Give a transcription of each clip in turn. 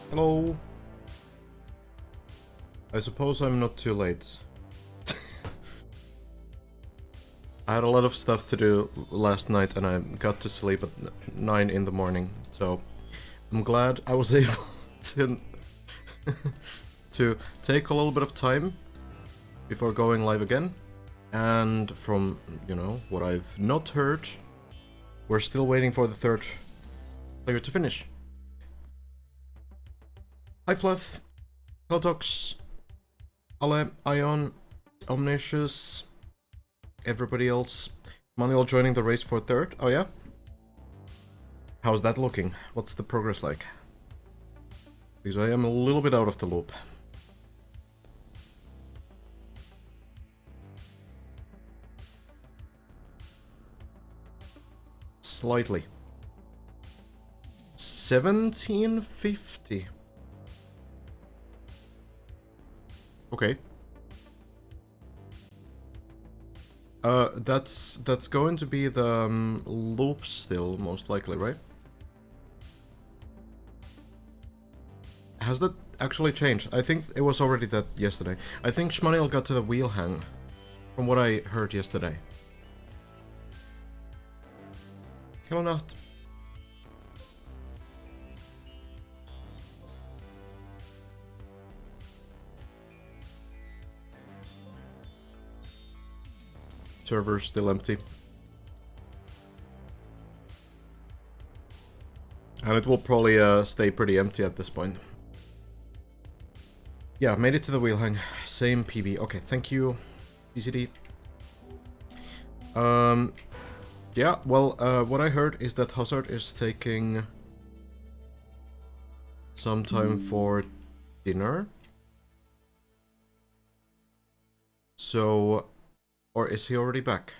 Hello. I suppose I'm not too late. I had a lot of stuff to do last night and I got to sleep at 9 in the morning, so I'm glad I was able to to take a little bit of time before going live again. And from, you know, what I've not heard, we're still waiting for the third player to finish. Hi Fluff, Clotox, Ale, Ion, Omniscious, everybody else. Manuel joining the race for third. Oh yeah? How's that looking? What's the progress like? Because I am a little bit out of the loop. Slightly. 1750. Okay. That's going to be the loop still, most likely, right? Has that actually changed? I think it was already that yesterday. I think Shmaniel got to the wheel hang, from what I heard yesterday. Hello, not. Server's still empty. And it will probably stay pretty empty at this point. Yeah, made it to the wheel hang. Same PB. Okay, thank you, PCD. Yeah, well, what I heard is that Hazard is taking some time for dinner. So, or is he already back?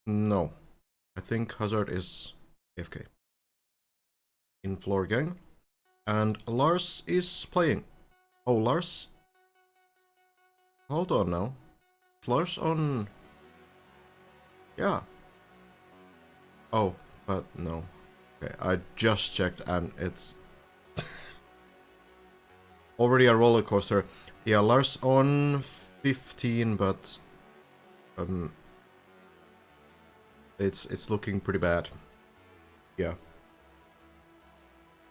No. I think Hazard is AFK. In floor gang. And Lars is playing. Oh, Lars? Hold on now. Is Lars on... Yeah. Oh, but no. Okay, I just checked and it's... already a roller coaster. Yeah, Lars on 15, but... It's looking pretty bad. Yeah.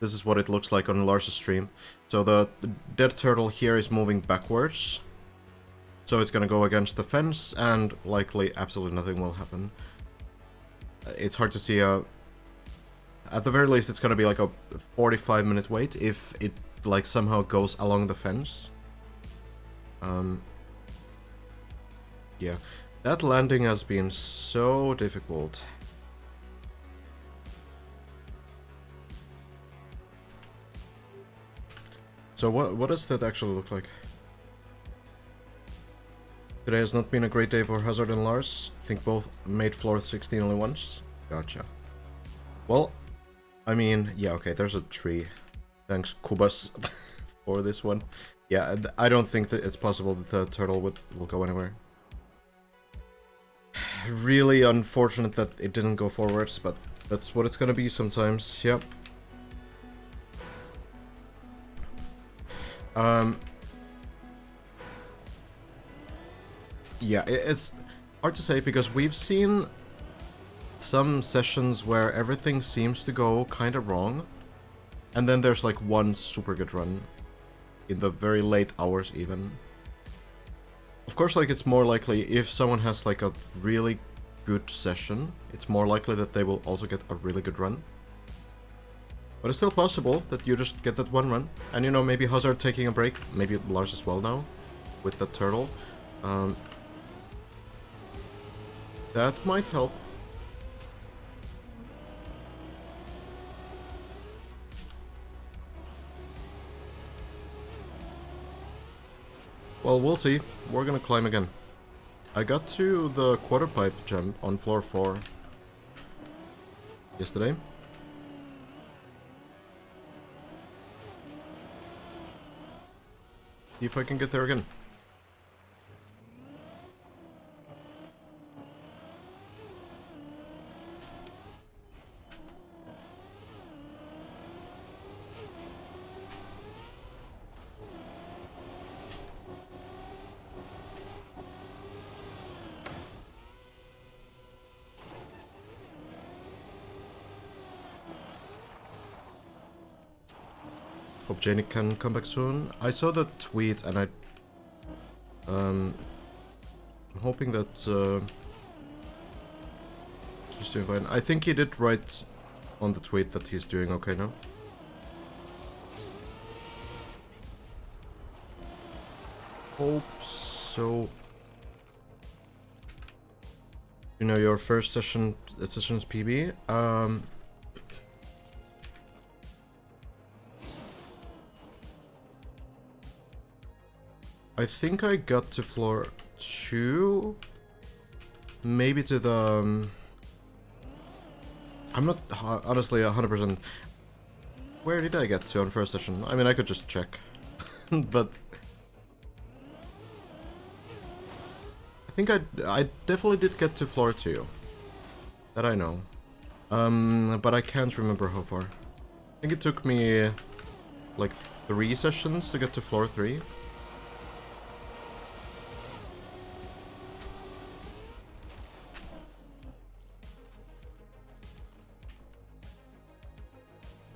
This is what it looks like on Lars' stream. So the dead turtle here is moving backwards. So it's gonna go against the fence, and likely absolutely nothing will happen. It's hard to see at the very least, it's gonna be like a 45-minute wait if it like somehow goes along the fence. Yeah. That landing has been so difficult. So what does that actually look like? Today has not been a great day for Hazard and Lars. I think both made floor 16 only once. Gotcha. Well, I mean, yeah, okay, there's a tree. Thanks, Kubas, for this one. Yeah, I don't think that it's possible that the turtle will go anywhere. Really unfortunate that it didn't go forwards, but that's what it's gonna be sometimes. Yep. Yeah, it's hard to say because we've seen some sessions where everything seems to go kind of wrong, and then there's like one super good run in the very late hours even. Of course, like, it's more likely if someone has like a really good session, it's more likely that they will also get a really good run. But it's still possible that you just get that one run. And you know, maybe Hazard taking a break, maybe Lars as well now, with the turtle. That might help. Well, we'll see. We're gonna climb again. I got to the quarter pipe jump on floor 4 yesterday. See if I can get there again. Hope Janie can come back soon. I saw the tweet and I'm hoping that he's doing fine. I think he did write on the tweet that he's doing okay now. Hope so. You know, your first session's PB. I think I got to floor 2. Maybe to the... I'm not honestly 100%. Where did I get to on first session? I mean, I could just check. But... I think I definitely did get to floor 2. That I know. But I can't remember how far. I think it took me like 3 sessions to get to floor 3.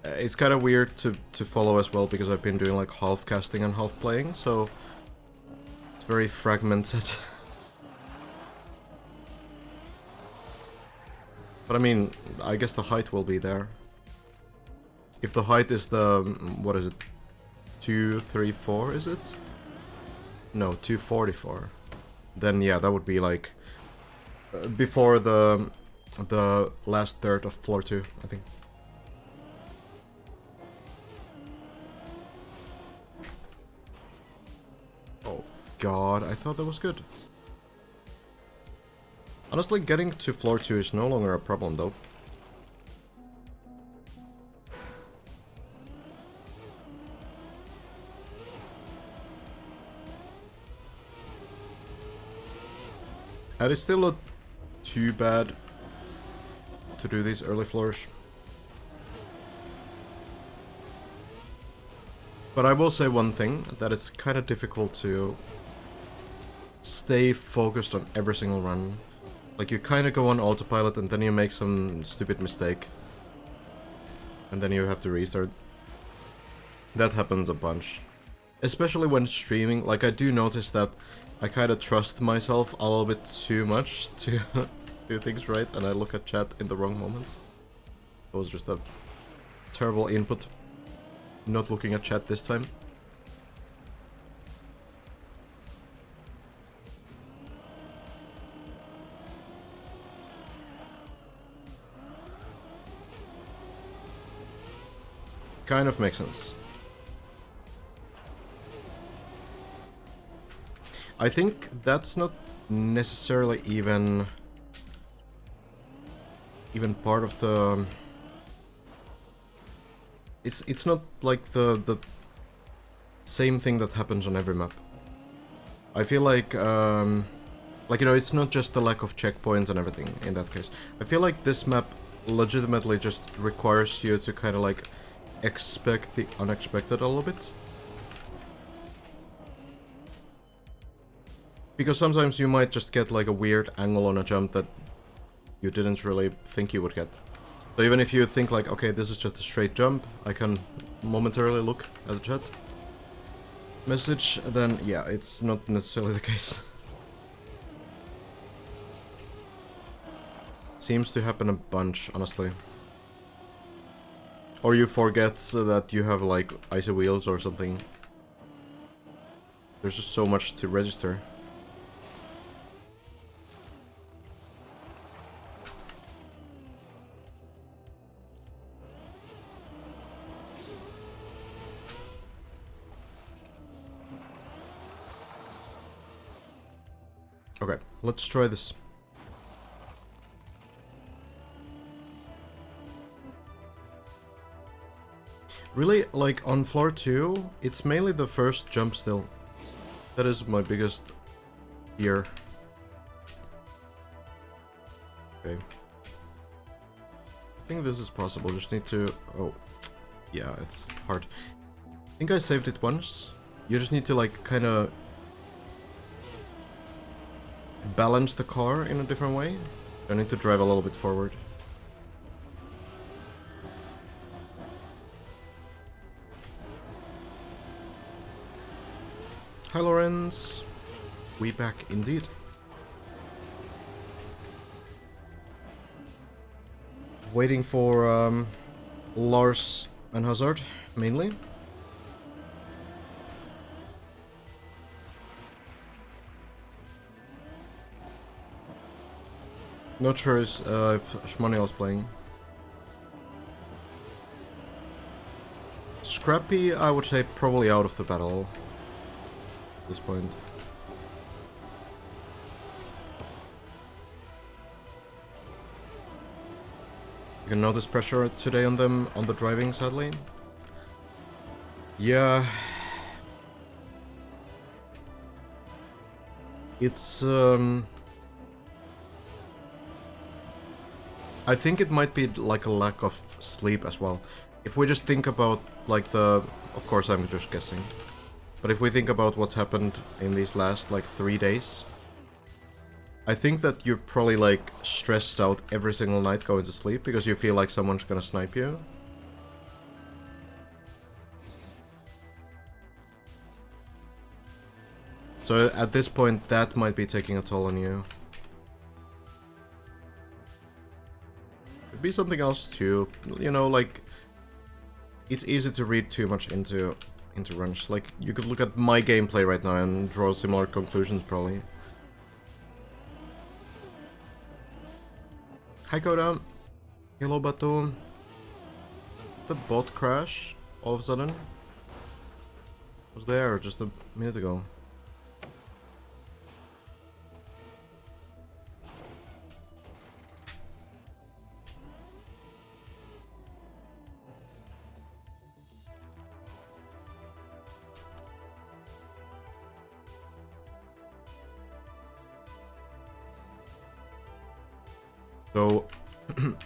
It's kind of weird to follow as well because I've been doing like half casting and half playing, so it's very fragmented. But I mean, I guess the height will be there. If the height is the, what is it, 234, is it? No, 244. Then yeah, that would be like before the last third of floor 2, I think. Oh god, I thought that was good. Honestly, getting to floor 2 is no longer a problem though. And it's still not too bad to do these early floors. But I will say one thing, that it's kind of difficult to stay focused on every single run. Like, you kind of go on autopilot and then you make some stupid mistake. And then you have to restart. That happens a bunch. Especially when streaming. Like, I do notice that I kind of trust myself a little bit too much to do things right, and I look at chat in the wrong moments. That was just a terrible input. Not looking at chat this time. Kind of makes sense. I think that's not necessarily even part of the... It's not like the same thing that happens on every map. I feel like, you know, it's not just the lack of checkpoints and everything in that case. I feel like this map legitimately just requires you to kind of like expect the unexpected a little bit. Because sometimes you might just get like a weird angle on a jump that you didn't really think you would get. So even if you think like, okay, this is just a straight jump, I can momentarily look at the chat message, then yeah, it's not necessarily the case. Seems to happen a bunch, honestly. Or you forget that you have like icy wheels or something. There's just so much to register. Okay, let's try this. Really, like, on floor 2, it's mainly the first jump still. That is my biggest fear. Okay. I think this is possible, just need to... Oh, yeah, it's hard. I think I saved it once. You just need to, like, kind of balance the car in a different way. I need to drive a little bit forward. Hi Lorenz. We back indeed. Waiting for Lars and Hazard, mainly. Not sure if Shmaniel's playing. Scrappy, I would say probably out of the battle at this point. You can notice pressure today on them on the driving, sadly. Yeah. It's I think it might be like a lack of sleep as well. If we just think about like of course I'm just guessing, but if we think about what's happened in these last like 3 days, I think that you're probably like stressed out every single night going to sleep because you feel like someone's gonna snipe you. So at this point that might be taking a toll on you. Could be something else too, you know, like it's easy to read too much into runs. Like you could look at my gameplay right now and draw similar conclusions probably. Hi Koda. Hello Batum. The bot crash all of a sudden? Was there just a minute ago. So,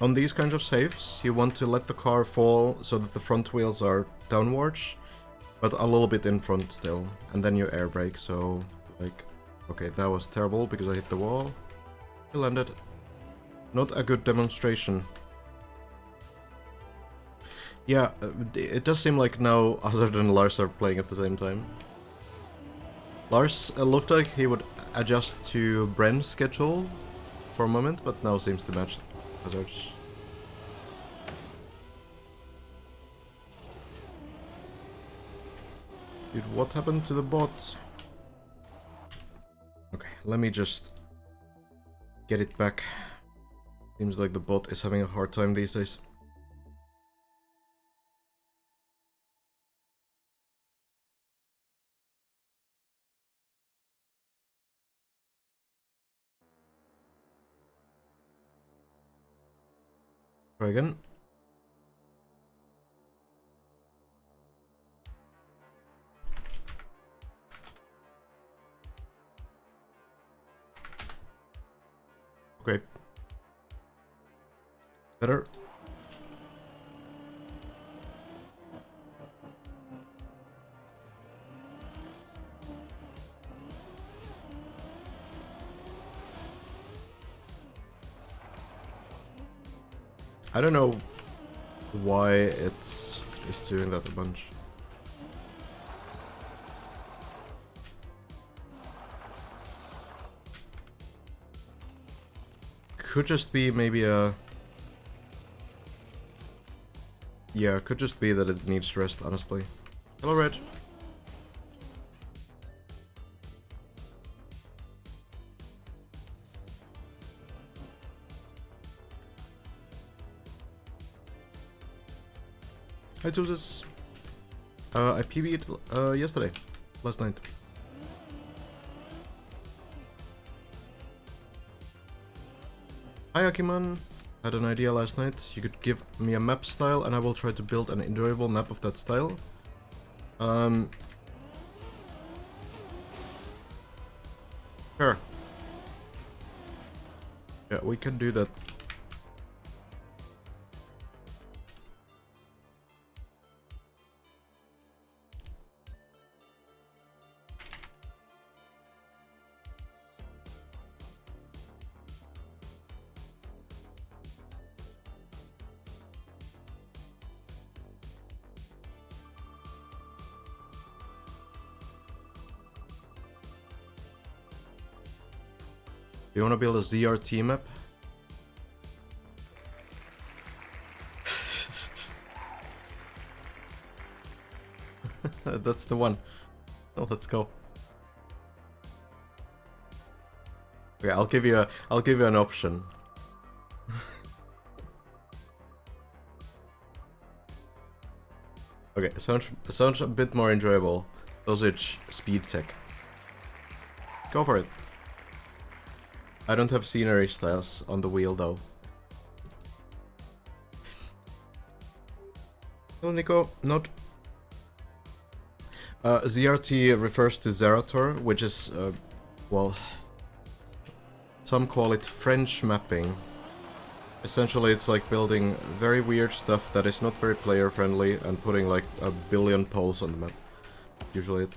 on these kinds of saves, you want to let the car fall so that the front wheels are downwards, but a little bit in front still, and then you air brake, so, like, okay, that was terrible because I hit the wall. I landed. Not a good demonstration. Yeah, it does seem like now Hazard and Lars are playing at the same time. Lars looked like he would adjust to Bren's schedule for a moment, but now seems to match Hazard's. Dude, what happened to the bot? Okay, let me just get it back. Seems like the bot is having a hard time these days. Try again. Okay. Better. I don't know why it's doing that a bunch. Could just be maybe a... Yeah, could just be that it needs rest, honestly. Hello, Red. Hi, Tusis. I PB'd yesterday, last night. Hi, Akiman. Had an idea last night. You could give me a map style and I will try to build an enjoyable map of that style. Sure. Yeah, we can do that. You wanna build a ZRT map? That's the one. Oh, let's go. Okay, I'll give you an option. Okay, sounds a bit more enjoyable. Sausage speed tech. Go for it. I don't have scenery styles on the wheel though. No, Nico, not. ZRT refers to Zerator, which is, well, some call it French mapping. Essentially, it's like building very weird stuff that is not very player friendly and putting like a billion poles on the map. Usually it.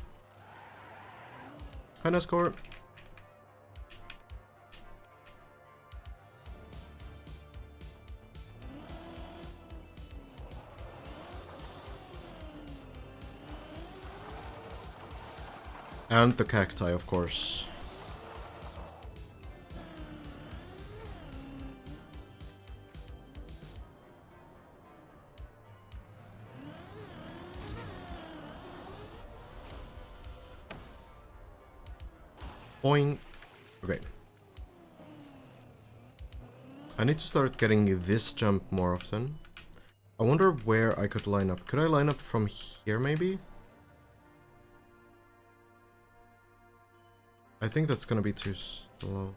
Kinda score. And the cacti, of course. Boing. Okay. I need to start getting this jump more often. I wonder where I could line up. Could I line up from here, maybe? I think that's gonna be too slow.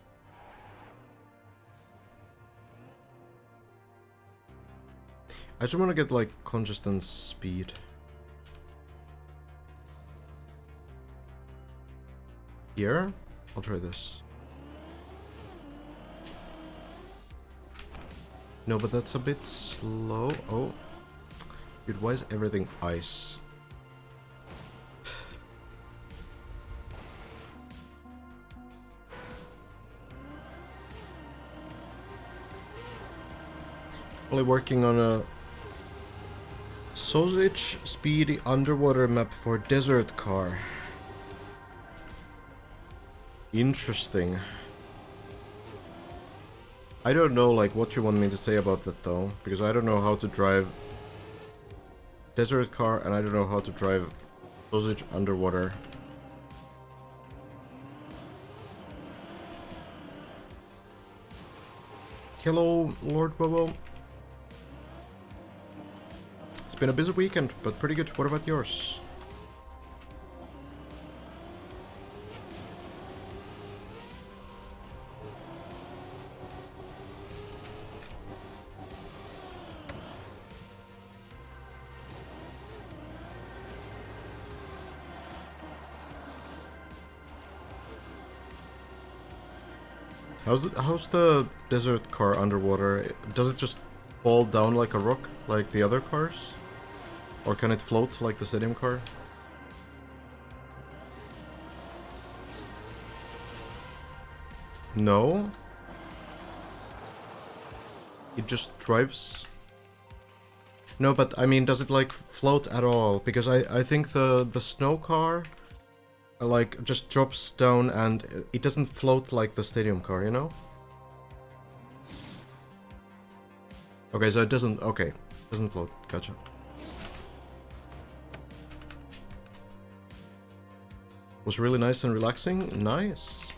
I just want to get, like, consistent speed. Here? I'll try this. No, but that's a bit slow. Oh. Dude, why is everything ice? Only working on a sausage speedy underwater map for desert car. Interesting. I don't know like what you want me to say about that though, because I don't know how to drive desert car and I don't know how to drive sausage underwater. Hello, Lord Bobo. It's been a busy weekend, but pretty good. What about yours? How's the desert car underwater? Does it just fall down like a rock, like the other cars? Or can it float like the stadium car? No? It just drives? No, but I mean, does it like float at all? Because I think the snow car like just drops down and it doesn't float like the stadium car, you know? Okay, so it doesn't, okay, doesn't float, gotcha. Was really nice and relaxing, nice.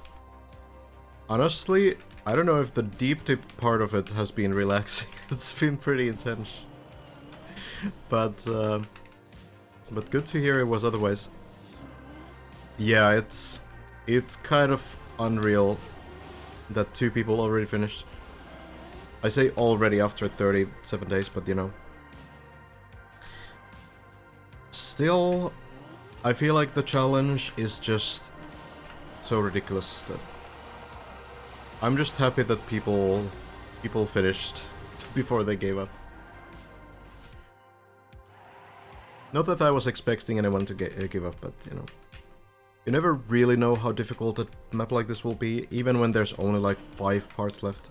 Honestly, I don't know if the deep tip part of it has been relaxing, it's been pretty intense. But good to hear it was otherwise. Yeah, it's kind of unreal that 2 people already finished. I say already after 37 days, but you know. Still, I feel like the challenge is just so ridiculous that I'm just happy that people finished before they gave up. Not that I was expecting anyone to give up, but you know. You never really know how difficult a map like this will be, even when there's only like 5 parts left.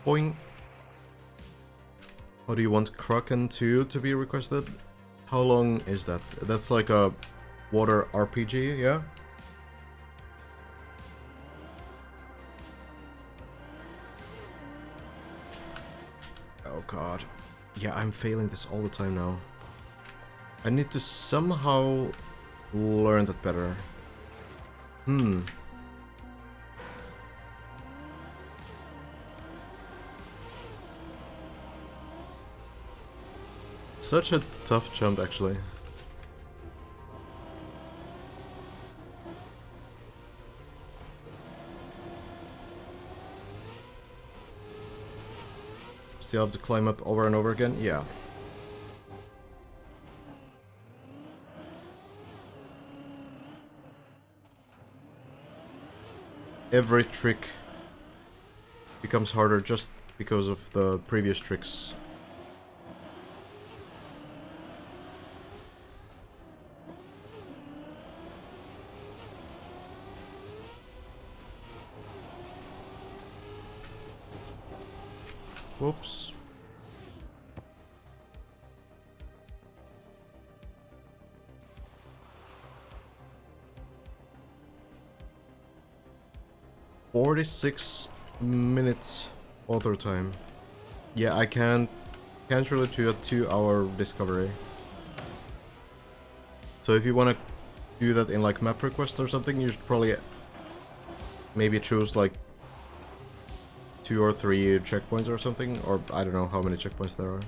Boing. How do you want Kraken 2 to be requested? How long is that? That's like a water RPG, yeah? Oh god. Yeah, I'm failing this all the time now. I need to somehow learn that better. Such a tough jump, actually. Still have to climb up over and over again? Yeah. Every trick becomes harder just because of the previous tricks. Whoops. $46 author time. Yeah, I can't really do a 2-hour discovery. So if you want to do that in like map request or something, you should probably maybe choose like 2 or 3 checkpoints or something, or I don't know how many checkpoints there are.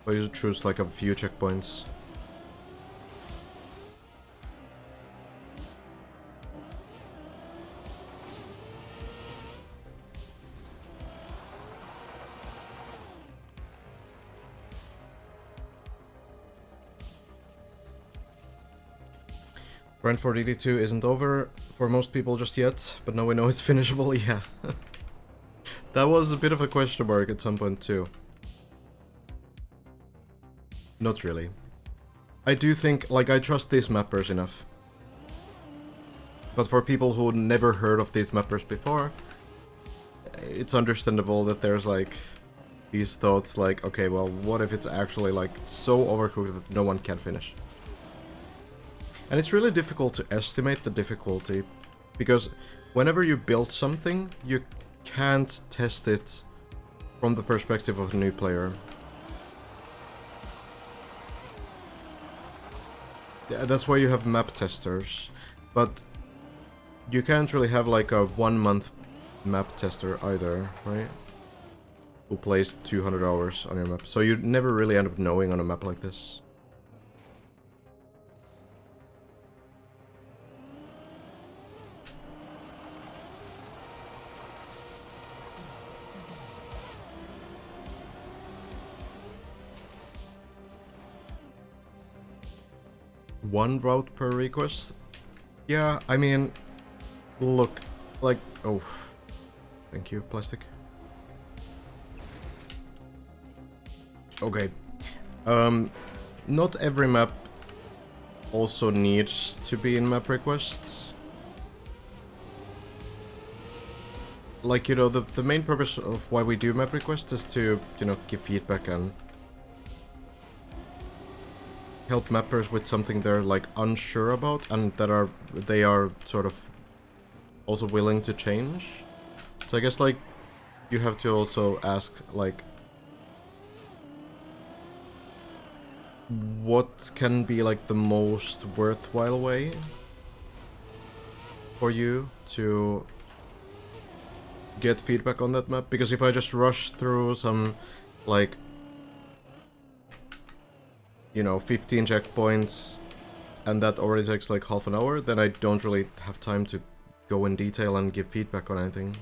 But you should choose like a few checkpoints. Brentford ED2 isn't over for most people just yet, but now we know it's finishable, yeah. That was a bit of a question mark at some point too. Not really. I do think, like, I trust these mappers enough. But for people who never heard of these mappers before, it's understandable that there's like these thoughts like, okay, well, what if it's actually like so overcooked that no one can finish? And it's really difficult to estimate the difficulty, because whenever you build something, you can't test it from the perspective of a new player. Yeah, that's why you have map testers, but you can't really have like a 1-month map tester either, right? Who plays 200 hours on your map, so you never really end up knowing on a map like this. One route per request? Yeah, I mean, look, like, oh, thank you, plastic. Okay, not every map also needs to be in map requests. Like, you know, the main purpose of why we do map requests is to, you know, give feedback and help mappers with something they're like unsure about and that they are sort of also willing to change. So I guess like you have to also ask like what can be like the most worthwhile way for you to get feedback on that map, because if I just rush through some like, you know, 15 checkpoints, and that already takes like half an hour, then I don't really have time to go in detail and give feedback on anything.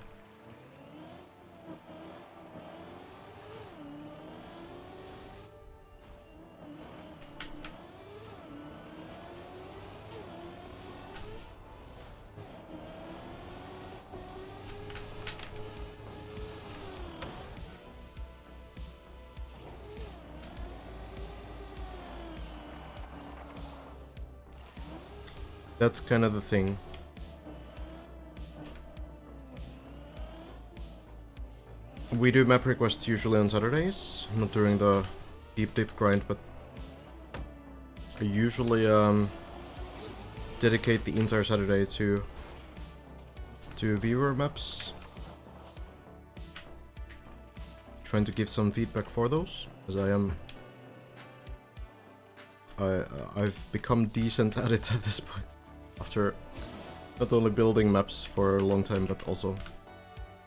That's kind of the thing. We do map requests usually on Saturdays, not during the deep grind, but I usually dedicate the entire Saturday to viewer maps. Trying to give some feedback for those, as I've become decent at it at this point, after not only building maps for a long time, but also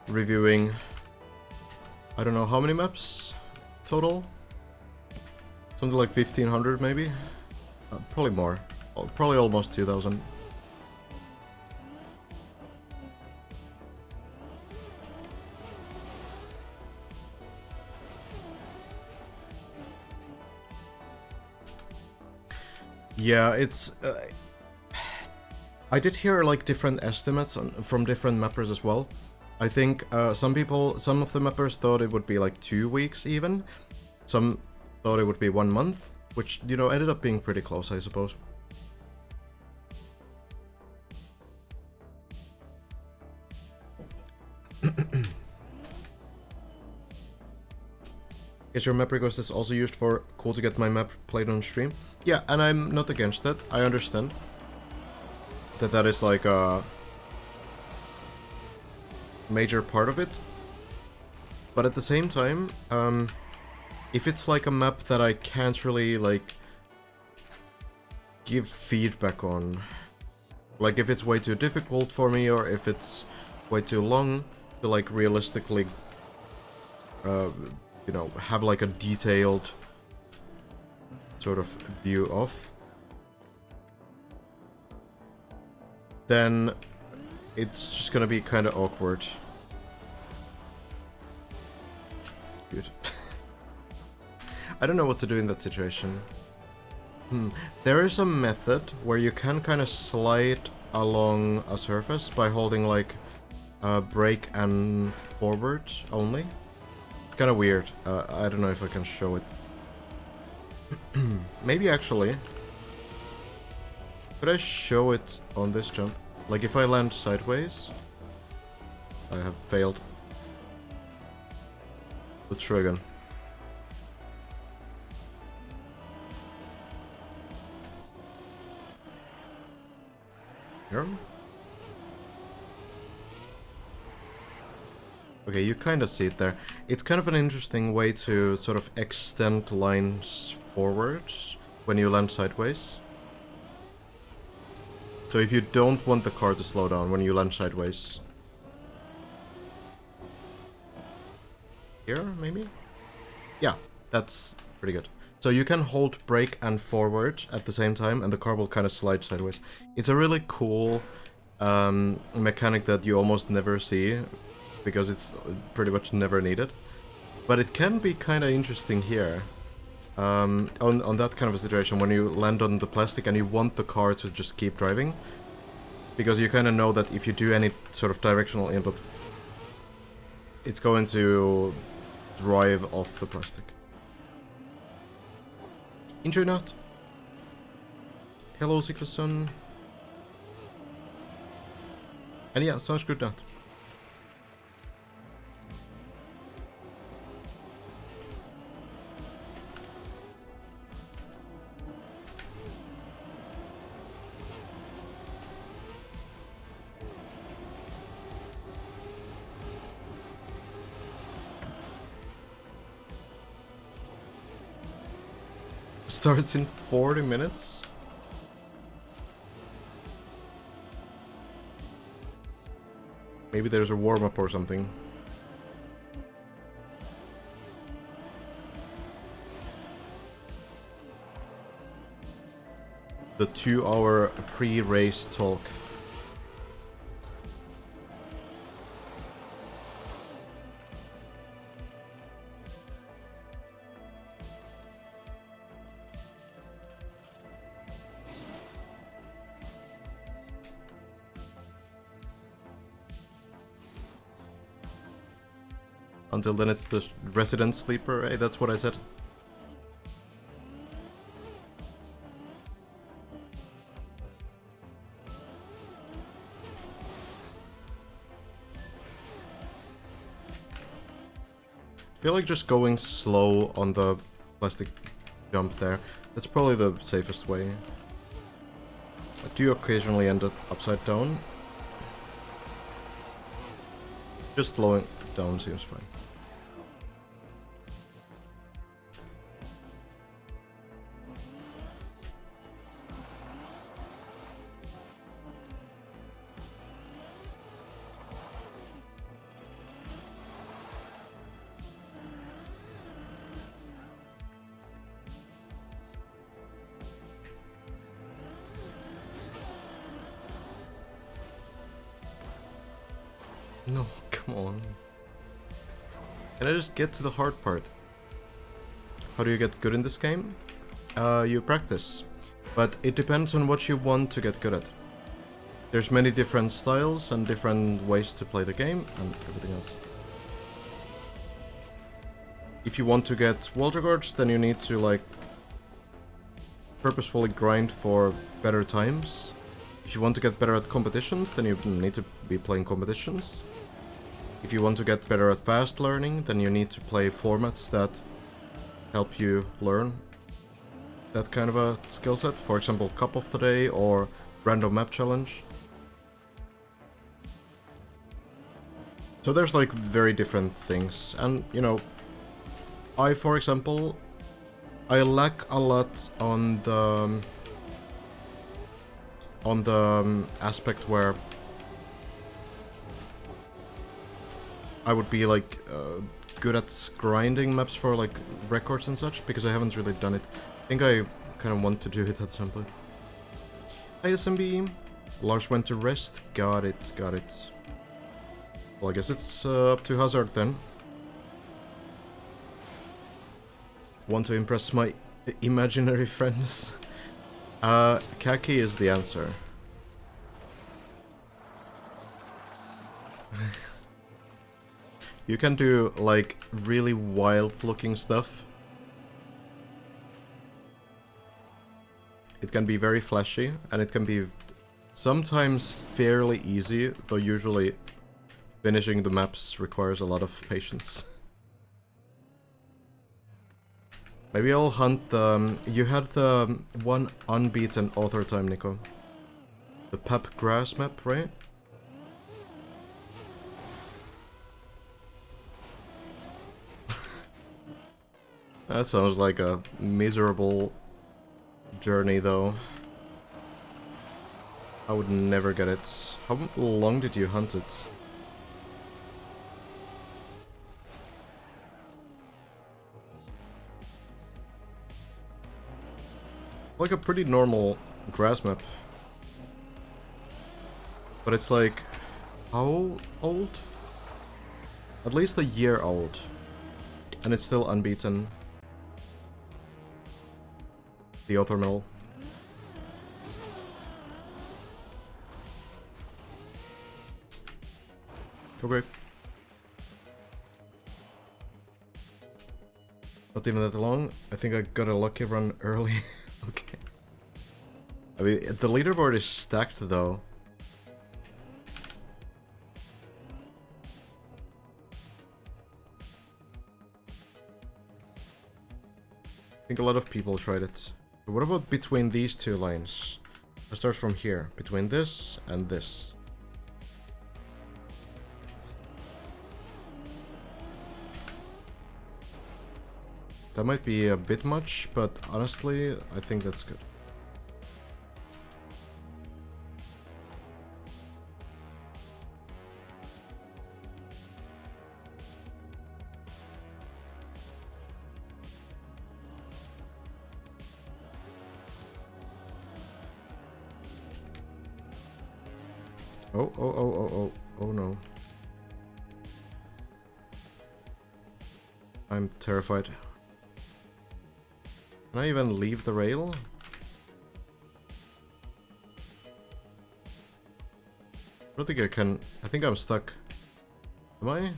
reviewing, I don't know how many maps total? Something like 1500 maybe? Probably more. Probably almost 2000. Yeah, it's... I did hear like different estimates from different mappers as well. I think some of the mappers thought it would be like 2 weeks even. Some thought it would be 1 month, which, you know, ended up being pretty close, I suppose. Guess your map request is also used for cool to get my map played on stream. Yeah, and I'm not against that. I understand that is like a major part of it. But at the same time, if it's like a map that I can't really like give feedback on, like if it's way too difficult for me or if it's way too long to like realistically you know, have like a detailed sort of view of, then it's just gonna be kind of awkward. Dude. I don't know what to do in that situation. There is a method where you can kind of slide along a surface by holding like brake and forward only. It's kind of weird. I don't know if I can show it. Maybe actually. Could I show it on this jump? Like if I land sideways? I have failed. Let's try again. Here? Okay, you kind of see it there. It's kind of an interesting way to sort of extend lines forwards when you land sideways. So if you don't want the car to slow down when you land sideways. Here, maybe? Yeah, that's pretty good. So you can hold brake and forward at the same time, and the car will kind of slide sideways. It's a really cool mechanic that you almost never see, because it's pretty much never needed. But it can be kind of interesting here. On that kind of a situation, when you land on the plastic and you want the car to just keep driving. Because you kind of know that if you do any sort of directional input, it's going to drive off the plastic. Enjoy not. Hello, Sigvason. And yeah, sounds good, Nat. Starts in 40 minutes? Maybe there's a warm-up or something. The 2-hour pre-race talk. Until then it's the resident sleeper, hey, that's what I said. I feel like just going slow on the plastic jump there. That's probably the safest way. I do occasionally end up upside down. Just slowing down seems fine. No, come on. Can I just get to the hard part? How do you get good in this game? You practice. But it depends on what you want to get good at. There's many different styles and different ways to play the game and everything else. If you want to get world records, then you need to like purposefully grind for better times. If you want to get better at competitions, then you need to be playing competitions. If you want to get better at fast learning, then you need to play formats that help you learn that kind of a skill set. For example, Cup of the Day or Random Map Challenge. So there's like very different things. And, you know, I, for example, I lack a lot on the aspect where I would be like good at grinding maps for like records and such, because I haven't really done it. I think I kind of want to do it at some point. Hi SMB, Lars went to rest. Got it, got it. Well, I guess it's up to Hazard then. Want to impress my imaginary friends? Khaki is the answer. You can do like really wild looking stuff. It can be very flashy and it can be sometimes fairly easy, though usually finishing the maps requires a lot of patience. Maybe I'll hunt the... You had the one unbeaten author time, Nico. The Pap Grass map, right? That sounds like a miserable journey, though. I would never get it. How long did you hunt it? Like a pretty normal grass map. But it's like... how old? At least a year old. And it's still unbeaten. The author mill. Okay. Not even that long. I think I got a lucky run early. Okay. I mean, the leaderboard is stacked though. I think a lot of people tried it. But what about between these two lines? Let's start from here. Between this and this. That might be a bit much, but honestly, I think that's good. Oh no. I'm terrified. Can I even leave the rail? I don't think I can. I think I'm stuck. Am I?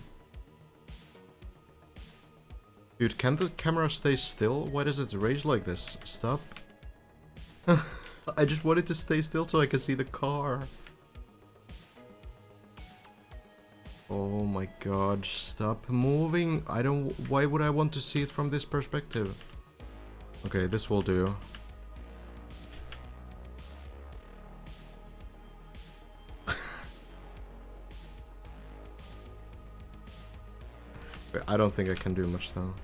Dude, can the camera stay still? Why does it rage like this? Stop. I just wanted to stay still so I can see the car. Oh my god, stop moving. I don't... Why would I want to see it from this perspective? Okay, this will do. I don't think I can do much though.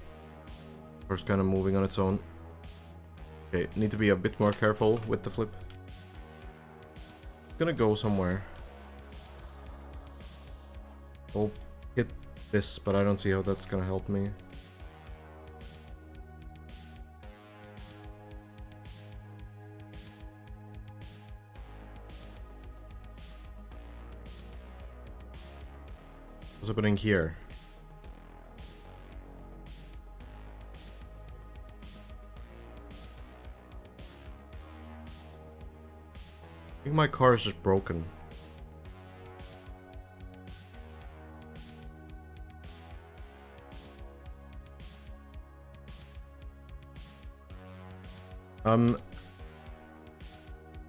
First kind of moving on its own. Okay, need to be a bit more careful with the flip. Gonna go somewhere. Oh, hit this, but I don't see how that's gonna help me. What's happening here? I think my car is just broken.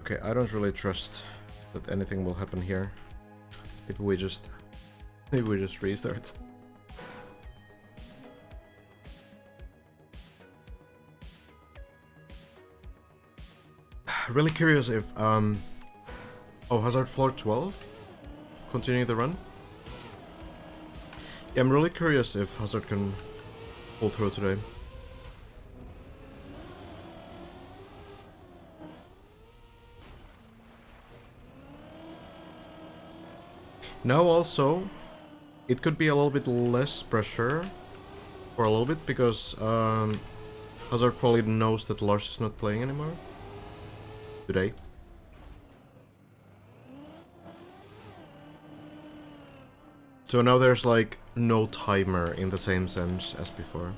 Okay, I don't really trust that anything will happen here. Maybe we just restart. Really curious if oh, Hazard floor 12? Continuing the run? Yeah, I'm really curious if Hazard can pull through today. Now also, it could be a little bit less pressure for a little bit because Hazard probably knows that Lars is not playing anymore today. So now there's like no timer in the same sense as before.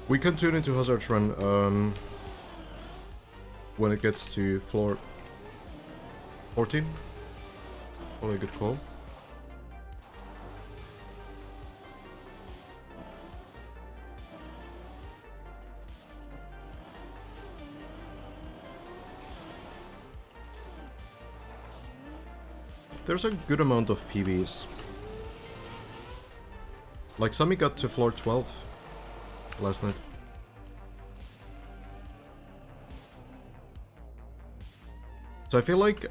We can tune into Hazard's run when it gets to floor 14. Probably a good call. There's a good amount of PVs. Like Sammy got to floor 12 last night. So I feel like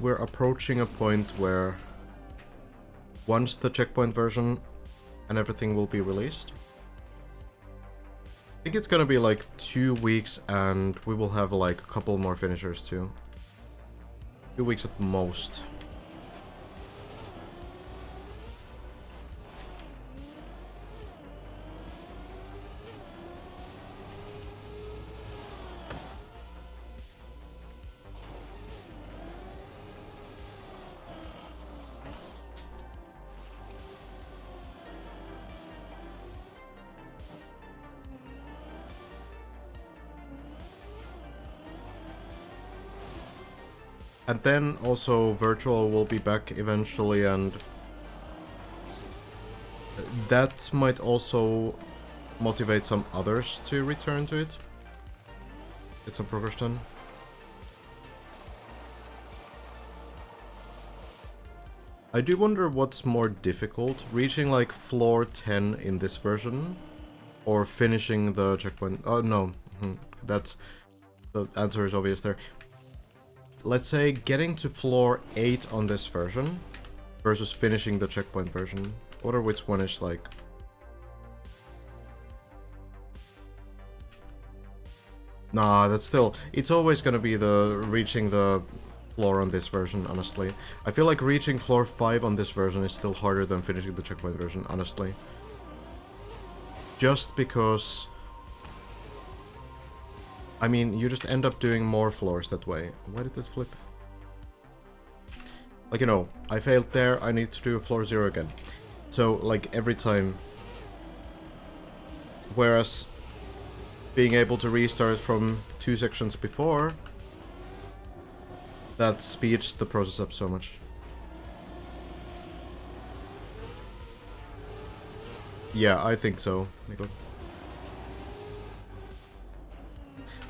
we're approaching a point where once the checkpoint version and everything will be released, I think it's gonna be like 2 weeks and we will have like a couple more finishers too. 2 weeks at most. And then also virtual will be back eventually, and that might also motivate some others to return to it. Get some progress done. I do wonder what's more difficult, reaching like floor 10 in this version, or finishing the checkpoint. Oh no, that's the answer is obvious there. Let's say getting to floor 8 on this version versus finishing the checkpoint version. I wonder which one is like... Nah, that's still... It's always gonna be the reaching the floor on this version, honestly. I feel like reaching floor 5 on this version is still harder than finishing the checkpoint version, honestly. Just because... I mean, you just end up doing more floors that way. Why did that flip? Like, you know, I failed there, I need to do floor 0 again. So, like, every time. Whereas, being able to restart from 2 sections before, that speeds the process up so much. Yeah, I think so, Nico.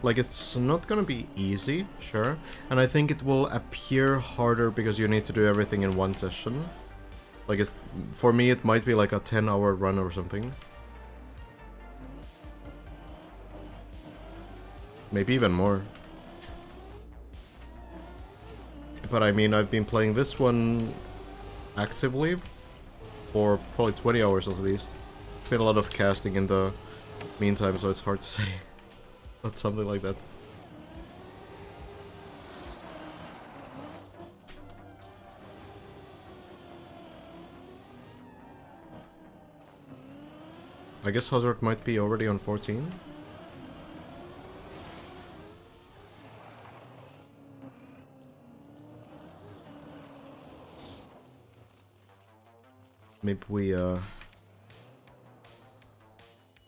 Like, it's not gonna be easy, sure. And I think it will appear harder because you need to do everything in one session. Like, it's... For me, it might be like a 10-hour run or something. Maybe even more. But I mean, I've been playing this one actively for probably 20 hours at least. Been a lot of casting in the meantime, so it's hard to say. But something like that. I guess Hazard might be already on 14. Maybe we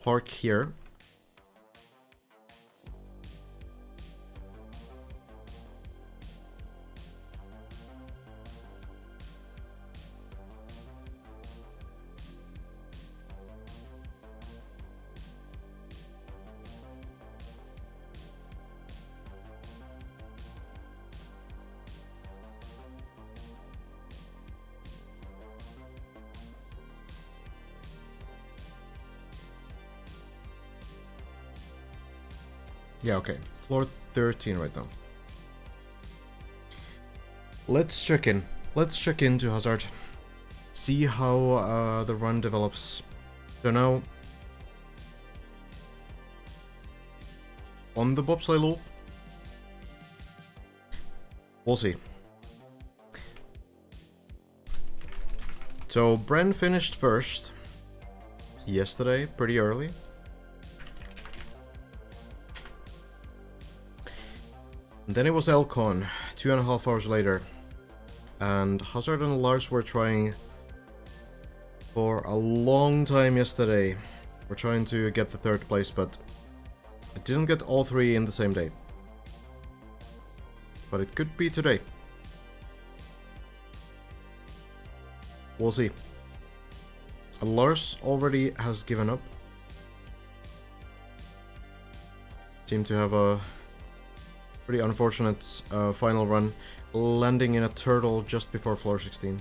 park here. Yeah, okay. Floor 13 right now. Let's check in. Let's check into Hazard. See how the run develops. So now, on the bobsleigh loop, we'll see. So Bren finished first yesterday, pretty early. And then it was Elcon, 2.5 hours later. And Hazard and Lars were trying for a long time yesterday. We're trying to get the third place, but I didn't get all three in the same day. But it could be today. We'll see. Lars already has given up. Seemed to have a pretty unfortunate final run, landing in a turtle just before floor 16.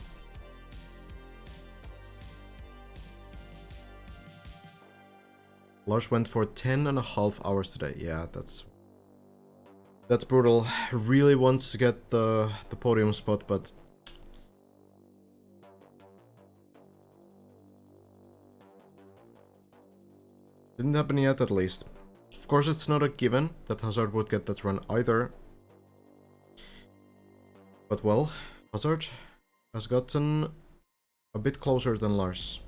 Lars went for 10.5 hours today. Yeah, that's brutal. Really wants to get the podium spot, but didn't happen yet, at least. Of course, it's not a given that Hazard would get that run either. But well, Hazard has gotten a bit closer than Lars.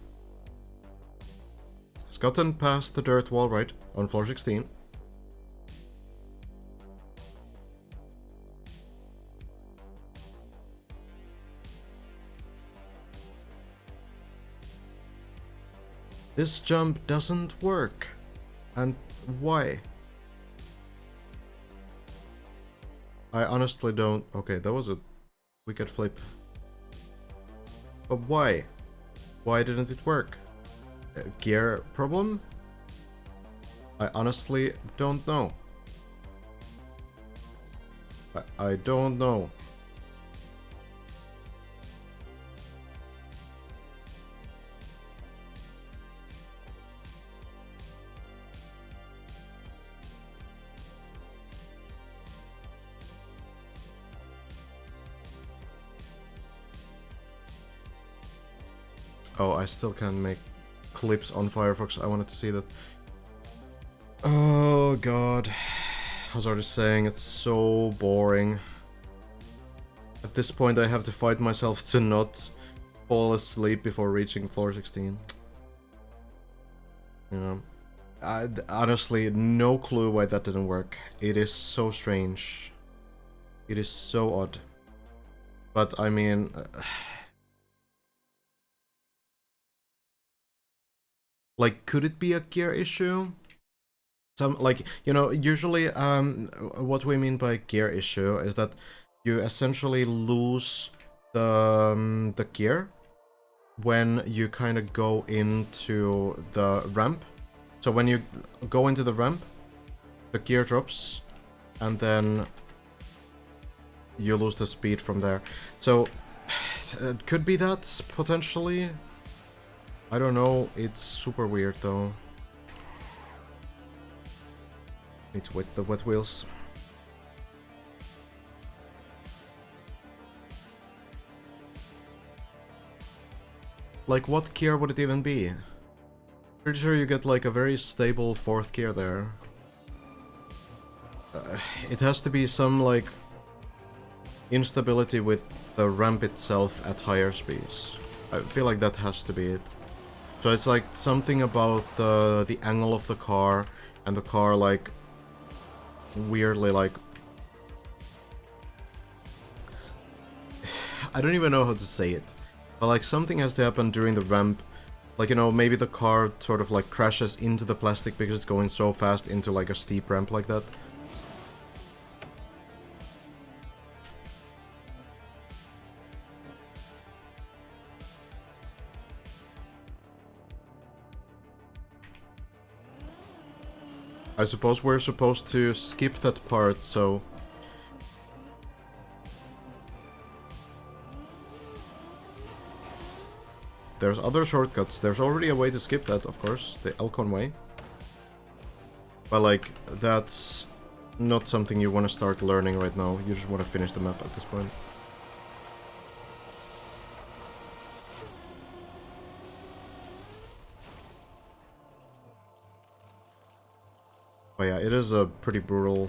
Has gotten past the dirt wall right on floor 16. This jump doesn't work. And why? I honestly don't... Okay, that was a wicked flip. But why? Why didn't it work? A gear problem? I honestly don't know. I don't know. Oh, I still can't make clips on Firefox. I wanted to see that. Oh god. Hazard is saying it's so boring. At this point I have to fight myself to not fall asleep before reaching floor 16. You know, honestly, no clue why that didn't work. It is so strange. It is so odd. But I mean... like, could it be a gear issue? Some, like, you know, usually what we mean by gear issue is that you essentially lose the gear when you kind of go into the ramp. So when you go into the ramp, the gear drops, and then you lose the speed from there. So it could be that, potentially. I don't know, it's super weird though. Need to wet the wet wheels. Like, what gear would it even be? Pretty sure you get like a very stable 4th gear there. It has to be some like instability with the ramp itself at higher speeds. I feel like that has to be it. So it's like something about the angle of the car, and the car like weirdly like... I don't even know how to say it. But like something has to happen during the ramp. Like, you know, maybe the car sort of like crashes into the plastic because it's going so fast into like a steep ramp like that. I suppose we're supposed to skip that part, so... There's other shortcuts. There's already a way to skip that, of course. The Elcon way. But, like, that's not something you want to start learning right now. You just want to finish the map at this point. But yeah, it is a pretty brutal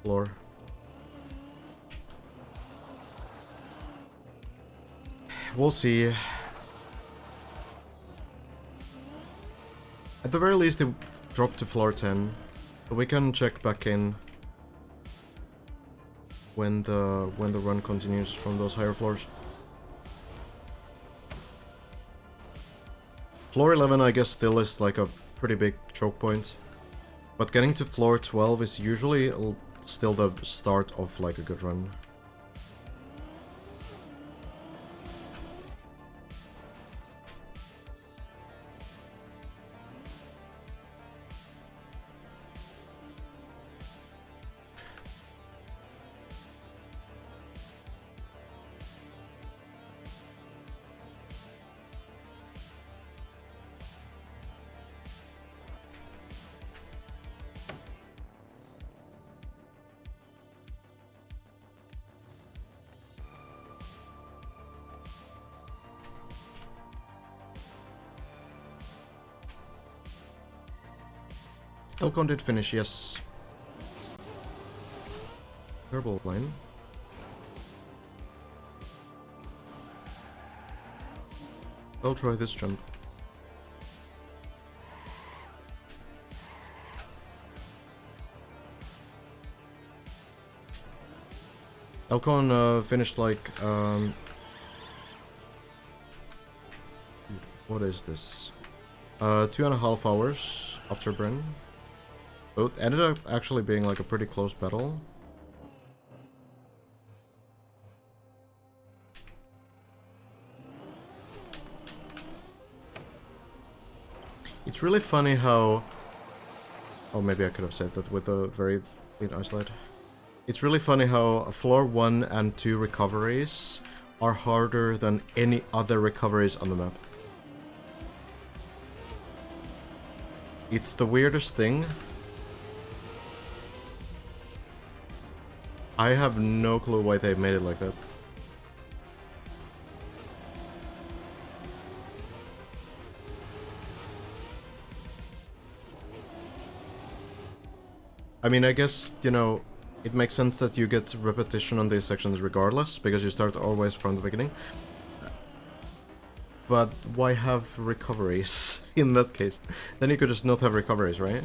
floor. We'll see. At the very least, it dropped to floor 10. So we can check back in when the run continues from those higher floors. Floor 11, I guess, still is like a pretty big choke point. But getting to floor 12 is usually still the start of like a good run. Elcon did finish, yes. Turbo line. I'll try this jump. Elcon finished like what is this? 2.5 hours after Bryn. So it ended up actually being like a pretty close battle. It's really funny how... Oh, maybe I could have saved that with a very clean ice slide. It's really funny how floor 1 and 2 recoveries are harder than any other recoveries on the map. It's the weirdest thing. I have no clue why they made it like that. I mean, I guess, you know, it makes sense that you get repetition on these sections regardless, because you start always from the beginning. But why have recoveries in that case? Then you could just not have recoveries, right?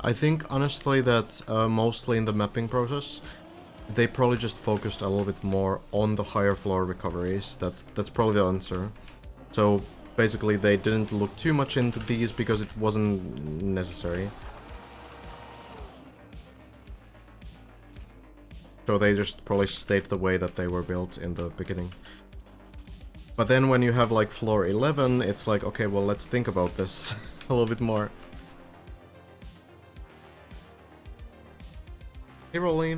I think honestly that mostly in the mapping process, they probably just focused a little bit more on the higher floor recoveries. That's probably the answer. So basically they didn't look too much into these because it wasn't necessary. So they just probably stayed the way that they were built in the beginning. But then when you have like floor 11, it's like, okay, well, let's think about this a little bit more. Hey Rolly,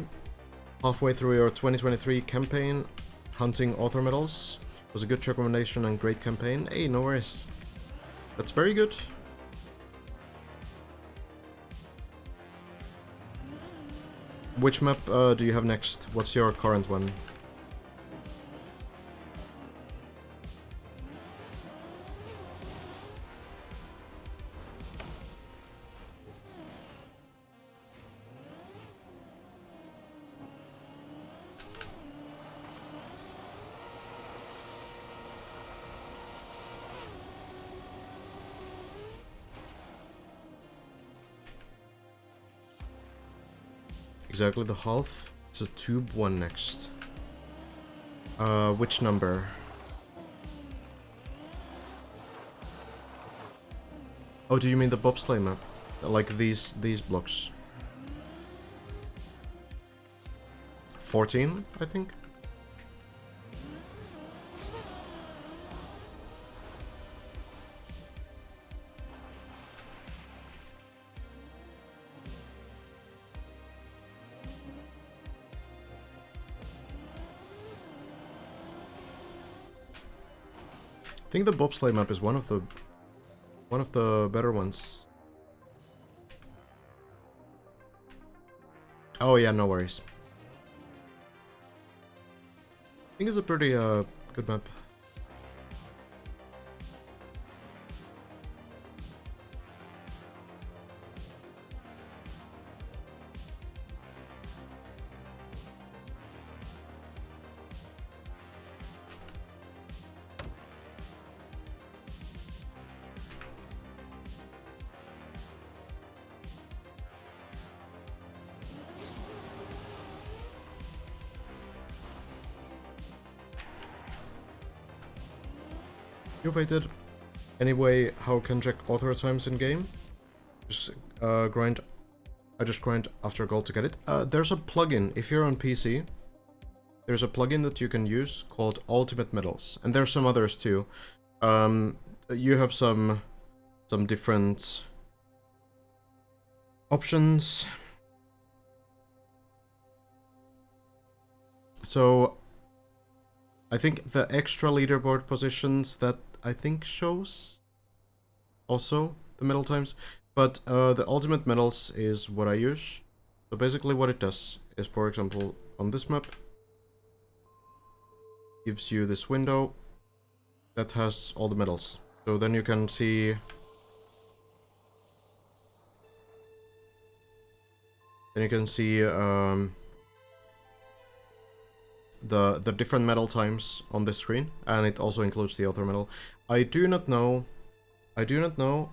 halfway through your 2023 campaign, hunting author medals. It was a good recommendation and great campaign. Hey, no worries. That's very good. Which map do you have next? What's your current one? Exactly the half. It's a tube one next. Which number? Oh, do you mean the bobsleigh map? Like these blocks? 14, I think. I think the bobsleigh map is one of the better ones. Oh yeah, no worries. I think it's a pretty good map. You waited. Anyway, how can check author times in game? Just grind. I just grind after a goal to get it. There's a plugin. If you're on PC, there's a plugin that you can use called Ultimate Medals, and there's some others too. You have some different options. So I think the extra leaderboard positions that I think shows also the medal times, but the ultimate medals is what I use. So basically what it does is, for example, on this map, gives you this window that has all the medals. So then you can see the different medal times on this screen, and it also includes the author medal. I do not know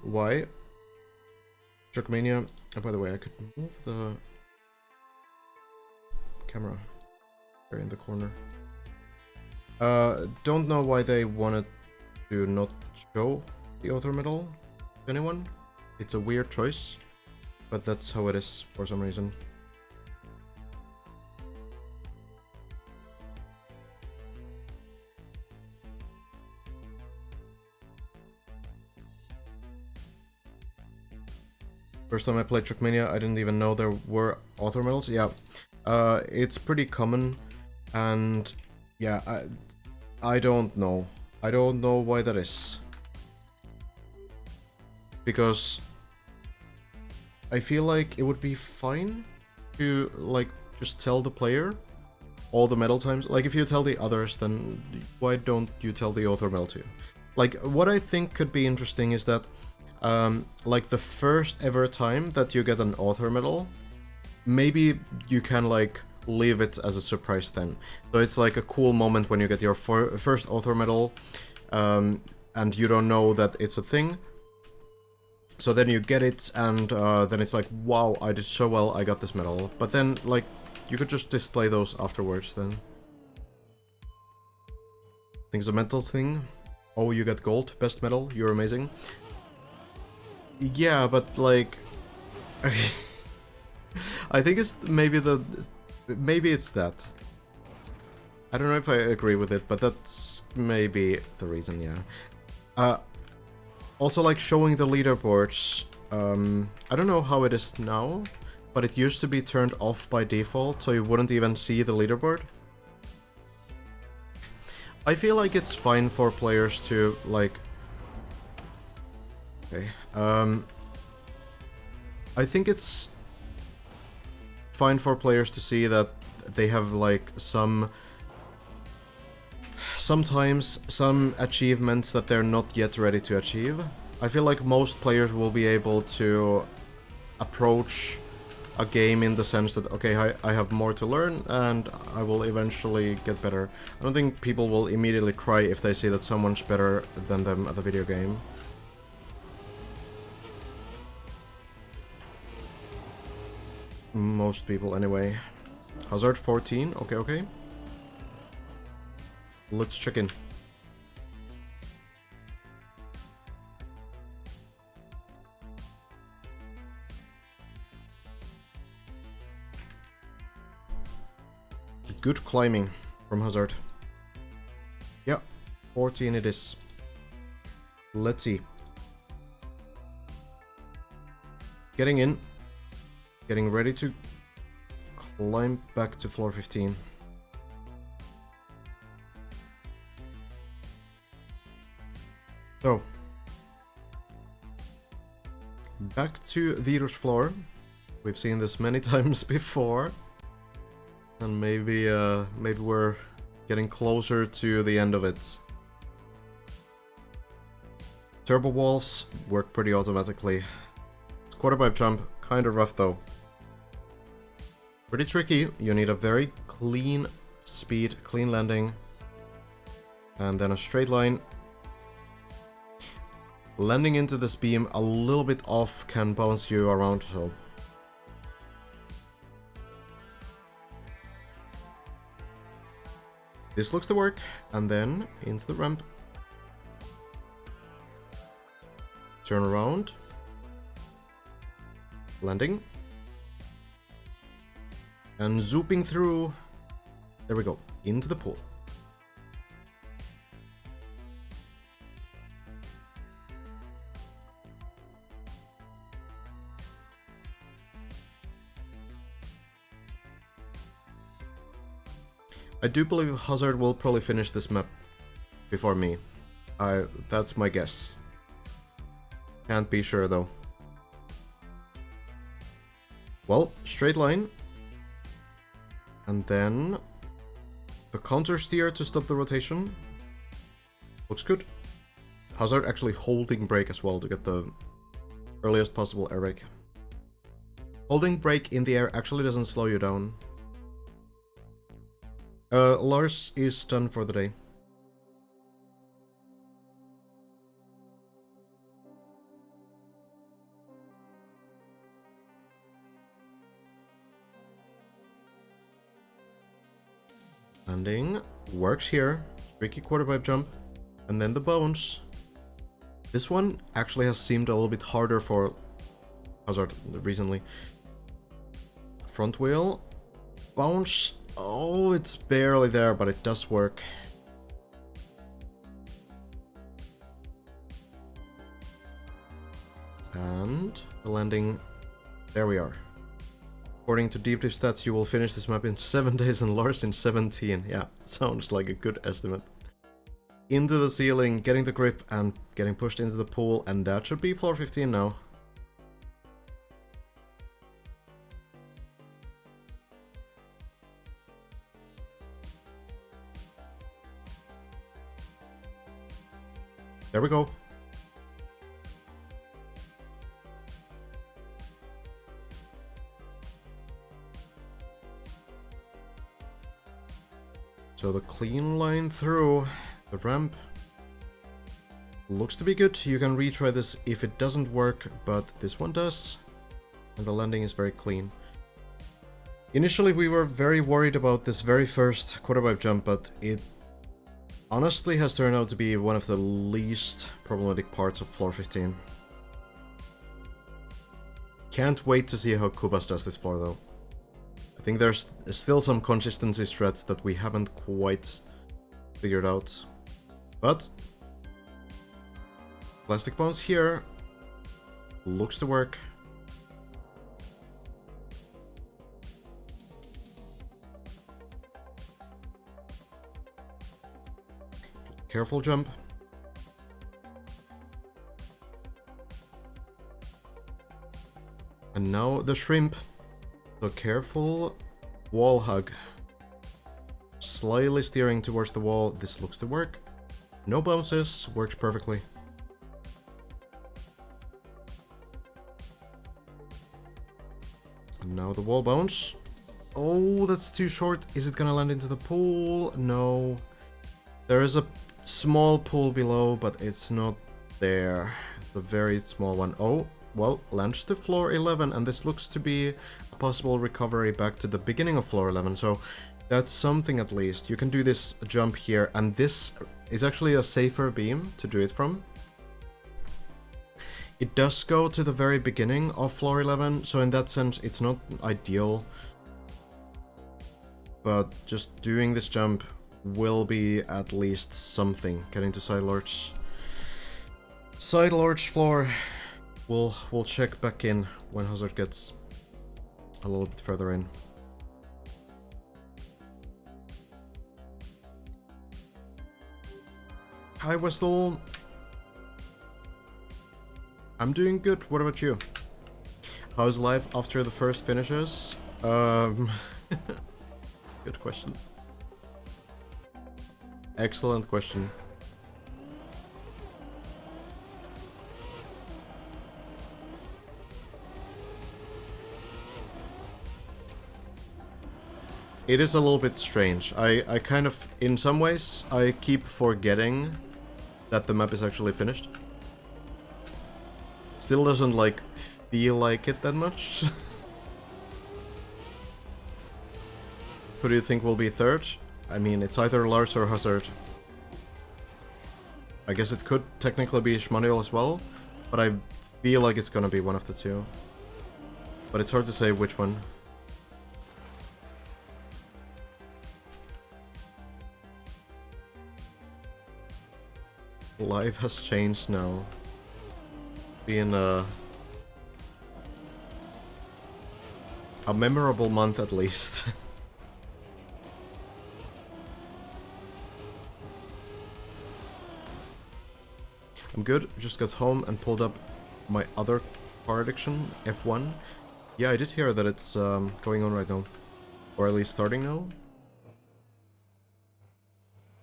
why Trackmania. Oh, by the way, I could move the camera there in the corner. Don't know why they wanted to not show the author medal to anyone. It's a weird choice, but that's how it is for some reason. First time I played Trackmania, I didn't even know there were author medals. Yeah, it's pretty common, and yeah, I don't know. I don't know why that is. Because I feel like it would be fine to, like, just tell the player all the medal times. Like, if you tell the others, then why don't you tell the author medal too? Like, what I think could be interesting is that like the first ever time that you get an author medal, maybe you can like leave it as a surprise then. So it's like a cool moment when you get your first author medal, and you don't know that it's a thing. So then you get it, and then it's like, wow, I did so well, I got this medal. But then, like, you could just display those afterwards then. I think it's a mental thing. Oh, you got gold, best medal, you're amazing. Yeah, but like... I think it's maybe it's that. I don't know if I agree with it, but that's maybe the reason, yeah. Also, like, showing the leaderboards, I don't know how it is now, but it used to be turned off by default, so you wouldn't even see the leaderboard. I feel like it's fine for players to, like... Okay, I think it's fine for players to see that they have, like, sometimes some achievements that they're not yet ready to achieve. I feel like most players will be able to approach a game in the sense that, okay, I have more to learn and I will eventually get better. I don't think people will immediately cry if they see that someone's better than them at the video game. Most people, anyway. Hazard 14, okay. Let's check in. Good climbing from Hazard. Yeah, 14 it is. Let's see. Getting in. Getting ready to climb back to floor 15. So, back to Virus floor. We've seen this many times before. And maybe we're getting closer to the end of it. Turbo walls work pretty automatically. It's quarter pipe jump, kind of rough though. Pretty tricky. You need a very clean speed, clean landing. And then a straight line. Landing into this beam a little bit off can bounce you around, so... This looks to work, and then into the ramp. Turn around. Landing. And zooping through. There we go, into the pool. I do believe Hazard will probably finish this map before me. That's my guess. Can't be sure though. Well, straight line. And then the counter steer to stop the rotation. Looks good. Hazard actually holding brake as well to get the earliest possible air brake. Holding brake in the air actually doesn't slow you down. Lars is done for the day. Landing works here. Tricky quarter pipe jump. And then the bounce. This one actually has seemed a little bit harder for Hazard recently. Front wheel. Bounce. Oh, it's barely there, but it does work. And the landing. There we are. According to Deep Stats, you will finish this map in 7 days and Lars in 17. Yeah, sounds like a good estimate. Into the ceiling, getting the grip and getting pushed into the pool, and that should be floor 15 now. There we go. So the clean line through the ramp. Looks to be good. You can retry this if it doesn't work, but this one does. And the landing is very clean. Initially, we were very worried about this very first quarterpipe jump, but it honestly has turned out to be one of the least problematic parts of floor 15. Can't wait to see how Kubas does this floor, though. I think there's still some consistency strats that we haven't quite figured out. But plastic bones here looks to work. Careful jump. And now the shrimp. So careful wall hug. Slightly steering towards the wall. This looks to work. No bounces. Works perfectly. And now the wall bounce. Oh, that's too short. Is it gonna land into the pool? No. There is a small pool below, but it's not there. It's a very small one. Oh, well, lands to floor 11, and this looks to be a possible recovery back to the beginning of floor 11, so that's something at least. You can do this jump here, and this is actually a safer beam to do it from. It does go to the very beginning of floor 11, so in that sense, it's not ideal. But just doing this jump will be at least something. Getting to side large. Side large floor. We'll check back in when Hazard gets a little bit further in. Hi Westel. I'm doing good. What about you? How's life after the first finishes? Good question. Excellent question. It is a little bit strange. I kind of, in some ways, I keep forgetting that the map is actually finished. Still doesn't, like, feel like it that much. Who do you think will be third? I mean, it's either Lars or Hazard. I guess it could technically be Shmanuel as well, but I feel like it's gonna be one of the two. But it's hard to say which one. Life has changed now. Been a memorable month at least. I'm good. Just got home and pulled up my other car addiction, F1. Yeah, I did hear that it's going on right now. Or at least starting now.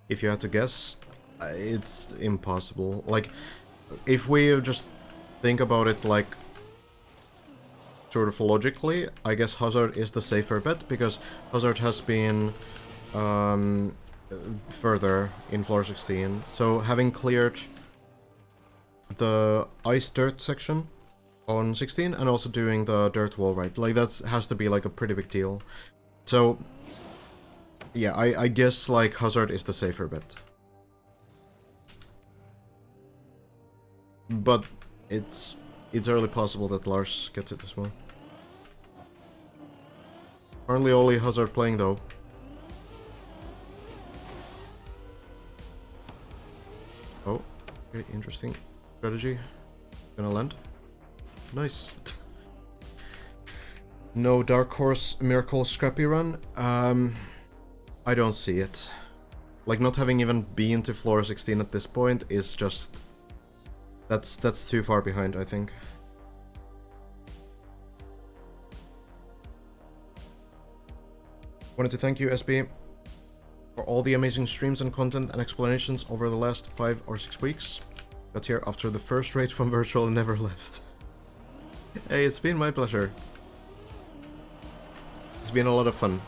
If you had to guess, it's impossible. Like, if we just think about it like sort of logically, I guess Hazard is the safer bet because Hazard has been further in floor 16. So having cleared the ice dirt section on 16 and also doing the dirt wall right, like that has to be like a pretty big deal. So yeah, I guess like Hazard is the safer bet. But it's early possible that Lars gets it as well. Currently only Hazard playing though. Oh, okay, interesting strategy. Gonna land. Nice. No Dark Horse Miracle Scrappy run. I don't see it. Like, not having even been to floor 16 at this point is just... That's too far behind, I think. Wanted to thank you, SB, for all the amazing streams and content and explanations over the last 5 or 6 weeks. Got here after the first raid from Virtual and never left. Hey, it's been my pleasure. It's been a lot of fun.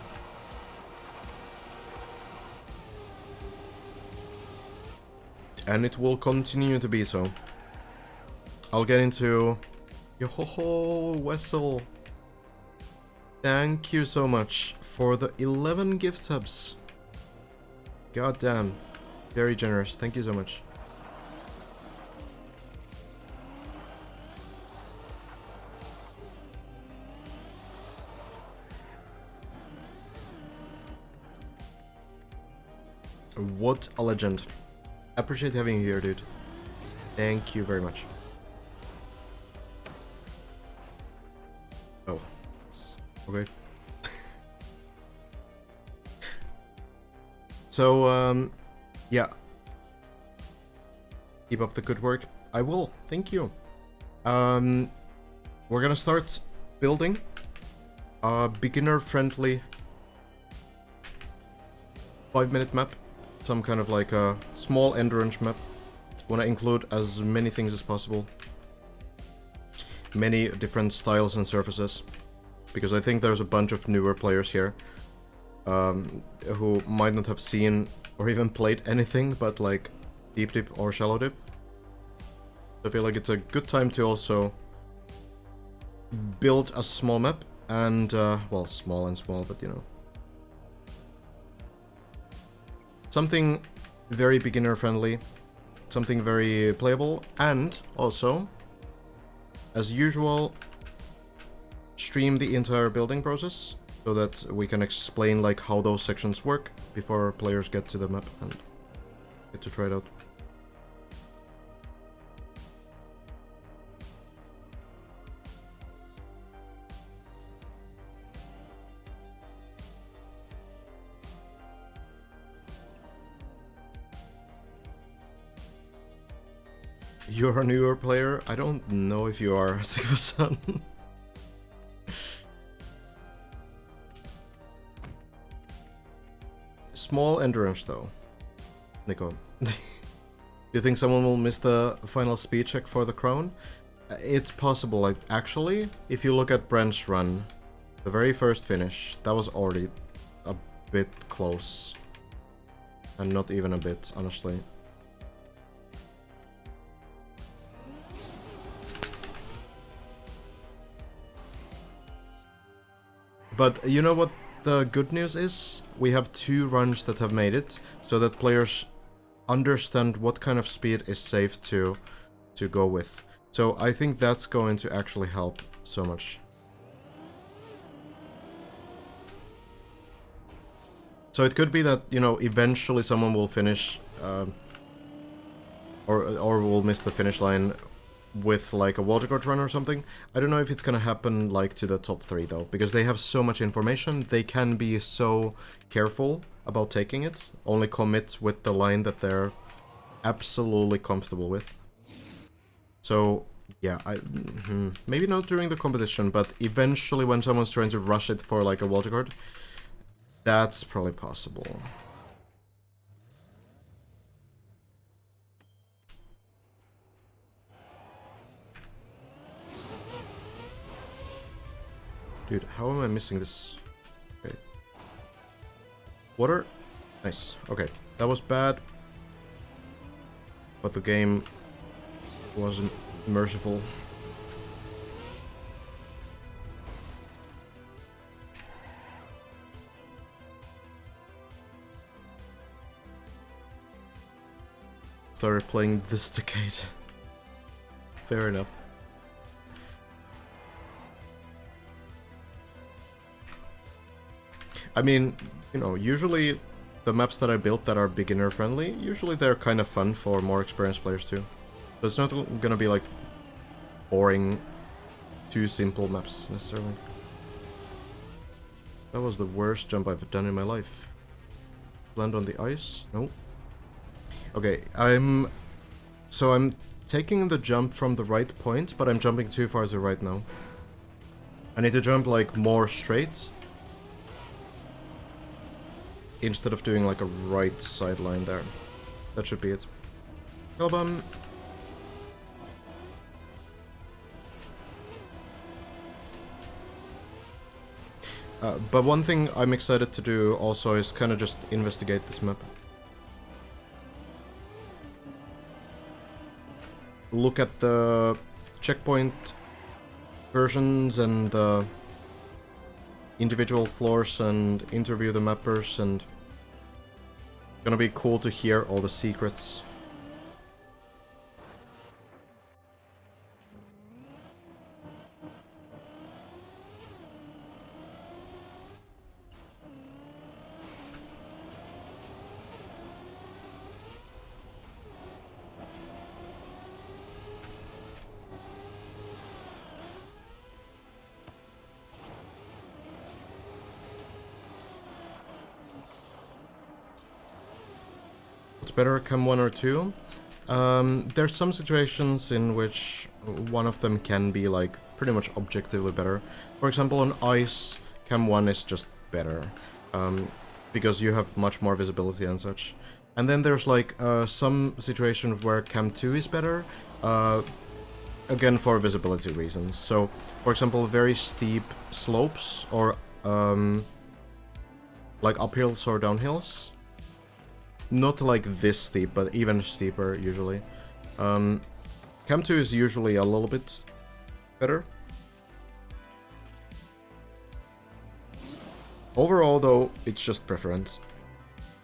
And it will continue to be so. I'll get into... Yo-ho-ho, Wessel. Thank you so much for the 11 gift subs. God damn. Very generous. Thank you so much. What a legend. Appreciate having you here, dude. Thank you very much. Oh. Okay. So, yeah. Keep up the good work. I will. Thank you. We're gonna start building a beginner-friendly 5-minute map. Some kind of like a small endurance map. Want to include as many things as possible. Many different styles and surfaces. Because I think there's a bunch of newer players here. Who might not have seen or even played anything but like Deep Dip or Shallow Dip. I feel like it's a good time to also build a small map and, well, small, but you know. Something very beginner friendly, something very playable, and also, as usual, stream the entire building process so that we can explain like how those sections work before players get to the map and get to try it out. You're a newer player? I don't know if you are, Sigva-san. Small endurance though. Nico. Do you think someone will miss the final speed check for the crown? It's possible. Like, actually, if you look at Brent's run, the very first finish, that was already a bit close. And not even a bit, honestly. But you know what the good news is? We have 2 runs that have made it, so that players understand what kind of speed is safe to go with. So I think that's going to actually help so much. So it could be that, you know, eventually someone will finish, or will miss the finish line with like a wildcard run or something. I don't know if it's gonna happen like to the top 3 though, because they have so much information, they can be so careful about taking it, only commit with the line that they're absolutely comfortable with. So yeah, maybe not during the competition, but eventually when someone's trying to rush it for like a wildcard, that's probably possible. Dude, how am I missing this? Okay. Water? Nice. Okay. That was bad. But the game wasn't merciful. Started playing this decade. Fair enough. I mean, you know, usually the maps that I built that are beginner friendly, usually they're kind of fun for more experienced players too. So it's not gonna be like boring, too simple maps necessarily. That was the worst jump I've done in my life. Land on the ice? No. Okay, I'm taking the jump from the right point, but I'm jumping too far to the right now. I need to jump like more straight. Instead of doing like a right sideline there. That should be it. Album. But one thing I'm excited to do also is kind of just investigate this map. look at the checkpoint versions and the individual floors and interview the mappers, and gonna be cool to hear all the secrets. Better, Cam 1 or 2? There's some situations in which one of them can be like pretty much objectively better. For example, on ice, Cam 1 is just better, because you have much more visibility and such. And then there's like some situations where Cam 2 is better, again for visibility reasons. So, for example, very steep slopes or like uphills or downhills. Not like this steep, but even steeper, usually. Cam 2 is usually a little bit better. Overall, though, it's just preference.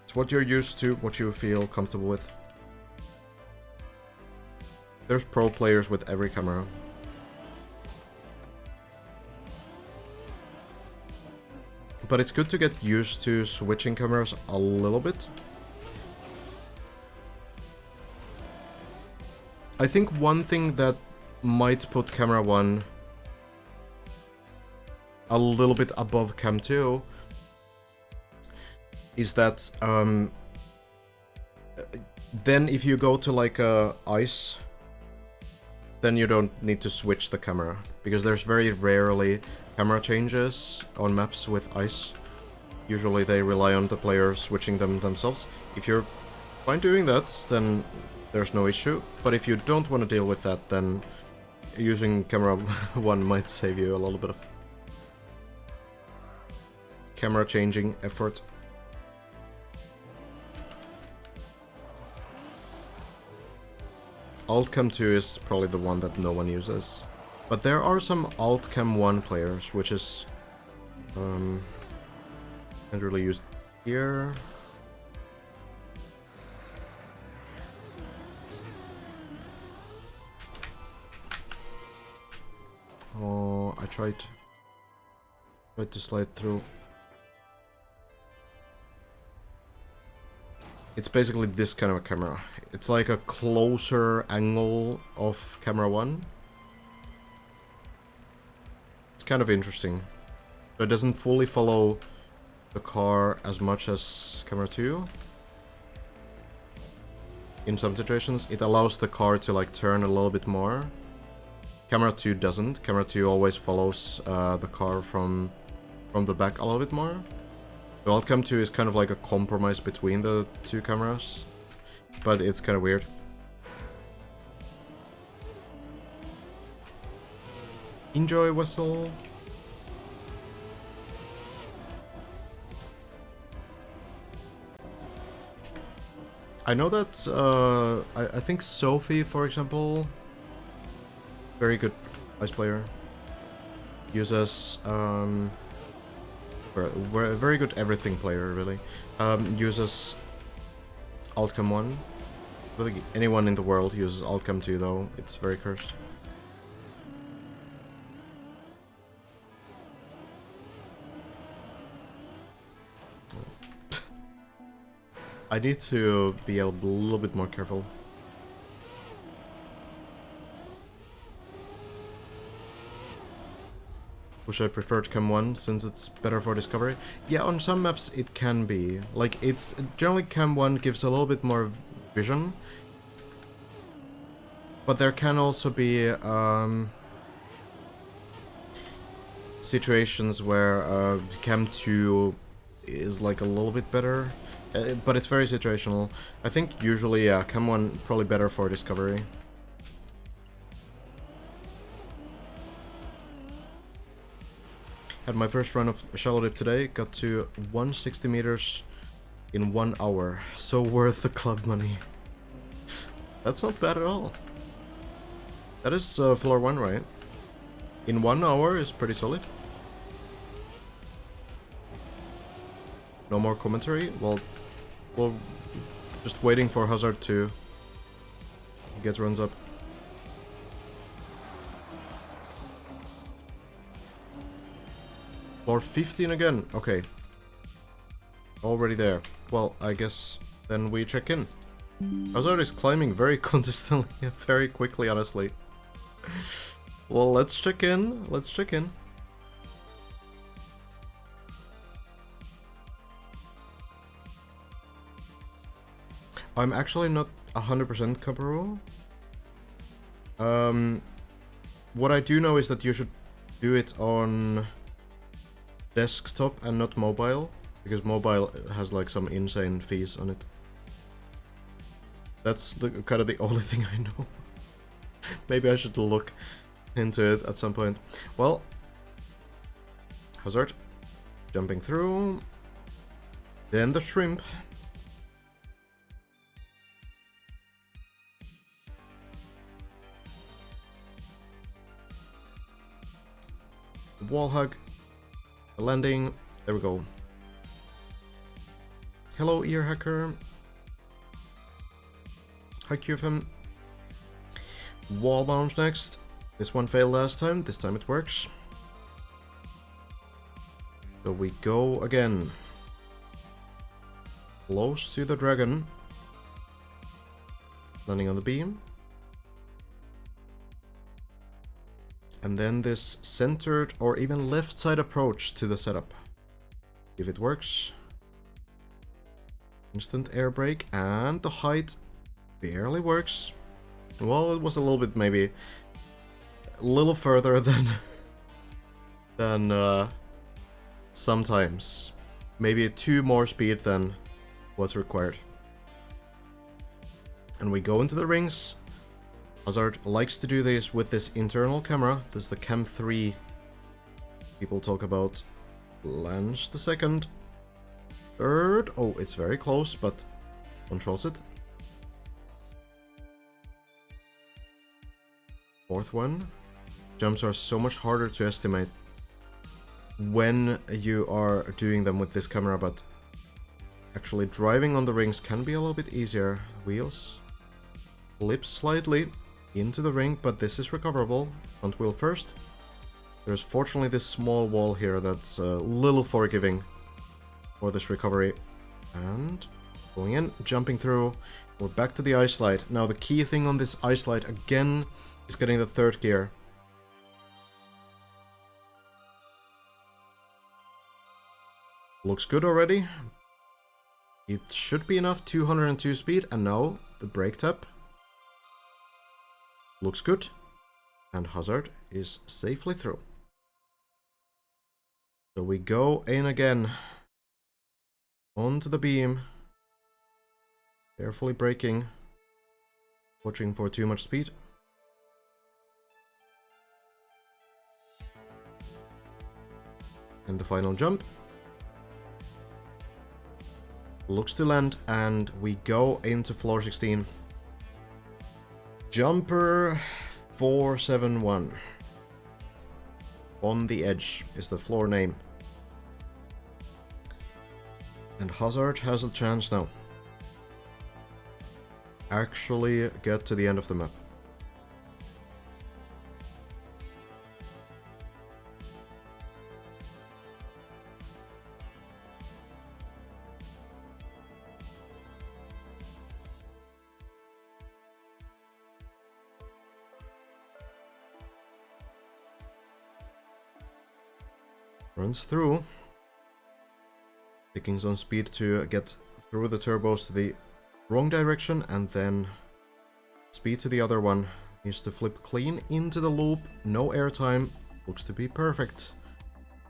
It's what you're used to, what you feel comfortable with. There's pro players with every camera. But it's good to get used to switching cameras a little bit. I think one thing that might put camera 1 a little bit above cam 2 is that then if you go to like ice, then you don't need to switch the camera, because there's very rarely camera changes on maps with ice. Usually they rely on the player switching them themselves. If you're fine doing that, then there's no issue, but if you don't want to deal with that, then using camera 1 might save you a little bit of camera changing effort. Alt Cam 2 is probably the one that no one uses, but there are some Alt Cam 1 players, which is can't really use here. Oh, I tried to slide through. It's basically this kind of a camera. It's like a closer angle of camera 1. It's kind of interesting. So it doesn't fully follow the car as much as camera 2. In some situations, it allows the car to like turn a little bit more. Camera 2 doesn't. Camera 2 always follows the car from the back a little bit more. So Alt Cam 2 is kind of like a compromise between the two cameras, but it's kind of weird. Enjoy, Wessel. I know that I think Sophie, for example, very good ice player, uses very good everything player, really, uses Alt Cam 1. Really, anyone in the world uses Alt Cam 2, though. It's very cursed. I need to be a little bit more careful. Which I preferred Cam 1 since it's better for discovery. Yeah, on some maps it can be. Like, it's generally Cam 1 gives a little bit more vision. But there can also be situations where Cam 2 is like a little bit better. But it's very situational. I think usually Cam 1 probably better for discovery. Had my first run of shallow dip today, got to 160 meters in 1 hour. So worth the club money. That's not bad at all. That is floor 1, right? In 1 hour is pretty solid. No more commentary? Well, just waiting for Hazard to get runs up. Floor 15 again. Okay. Already there. Well, I guess then we check in. Hazard is climbing very consistently, very quickly, honestly. Well, let's check in. Let's check in. I'm actually not 100% Kabaru. What I do know is that you should do it on desktop and not mobile, because mobile has like some insane fees on it. That's the kind of the only thing I know. Maybe I should look into it at some point. Well, Hazard jumping through, then the shrimp. Wall hug, the landing, there we go. Hello, ear hacker. Hi, QFM. Wall bounce next. This one failed last time, this time it works. So we go again. Close to the dragon. Landing on the beam. And then this centered or even left side approach to the setup. If it works. Instant air brake, and the height barely works. Well, it was a little bit, maybe a little further than sometimes. Maybe 2 more speed than what's required. And we go into the rings. Hazard likes to do this with this internal camera. This is the Cam 3 people talk about. Lands the second. Third. Oh, it's very close, but controls it. Fourth one. Jumps are so much harder to estimate when you are doing them with this camera, but actually driving on the rings can be a little bit easier. Wheels. Flip slightly into the ring, but this is recoverable. Front wheel first. There's fortunately this small wall here that's a little forgiving for this recovery. And going in, jumping through. We're back to the ice slide. Now the key thing on this ice slide again is getting the third gear. Looks good already. It should be enough, 202 speed, and now the brake tap. Looks good, and Hazard is safely through. So we go in again, onto the beam, carefully braking, watching for too much speed. And the final jump. Looks to land, and we go into floor 16. Jumper 471. On the edge is the floor name. And Hazard has a chance now. Actually get to the end of the map. Runs through, taking some speed to get through the turbos to the wrong direction, and then speed to the other one. Needs to flip clean into the loop, no airtime, looks to be perfect.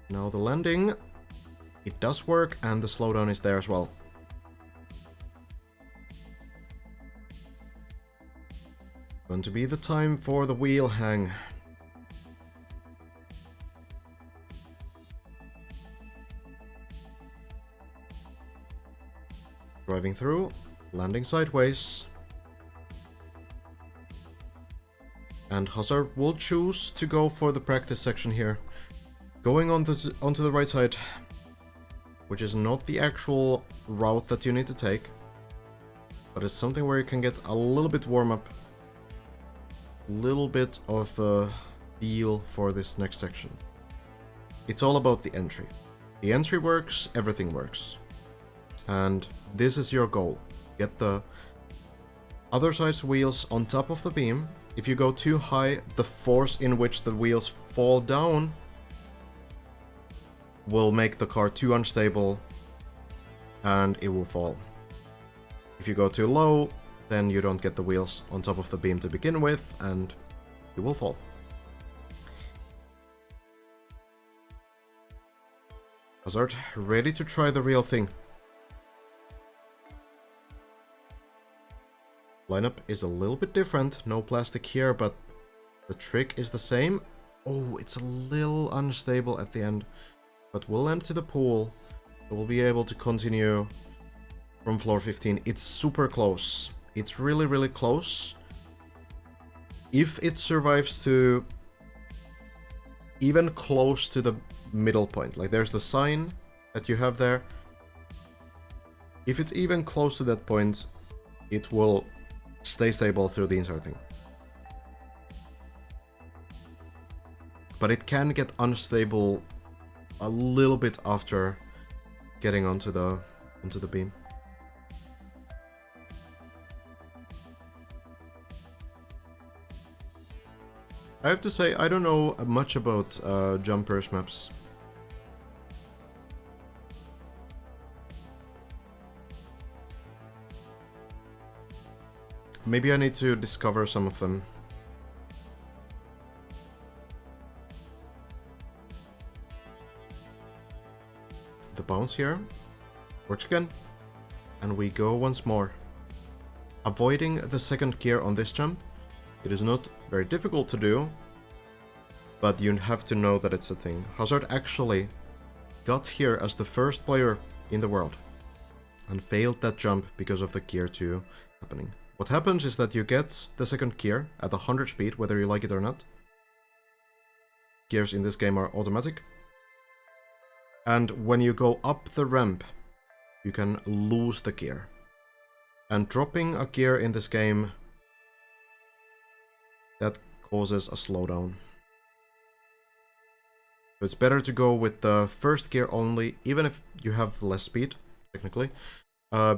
Now the landing, it does work, and the slowdown is there as well. Going to be the time for the wheel hang. Driving through, landing sideways. And Hazard will choose to go for the practice section here. Going onto the right side, which is not the actual route that you need to take, but it's something where you can get a little bit warm up, a little bit of a feel for this next section. It's all about the entry. The entry works, everything works. And this is your goal. Get the other side's wheels on top of the beam. If you go too high, the force in which the wheels fall down will make the car too unstable and it will fall. If you go too low, then you don't get the wheels on top of the beam to begin with and you will fall. Hazard, ready to try the real thing. Lineup is a little bit different, no plastic here, but the trick is the same. Oh, it's a little unstable at the end, but we'll land to the pool. We'll be able to continue from floor 15. It's super close. It's really, really close. If it survives to even close to the middle point, like there's the sign that you have there. If it's even close to that point, it will stay stable through the entire thing. But it can get unstable a little bit after getting onto the beam. I have to say, I don't know much about jumpers maps. Maybe I need to discover some of them. The bounce here works again, and we go once more. Avoiding the second gear on this jump. It is not very difficult to do, but you have to know that it's a thing. Hazard actually got here as the first player in the world and failed that jump because of the gear 2 happening. What happens is that you get the second gear at 100 speed, whether you like it or not. Gears in this game are automatic. And when you go up the ramp, you can lose the gear. And dropping a gear in this game, that causes a slowdown. So it's better to go with the first gear only, even if you have less speed, technically,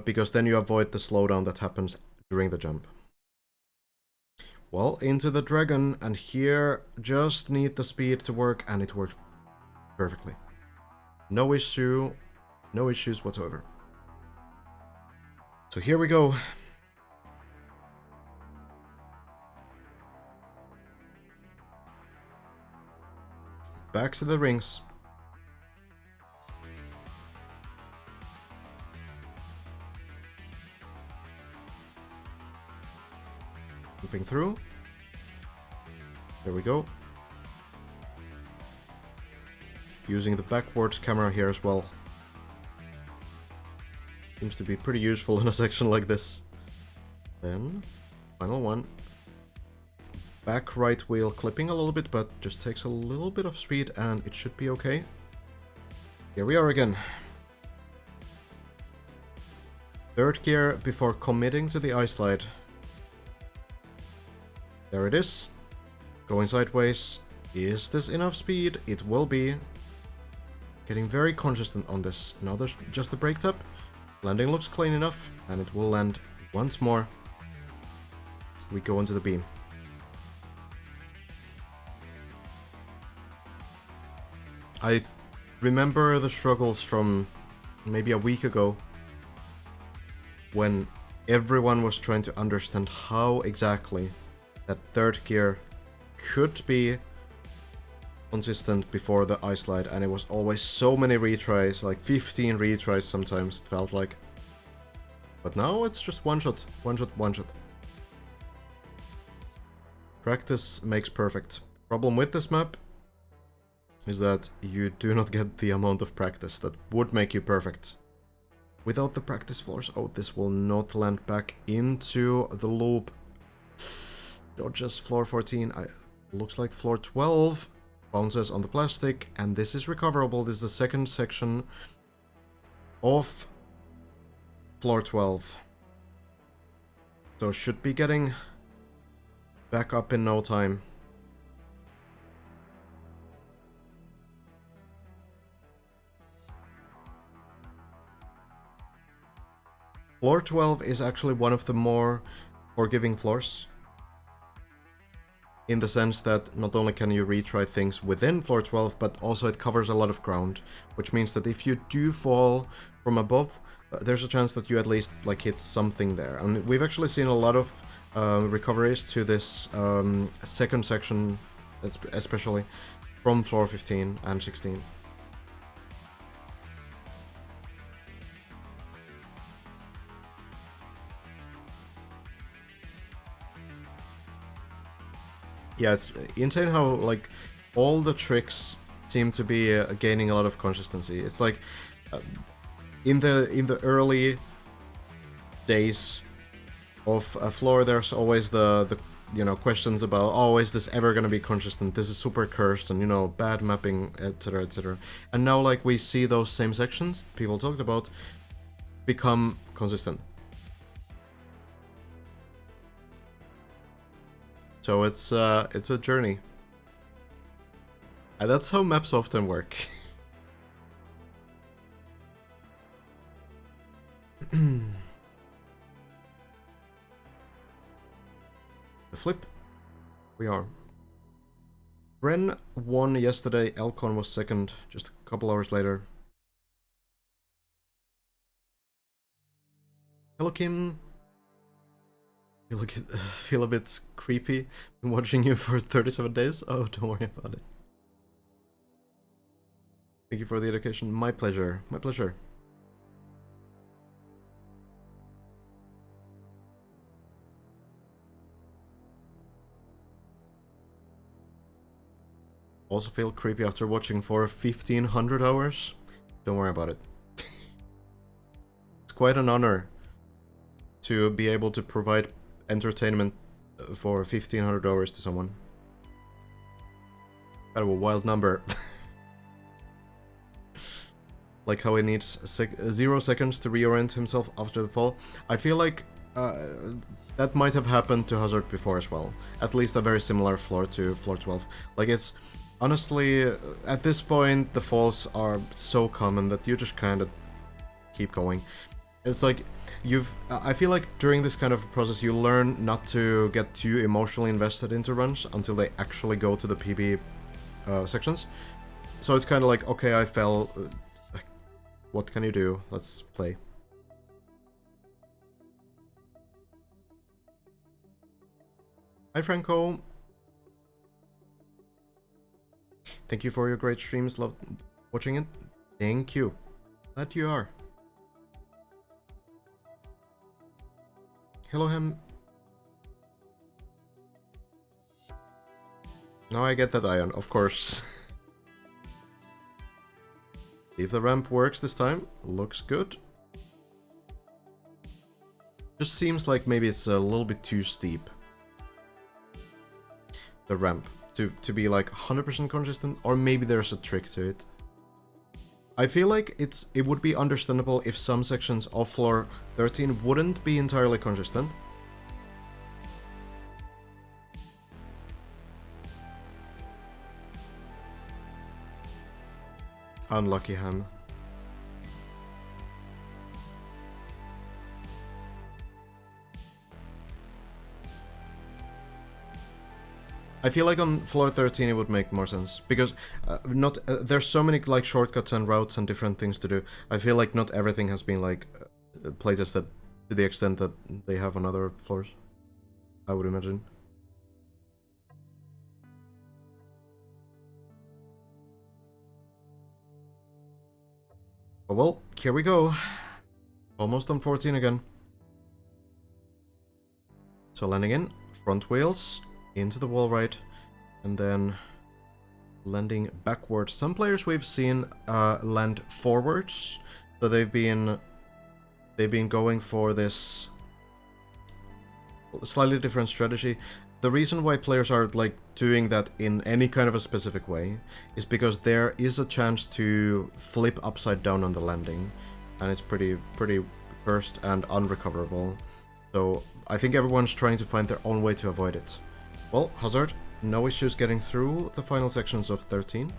because then you avoid the slowdown that happens during the jump. Well, into the dragon, and here just need the speed to work, and it works perfectly. No issue, no issues whatsoever. So here we go. Back to the rings. Looping through. There we go. Using the backwards camera here as well. Seems to be pretty useful in a section like this. Then, final one. Back right wheel clipping a little bit, but just takes a little bit of speed and it should be okay. Here we are again. Third gear before committing to the ice slide. There it is. Going sideways. Is this enough speed? It will be. Getting very consistent on this. Now there's just the brake tap. Landing looks clean enough, and it will land once more. We go into the beam. I remember the struggles from maybe a week ago when everyone was trying to understand how exactly that third gear could be consistent before the ice slide, and it was always so many retries, like 15 retries sometimes it felt like. But now it's just one shot, one shot, one shot. Practice makes perfect. Problem with this map is that you do not get the amount of practice that would make you perfect. Without the practice floors, oh, this will not land back into the loop. Not just floor 14. Looks like floor 12 bounces on the plastic, and this is recoverable. This is the second section of floor 12. So should be getting back up in no time. Floor 12 is actually one of the more forgiving floors, in the sense that not only can you retry things within floor 12, but also it covers a lot of ground, which means that if you do fall from above, there's a chance that you at least like hit something there. And we've actually seen a lot of recoveries to this second section, especially from floor 15 and 16. Yeah, it's insane how like all the tricks seem to be gaining a lot of consistency. It's like in the early days of a floor, there's always the questions about, oh, is this ever gonna be consistent? This is super cursed, and bad mapping, etc., etc. And now like we see those same sections people talked about become consistent. So it's a journey. And that's how maps often work. The flip. We are. Ren won yesterday, Elcon was second, just a couple hours later. Hello, Kim. Feel a bit creepy. Been watching you for 37 days. Oh, don't worry about it. Thank you for the education. My pleasure. My pleasure. Also feel creepy after watching for 1500 hours. Don't worry about it. It's quite an honor to be able to provide entertainment for 1500 hours to someone. Kind of a wild number. Like how he needs 0 seconds to reorient himself after the fall. I feel like that might have happened to Hazard before as well. At least a very similar floor to floor 12. Like it's honestly, at this point, the falls are so common that you just kind of keep going. It's like I feel like during this kind of process you learn not to get too emotionally invested into runs until they actually go to the PB sections. So it's kind of like, okay, I fell, what can you do? Let's play. Hi Franco. Thank you for your great streams, love watching it. Thank you. Glad you are. Hello, him. Now I get that ion, of course. If the ramp works this time, looks good. Just seems like maybe it's a little bit too steep. The ramp. To be like 100% consistent, or maybe there's a trick to it. I feel like it would be understandable if some sections of floor 13 wouldn't be entirely consistent. Unlucky ham. I feel like on floor 13 it would make more sense, because there's so many like shortcuts and routes and different things to do. I feel like not everything has been like playtested to the extent that they have on other floors, I would imagine. Oh well, here we go. Almost on 14 again. So landing in, front wheels, into the wall right, and then landing backwards. Some players we've seen land forwards, so they've been going for this slightly different strategy. the reason why players are like doing that in any kind of a specific way is because there is a chance to flip upside down on the landing, and it's pretty cursed and unrecoverable. So I think everyone's trying to find their own way to avoid it. Well, Hazard, no issues getting through the final sections of 13.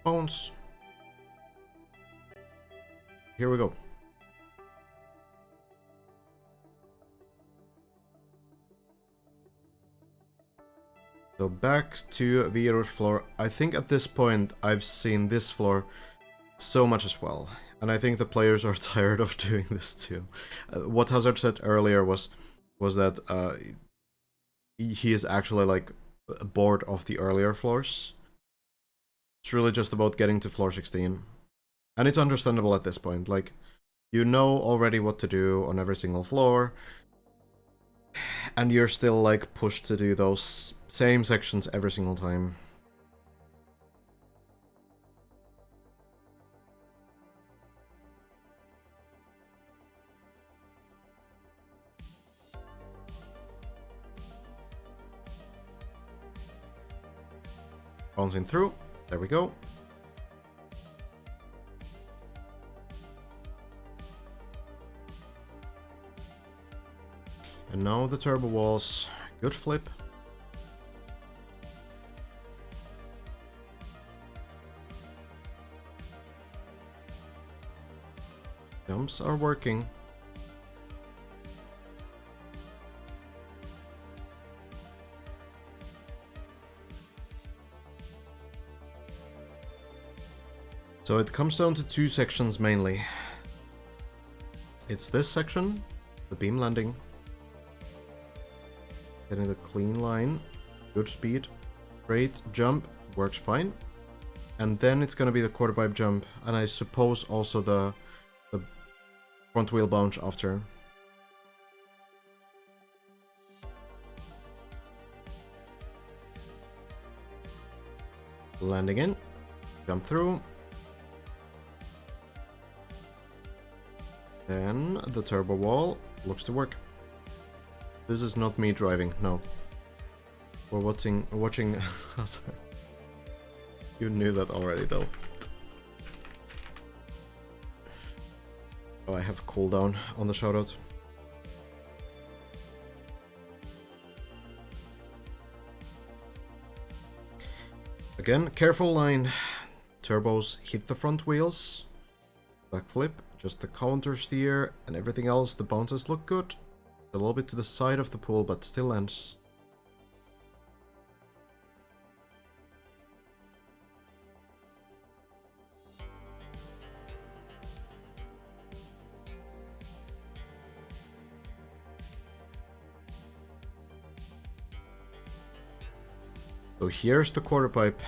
Bones. Here we go. So back to Viro's floor. I think at this point I've seen this floor so much as well. And I think the players are tired of doing this too. What Hazard said earlier was that he is actually like bored of the earlier floors. It's really just about getting to floor 16. And it's understandable at this point. Like, you know already what to do on every single floor. And you're still like pushed to do those same sections every single time. Bouncing through. There we go. And now the turbo walls. Good flip. Jumps are working. So it comes down to two sections mainly. It's this section, the beam landing. Getting the clean line, good speed, great jump, works fine. And then it's gonna be the quarter pipe jump, and I suppose also the front wheel bounce after. Landing in, jump through. Then the turbo wall looks to work. This is not me driving, no. We're watching. You knew that already, though. Oh, I have cooldown on the shoutout. Again, careful line. Turbos hit the front wheels. Backflip, just the counter steer, and everything else, the bounces look good. A little bit to the side of the pool, but still lands. So here's the quarter pipe.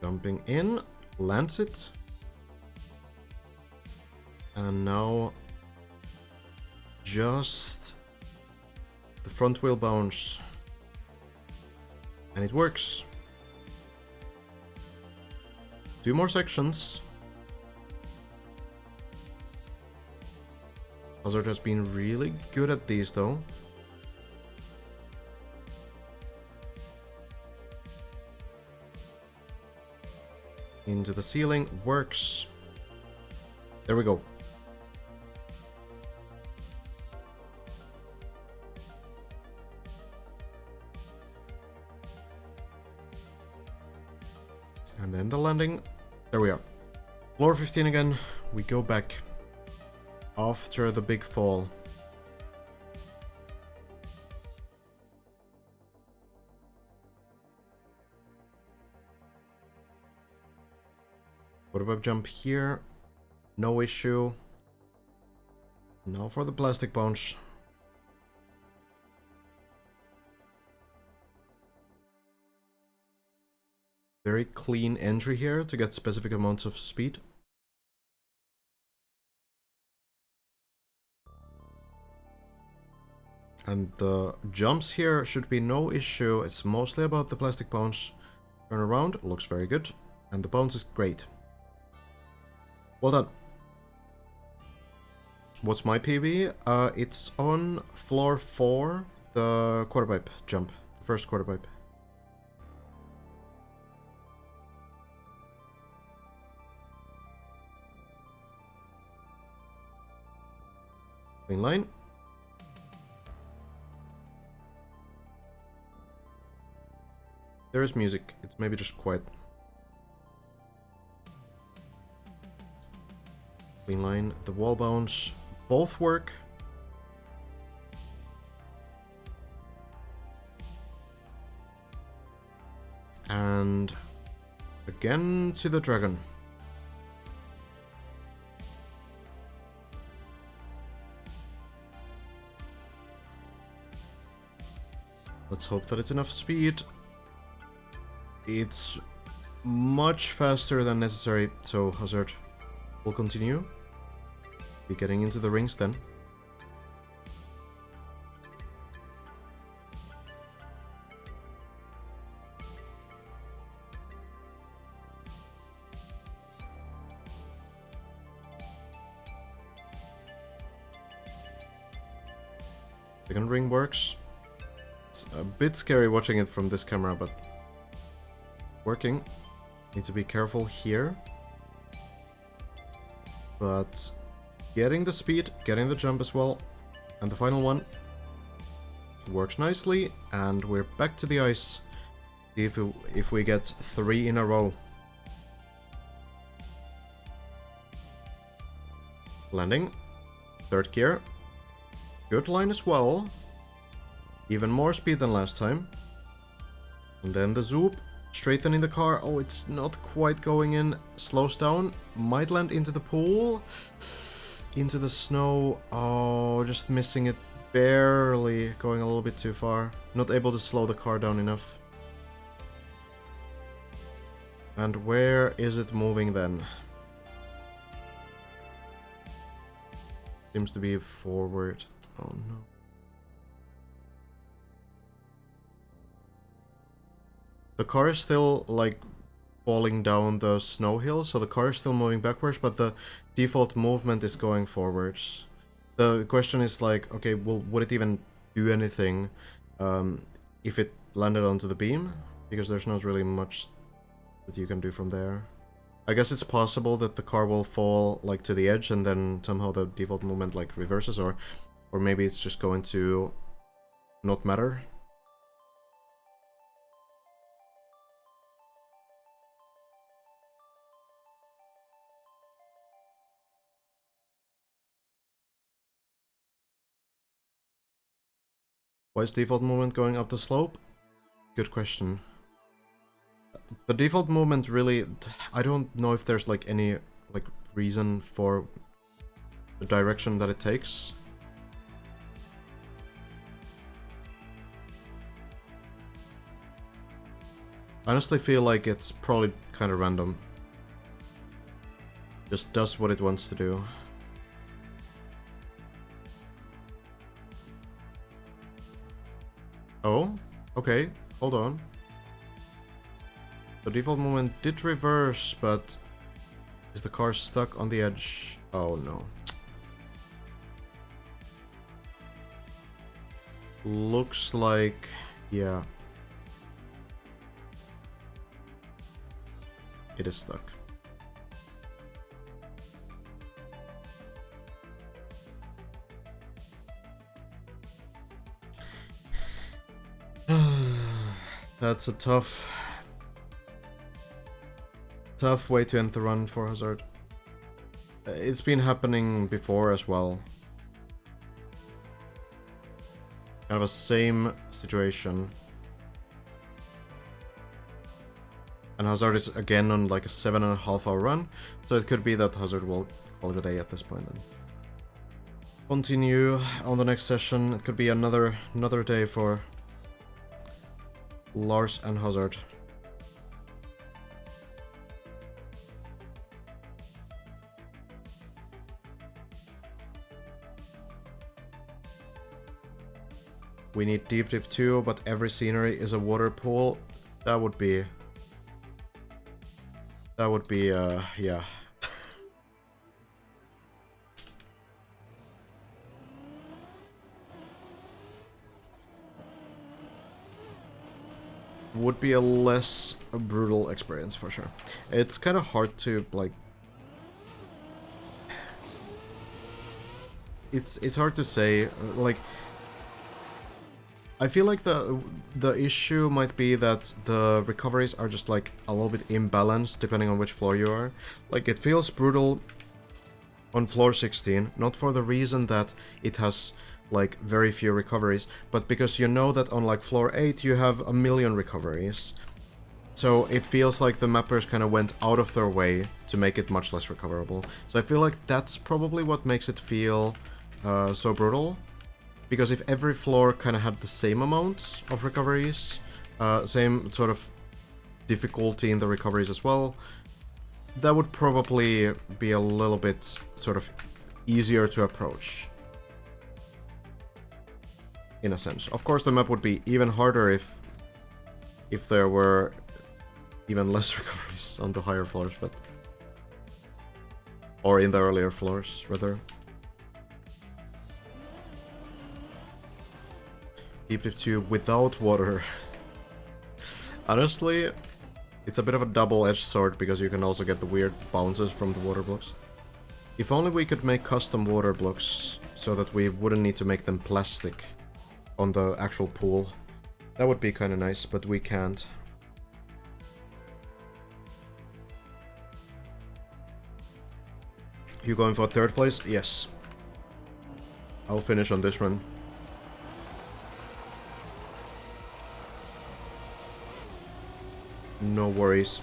Jumping in, lands it. And now just the front wheel bounce. And it works. Two more sections. Hazard has been really good at these though. Into the ceiling, works. There we go. And then the landing. There we are. Floor 15 again. We go back after the big fall. Quarter pipe jump here. No issue. Now for the plastic bounce. Very clean entry here to get specific amounts of speed. And the jumps here should be no issue. It's mostly about the plastic bounce. Turn around, looks very good. And the bounce is great. Well done. What's my PB? It's on floor 4, the quarter pipe jump. The first quarter pipe. Clean line. There is music. It's maybe just quiet. Clean line. The wall bounce. Both work. And again to the dragon. Let's hope that it's enough speed. It's much faster than necessary, so Hazard will continue. Be getting into the rings then. Second ring works. It's a bit scary watching it from this camera, but working. Need to be careful here. But getting the speed, getting the jump as well. And the final one works nicely, and we're back to the ice. See if we get 3 in a row. Landing. Third gear. Good line as well. Even more speed than last time. And then the zoop. Straightening the car. Oh, it's not quite going in. Slows down. Might land into the pool. Into the snow. Oh, just missing it barely. Going a little bit too far. Not able to slow the car down enough. And where is it moving then? Seems to be forward. Oh no. The car is still, like, falling down the snow hill, so the car is still moving backwards, but the default movement is going forwards. The question is, like, okay, well, would it even do anything if it landed onto the beam? Because there's not really much that you can do from there. I guess it's possible that the car will fall, like, to the edge, and then somehow the default movement, like, reverses, or maybe it's just going to not matter. Why is default movement going up the slope? Good question. The default movement really... I don't know if there's like any like reason for the direction that it takes. I honestly feel like it's probably kind of random. Just does what it wants to do. Oh, okay, hold on. The default movement did reverse, but is the car stuck on the edge? Oh no. Looks like, yeah. It is stuck. That's a tough way to end the run for Hazard. It's been happening before as well. Kind of a same situation. And Hazard is again on like a 7.5 hour run, so it could be that Hazard will call it a day at this point then. Continue on the next session. It could be another day for Lars and Hazard. We need deep dip too, but every scenery is a water pool. That would be... yeah. Would be a less brutal experience for sure. It's kind of hard to, like... It's hard to say, like... I feel like the issue might be that the recoveries are just like a little bit imbalanced depending on which floor you are. Like it feels brutal on floor 16, not for the reason that it has like very few recoveries, but because you know that on like floor 8 you have a million recoveries. So it feels like the mappers kind of went out of their way to make it much less recoverable. So I feel like that's probably what makes it feel so brutal. Because if every floor kind of had the same amounts of recoveries, same sort of difficulty in the recoveries as well, that would probably be a little bit sort of easier to approach. In a sense. Of course the map would be even harder if there were even less recoveries on the higher floors, but... or in the earlier floors, rather. Deep dip 2 without water. Honestly, it's a bit of a double-edged sword because you can also get the weird bounces from the water blocks. If only we could make custom water blocks so that we wouldn't need to make them plastic on the actual pool. That would be kind of nice, but we can't. You going for 3rd place? Yes. I'll finish on this run. No worries.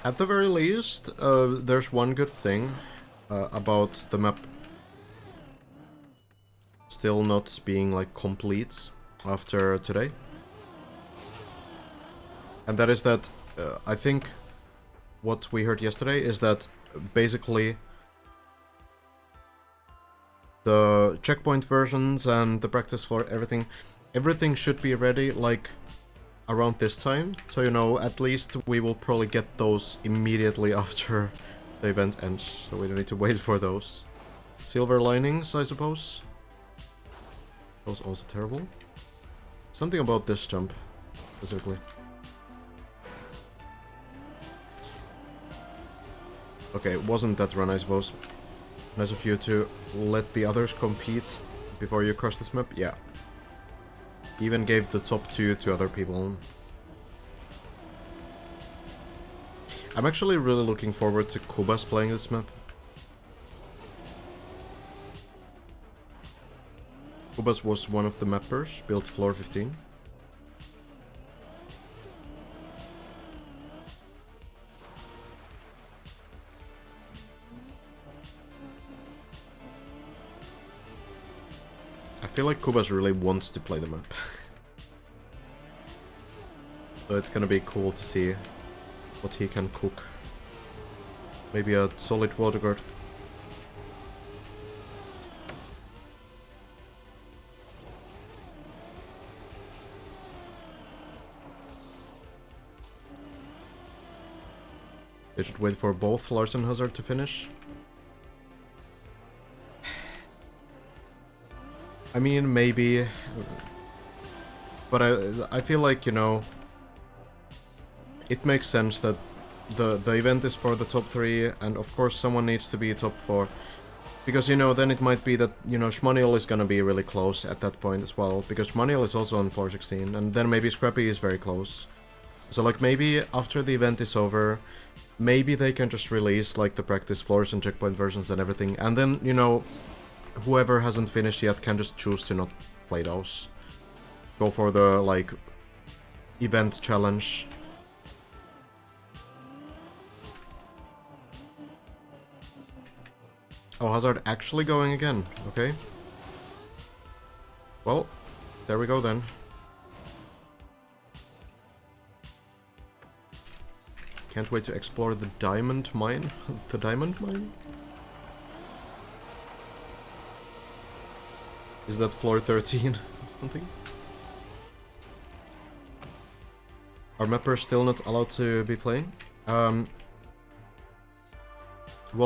At the very least, there's one good thing about the map still not being like complete after today. And that is that, I think what we heard yesterday is that basically the checkpoint versions and the practice for everything should be ready like around this time. So, you know, at least we will probably get those immediately after the event ends. So we don't need to wait for those. Silver linings, I suppose. That was also terrible. Something about this jump, specifically. Okay, it wasn't that run, I suppose. Nice of you to let the others compete before you crush this map. Yeah. Even gave the top 2 to other people. I'm actually really looking forward to Kubas playing this map. Kubas was one of the mappers, built floor 15. I feel like Kubas really wants to play the map. So it's gonna be cool to see what he can cook. Maybe a solid water guard. They should wait for both Lars and Hazard to finish. I mean, maybe, but I feel like, you know, it makes sense that the event is for the top 3, and of course someone needs to be top 4, because, you know, then it might be that, you know, Schmaniel is gonna be really close at that point as well, because Schmaniel is also on floor 16, and then maybe Scrappy is very close. So, like, maybe after the event is over, maybe they can just release, like, the practice floors and checkpoint versions and everything, and then, you know, whoever hasn't finished yet can just choose to not play those. Go for the, like, event challenge. Oh, Hazard actually going again. Okay. Well, There we go then. Can't wait to explore the diamond mine. The diamond mine? Is that floor 13 or something? Are mappers still not allowed to be playing? Well,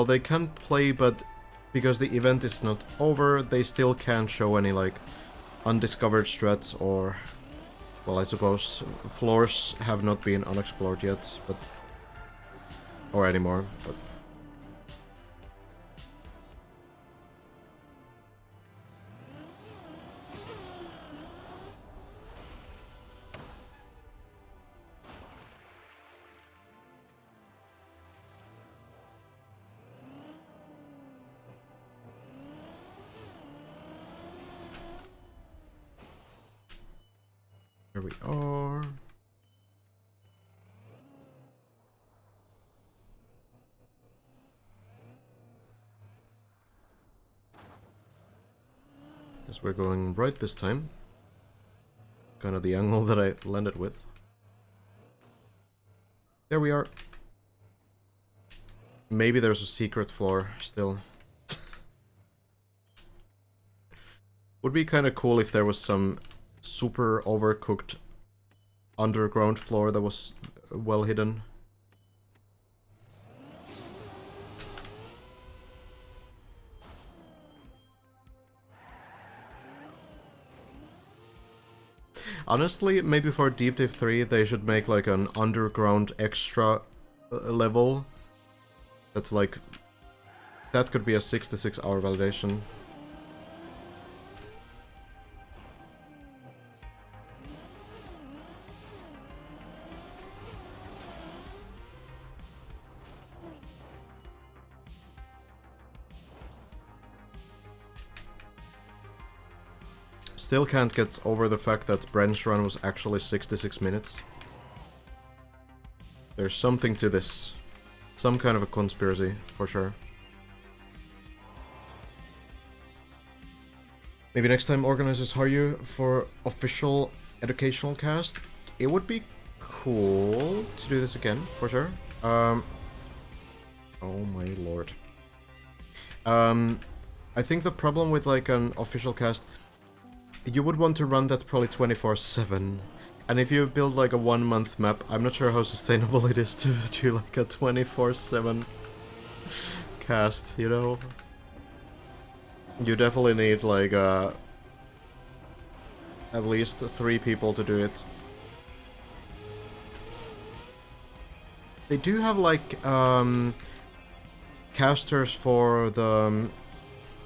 they can play, but because the event is not over, they still can't show any, like, undiscovered strats or... Well, I suppose floors have not been unexplored yet, but... Or anymore, but... Here we are. Guess we're going right this time. Kind of the angle that I landed with. There we are. Maybe there's a secret floor still. Would be kind of cool if there was some super overcooked underground floor that was well hidden. Honestly, maybe for Deep Dive 3 they should make like an underground extra level. That's like... That could be a 66-hour validation. Still can't get over the fact that Brent's run was actually 66 minutes. There's something to this. Some kind of a conspiracy, for sure. Maybe next time organizers hire you for official educational cast. It would be cool to do this again, for sure. Oh my lord. I think the problem with like an official cast... You would want to run that probably 24/7, and if you build like a 1-month map, I'm not sure how sustainable it is to do like a 24/7 cast, you know? You definitely need like at least 3 people to do it. They do have like casters for the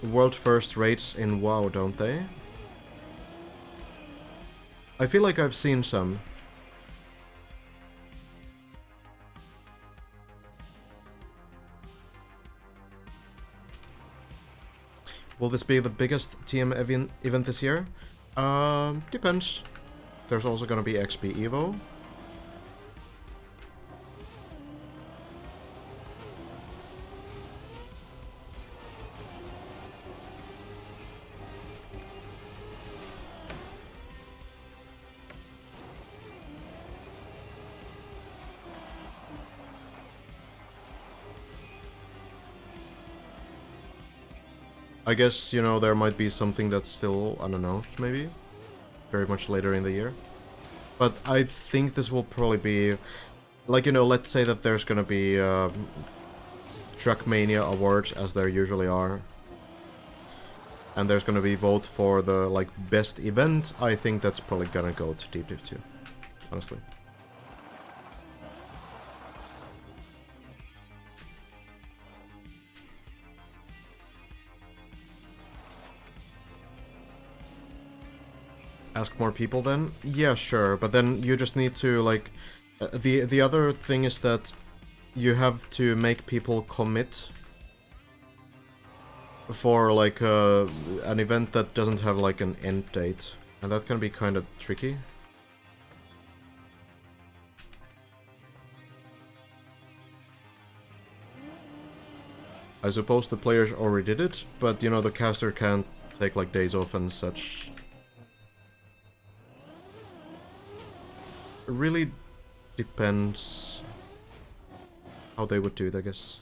world first raids in WoW, don't they? I feel like I've seen some. Will this be the biggest TM event this year? Depends. There's also gonna be XP Evo. I guess, you know, there might be something that's still unannounced, maybe? Very much later in the year. But I think this will probably be... Like, you know, let's say that there's gonna be Trackmania awards, as there usually are. And there's gonna be vote for the, like, best event. I think that's probably gonna go to Deep Dive 2, honestly. Ask more people then? Yeah, sure, but then you just need to, like... The other thing is that you have to make people commit for, like, an event that doesn't have, like, an end date. And that can be kind of tricky. I suppose the players already did it, but, you know, the caster can't take, like, days off and such. really depends how they would do it, I guess.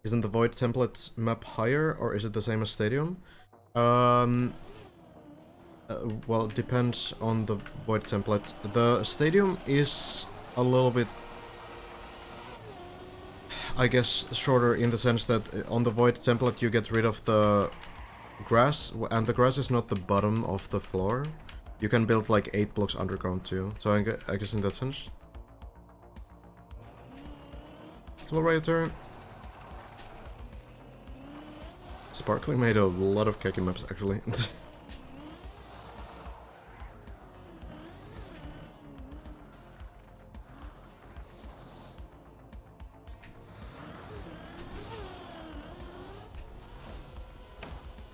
Isn't the Void template map higher, or is it the same as Stadium? Well, it depends on the Void template. The Stadium is a little bit, I guess, shorter in the sense that on the Void template you get rid of the grass, and the grass is not the bottom of the floor. You can build like 8 blocks underground too, so I guess in that sense. Hello, Rioter. Sparkling made a lot of keki maps, actually.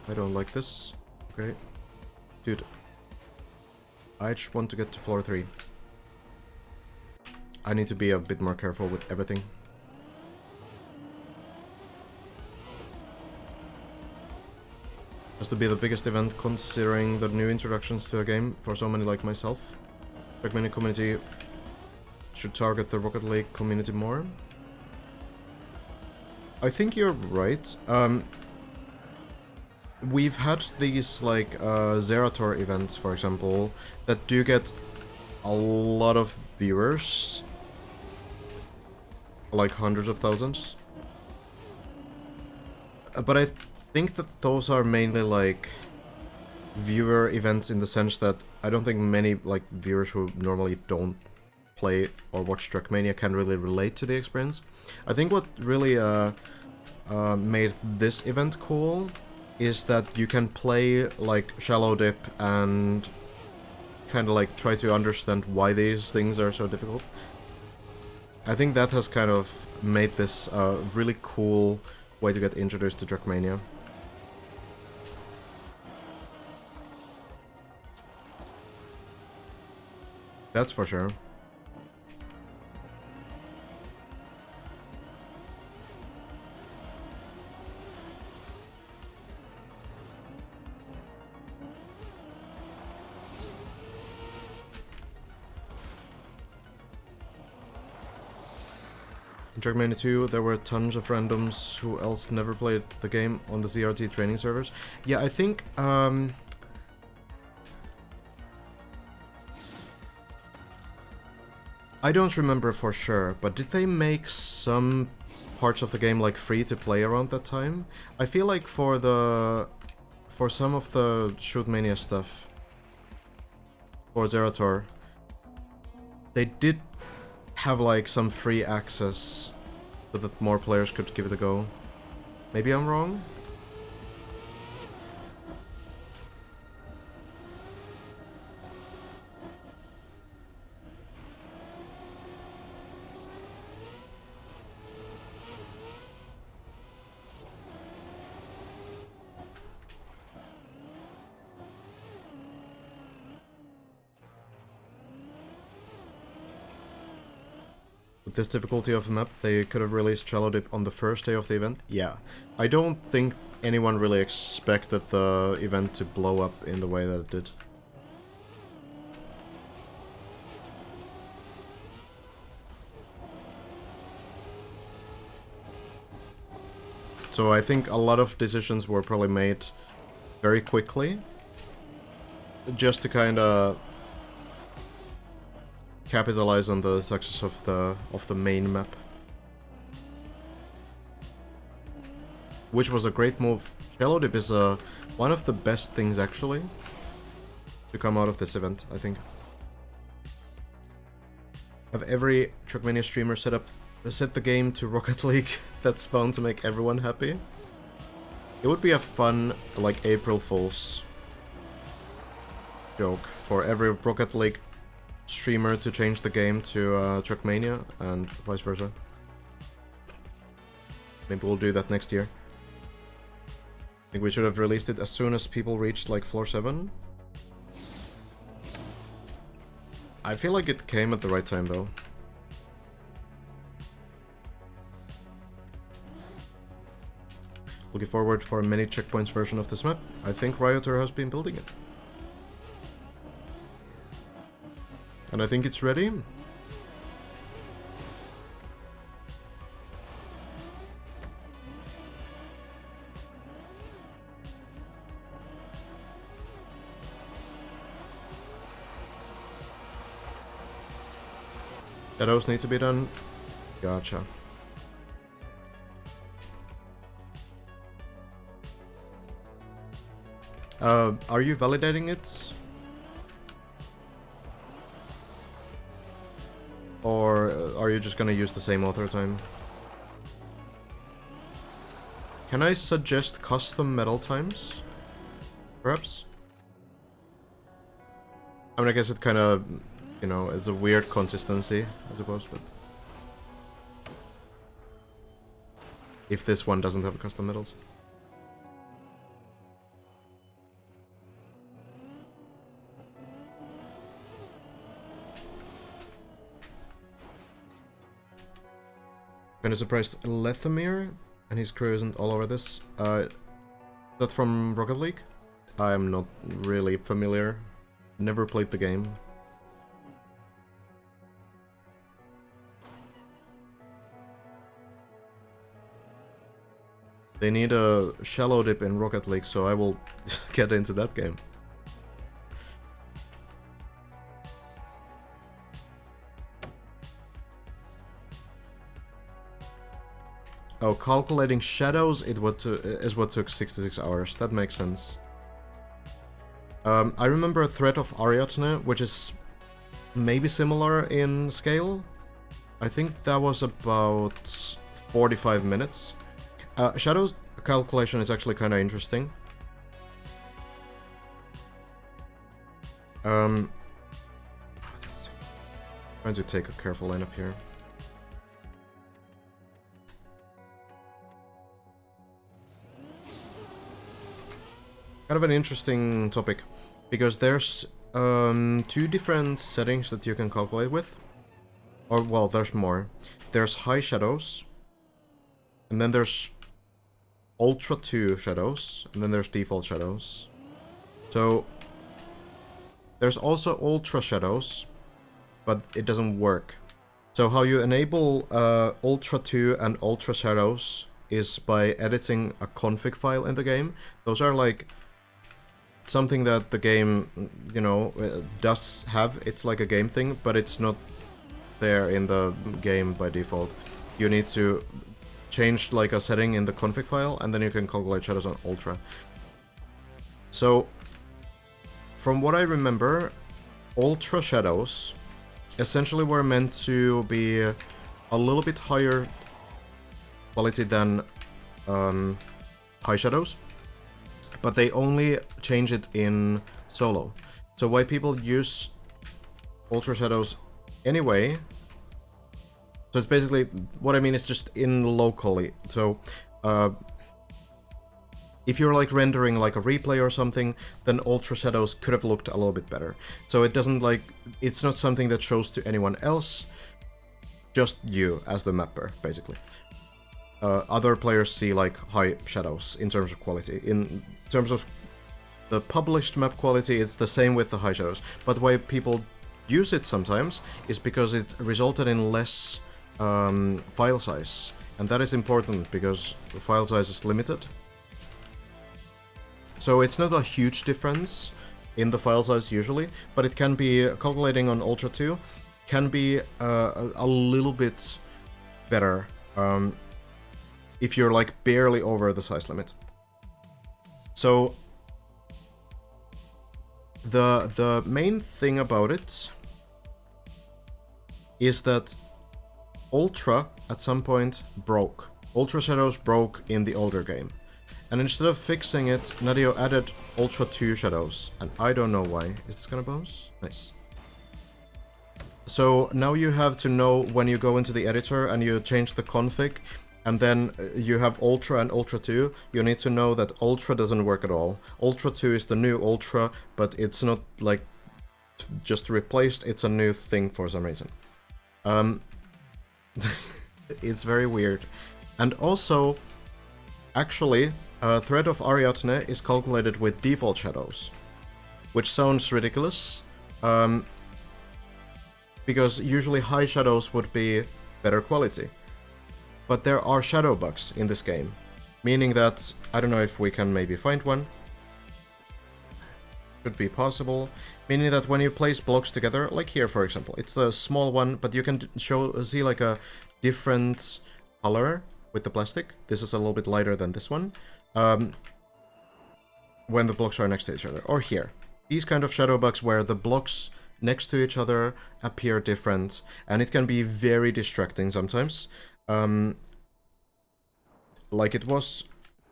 I don't like this. Okay. Dude. I just want to get to floor 3. I need to be a bit more careful with everything. Has to be the biggest event considering the new introductions to the game for so many like myself. Trackmania community should target the Rocket League community more. I think you're right. We've had these like Zerator events, for example, that do get a lot of viewers. Like hundreds of thousands. But I think that those are mainly like viewer events in the sense that I don't think many like viewers who normally don't play or watch Trackmania can really relate to the experience. I think what really made this event cool is that you can play like Shallow Dip and kind of like try to understand why these things are so difficult. I think that has kind of made this a really cool way to get introduced to Trackmania. That's for sure. In Trackmania 2, there were tons of randoms who else never played the game on the ZRT training servers. Yeah, I think I don't remember for sure, but did they make some parts of the game like free to play around that time? I feel like for some of the Shootmania stuff for Zerator, they did have like some free access so that more players could give it a go. Maybe I'm wrong? With this difficulty of a map, they could have released Shallow Dip on the first day of the event? Yeah. I don't think anyone really expected the event to blow up in the way that it did. So I think a lot of decisions were probably made very quickly, just to kind of capitalize on the success of the main map, which was a great move. Shallow Dip is one of the best things actually to come out of this event, I think. Have every Trackmania streamer set the game to Rocket League. That's bound to make everyone happy. It would be a fun, like, April Fool's joke for every Rocket League streamer to change the game to Trackmania and vice versa. Maybe we'll do that next year. I think we should have released it as soon as people reached like floor 7. I feel like it came at the right time though. Looking forward for a many checkpoints version of this map. I think Rioter has been building it. And I think it's ready. Shadows need to be done. Gotcha. Are you validating it? Or are you just gonna use the same author time? Can I suggest custom medal times? Perhaps? I mean, I guess it kind of, you know, it's a weird consistency, I suppose, but... if this one doesn't have custom medals. Kinda surprised Lethamir and his crew isn't all over this. That from Rocket League? I'm not really familiar. Never played the game. They need a shallow dip in Rocket League, so I will get into that game. Oh, calculating shadows is what took 66 hours. That makes sense. I remember Threat of Ariadne, which is maybe similar in scale. I think that was about 45 minutes. Shadows calculation is actually kind of interesting. Trying to take a careful lineup here. Kind of an interesting topic, because there's 2 different settings that you can calculate with. Or, well, there's more. There's high shadows, and then there's Ultra 2 shadows, and then there's default shadows. So, there's also Ultra shadows, but it doesn't work. So how you enable Ultra 2 and Ultra shadows is by editing a config file in the game. Those are like something that the game, you know, does have. It's like a game thing, but it's not there in the game by default. You need to change like a setting in the config file, and then you can calculate shadows on Ultra. So, from what I remember, Ultra shadows essentially were meant to be a little bit higher quality than high shadows, but they only change it in solo. So why people use Ultra shadows anyway, so it's basically, what I mean is just in locally. So if you're like rendering like a replay or something, then Ultra shadows could have looked a little bit better. So it doesn't like, it's not something that shows to anyone else, just you as the mapper, basically. Other players see like high shadows in terms of quality. In terms of the published map quality, it's the same with the high shadows. But why people use it sometimes is because it resulted in less file size. And that is important because the file size is limited. So it's not a huge difference in the file size usually, but it can be, calculating on Ultra 2, can be a little bit better if you're like barely over the size limit. So the main thing about it is that Ultra at some point broke. Ultra shadows broke in the older game. And instead of fixing it, Nadio added Ultra 2 shadows. And I don't know why. Is this gonna bounce? Nice. So now you have to know when you go into the editor and you change the config, and then you have Ultra and Ultra 2, you need to know that Ultra doesn't work at all. Ultra 2 is the new Ultra, but it's not like just replaced, it's a new thing for some reason. It's very weird. And also, actually, Thread of Ariadne is calculated with default shadows, which sounds ridiculous. because usually high shadows would be better quality. But there are shadow bugs in this game, meaning that, I don't know if we can maybe find one. Could be possible, meaning that when you place blocks together, like here for example, it's a small one, but you can see like a different color with the plastic. This is a little bit lighter than this one. When the blocks are next to each other, or here. These kind of shadow bugs where the blocks next to each other appear different, and it can be very distracting sometimes. Like it was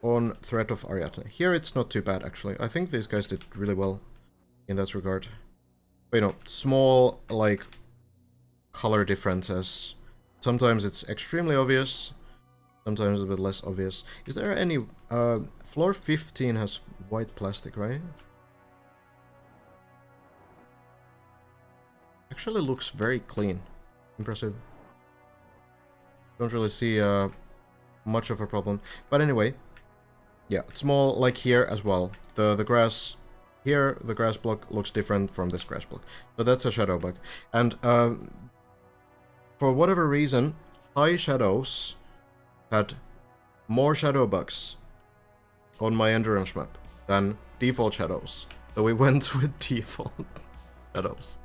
on Threat of Ariadne. Here it's not too bad, actually. I think these guys did really well in that regard. But, you know, small, like, color differences. Sometimes it's extremely obvious, sometimes a bit less obvious. Is there any... floor 15 has white plastic, right? Actually looks very clean. Impressive. Don't really see much of a problem. But anyway, yeah, small like here as well. The grass here, the grass block looks different from this grass block. So that's a shadow bug. And for whatever reason, high shadows had more shadow bugs on my endurance map than default shadows. So we went with default shadows.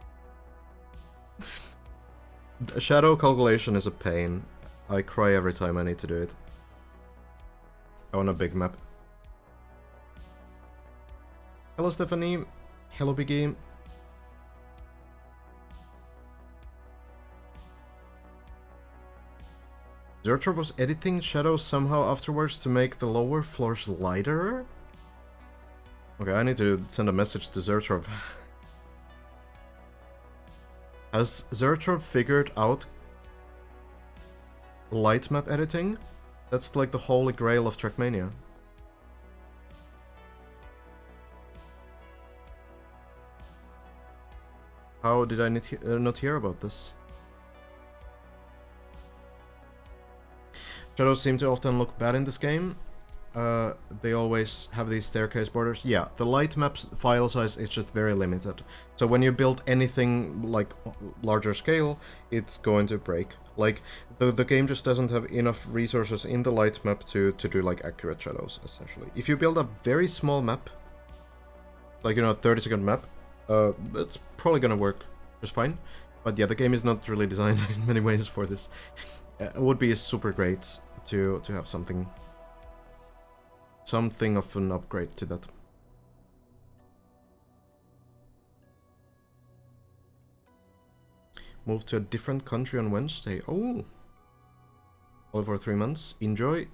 Shadow calculation is a pain. I cry every time I need to do it. On a big map. Hello Stephanie. Hello Biggie. Zertrov was editing shadows somehow afterwards to make the lower floors lighter? Okay, I need to send a message to Zertrov. Has Zertrov figured out light map editing? That's like the holy grail of Trackmania. How did I not hear about this? Shadows seem to often look bad in this game. They always have these staircase borders. Yeah, the light map's file size is just very limited. So when you build anything like larger scale, it's going to break. Like, the game just doesn't have enough resources in the light map to do like accurate shadows, essentially. If you build a very small map, like, you know, a 30-second map, it's probably gonna work just fine. But yeah, the game is not really designed in many ways for this. It would be super great to have something of an upgrade to that. Move to a different country on Wednesday. Oh! All for 3 months. Enjoy.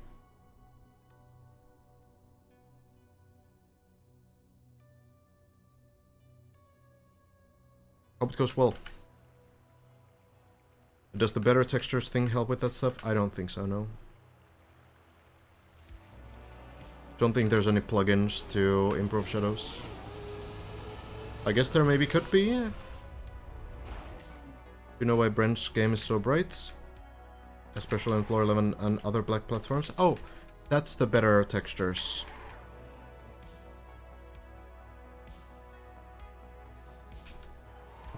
Hope it goes well. Does the better textures thing help with that stuff? I don't think so, no. Don't think there's any plugins to improve shadows. I guess there maybe could be. You know why Brent's game is so bright? Especially on floor 11 and other black platforms. Oh, that's the better textures.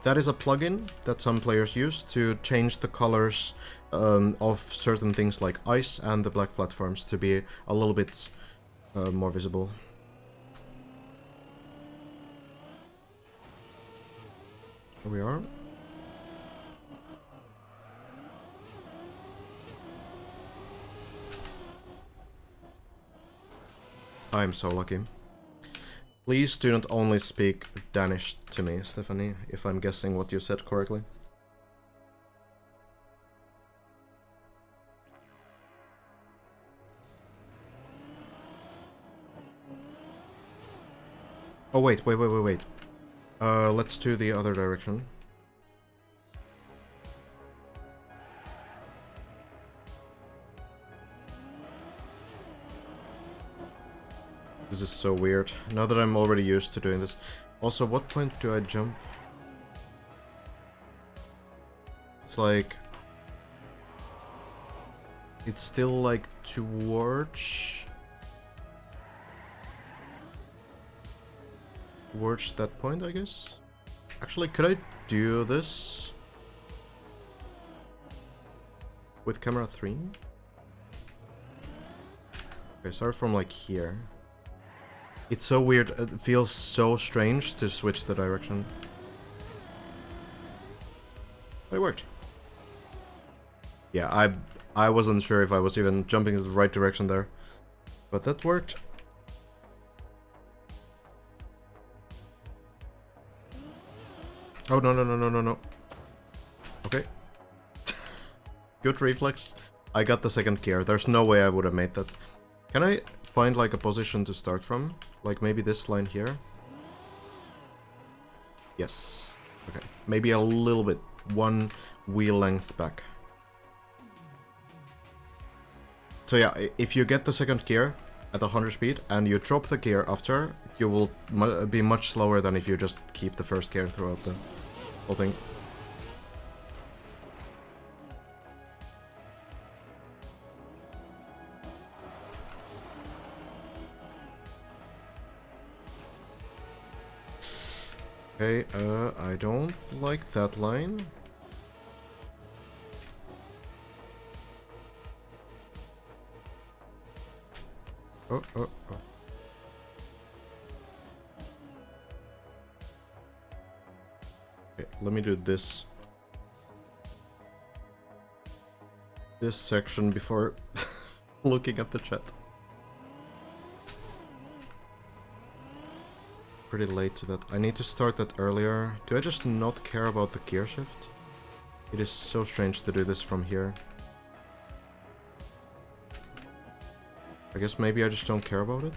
That is a plugin that some players use to change the colors of certain things like ice and the black platforms to be a little bit more visible. Here we are. I'm so lucky. Please do not only speak Danish to me, Stephanie, if I'm guessing what you said correctly. Oh, wait. Let's do the other direction. This is so weird, now that I'm already used to doing this. Also, what point do I jump? It's like... It's still like towards that point, I guess? Actually, could I do this? with camera 3. Okay, start from like here. It's so weird, it feels so strange to switch the direction. But it worked. Yeah, I wasn't sure if I was even jumping in the right direction there. But that worked. Oh, no. Okay. Good reflex. I got the second gear. There's no way I would have made that. Can I find like a position to start from? Like maybe this line here? Yes. Okay. Maybe a little bit. One wheel length back. So yeah, if you get the second gear at 100 speed and you drop the gear after, you will be much slower than if you just keep the first gear throughout the whole thing. Okay, I don't like that line. Oh. Okay, let me do this section before looking at the chat. Pretty late to that. I need to start that earlier. Do I just not care about the gear shift? It is so strange to do this from here. I guess maybe I just don't care about it.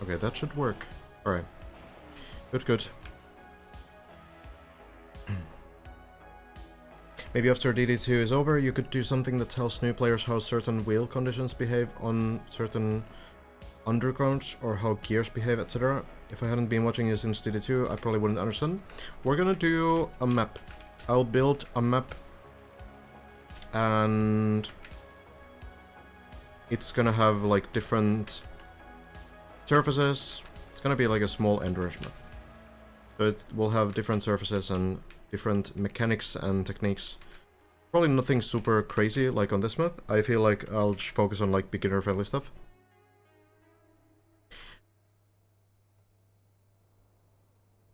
Okay, that should work. Alright. Good. Maybe after DD2 is over, you could do something that tells new players how certain wheel conditions behave on certain undergrounds, or how gears behave, etc. If I hadn't been watching you since DD2, I probably wouldn't understand. We're gonna do a map. I'll build a map, and it's gonna have like different surfaces. It's gonna be like a small end rush map. So it will have different surfaces and different mechanics and techniques. Probably nothing super crazy like on this map. I feel like I'll just focus on like beginner friendly stuff.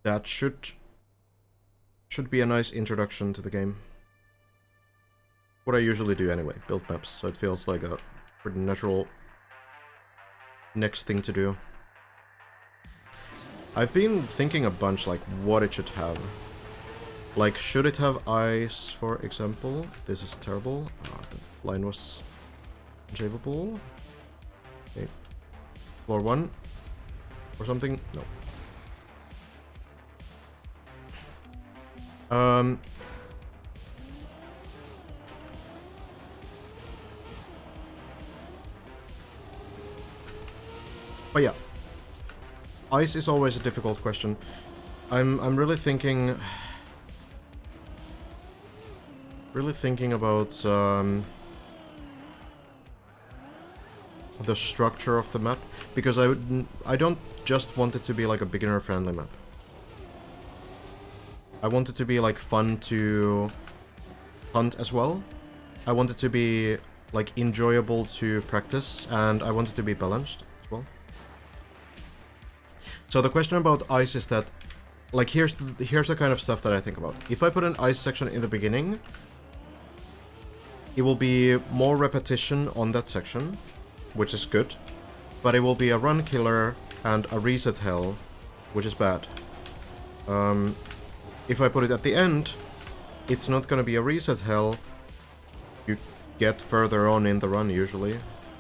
That should be a nice introduction to the game. What I usually do anyway, build maps, so it feels like a pretty natural next thing to do. I've been thinking a bunch like what it should have. Like, should it have ice, for example? This is terrible. The line was unshaveable. Okay. Floor 1 or something? No. But yeah, ice is always a difficult question. I'm really thinking about the structure of the map, because I don't just want it to be like a beginner friendly map. I want it to be like fun to hunt as well. I want it to be like enjoyable to practice, and I want it to be balanced as well. So the question about ice is that, like, here's the kind of stuff that I think about. If I put an ice section in the beginning, it will be more repetition on that section, which is good, but it will be a run killer and a reset hell, which is bad. If I put it at the end, it's not gonna be a reset hell. You get further on in the run usually,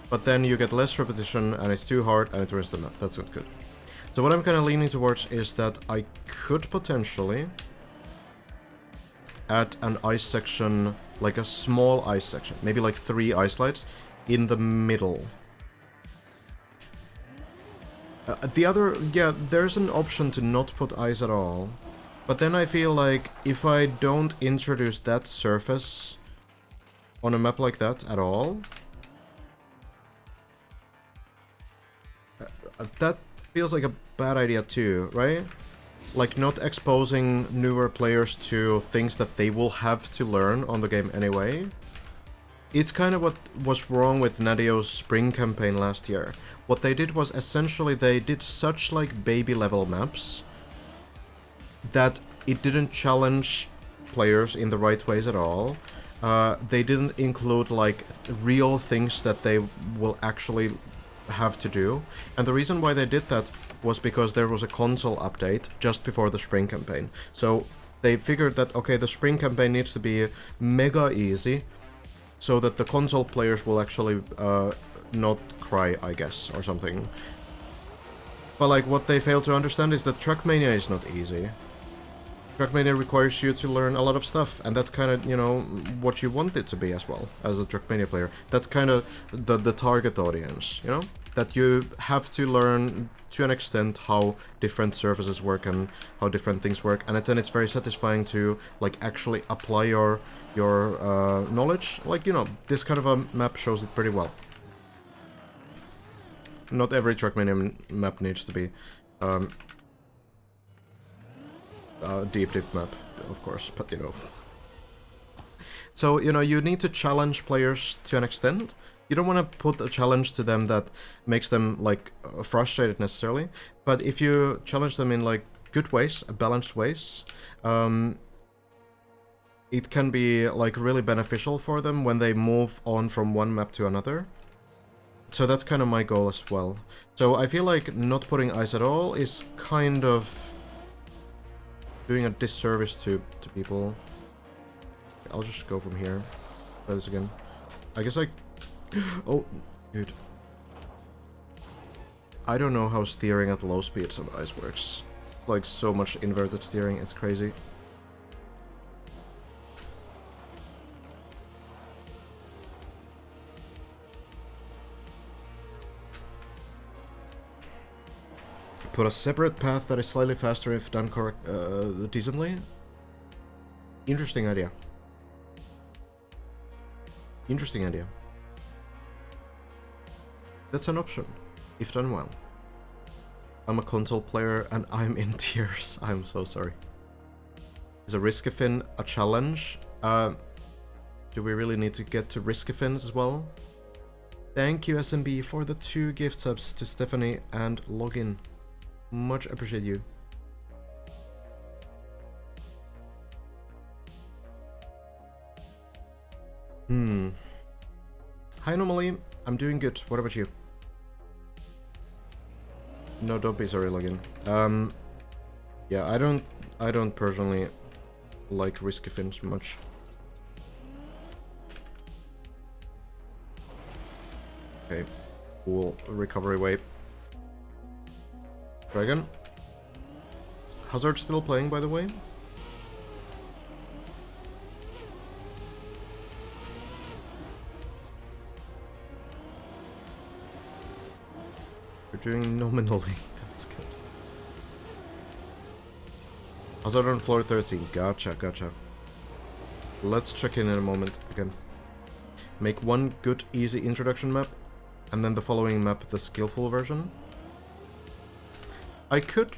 but then you get less repetition and it's too hard and it ruins the map. That's not good. So what I'm kind of leaning towards is that I could potentially add an ice section, like a small ice section, maybe like 3 ice lights in the middle. There's an option to not put ice at all, but then I feel like if I don't introduce that surface on a map like that at all, that feels like a bad idea too, right? like not exposing newer players to things that they will have to learn on the game anyway. It's kind of what was wrong with Nadio's spring campaign last year. What they did was essentially they did such like baby level maps that it didn't challenge players in the right ways at all. They didn't include like real things that they will actually have to do. And the reason why they did that was because there was a console update just before the spring campaign. So they figured that, okay, the spring campaign needs to be mega easy so that the console players will actually not cry, I guess, or something. But like what they fail to understand is that Trackmania is not easy. Trackmania requires you to learn a lot of stuff, and that's kind of, you know, what you want it to be as well, as a Trackmania player. That's kind of the target audience, you know? That you have to learn, to an extent, how different surfaces work and how different things work, and then it's very satisfying to, like, actually apply your knowledge. Like, you know, this kind of a map shows it pretty well. Not every Trackmania map needs to be deep map, of course, but you know. So, you know, you need to challenge players to an extent. You don't want to put a challenge to them that makes them, like, frustrated necessarily, but if you challenge them in, like, good ways, balanced ways, it can be, like, really beneficial for them when they move on from one map to another. So that's kind of my goal as well. So I feel like not putting ice at all is kind of doing a disservice to people. I'll just go from here. Try this again. I guess I... Oh, dude. I don't know how steering at low speeds on ice works. Like, so much inverted steering, it's crazy. Put a separate path that is slightly faster if done decently. Interesting idea. Interesting idea. That's an option, if done well. I'm a console player and I'm in tears. I'm so sorry. Is a Riskafin a challenge? Do we really need to get to Riskafins as well? Thank you, SMB, for the 2 gift subs to Stephanie and Login. Much appreciate you. Hi, normally. I'm doing good. What about you? No, don't be sorry, Login. Yeah, I don't personally like risky fins much. Okay, cool. Recovery wave. Dragon. Hazard still playing, by the way. You're doing nominally. That's good. Hazard on floor 13. Gotcha, gotcha. Let's check in a moment again. Make one good, easy introduction map, and then the following map, the skillful version. I could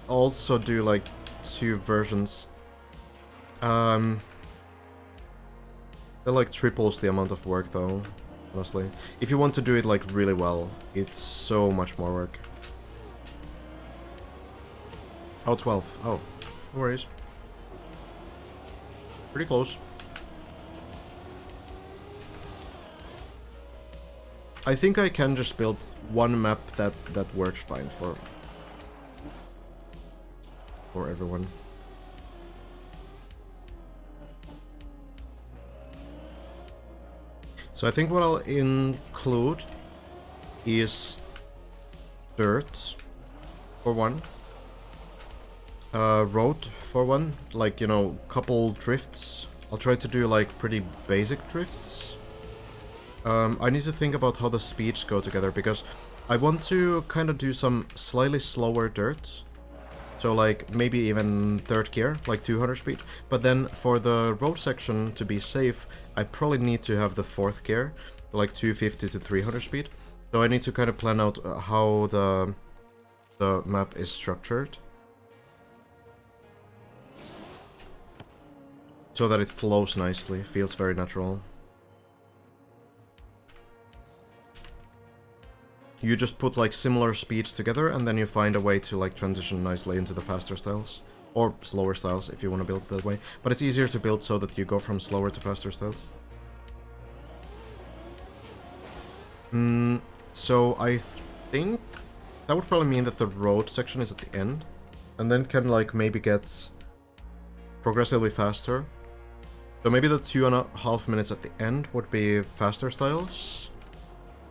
also do like 2 versions. That like triples the amount of work though, honestly. If you want to do it like really well, it's so much more work. Oh, 12. Oh, no worries. Pretty close. I think I can just build one map that works fine for everyone. So I think what I'll include is dirt for one, road for one, like, you know, couple drifts. I'll try to do like pretty basic drifts. I need to think about how the speeds go together, because I want to kind of do some slightly slower dirt. So like maybe even 3rd gear, like 200 speed. But then for the road section to be safe, I probably need to have the 4th gear, like 250 to 300 speed. So I need to kind of plan out how the map is structured. so that it flows nicely, feels very natural. You just put like similar speeds together and then you find a way to like transition nicely into the faster styles. Or slower styles if you want to build it that way. But it's easier to build so that you go from slower to faster styles. So I think that would probably mean that the road section is at the end. And then can like maybe get progressively faster. So maybe the 2.5 minutes at the end would be faster styles.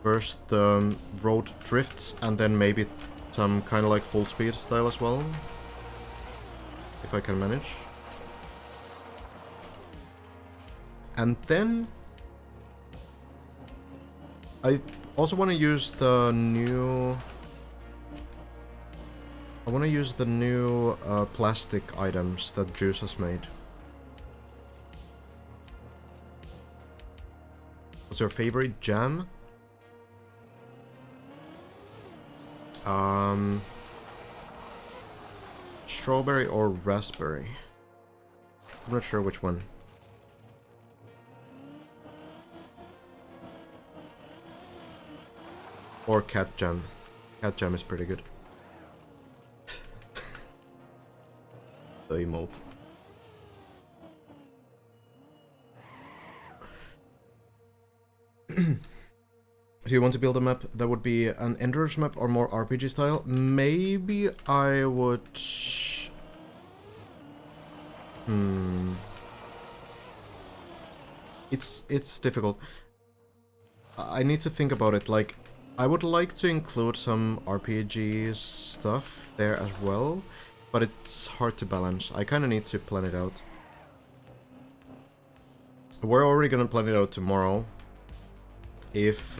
First the road drifts and then maybe some kind of like full speed style as well. If I can manage. And then I also want to use the new... I want to use the new plastic items that Juice has made. What's your favorite jam? Strawberry or raspberry? I'm not sure which one. Or cat jam. Cat jam is pretty good. The emote. Do you want to build a map that would be an Ender's map or more RPG style? Maybe I would... It's difficult. I need to think about it. Like, I would like to include some RPG stuff there as well, but it's hard to balance. I kind of need to plan it out. We're already gonna plan it out tomorrow. If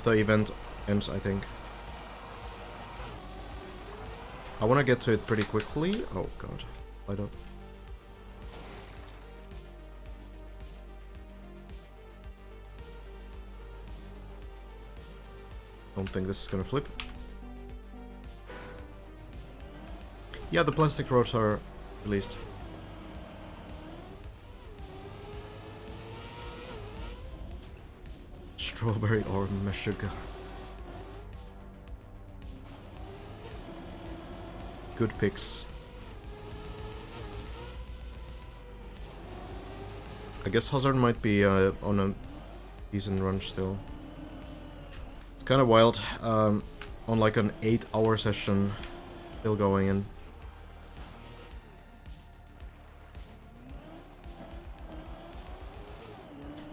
the event ends, I think. I want to get to it pretty quickly. Oh god, I don't. Don't think this is gonna flip. Yeah, the plastic roads are released. Strawberry or meshuggah. Good picks. I guess Hazard might be on a decent run still. It's kind of wild. On like an 8-hour session, still going in.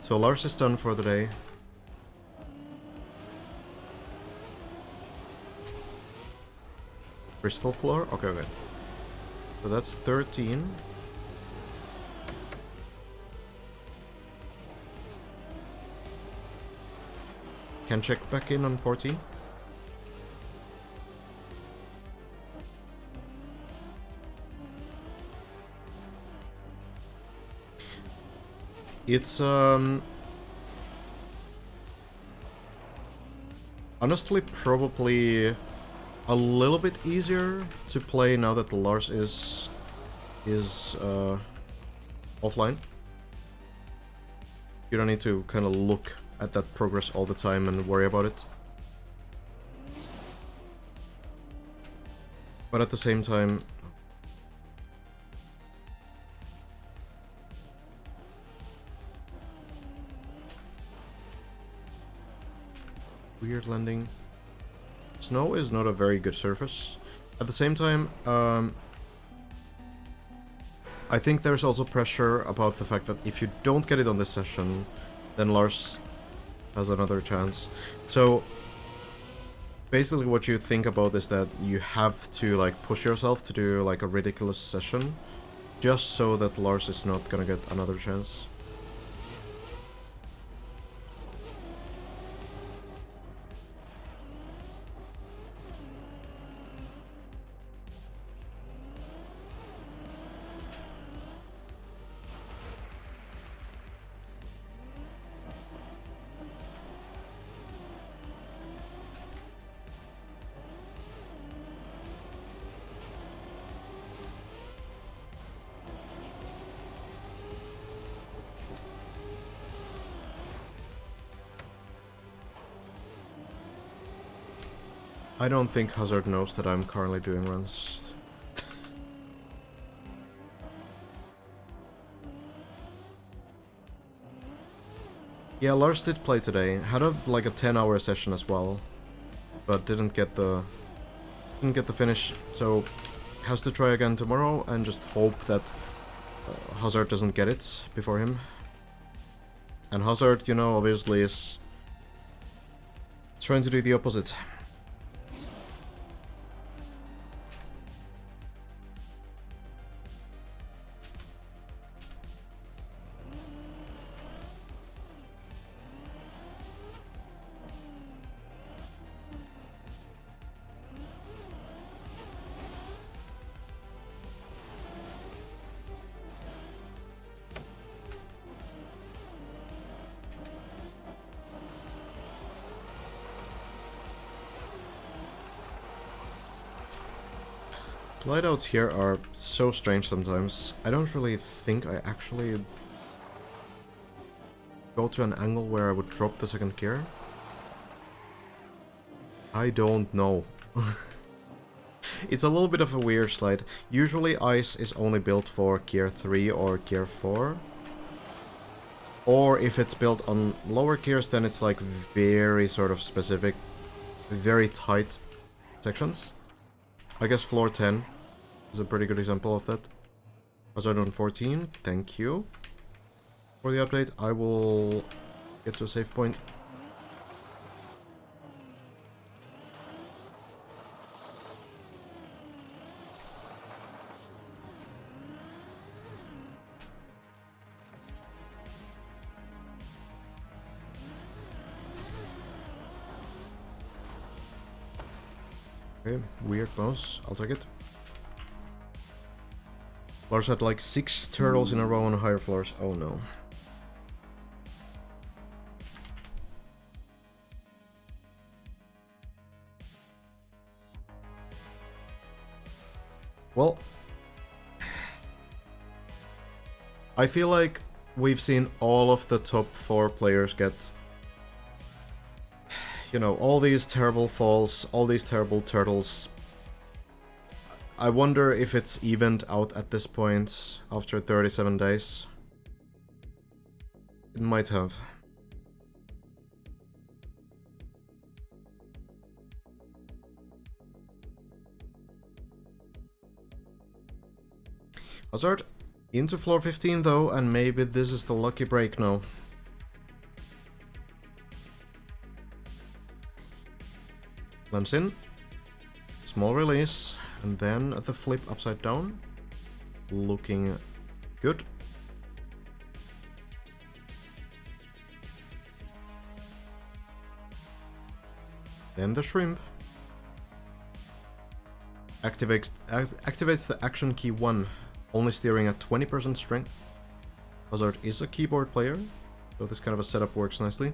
So Lars is done for the day. Crystal floor? Okay, okay. So that's 13. Can check back in on 14. It's honestly probably a little bit easier to play now that Lars is offline. You don't need to kind of look at that progress all the time and worry about it. But at the same time, weird landing. Snow is not a very good surface. At the same time, I think there's also pressure about the fact that if you don't get it on this session, then Lars has another chance. So basically what you think about is that you have to like push yourself to do like a ridiculous session just so that Lars is not gonna get another chance. I don't think Hazard knows that I'm currently doing runs. Yeah, Lars did play today. Had like a 10-hour session as well, but didn't get the finish. So has to try again tomorrow and just hope that Hazard doesn't get it before him. And Hazard, you know, obviously is trying to do the opposite. Slide-outs here are so strange sometimes. I don't really think I actually go to an angle where I would drop the second gear. I don't know. It's a little bit of a weird slide. Usually ice is only built for gear 3 or gear 4. Or if it's built on lower gears, then it's like very sort of specific, very tight sections. I guess floor 10 is a pretty good example of that. Hazard on 14, thank you for the update. I will get to a save point. Okay, weird bounce. I'll take it. Lars had like 6 turtles in a row on higher floors. Oh no. Well, I feel like we've seen all of the top 4 players get, you know, all these terrible falls, all these terrible turtles. I wonder if it's evened out at this point after 37 days. It might have. Hazard into floor 15 though, and maybe this is the lucky break now. Lands in. Small release. And then the flip upside down. Looking good. Then the shrimp. Activates the action key 1. Only steering at 20% strength. Hazard is a keyboard player, so this kind of a setup works nicely.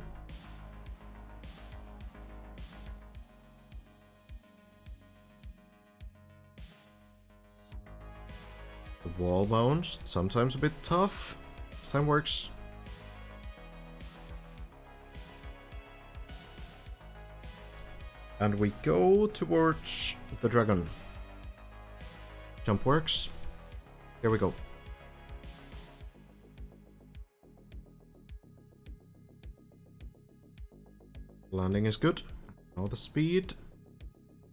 The wall bounce, sometimes a bit tough. This time works. And we go towards the dragon. Jump works. Here we go. Landing is good. Now the speed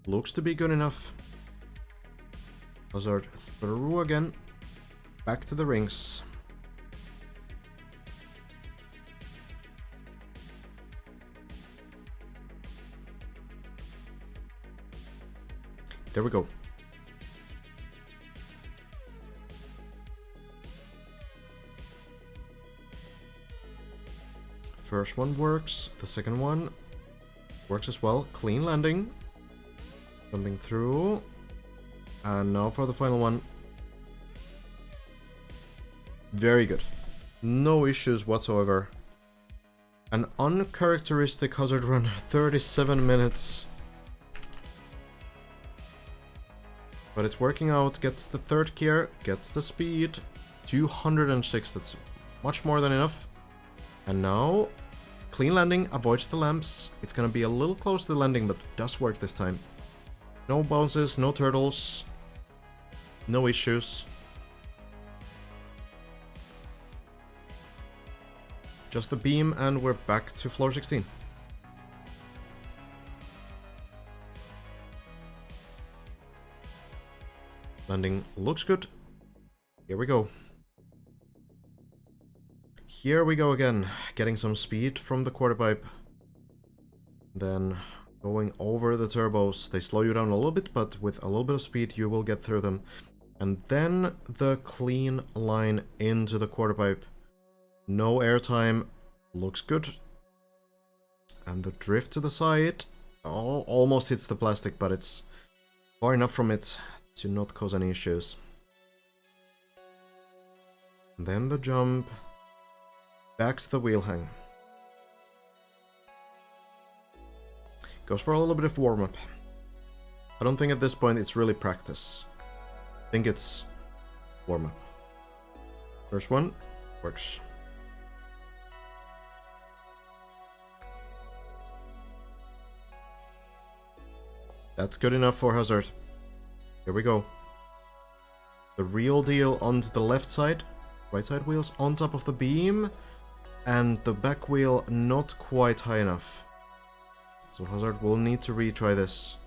looks to be good enough. Hazard through again. Back to the rings. There we go. First one works, the second one works as well. Clean landing. Jumping through. And now for the final one. Very good. No issues whatsoever. An uncharacteristic Hazard run, 37 minutes. But it's working out, gets the third gear, gets the speed. 206, that's much more than enough. And now, clean landing, avoids the lamps. It's gonna be a little close to the landing, but does work this time. No bounces, no turtles. No issues. Just the beam and we're back to floor 16. Landing looks good. Here we go. Here we go again. Getting some speed from the quarter pipe. Then going over the turbos. They slow you down a little bit, but with a little bit of speed you will get through them. And then the clean line into the quarter pipe. No airtime. Looks good. And the drift to the side. Oh, almost hits the plastic, but it's far enough from it to not cause any issues. And then the jump. Back to the wheel hang. Goes for a little bit of warm-up. I don't think at this point it's really practice. I think it's warm-up. First one. Works. That's good enough for Hazard. Here we go. The real deal onto the left side. Right side wheels on top of the beam. And the back wheel not quite high enough. So Hazard will need to retry this.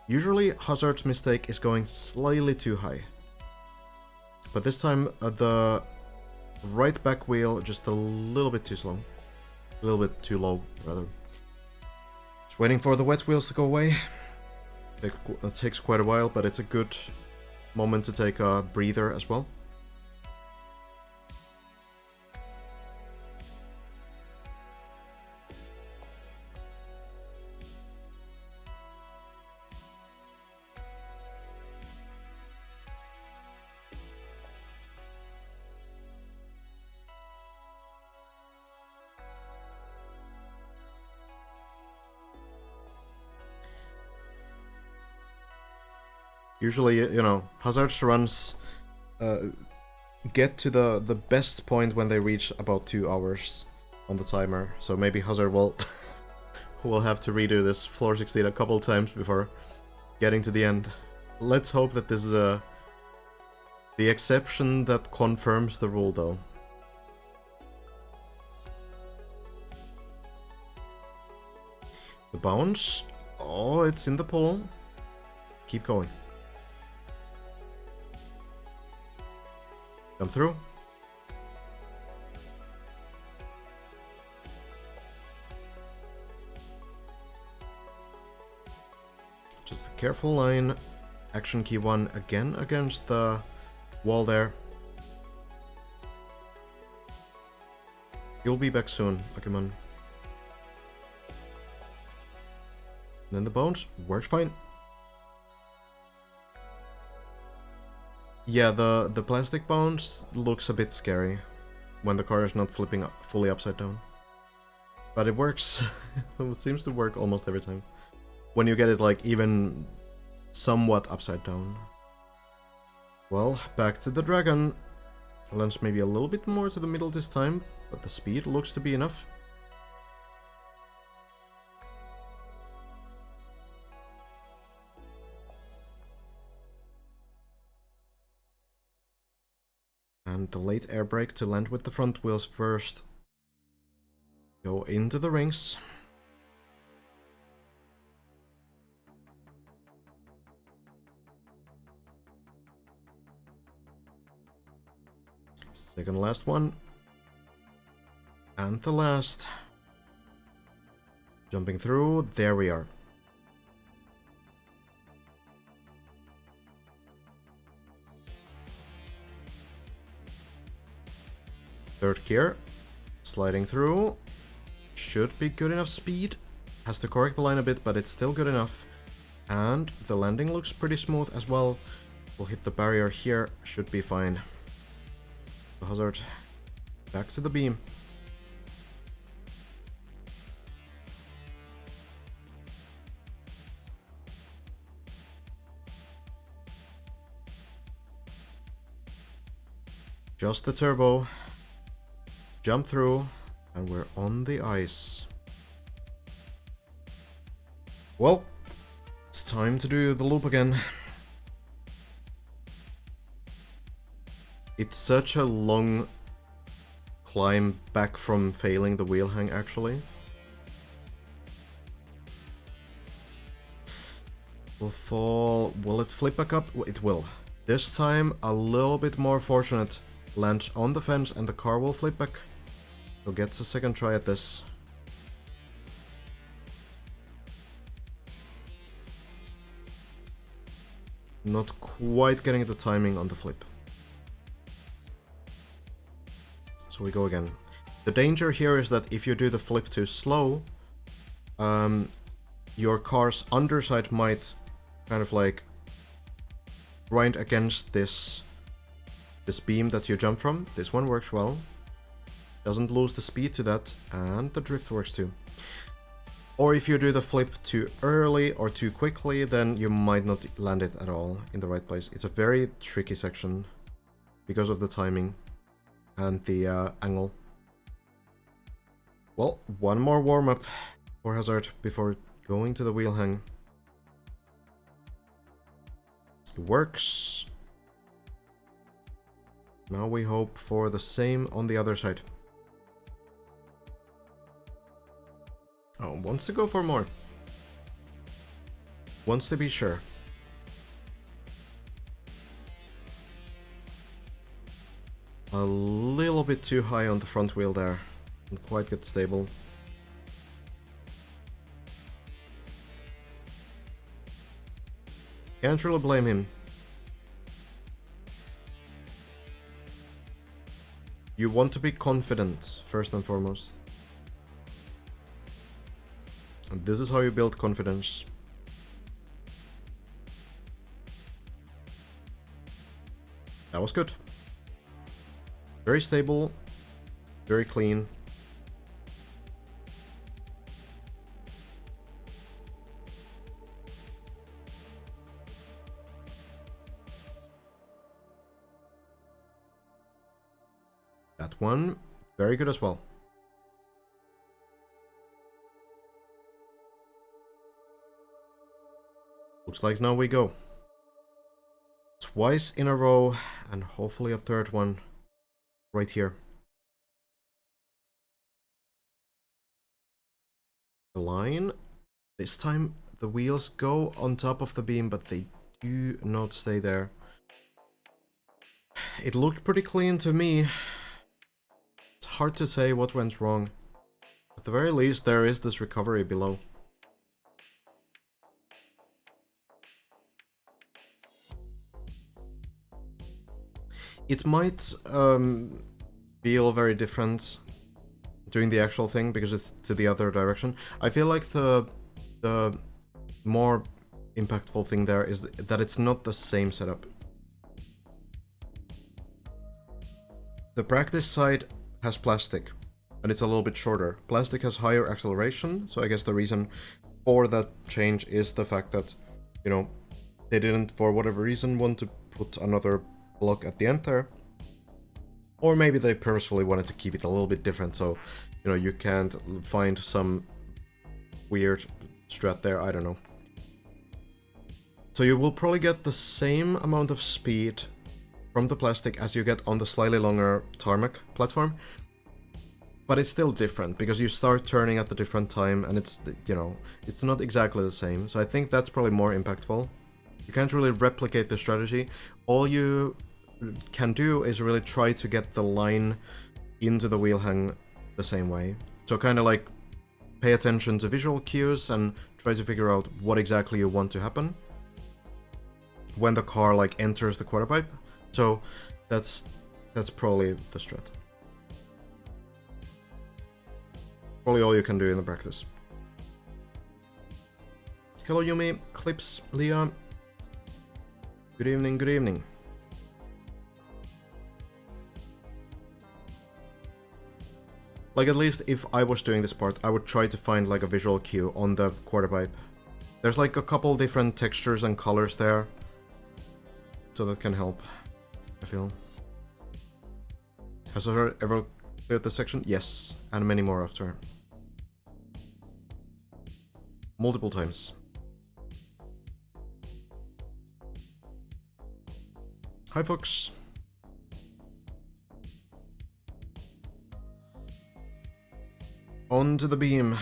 Usually Hazard's mistake is going slightly too high. But this time the right back wheel just a little bit too slow. A little bit too low, rather. Just waiting for the wet wheels to go away. It takes quite a while, but it's a good moment to take a breather as well. Usually, you know, Hazard's runs get to the best point when they reach about 2 hours on the timer. So maybe Hazard will will have to redo this floor 16 a couple times before getting to the end. Let's hope that this is the exception that confirms the rule, though. The bounce. Oh, it's in the pole. Keep going. Come through. Just a careful line. Action key 1 again against the wall there. You'll be back soon, Akiman. Then the bounce works fine. Yeah, the plastic bounce looks a bit scary when the car is not flipping fully upside down. But it works. It seems to work almost every time. When you get it like even somewhat upside down. Well, back to the dragon. Lands maybe a little bit more to the middle this time, but the speed looks to be enough. And the late air brake to land with the front wheels first. Go into the rings. Second last one. And the last. Jumping through, there we are. Third gear, sliding through, should be good enough speed. Has to correct the line a bit, but it's still good enough. And the landing looks pretty smooth as well. We'll hit the barrier here, should be fine. The Hazard, back to the beam. Just the turbo. Jump through, and we're on the ice. Well, It's time to do the loop again. It's such a long climb back from failing the wheel hang, actually. Will fall... Will it flip back up? It will. This time, a little bit more fortunate. Lands on the fence and the car will flip back. So gets a second try at this. Not quite getting the timing on the flip. So we go again. The danger here is that if you do the flip too slow, your car's underside might kind of like grind against this beam that you jump from. This one works well. Doesn't lose the speed to that, and the drift works too. Or if you do the flip too early or too quickly, then you might not land it at all in the right place. It's a very tricky section because of the timing and the angle. Well, one more warm-up for Hazard before going to the wheel hang. It works. Now we hope for the same on the other side. Oh, wants to go for more. Wants to be sure. A little bit too high on the front wheel there. Didn't quite get stable. Can't really blame him. You want to be confident, first and foremost. And this is how you build confidence. That was good. Very stable, very clean. That one, very good as well. Looks like now we go. Twice in a row, and hopefully a third one right here. The line. This time the wheels go on top of the beam, but they do not stay there. It looked pretty clean to me. It's hard to say what went wrong. At the very least, there is this recovery below. It might feel very different doing the actual thing because it's to the other direction. I feel like the more impactful thing there is that it's not the same setup. The practice side has plastic, and it's a little bit shorter. Plastic has higher acceleration, so I guess the reason for that change is the fact that, you know, they didn't, for whatever reason, want to put another block at the end there. Or maybe they purposefully wanted to keep it a little bit different, so, you know, you can't find some weird strat there, I don't know. So you will probably get the same amount of speed from the plastic as you get on the slightly longer tarmac platform. But it's still different, because you start turning at a different time, and it's, you know, it's not exactly the same. So I think that's probably more impactful. You can't really replicate the strategy. All you can do is really try to get the line into the wheel hang the same way. So kind of like pay attention to visual cues and try to figure out what exactly you want to happen when the car like enters the quarter pipe. So that's probably the strat. Probably all you can do in the practice. Hello Yumi, Clips, Leah. Good evening, good evening. Like, at least if I was doing this part, I would try to find like a visual cue on the quarter pipe. There's like a couple different textures and colors there, so that can help, I feel. Has her ever cleared the section? Yes, and many more after. Multiple times. Hi, folks. Onto the beam.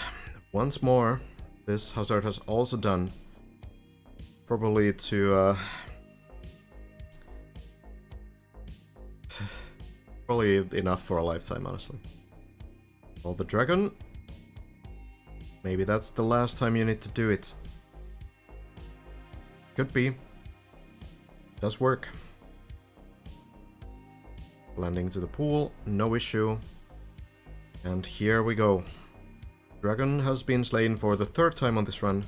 Once more. This Hazard has also done. Probably to... probably enough for a lifetime, honestly. Well, the dragon. Maybe that's the last time you need to do it. Could be. Does work. Landing to the pool, no issue. And here we go. Dragon has been slain for the 3rd time on this run.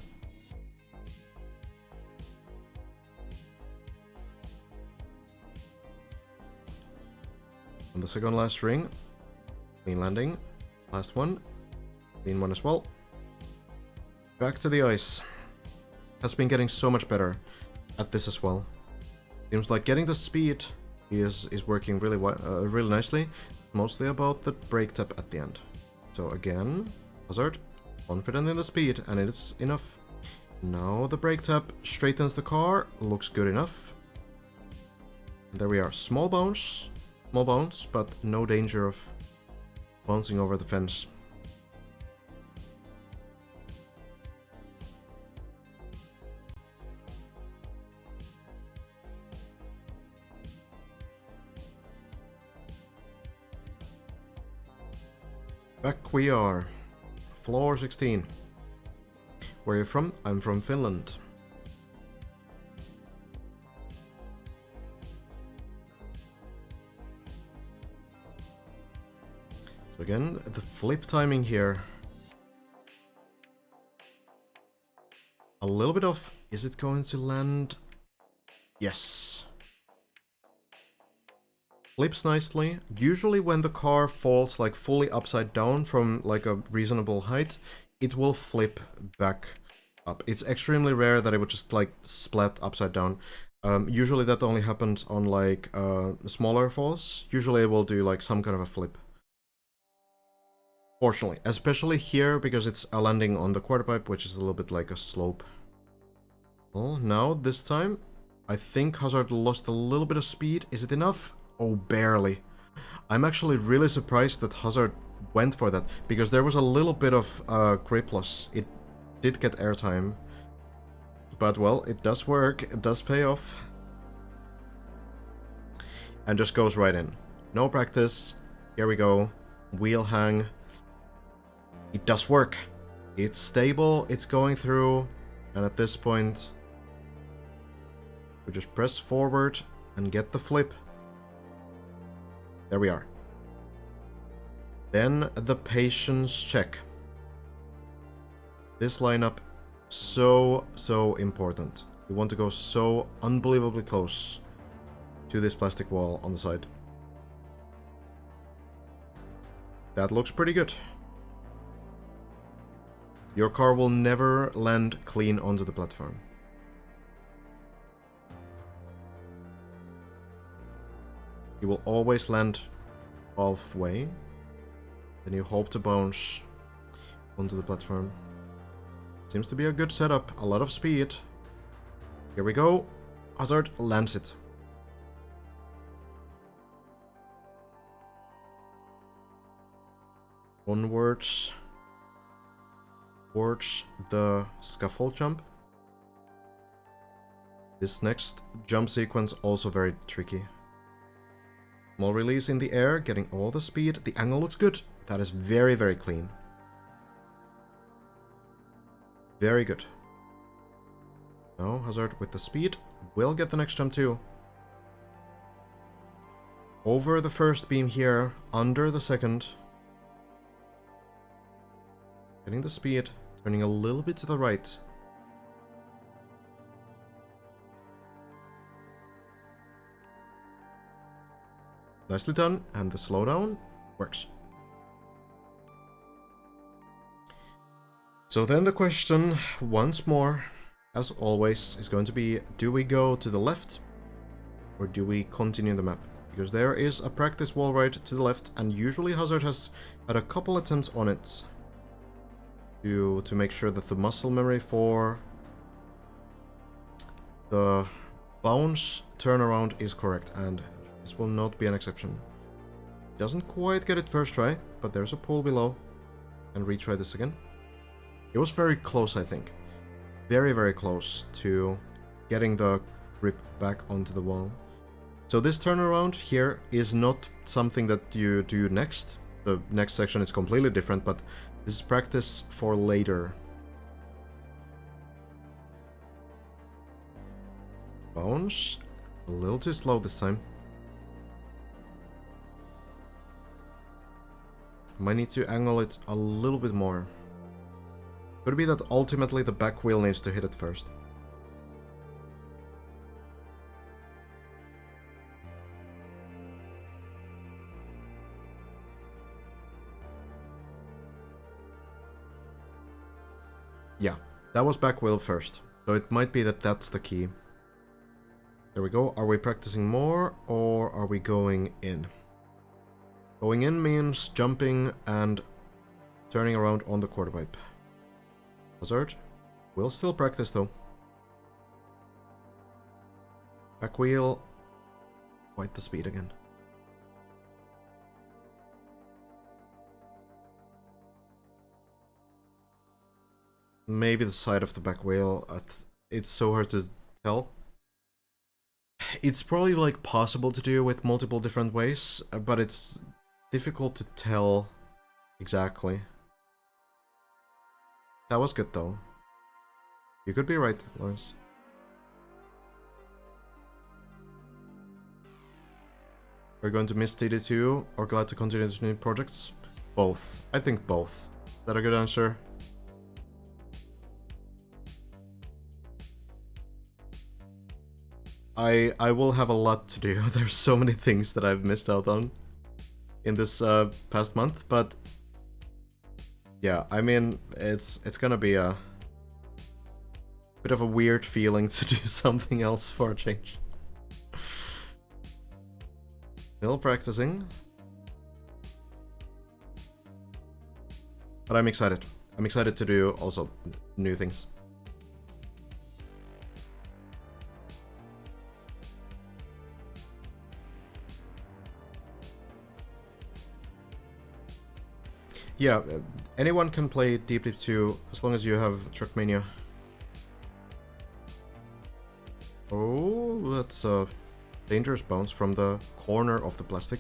On the second last ring. Clean landing. Last one. Clean one as well. Back to the ice. Has been getting so much better at this as well. Seems like getting the speed is working really really nicely. Mostly about the brake tap at the end. So again, Hazard, confident in the speed, and it's enough. Now the brake tap straightens the car, looks good enough. And there we are, small bounce, but no danger of bouncing over the fence. Back we are. Floor 16. Where are you from? I'm from Finland. So again, the flip timing here. A little bit off. Is it going to land? Yes. Flips nicely. Usually when the car falls like fully upside down from like a reasonable height, it will flip back up. It's extremely rare that it would just like splat upside down. Usually that only happens on like smaller falls. Usually it will do like some kind of a flip. Fortunately, especially here because it's a landing on the quarter pipe, which is a little bit like a slope. Well, now this time, I think Hazard lost a little bit of speed. Is it enough? Oh, barely. I'm actually really surprised that Hazard went for that, because there was a little bit of grip loss. It did get airtime. But, well, it does work. It does pay off. And just goes right in. No practice. Here we go. Wheel hang. It does work. It's stable. It's going through. And at this point, we just press forward and get the flip. There we are. Then the patience check. This lineup, so important. You want to go so unbelievably close to this plastic wall on the side. That looks pretty good. Your car will never land clean onto the platform. You will always land halfway. Then you hope to bounce onto the platform. Seems to be a good setup. A lot of speed. Here we go. Hazard lands it. Onwards. Towards the scaffold jump. This next jump sequence also very tricky. Small release in the air, getting all the speed. The angle looks good. That is very, very clean. Very good. Now Hazard with the speed will get the next jump too. Over the first beam here, under the second. Getting the speed, turning a little bit to the right. Nicely done, and the slowdown works. So then the question, once more, as always, is going to be, do we go to the left, or do we continue the map? Because there is a practice wall ride to the left, and usually Hazard has had a couple attempts on it to make sure that the muscle memory for the Bounce turnaround is correct, and this will not be an exception. Doesn't quite get it first try, but there's a pull below. And retry this again. It was very close, I think. Very, very close to getting the grip back onto the wall. So this turnaround here is not something that you do next. The next section is completely different, but this is practice for later. Bounce. A little too slow this time. Might need to angle it a little bit more. Could be that ultimately the back wheel needs to hit it first. Yeah, that was back wheel first. So it might be that that's the key. There we go. Are we practicing more or are we going in? Going in means jumping and turning around on the quarter pipe. Hazard. We'll still practice though. Back wheel. Quite the speed again. Maybe the side of the back wheel. It's so hard to tell. It's probably like possible to do with multiple different ways, but it's difficult to tell exactly. That was good though. You could be right, Lawrence. We're going to miss TD2 or glad to continue to new projects? Both. I think both. Is that a good answer? I will have a lot to do. There's so many things that I've missed out on in this past month, but yeah, I mean, it's gonna be a bit of a weird feeling to do something else for a change. Still practicing. But I'm excited. I'm excited to do also new things. Yeah, anyone can play Deep Deep 2 as long as you have Trackmania. Oh, that's a dangerous bounce from the corner of the plastic.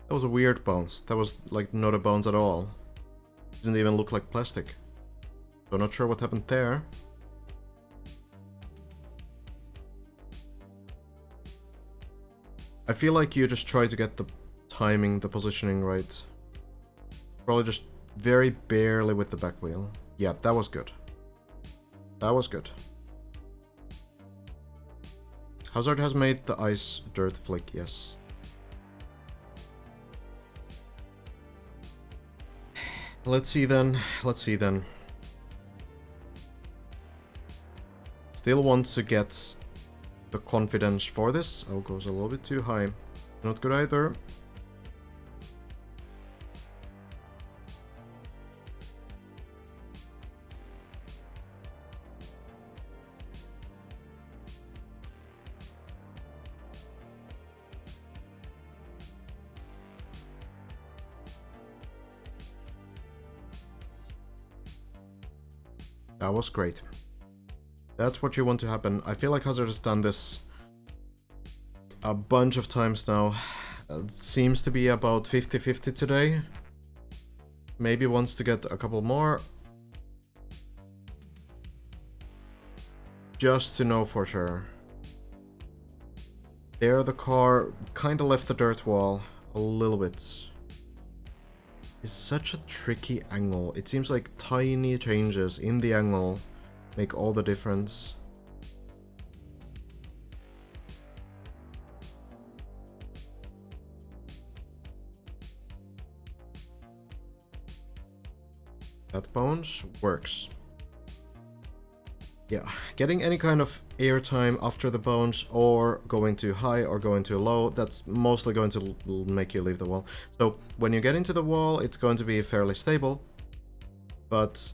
That was a weird bounce. That was like not a bounce at all. Didn't even look like plastic. So not sure what happened there. I feel like you just try to get the timing, the positioning right. Probably just very barely with the back wheel. Yeah, that was good. That was good. Hazard has made the ice dirt flick, yes. Let's see then. Let's see then. Still wants to get the confidence for this. Oh, goes a little bit too high. Not good either. That was great. That's what you want to happen. I feel like Hazard has done this a bunch of times now. It seems to be about 50-50 today. Maybe wants to get a couple more. Just to know for sure. There the car kind of left the dirt wall a little bit. It's such a tricky angle. It seems like tiny changes in the angle make all the difference. That bounce works. Yeah, getting any kind of airtime after the bounce, or going too high or going too low, that's mostly going to make you leave the wall. So when you get into the wall, it's going to be fairly stable, but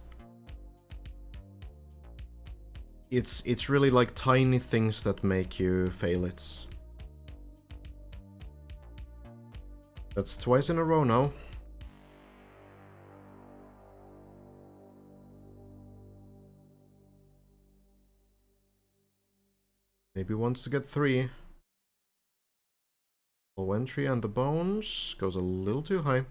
it's really like tiny things that make you fail it. That's twice in a row now. Maybe wants to get 3. Low entry and the bones goes a little too high.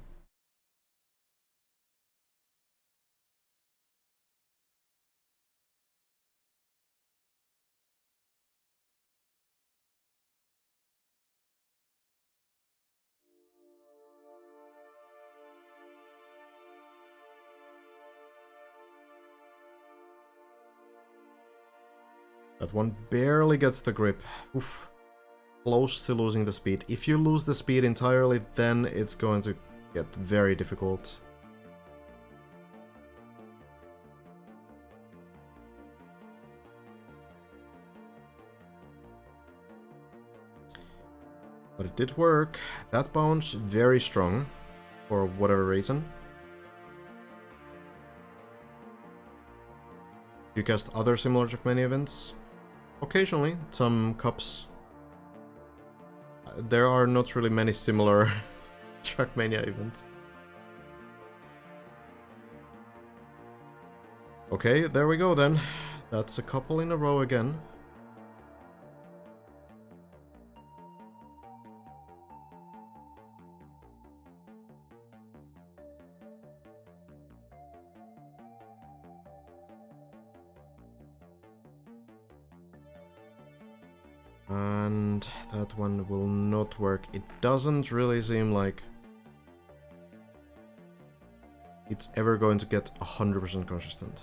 That one barely gets the grip. Oof. Close to losing the speed. If you lose the speed entirely, then it's going to get very difficult. But it did work. That bounce, very strong, for whatever reason. You cast other similar Trackmania events? Occasionally, some cups. There are not really many similar Trackmania events. Okay, there we go then. That's a couple in a row again. And that one will not work. It doesn't really seem like it's ever going to get 100% consistent.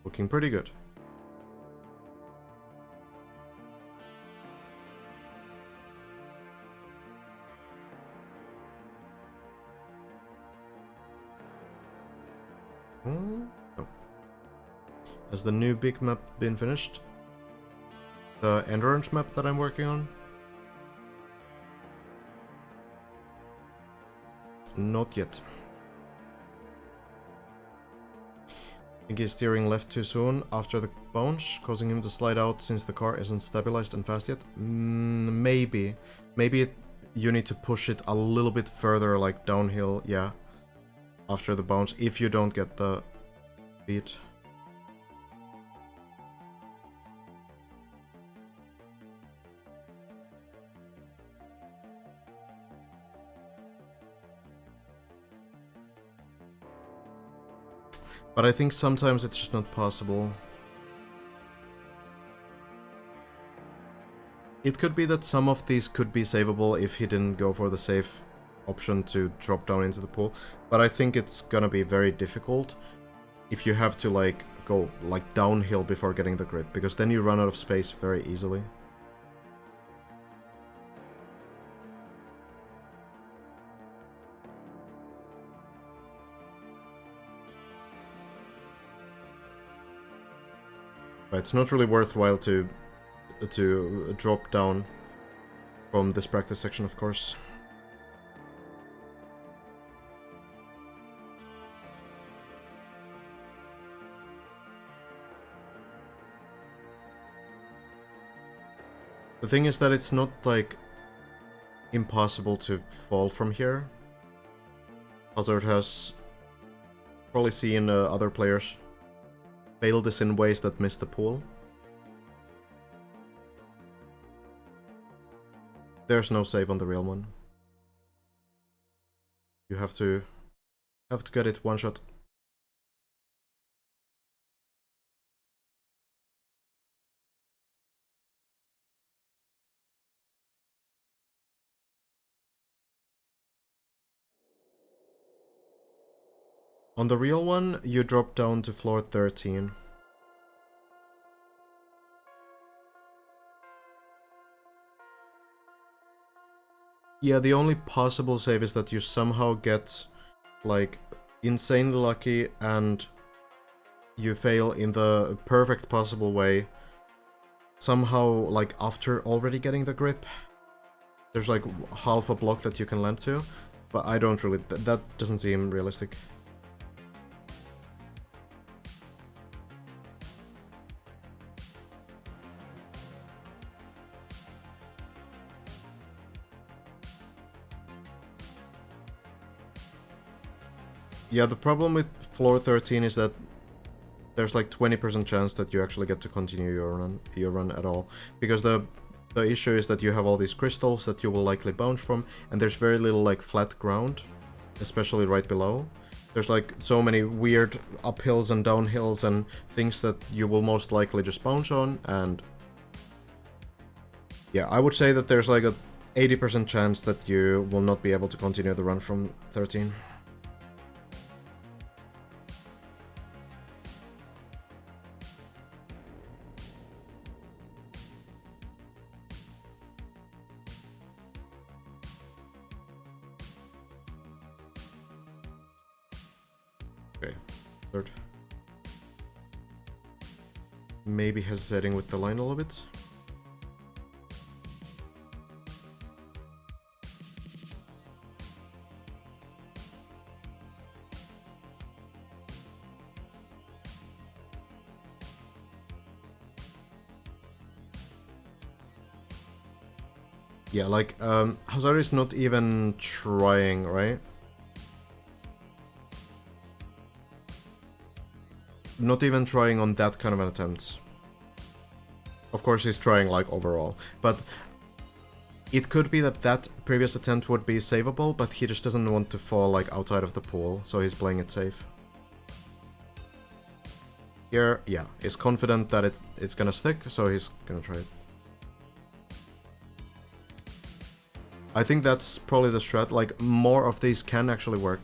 Looking pretty good. Oh. Has the new big map been finished? The endurance map that I'm working on? Not yet. I think he's steering left too soon after the bounce, causing him to slide out since the car isn't stabilized and fast yet. Maybe. Maybe you need to push it a little bit further, like downhill, yeah. After the bounce, if you don't get the beat. But I think sometimes it's just not possible. It could be that some of these could be savable if he didn't go for the safe option to drop down into the pool. But I think it's gonna be very difficult if you have to like go like downhill before getting the grip, because then you run out of space very easily. But it's not really worthwhile to drop down from this practice section, of course. The thing is that it's not like impossible to fall from here. Hazard has probably seen other players fail this in ways that miss the pool. There's no save on the real one. You have to get it one shot. On the real one, you drop down to floor 13. Yeah, the only possible save is that you somehow get, like, insanely lucky and you fail in the perfect possible way, somehow, like, after already getting the grip, there's like half a block that you can land to, but I don't really, that doesn't seem realistic. Yeah, the problem with floor 13 is that there's like 20% chance that you actually get to continue your run at all, because the issue is that you have all these crystals that you will likely bounce from, and there's very little like flat ground, especially right below. There's like so many weird uphills and downhills and things that you will most likely just bounce on, and yeah, I would say that there's like a 80% chance that you will not be able to continue the run from 13. Okay, third. Maybe hesitating with the line a little bit. Yeah, like, Hazard is not even trying, right? Not even trying on that kind of an attempt. Of course he's trying, like, overall. But it could be that that previous attempt would be savable, but he just doesn't want to fall, like, outside of the pool, so he's playing it safe. Here, yeah, he's confident that it's gonna stick, so he's gonna try it. I think that's probably the strat, like, more of these can actually work.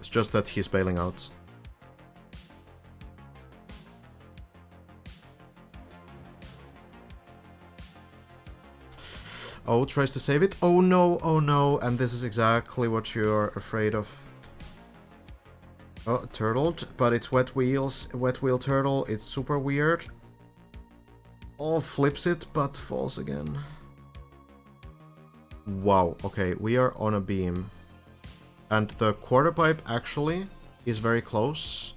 It's just that he's bailing out. Oh, tries to save it. Oh no, and this is exactly what you're afraid of. Oh, turtled, but it's wet wheels, wet wheel turtle, it's super weird. Oh, flips it, but falls again. Wow, okay, we are on a beam. And the quarter pipe actually is very close.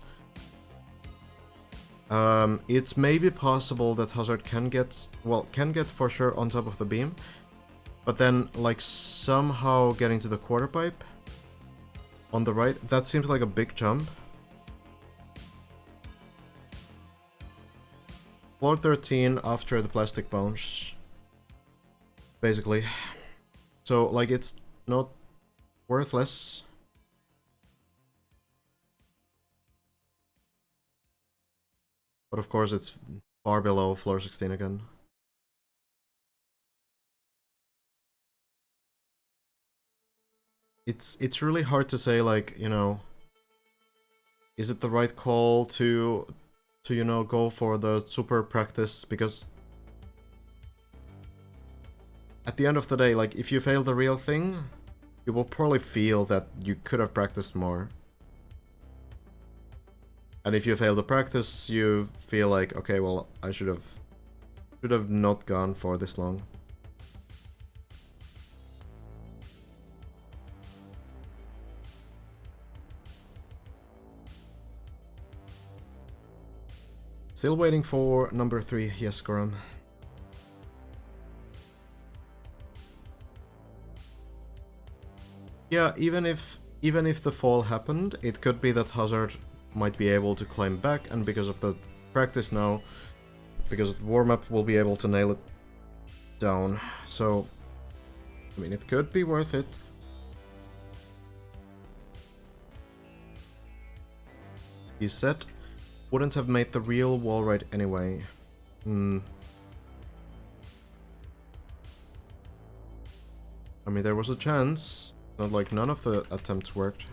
It's maybe possible that Hazard can get for sure on top of the beam. But then, like, somehow getting to the quarter pipe on the right, that seems like a big jump. Floor 13 after the plastic bounce, basically. So, like, it's not worthless. But of course, it's far below floor 16 again. It's really hard to say, like, you know, is it the right call to you know, go for the super practice, because at the end of the day, like, if you fail the real thing, you will probably feel that you could have practiced more. And if you fail the practice, you feel like, okay, well, I should have not gone for this long. Still waiting for number 3. Yes, Goran. Yeah, even if the fall happened, it could be that Hazard might be able to climb back, and because of the practice now, because of the warm-up, we'll be able to nail it down. So, I mean, it could be worth it. He said, wouldn't have made the real wall ride anyway. I mean, there was a chance. Not like none of the attempts worked.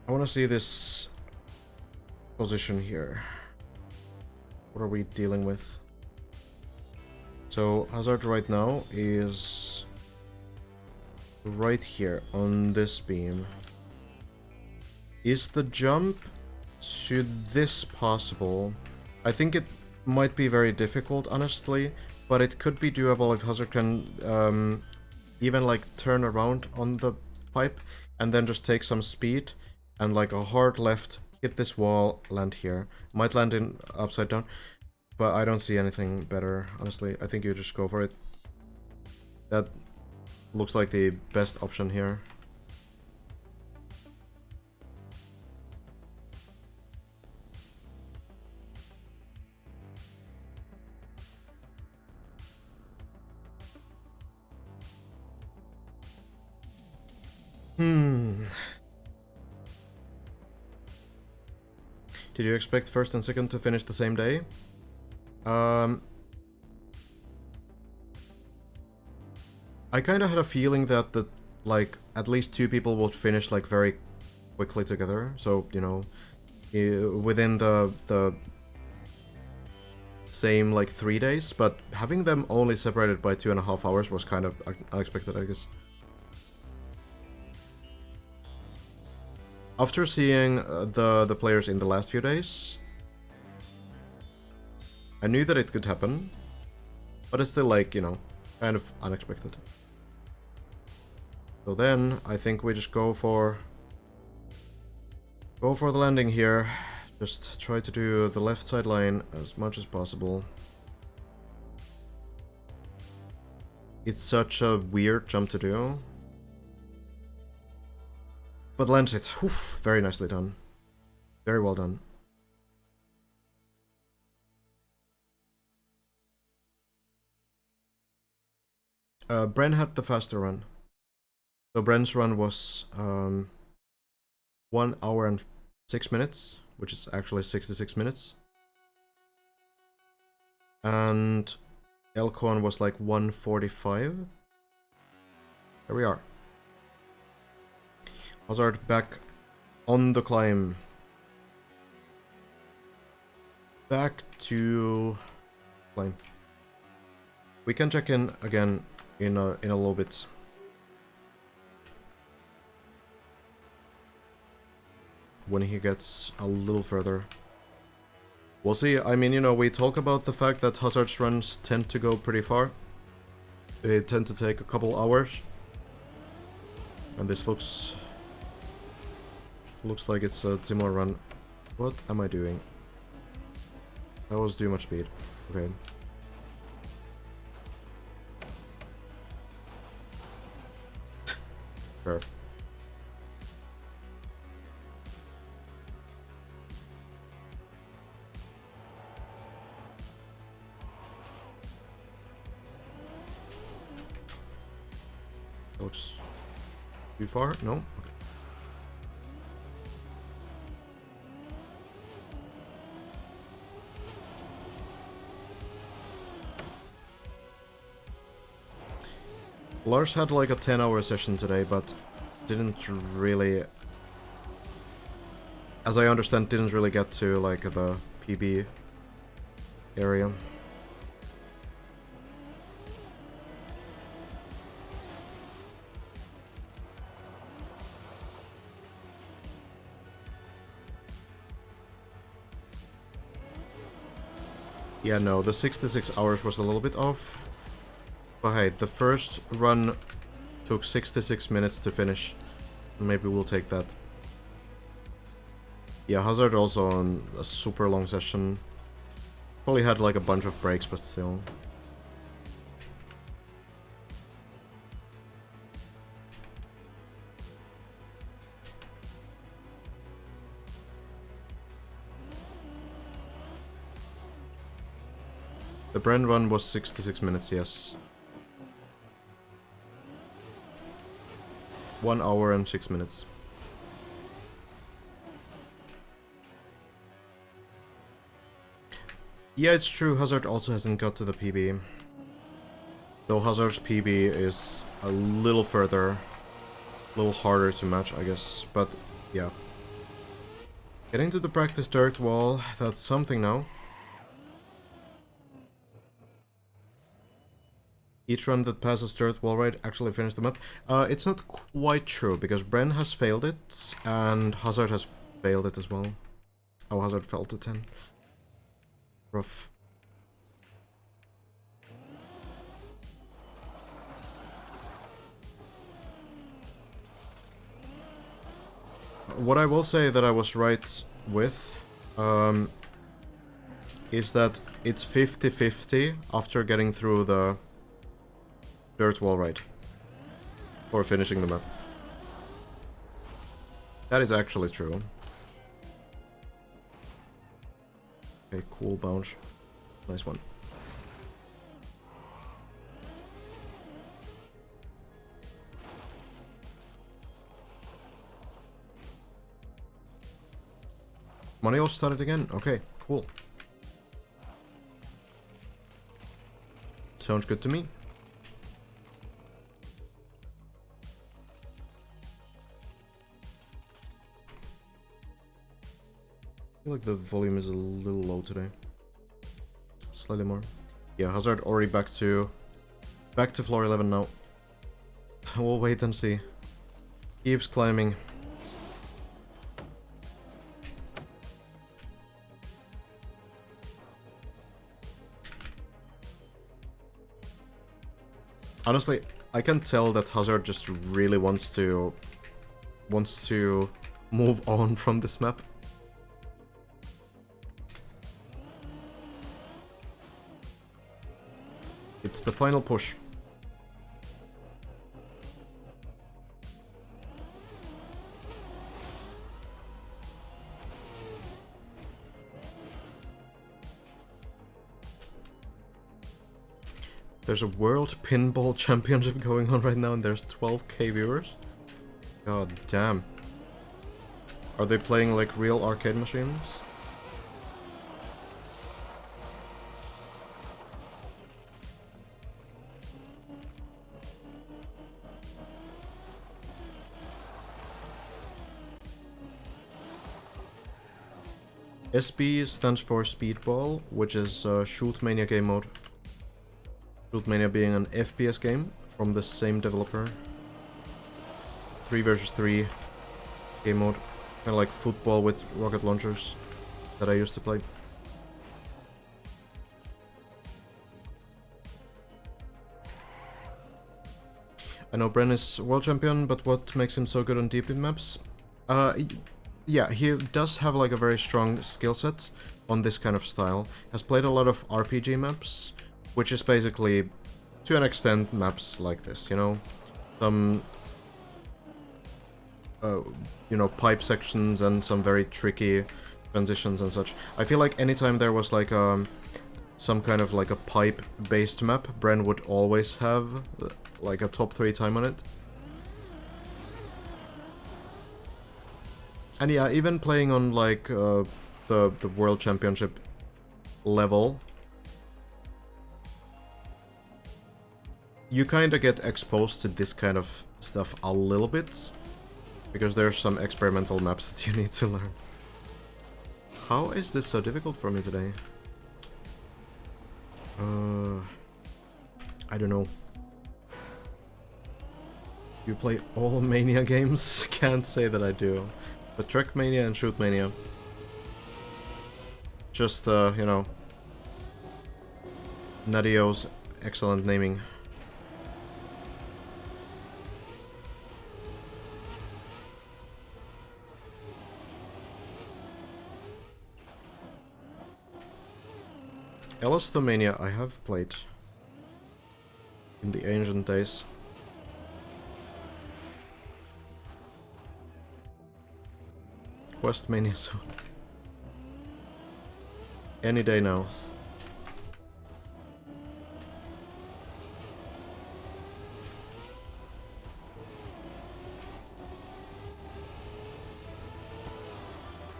I want to see this position here. What are we dealing with? So Hazard right now is right here on this beam. Is the jump to this possible? I think it might be very difficult, honestly, but it could be doable if Hazard can even like turn around on the pipe and then just take some speed and like a hard left, hit this wall, land here. Might land in upside down, but I don't see anything better, honestly. I think you just go for it. That looks like the best option here. Did you expect first and second to finish the same day? I kind of had a feeling that like at least two people would finish like very quickly together. So you know, within the same like 3 days. But having them only separated by 2.5 hours was kind of unexpected, I guess. After seeing the players in the last few days, I knew that it could happen, but it's still like, you know, kind of unexpected. So then I think we just go for the landing here. Just try to do the left side line as much as possible. It's such a weird jump to do. But lands it. Oof, very nicely done. Very well done. Bren had the faster run. So Bren's run was 1 hour and 6 minutes, which is actually 66 minutes. And Elcon was like 1:45. There we are. Hazard back on the climb. Back to climb. We can check in again in a little bit. When he gets a little further. We'll see. I mean, you know, we talk about the fact that Hazard's runs tend to go pretty far. They tend to take a couple hours. And this looks like it's a similar run. What am I doing? That was too much speed. Okay. Sure. Looks too far? No? Okay. Lars had like a 10-hour session today, but didn't really, as I understand, didn't really get to like the PB area. Yeah, no, the 66 hours was a little bit off. But hey, the first run took 66 minutes to finish. Maybe we'll take that. Yeah, Hazard also on a super long session. Probably had like a bunch of breaks, but still. The Bren run was 66 minutes, yes. 1 hour and 6 minutes. Yeah, it's true, Hazard also hasn't got to the PB. Though Hazard's PB is a little further, a little harder to match, I guess, but yeah. Getting to the practice dirt wall, that's something now. Each run that passes dirt wall ride actually finished the map. It's not quite true, because Bren has failed it, and Hazard has failed it as well. Oh, Hazard fell to 10. Rough. What I will say that I was right with, is that it's 50-50 after getting through the dirt wall ride. Or finishing the map. That is actually true. Okay, cool bounce. Nice one. Money all started again? Okay, cool. Sounds good to me. I feel like the volume is a little low today. Slightly more. Yeah, Hazard already back to floor 11 now. We'll wait and see. Keeps climbing. Honestly, I can tell that Hazard just really wants to move on from this map. It's the final push. There's a World Pinball Championship going on right now and there's 12k viewers. God damn. Are they playing like real arcade machines? SB stands for Speedball, which is Shootmania game mode. Trackmania being an FPS game from the same developer. 3 versus 3 game mode. Kind of like football with rocket launchers that I used to play. I know Bren is world champion, but what makes him so good on deep maps? Yeah, he does have like a very strong skill set on this kind of style. Has played a lot of RPG maps, which is basically, to an extent, maps like this, you know? Some, you know, pipe sections and some very tricky transitions and such. I feel like anytime there was like some kind of like a pipe-based map, Bren would always have like a top 3 time on it. And yeah, even playing on like the World Championship level, you kind of get exposed to this kind of stuff a little bit, because there's some experimental maps that you need to learn. How is this so difficult for me today? I don't know. You play all Mania games? Can't say that I do. But Trackmania and Shootmania. Just, you know, Nadio's excellent naming. Elastomania I have played in the ancient days. Questmania soon. Any day now.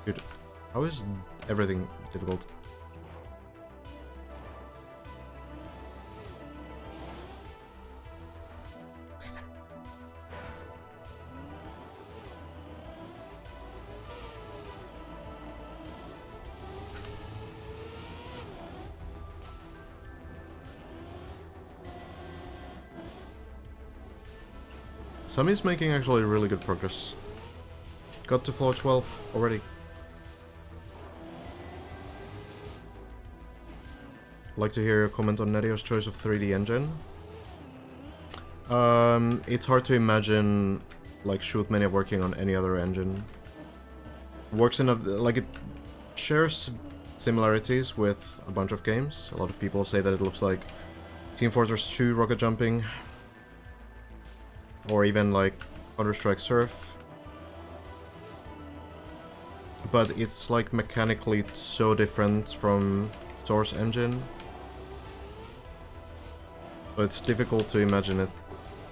Dude, how is everything difficult? Sami's making actually really good progress. Got to floor 12 already. Like to hear your comment on Nedio's choice of 3D engine. It's hard to imagine like Shootmania working on any other engine. Works in a like it shares similarities with a bunch of games. A lot of people say that it looks like Team Fortress 2 rocket jumping, or even like Counter-Strike Surf. But it's like mechanically so different from Source engine. So it's difficult to imagine it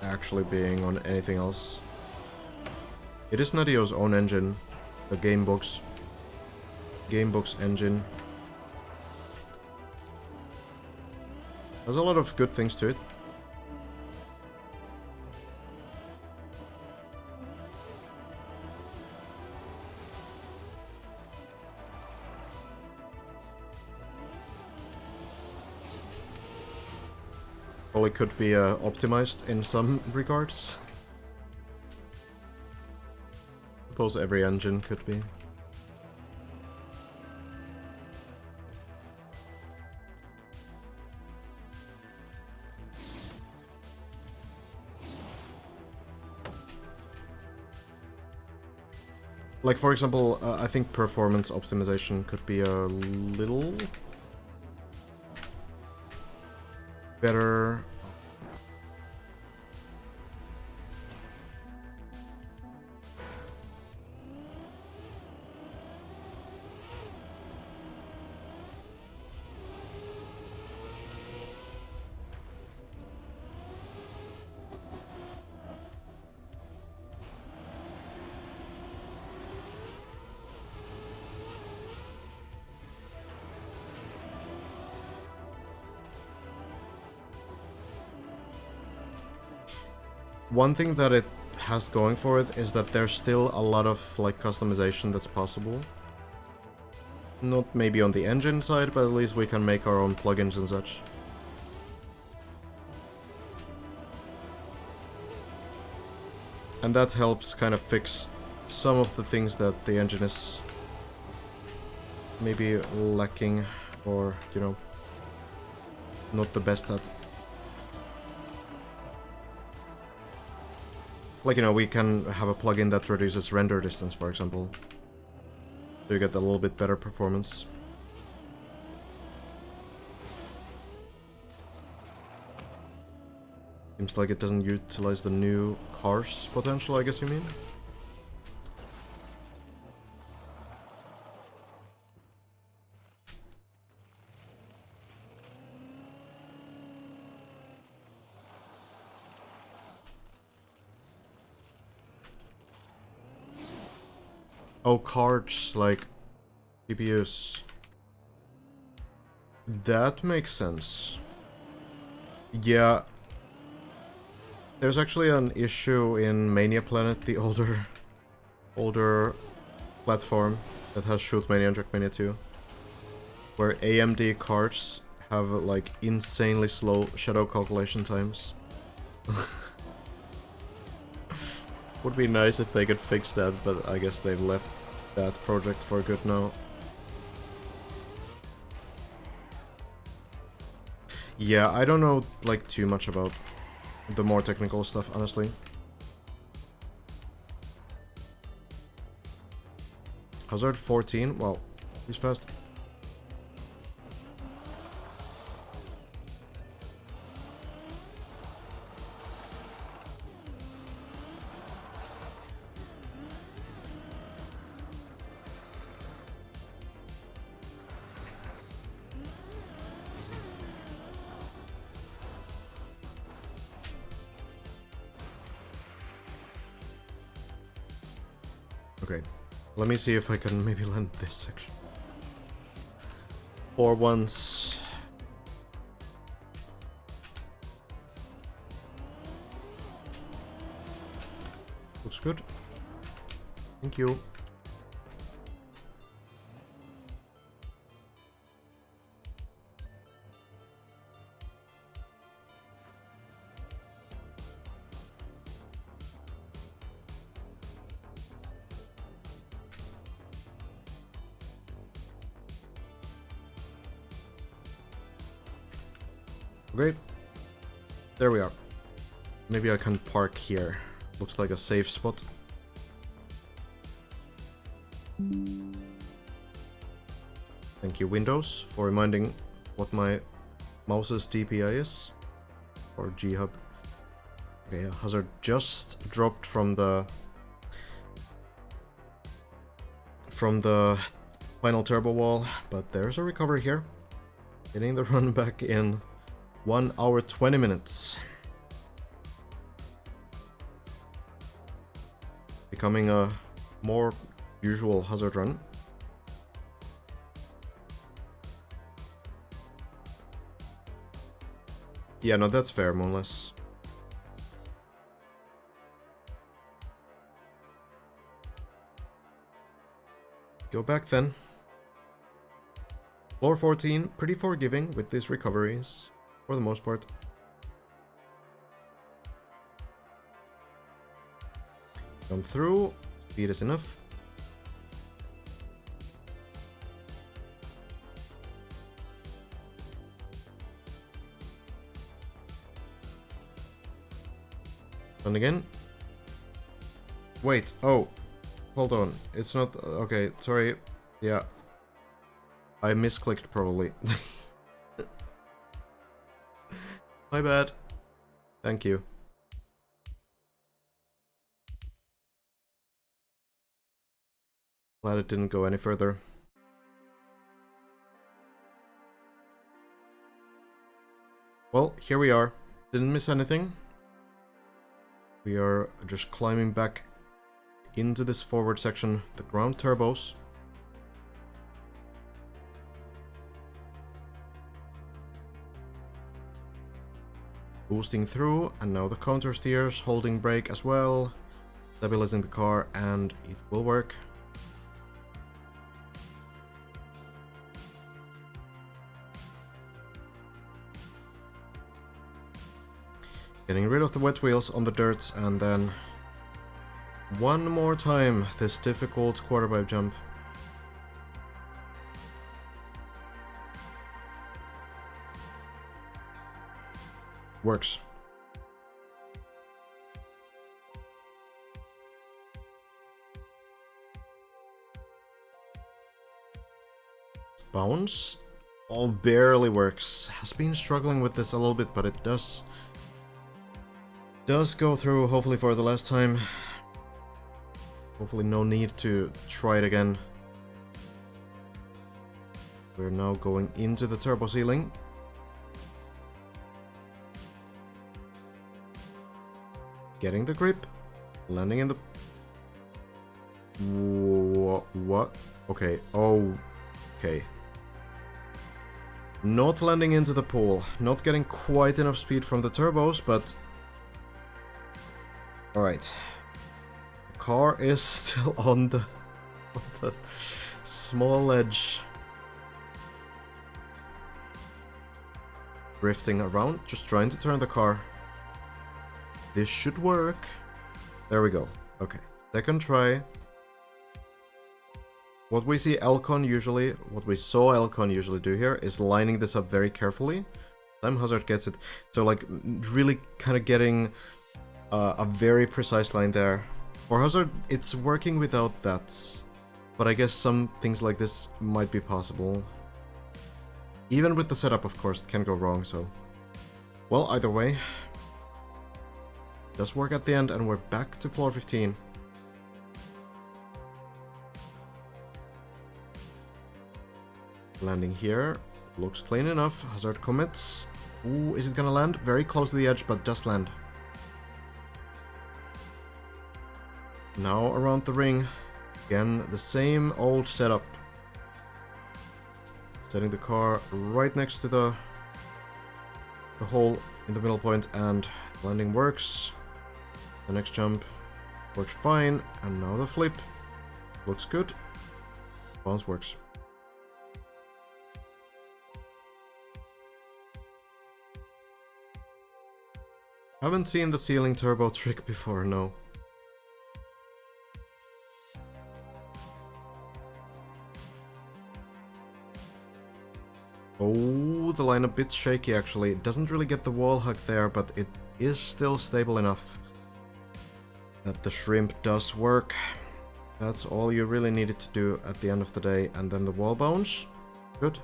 actually being on anything else. It is Nedio's own engine, the Gamebox engine. There's a lot of good things to it. Probably could be optimized in some regards. Suppose every engine could be. Like, for example, I think performance optimization could be a little better. One thing that it has going for it is that there's still a lot of like customization that's possible. Not maybe on the engine side, but at least we can make our own plugins and such. And that helps kind of fix some of the things that the engine is maybe lacking, or, you know, not the best at. Like, you know, we can have a plugin that reduces render distance, for example. So you get a little bit better performance. Seems like it doesn't utilize the new cars potential, I guess you mean? Oh, cards, like GPUs. That makes sense. Yeah. There's actually an issue in Mania Planet, the older platform that has Shootmania and Trackmania 2, where AMD cards have like insanely slow shadow calculation times. Would be nice if they could fix that, but I guess they've left that project for good now. Yeah, I don't know like too much about the more technical stuff, honestly. Hazard 14? Well, he's fast. Okay, let me see if I can maybe land this section. For once. Looks good. Thank you. Great. There we are. Maybe I can park here. Looks like a safe spot. Thank you, Windows, for reminding what my mouse's DPI is. Or G-Hub. Okay, hazard just dropped from the final turbo wall, but there's a recovery here. Getting the run back in 1 hour 20 minutes. Becoming a more usual hazard run. Yeah, no, that's fair, Moonless. Go back then. Floor 14, pretty forgiving with these recoveries, for the most part. Jump through, speed is enough. And again. Wait, oh, hold on, it's not, okay, sorry, yeah. I misclicked probably. My bad. Thank you. Glad it didn't go any further. Well, here we are. Didn't miss anything. We are just climbing back into this forward section, the ground turbos. Boosting through, and now the counter steers, holding brake as well, stabilizing the car, and it will work. Getting rid of the wet wheels on the dirts, and then one more time this difficult quarter pipe jump. Works. Bounce. Oh, barely works. Has been struggling with this a little bit, but it does go through, hopefully for the last time. Hopefully no need to try it again. We're now going into the turbo ceiling. Getting the grip. Landing in the... What? Okay. Oh. Okay. Not landing into the pool. Not getting quite enough speed from the turbos, but... Alright. The car is still on the small ledge. Drifting around, just trying to turn the car. This should work. There we go. Okay, second try. What we see Elcon usually, what we saw Elcon usually do here is lining this up very carefully. Time Hazard gets it. So like really kind of getting a very precise line there. For Hazard, it's working without that. But I guess some things like this might be possible. Even with the setup, of course, it can go wrong, so... Well, either way. Does work at the end, and we're back to floor 15. Landing here. Looks clean enough. Hazard commits. Ooh, is it gonna land? Very close to the edge, but does land. Now around the ring. Again, the same old setup. Setting the car right next to the hole in the middle point, and landing works. The next jump works fine, and now the flip looks good. Bounce works. Haven't seen the ceiling turbo trick before, no. Oh, the line a bit shaky actually. It doesn't really get the wall hug there, but it is still stable enough that the shrimp does work. That's all you really needed to do at the end of the day. And then the wall bounce. Good.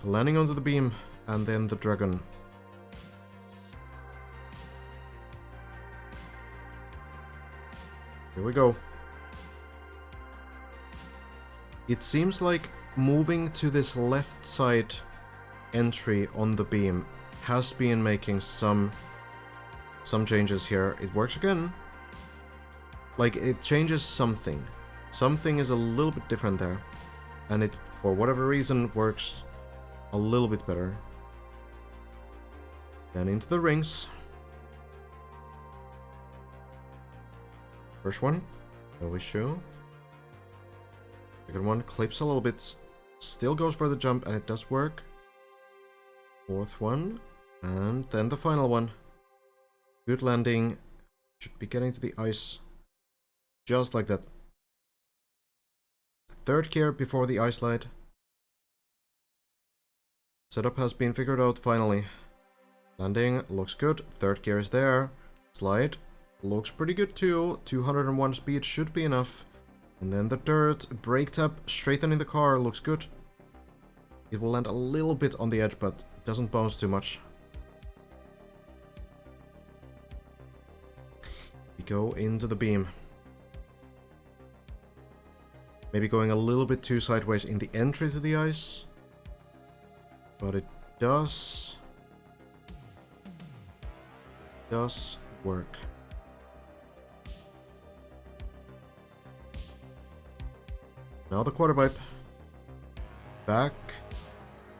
Landing onto the beam, and then the dragon. Here we go. It seems like moving to this left side entry on the beam has been making some changes here. It works again. Like, it changes something. Something is a little bit different there. And it, for whatever reason, works a little bit better. Then into the rings. First one, no issue. Second one clips a little bit. Still goes for the jump, and it does work. Fourth one. And then the final one. Good landing. Should be getting to the ice. Just like that. Third gear before the ice slide. Setup has been figured out finally. Landing looks good. Third gear is there. Slide looks pretty good too. 201 speed should be enough. And then the dirt. Brake tap straightening the car looks good. It will land a little bit on the edge, but it doesn't bounce too much. We go into the beam. Maybe going a little bit too sideways in the entry to the ice. But it does work. Now the quarter pipe. Back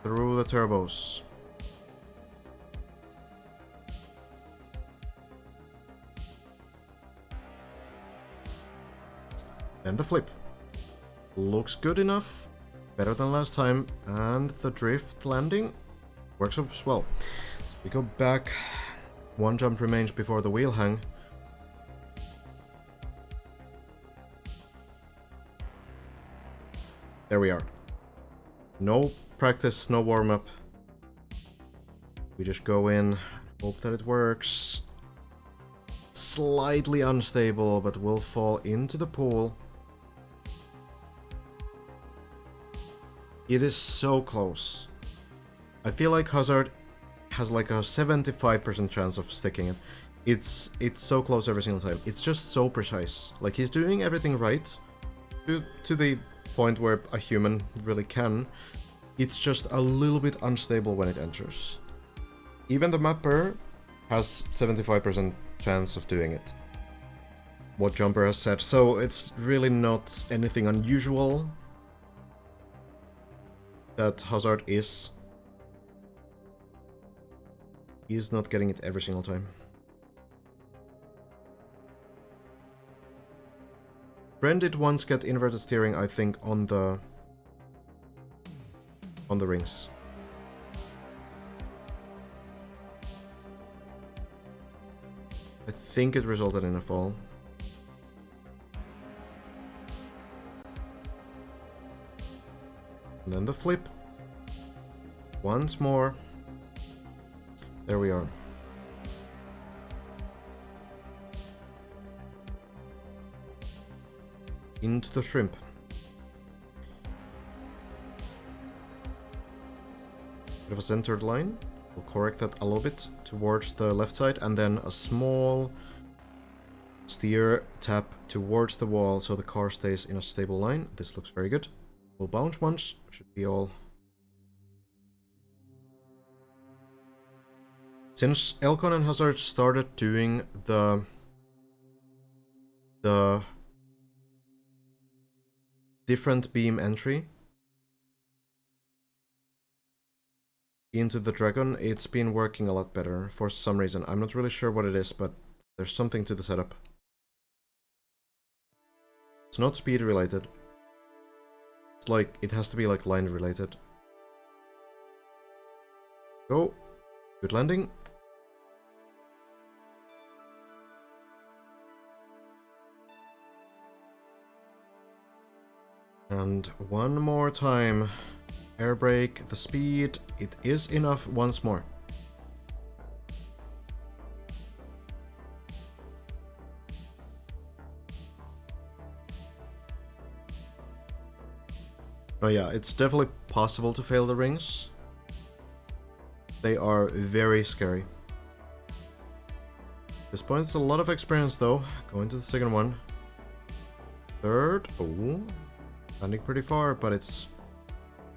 through the turbos. And the flip. Looks good enough. Better than last time. And the drift landing works as well. So we go back. One jump remains before the wheel hang. There we are. No practice, no warm-up. We just go in, hope that it works. Slightly unstable, but will fall into the pool. It is so close. I feel like Hazard has like a 75% chance of sticking it. It's so close every single time. It's just so precise. Like, he's doing everything right to the point where a human really can. It's just a little bit unstable when it enters. Even the mapper has 75% chance of doing it. What Jumper has said, so it's really not anything unusual that Hazard is. He's not getting it every single time. Bren did once get inverted steering, I think, on the rings. I think it resulted in a fall. And then the flip. Once more. There we are. Into the shrimp. Bit of a centered line. We'll correct that a little bit towards the left side, and then a small steer tap towards the wall so the car stays in a stable line. This looks very good. We'll bounce once. Should be all. Since Elcon and Hazard started doing the different beam entry into the Dragon, it's been working a lot better for some reason. I'm not really sure what it is, but there's something to the setup. It's not speed related. It's like, it has to be like line related. Go. Good landing. And one more time. Air brake, the speed, it is enough once more. Oh yeah, it's definitely possible to fail the rings. They are very scary. At this point, it's a lot of experience though. Going to the second one. Third, oh, landing pretty far, but it's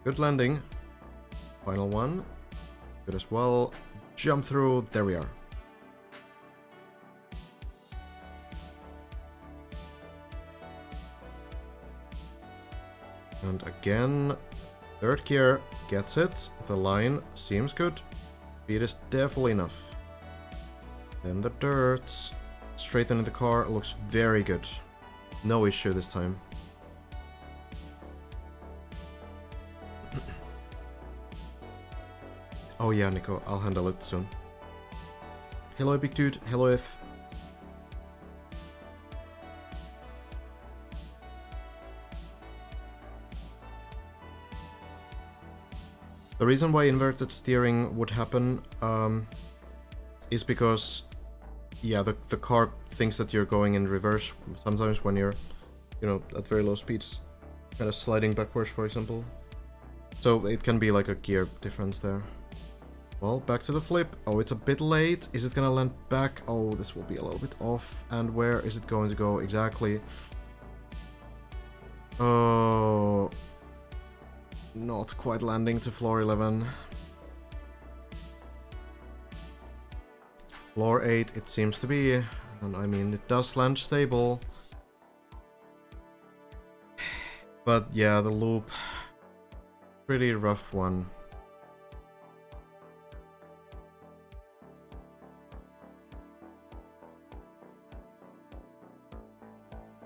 good landing. Final one, good as well. Jump through, there we are. And again, third gear gets it. The line seems good. Speed is definitely enough. Then the dirt, straightening the car, looks very good. No issue this time. Oh yeah, Nico, I'll handle it soon. Hello, big dude. Hello, F. The reason why inverted steering would happen is because, yeah, the car thinks that you're going in reverse sometimes when you're, you know, at very low speeds, kind of sliding backwards, for example. So it can be like a gear difference there. Well, back to the flip. Oh, it's a bit late. Is it gonna land back? Oh, this will be a little bit off. And where is it going to go exactly? Oh, not quite landing to floor 11. Floor 8 it seems to be, and I mean it does land stable. But yeah, the loop, pretty rough one.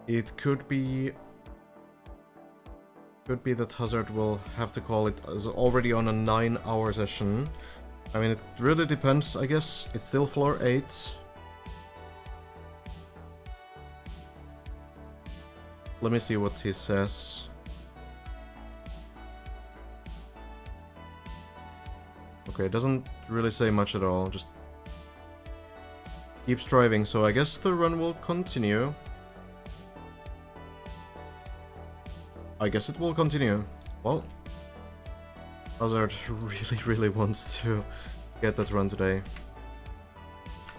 It could be that Hazard will have to call it as already on a 9-hour session. I mean, it really depends, I guess. It's still floor 8. Let me see what he says. Okay, it doesn't really say much at all, just keeps driving, so I guess the run will continue. I guess it will continue. Well, Hazard really wants to get that run today.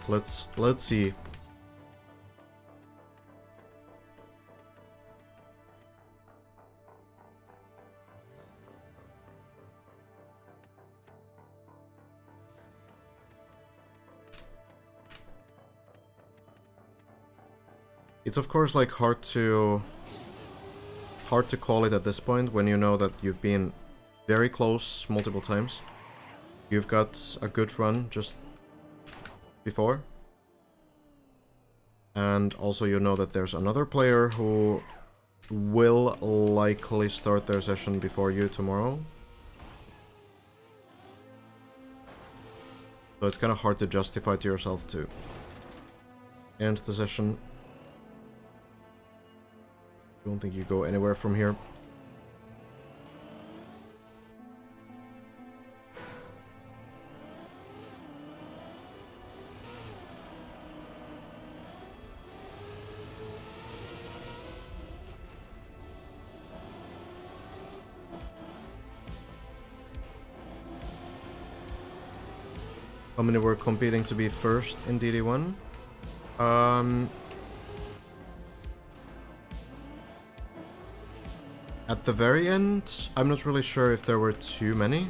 Let's see. It's of course like hard to call it at this point when you know that you've been very close multiple times. You've got a good run just before. And also you know that there's another player who will likely start their session before you tomorrow. So it's kind of hard to justify to yourself to end the session. Don't think you go anywhere from here. How many were competing to be first in DD1? At the very end, I'm not really sure if there were too many.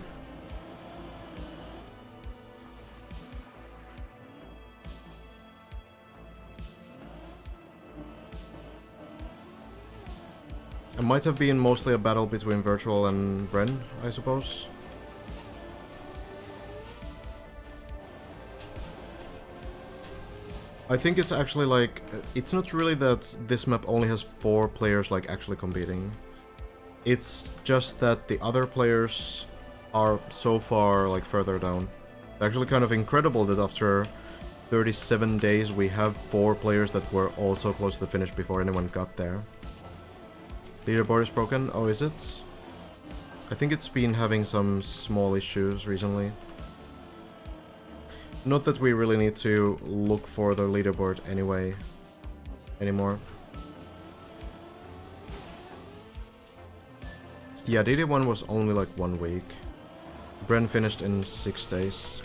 It might have been mostly a battle between Virtual and Bren, I suppose. I think it's actually like, it's not really that this map only has 4 players like actually competing. It's just that the other players are so far like further down. It's actually kind of incredible that after 37 days we have 4 players that were also close to the finish before anyone got there. Leaderboard is broken. Oh, is it? I think it's been having some small issues recently. Not that we really need to look for the leaderboard anymore. Yeah, DD1 was only like 1 week. Bren finished in 6 days.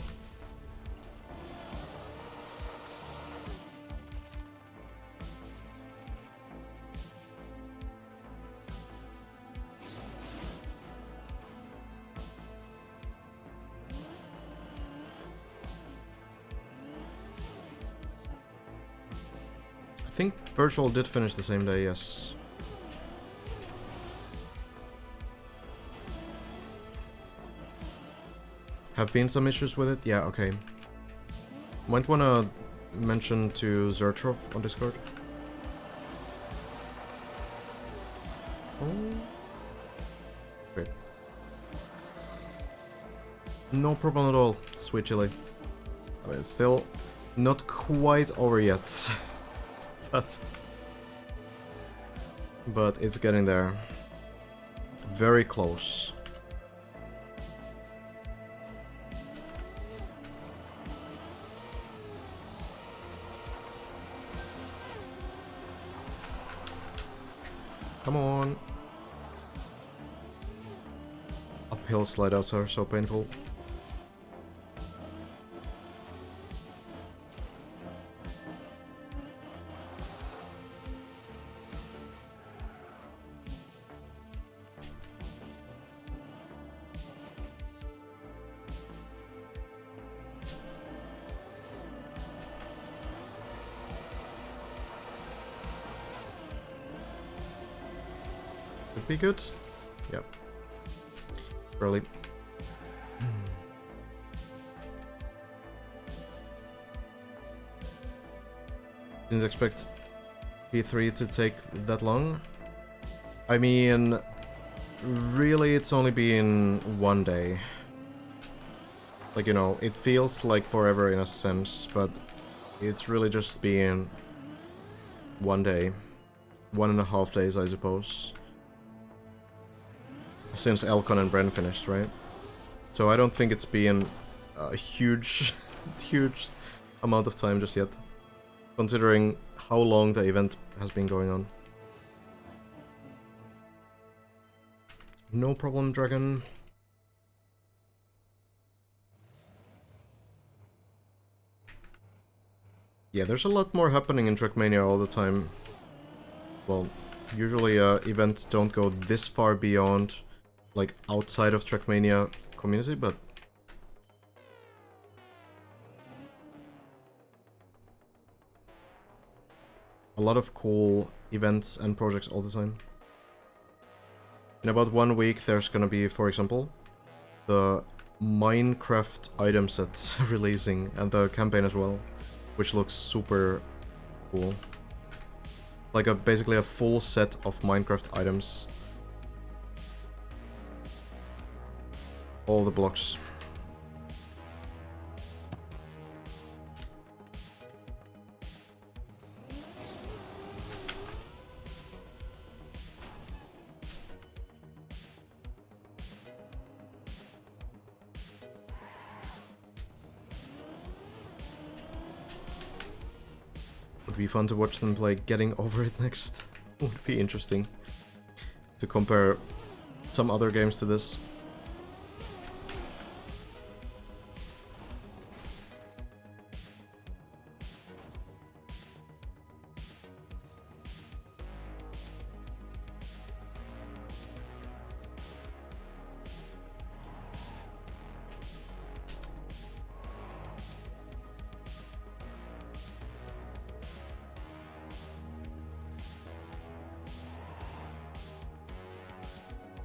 I think Virtual did finish the same day, yes. Have been some issues with it? Yeah, okay. Might wanna mention to Zertrov on Discord. Oh. Great. No problem at all, sweet chili. I mean, it's still not quite over yet. But it's getting there. Very close. Come on. Uphill slide outs are so painful. Could be good. Yep. Early. Didn't expect P3 to take that long. I mean, really it's only been 1 day. Like, you know, it feels like forever in a sense, but it's really just been 1 day. 1.5 days, I suppose. Since Elcon and Bren finished, right? So I don't think it's been a huge, huge amount of time just yet, considering how long the event has been going on. No problem, Dragon. Yeah, there's a lot more happening in Trackmania all the time. Well, usually events don't go this far beyond, like, outside of Trackmania community, but a lot of cool events and projects all the time. In about 1 week there's gonna be, for example, the Minecraft item set releasing, and the campaign as well, which looks super cool. Like basically a full set of Minecraft items. All the blocks. Would be fun to watch them play Getting Over It next. Would be interesting to compare some other games to this.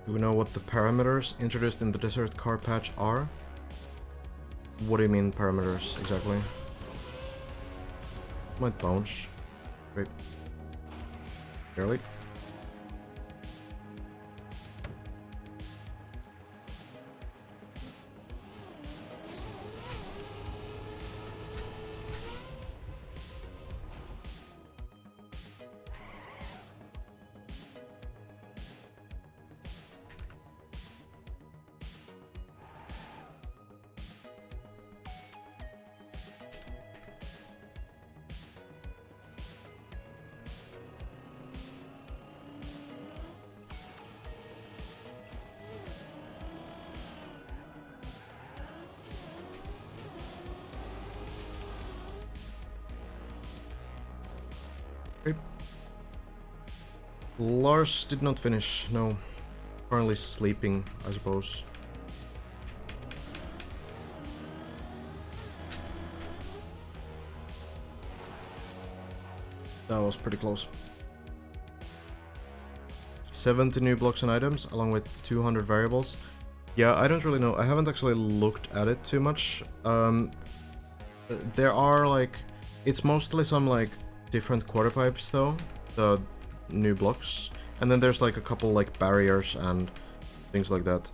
Do we know what the parameters introduced in the Desert Car patch are? What do you mean parameters, exactly? Might bounce. Great. Barely. Lars did not finish, no. Currently sleeping, I suppose. That was pretty close. 70 new blocks and items, along with 200 variables. Yeah, I don't really know. I haven't actually looked at it too much. There are like... It's mostly some like different quarter pipes though, the new blocks. And then there's like a couple like barriers and things like that.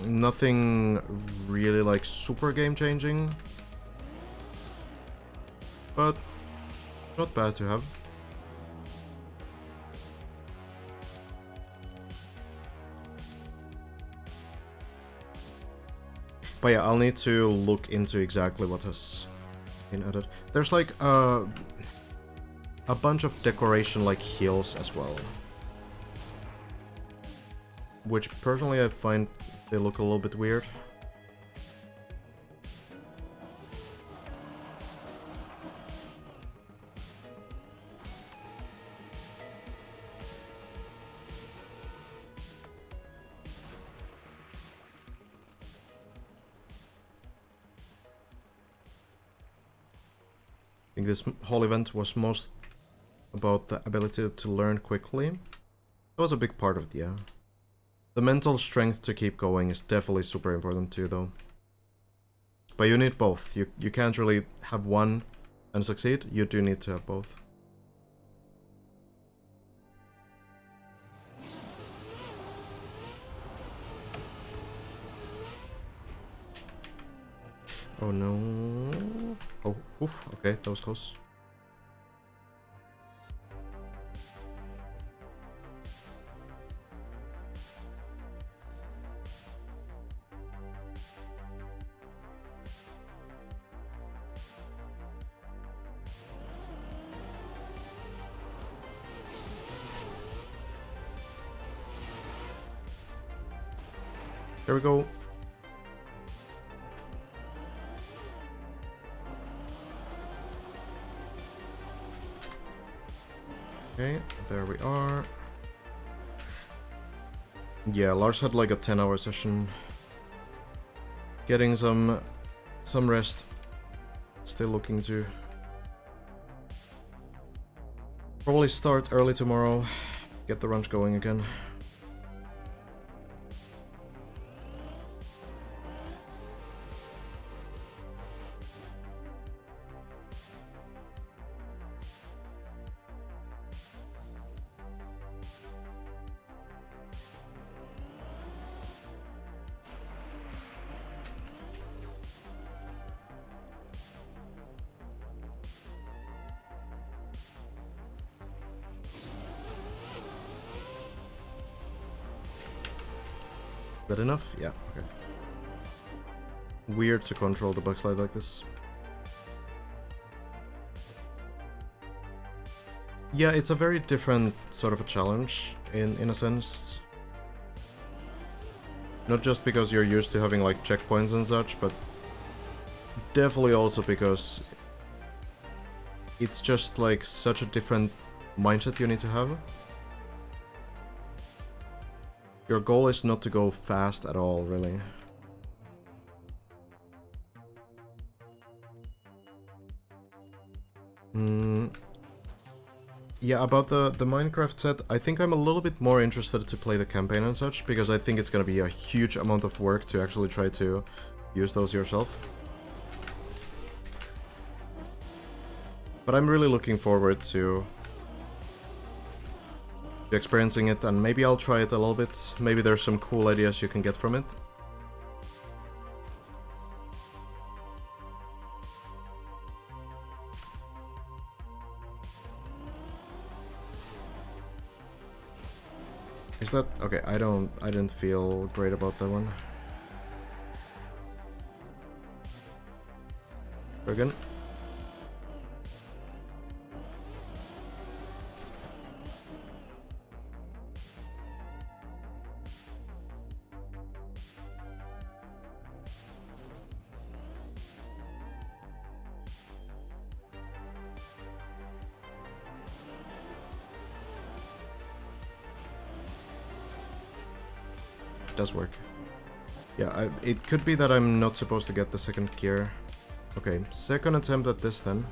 Nothing really like super game changing. But not bad to have. But yeah, I'll need to look into exactly what has been added. There's like a bunch of decoration like hills as well. Which personally I find they look a little bit weird. I think this whole event was most about the ability to learn quickly. That was a big part of it, yeah. The mental strength to keep going is definitely super important too, though. But you need both. You can't really have one and succeed. You do need to have both. Oh no. Oh, oof. Okay, that was close. There we go. Okay, there we are. Yeah, Lars had like a 10-hour session. Getting some rest. Still looking to probably start early tomorrow. Get the runs going again. That enough? Yeah, okay. Weird to control the bug slide like this. Yeah, it's a very different sort of a challenge in a sense. Not just because you're used to having like checkpoints and such, but definitely also because it's just like such a different mindset you need to have. Your goal is not to go fast at all, really. Yeah, about the Minecraft set, I think I'm a little bit more interested to play the campaign and such, because I think it's gonna be a huge amount of work to actually try to use those yourself. But I'm really looking forward to experiencing it, and maybe I'll try it a little bit. Maybe there's some cool ideas you can get from it. Is that okay? I didn't feel great about that one. Again. does work. Yeah, it could be that I'm not supposed to get the second gear. Okay, second attempt at this then.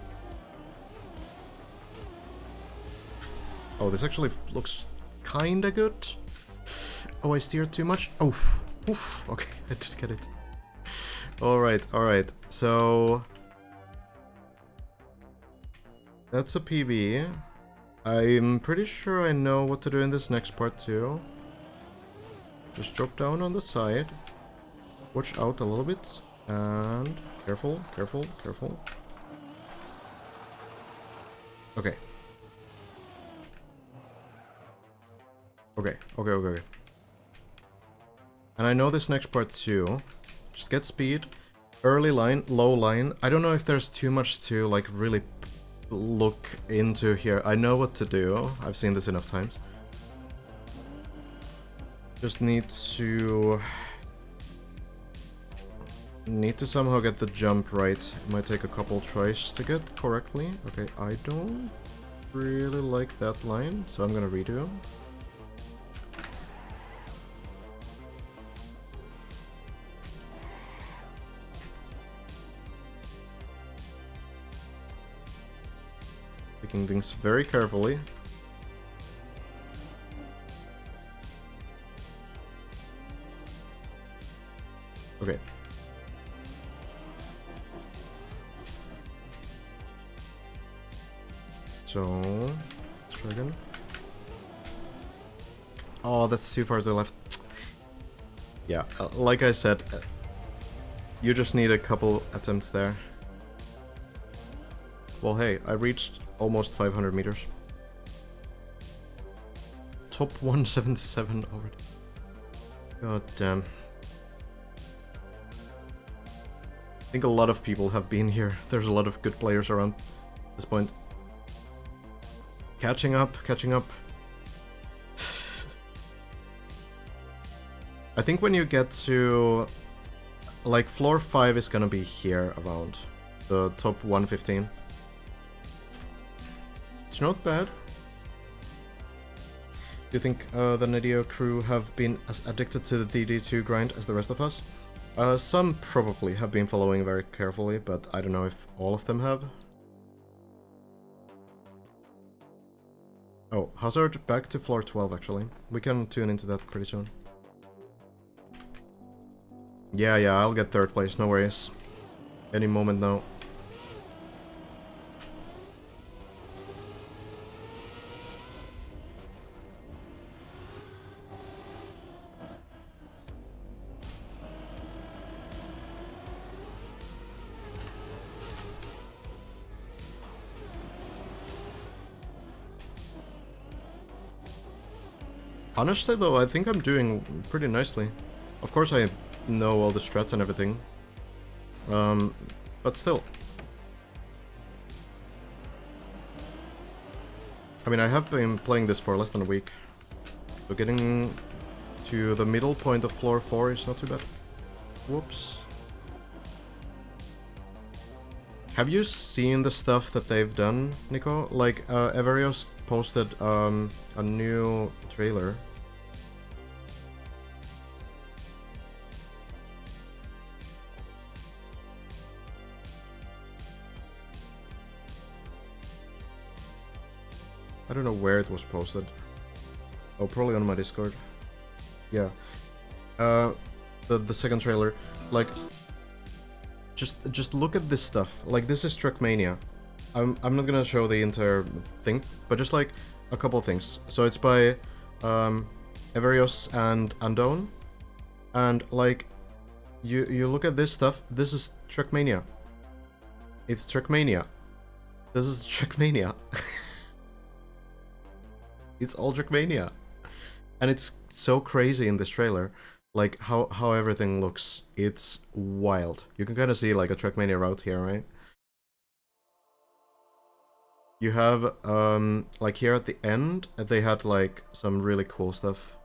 Oh, this actually looks kinda good. Oh, I steered too much? Oh, oof. Okay, I did get it. Alright. So... that's a PB. I'm pretty sure I know what to do in this next part too. Just drop down on the side. Watch out a little bit. And... careful. Okay. Okay. And I know this next part too. Just get speed. Early line, low line. I don't know if there's too much to like really look into here. I know what to do. I've seen this enough times. Just need to somehow get the jump right. It might take a couple tries to get correctly. Okay, I don't really like that line, so I'm gonna redo. Picking things very carefully. Okay. So, let's try again. Oh, that's too far to the left. Yeah, like I said, you just need a couple attempts there. Well, hey, I reached almost 500 meters. Top 177 already. God damn. I think a lot of people have been here. There's a lot of good players around at this point. Catching up. I think when you get to... like, floor 5 is gonna be here around. The top 115. It's not bad. Do you think the Nidio crew have been as addicted to the DD2 grind as the rest of us? Some probably have been following very carefully, but I don't know if all of them have. Oh, Hazard back to floor 12 actually. We can tune into that pretty soon. Yeah, I'll get third place, no worries. Any moment now. Honestly though, I think I'm doing pretty nicely. Of course I know all the strats and everything. But still. I mean, I have been playing this for less than a week. So getting to the middle point of floor 4 is not too bad. Whoops. Have you seen the stuff that they've done, Nico? Like, Everios posted a new trailer. I don't know where it was posted. Oh, probably on my Discord. Yeah. The second trailer. Like, just look at this stuff. Like, this is Trackmania. I'm not gonna show the entire thing, but just like a couple of things. So it's by Everios and Undone, and like you look at this stuff. This is Trackmania. It's Trackmania. This is Trackmania. It's all Trackmania, and it's so crazy in this trailer. Like how everything looks. It's wild. You can kind of see like a Trackmania route here, right? You have, like here at the end, they had like some really cool stuff.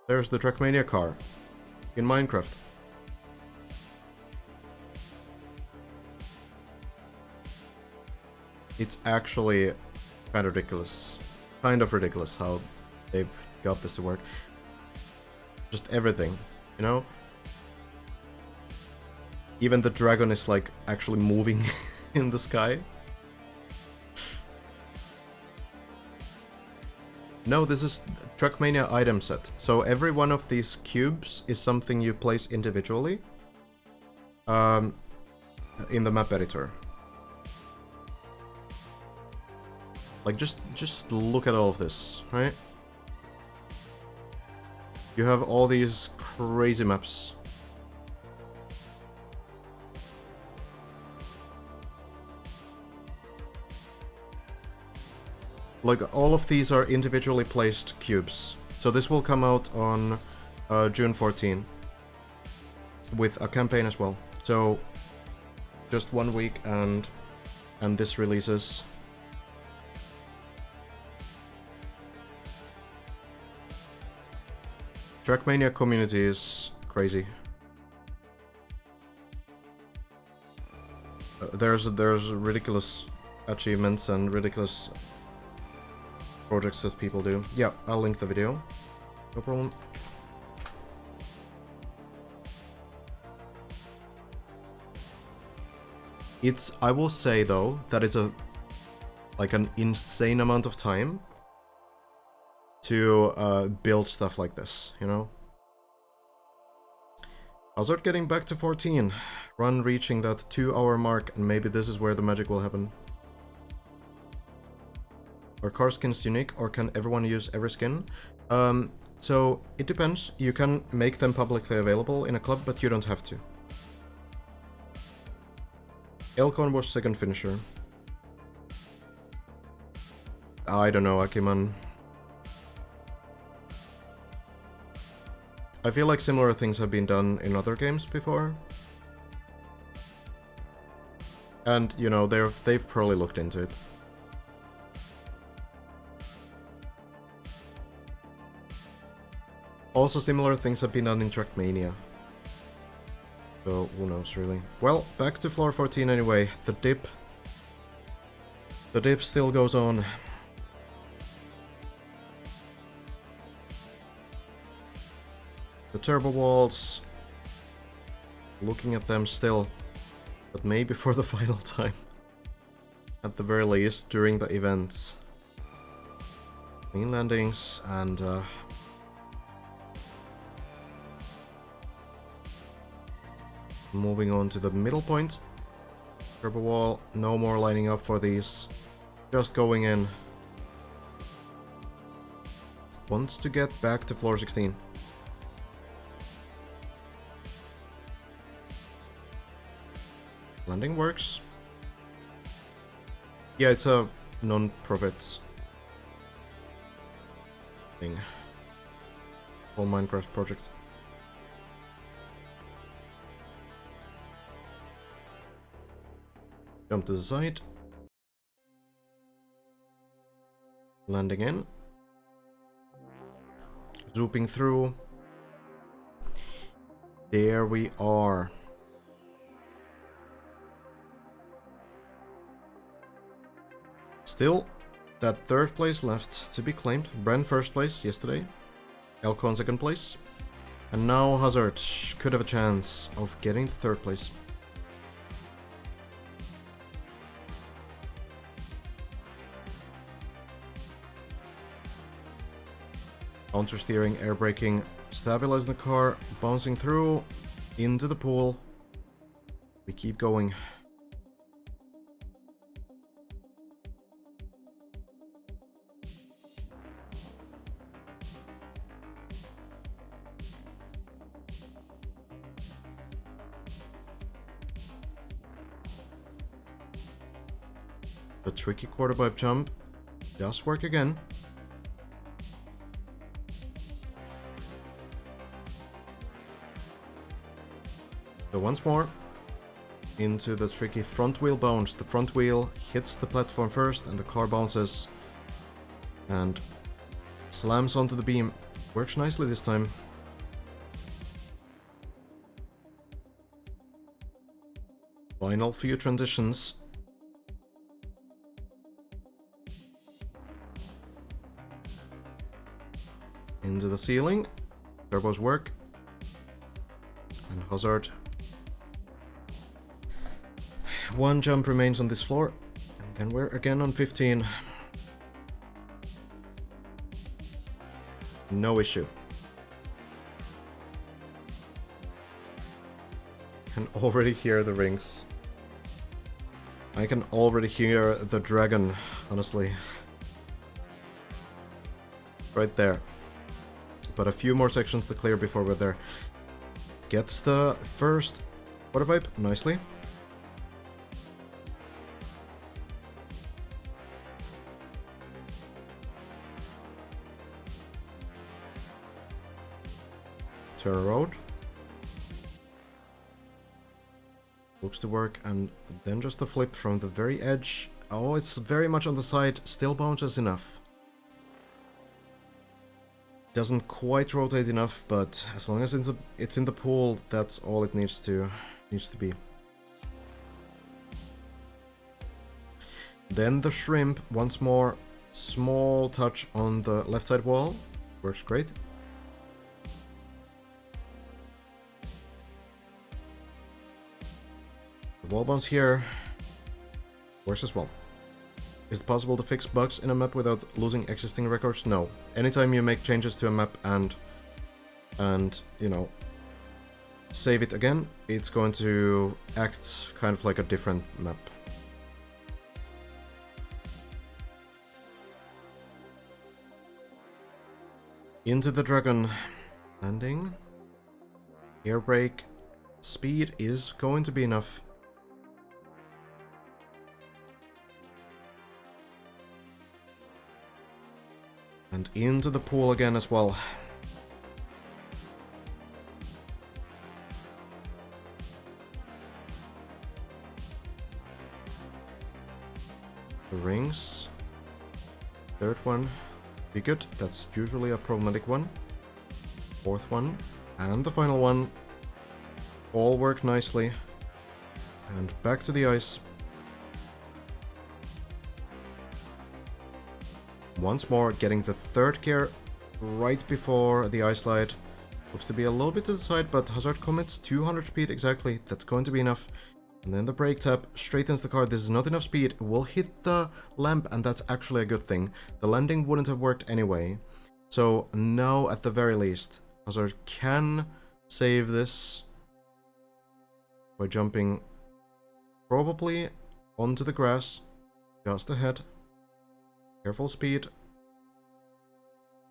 There's the Trackmania car in Minecraft. It's actually kind of ridiculous how they've got this to work. Just everything, you know? Even the dragon is like actually moving in the sky. No, this is Trackmania item set. So every one of these cubes is something you place individually in the map editor. Like just look at all of this, right? You have all these crazy maps. Like, all of these are individually placed cubes. So this will come out on June 14 with a campaign as well. So just 1 week and this releases. Trackmania community is crazy. There's ridiculous achievements and ridiculous projects that people do. Yeah, I'll link the video. No problem. I will say though, that it's like an insane amount of time to build stuff like this, you know? Hazard getting back to 14. Run reaching that 2-hour mark, and maybe this is where the magic will happen. Are car skins unique, or can everyone use every skin? So it depends. You can make them publicly available in a club, but you don't have to. Elcon was second finisher. I don't know, Akiman. I feel like similar things have been done in other games before. And, you know, they've probably looked into it. Also, similar things have been done in Trackmania. So, who knows, really. Well, back to floor 14 anyway. The dip still goes on. The turbo walls. Looking at them still. But maybe for the final time. At the very least, during the events. Clean landings and... moving on to the middle point. Turbo wall, no more lining up for these. Just going in. Wants to get back to floor 16. Landing works. Yeah, it's a non-profit thing. Whole Minecraft project. Jump to the side. Landing in. Zooping through. There we are. Still, that third place left to be claimed. Bren first place yesterday. Elcon second place. And now Hazard could have a chance of getting to third place. Counter steering, air braking, stabilizing the car, bouncing through, into the pool. We keep going. The tricky quarter pipe jump does work again. So once more, into the tricky front wheel bounce. The front wheel hits the platform first and the car bounces and slams onto the beam. Works nicely this time. Final few transitions. Into the ceiling. Turbos work. And Hazard. One jump remains on this floor. And then we're again on 15. No issue. Can already hear the rings. I can already hear the dragon, honestly. Right there. But a few more sections to clear before we're there. Gets the first water pipe nicely. Turn around. Looks to work, and then just a flip from the very edge. Oh, it's very much on the side. Still bounces enough. Doesn't quite rotate enough, but as long as it's in the pool, that's all it needs to be. Then the shrimp once more. Small touch on the left side wall. Works great. The wall bounce here works as well. Is it possible to fix bugs in a map without losing existing records? No. Anytime you make changes to a map and you know, save it again, it's going to act kind of like a different map. Into the dragon. Landing. Air brake. Speed is going to be enough. And into the pool again as well. The rings. Third one. Be good. That's usually a problematic one. Fourth one. And the final one. All work nicely. And back to the ice. Once more, getting the third gear right before the ice slide. Looks to be a little bit to the side, but Hazard commits 200 speed exactly. That's going to be enough. And then the brake tap straightens the car. This is not enough speed. It will hit the lamp, and that's actually a good thing. The landing wouldn't have worked anyway. So now, at the very least, Hazard can save this by jumping probably onto the grass just ahead. Careful speed.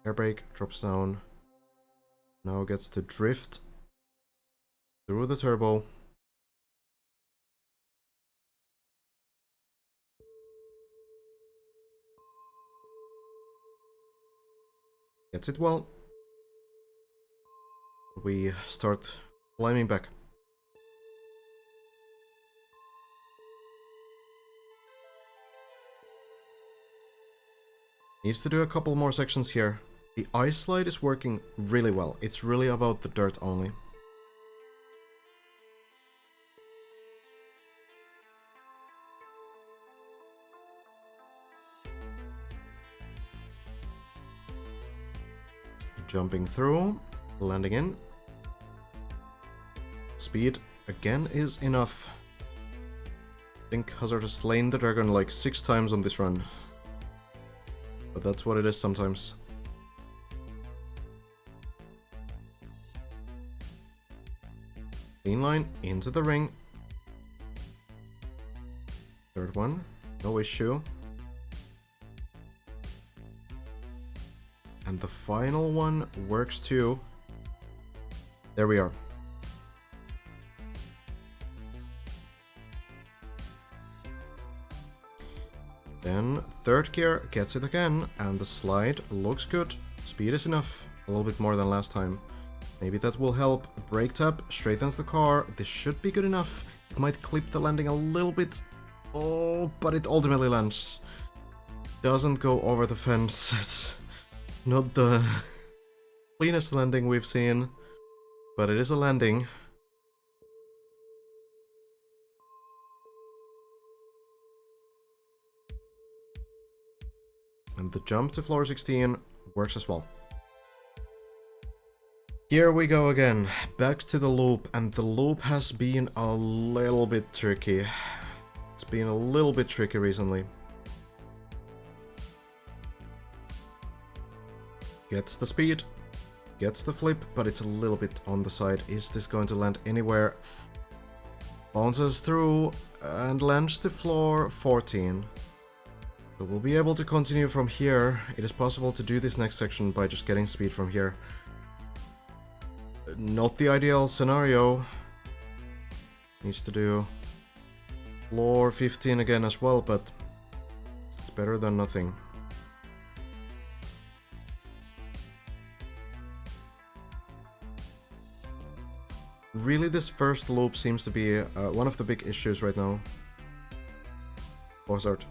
Air brake drops down. Now gets to drift through the turbo. Gets it well. We start climbing back. Needs to do a couple more sections here. The ice slide is working really well. It's really about the dirt only. Jumping through, landing in. Speed again is enough. I think Hazard has slain the dragon like 6 times on this run. But that's what it is sometimes. Clean line into the ring. Third one, no issue. And the final one works too. There we are. Then third gear gets it again, and the slide looks good. Speed is enough, a little bit more than last time. Maybe that will help. Brake tap straightens the car. This should be good enough. It might clip the landing a little bit. Oh, but it ultimately lands. Doesn't go over the fence. It's not the cleanest landing we've seen, but it is a landing. And the jump to floor 16 works as well. Here we go again, back to the loop, and the loop has been a little bit tricky. It's been a little bit tricky recently. Gets the speed, gets the flip, but it's a little bit on the side. Is this going to land anywhere? Bounces through and lands to floor 14. So we'll be able to continue from here. It is possible to do this next section by just getting speed from here. Not the ideal scenario. Needs to do floor 15 again as well, but it's better than nothing. Really, this first loop seems to be one of the big issues right now. Hazard.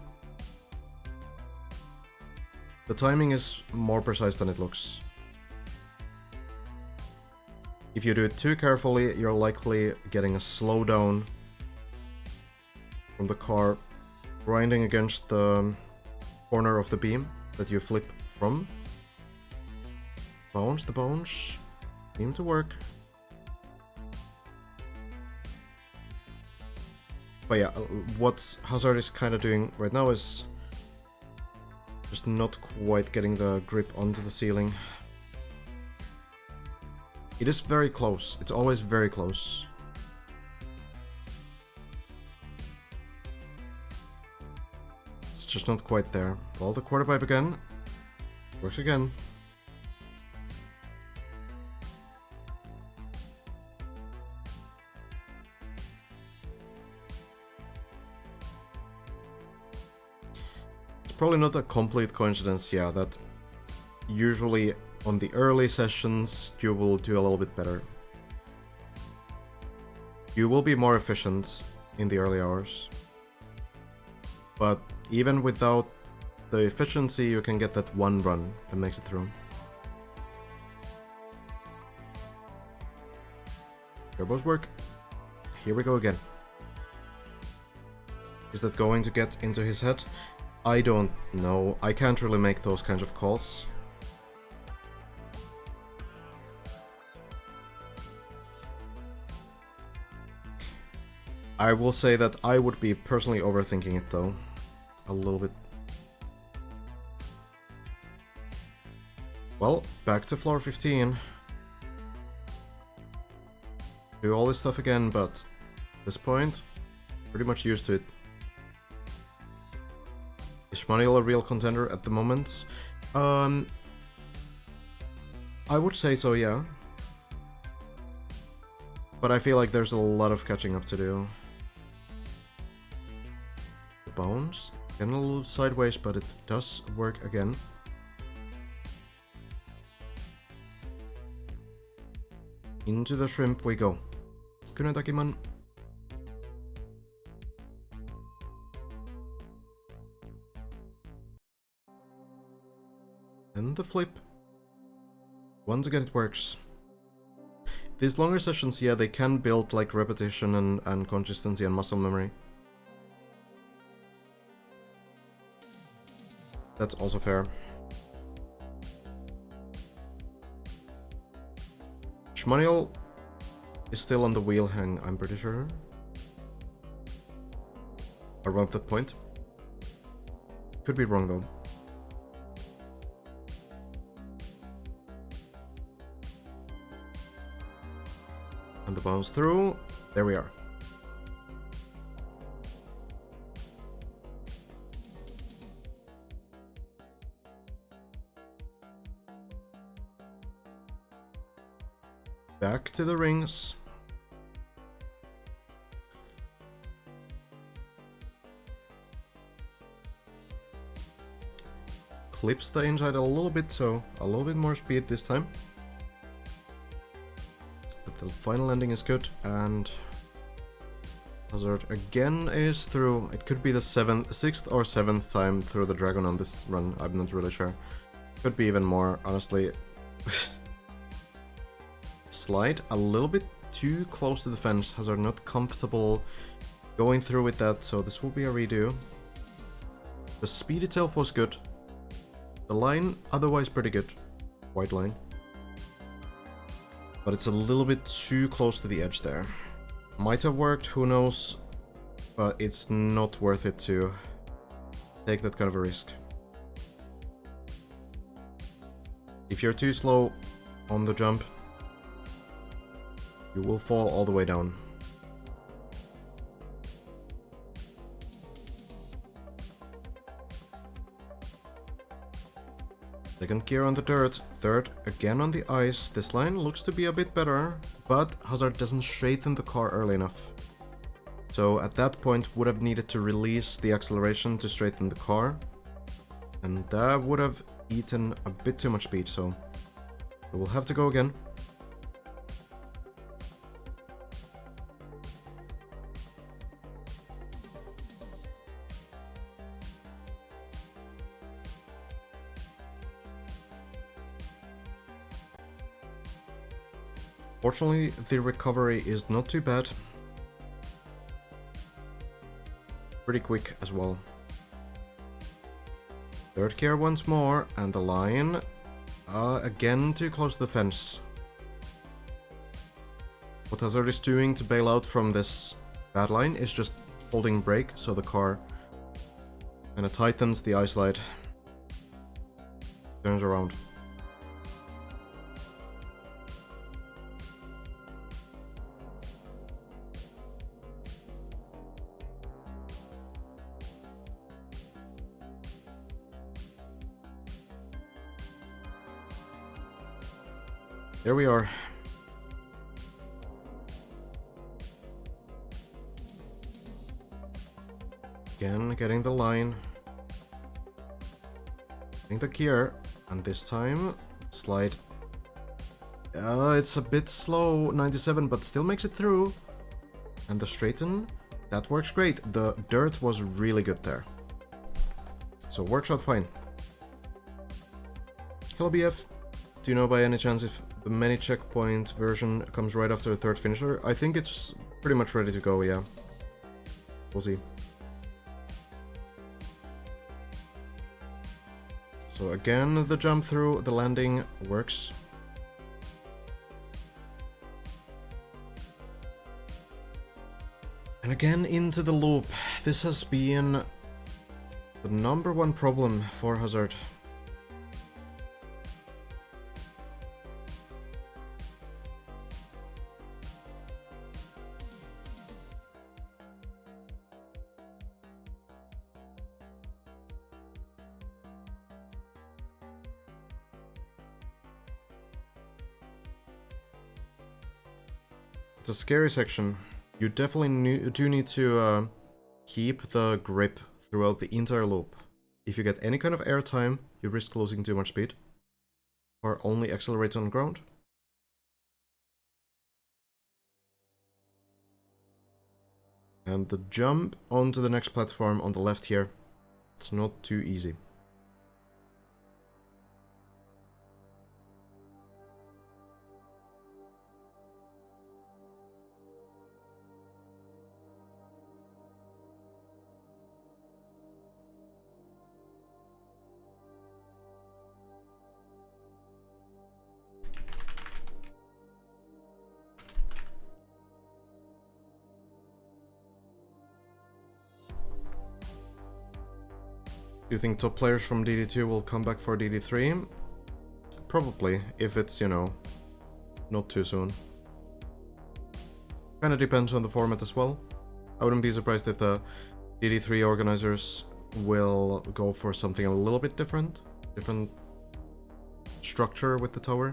The timing is more precise than it looks. If you do it too carefully, you're likely getting a slowdown from the car grinding against the corner of the beam that you flip from. Bounce, the bounce seem to work. But yeah, what Hazard is kind of doing right now is just not quite getting the grip onto the ceiling. It is very close. It's always very close. It's just not quite there. Well, the quarter pipe again. Works again. Probably not a complete coincidence, yeah, that usually on the early sessions you will do a little bit better. You will be more efficient in the early hours. But even without the efficiency, you can get that one run that makes it through. Turbos work. Here we go again. Is that going to get into his head? I don't know. I can't really make those kinds of calls. I will say that I would be personally overthinking it though. A little bit. Well, back to floor 15. Do all this stuff again, but at this point, pretty much used to it. Is Schmaniel a real contender at the moment? I would say so, yeah. But I feel like there's a lot of catching up to do. The bounce. Getting a little sideways, but it does work again. Into the shrimp we go. Kunetakiman. And the flip. Once again it works. These longer sessions, yeah, they can build like repetition and consistency and muscle memory. That's also fair. Schmaniel is still on the wheel hang, I'm pretty sure. Around that point. Could be wrong though. And the bounce through. There we are. Back to the rings. Clips the inside a little bit, so a little bit more speed this time. But the final landing is good, and Hazard again is through. It could be the 6th or 7th time through the dragon on this run, I'm not really sure. Could be even more, honestly. Slide a little bit too close to the fence. Hazard not comfortable going through with that, so this will be a redo. The speed itself was good. The line, otherwise pretty good. White line. But it's a little bit too close to the edge there. Might have worked, who knows, but it's not worth it to take that kind of a risk. If you're too slow on the jump, you will fall all the way down. Second gear on the dirt, third again on the ice. This line looks to be a bit better, but Hazard doesn't straighten the car early enough. So at that point would have needed to release the acceleration to straighten the car. And that would have eaten a bit too much speed, so we'll have to go again. Fortunately, the recovery is not too bad. Pretty quick as well. Third gear once more, and the line again too close to the fence. What Hazard is doing to bail out from this bad line is just holding brake, so the car kind of tightens the ice slide, turns around. There we are. Again, getting the line. Getting the gear. And this time, slide. It's a bit slow, 97, but still makes it through. And the straighten, that works great. The dirt was really good there. So works out fine. Hello BF. Do you know by any chance if the many checkpoint version comes right after the third finisher? I think it's pretty much ready to go, yeah. We'll see. So again, the jump through, the landing works. And again into the loop. This has been the #1 problem for Hazard. It's a scary section. You definitely do need to keep the grip throughout the entire loop. If you get any kind of air time, you risk losing too much speed. Or only accelerates on ground. And the jump onto the next platform on the left here, it's not too easy. Do you think top players from DD2 will come back for DD3? Probably, if it's, you know, not too soon. Kinda depends on the format as well. I wouldn't be surprised if the DD3 organizers will go for something a little bit different. Different structure with the tower.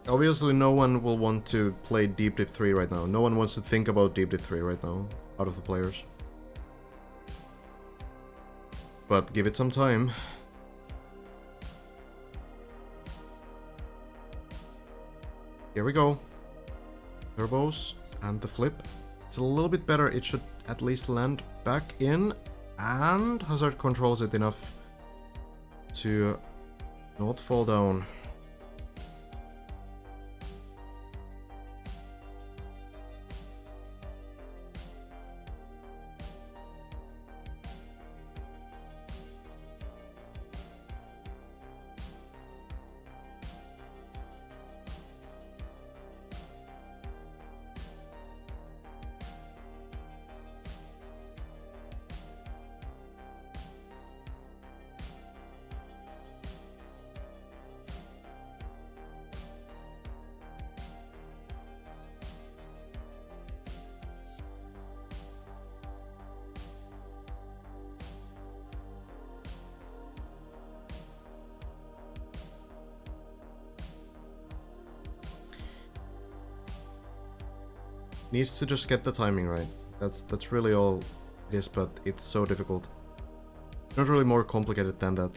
Obviously no one will want to play Deep Dip 3 right now. No one wants to think about Deep Dip 3 right now, out of the players. But give it some time. Here we go. turbos and the flip. It's a little bit better. It should at least land back in, and Hazard controls it enough to not fall down. Needs to just get the timing right. That's really all it is, but it's so difficult. Not really more complicated than that.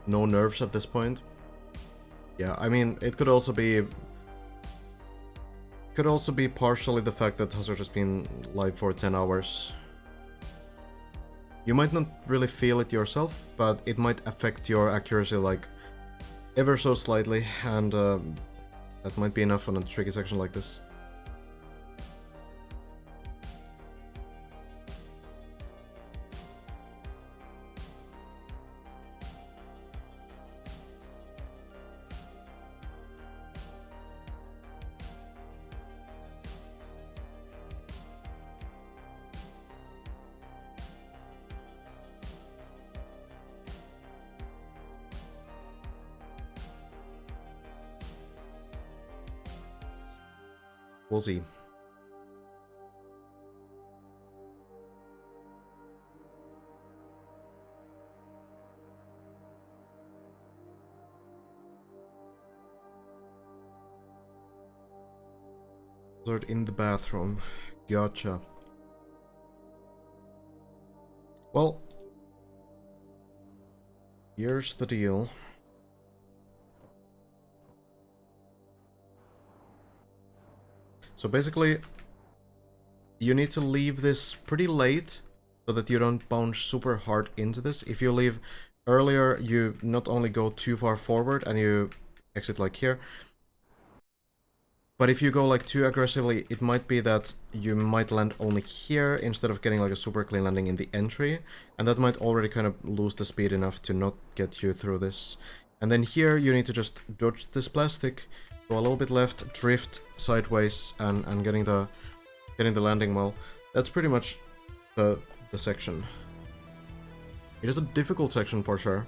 No nerves at this point. Yeah, I mean, it could also be partially the fact that Hazard has been live for 10 hours. You might not really feel it yourself, but it might affect your accuracy like ever so slightly, and that might be enough on a tricky section like this. We'll see. Hazard in the bathroom. Gotcha. Well, here's the deal. So basically, you need to leave this pretty late so that you don't bounce super hard into this. If you leave earlier, you not only go too far forward and you exit like here, but if you go like too aggressively, it might be that you might land only here instead of getting like a super clean landing in the entry, and that might already kind of lose the speed enough to not get you through this. And then here you need to just dodge this plastic, go a little bit left, drift sideways, and getting the landing well. That's pretty much the section. It is a difficult section for sure.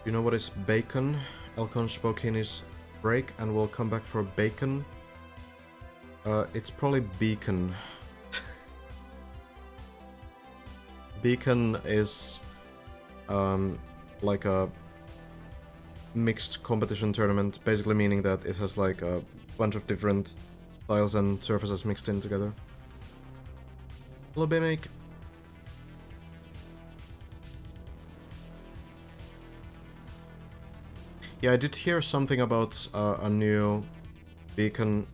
You know what is bacon? Elcon Spokane is break and we'll come back for bacon. It's probably beacon. Beacon is like a mixed competition tournament, basically meaning that it has like a bunch of different styles and surfaces mixed in together. Hello, Bmake. Yeah, I did hear something about a new beacon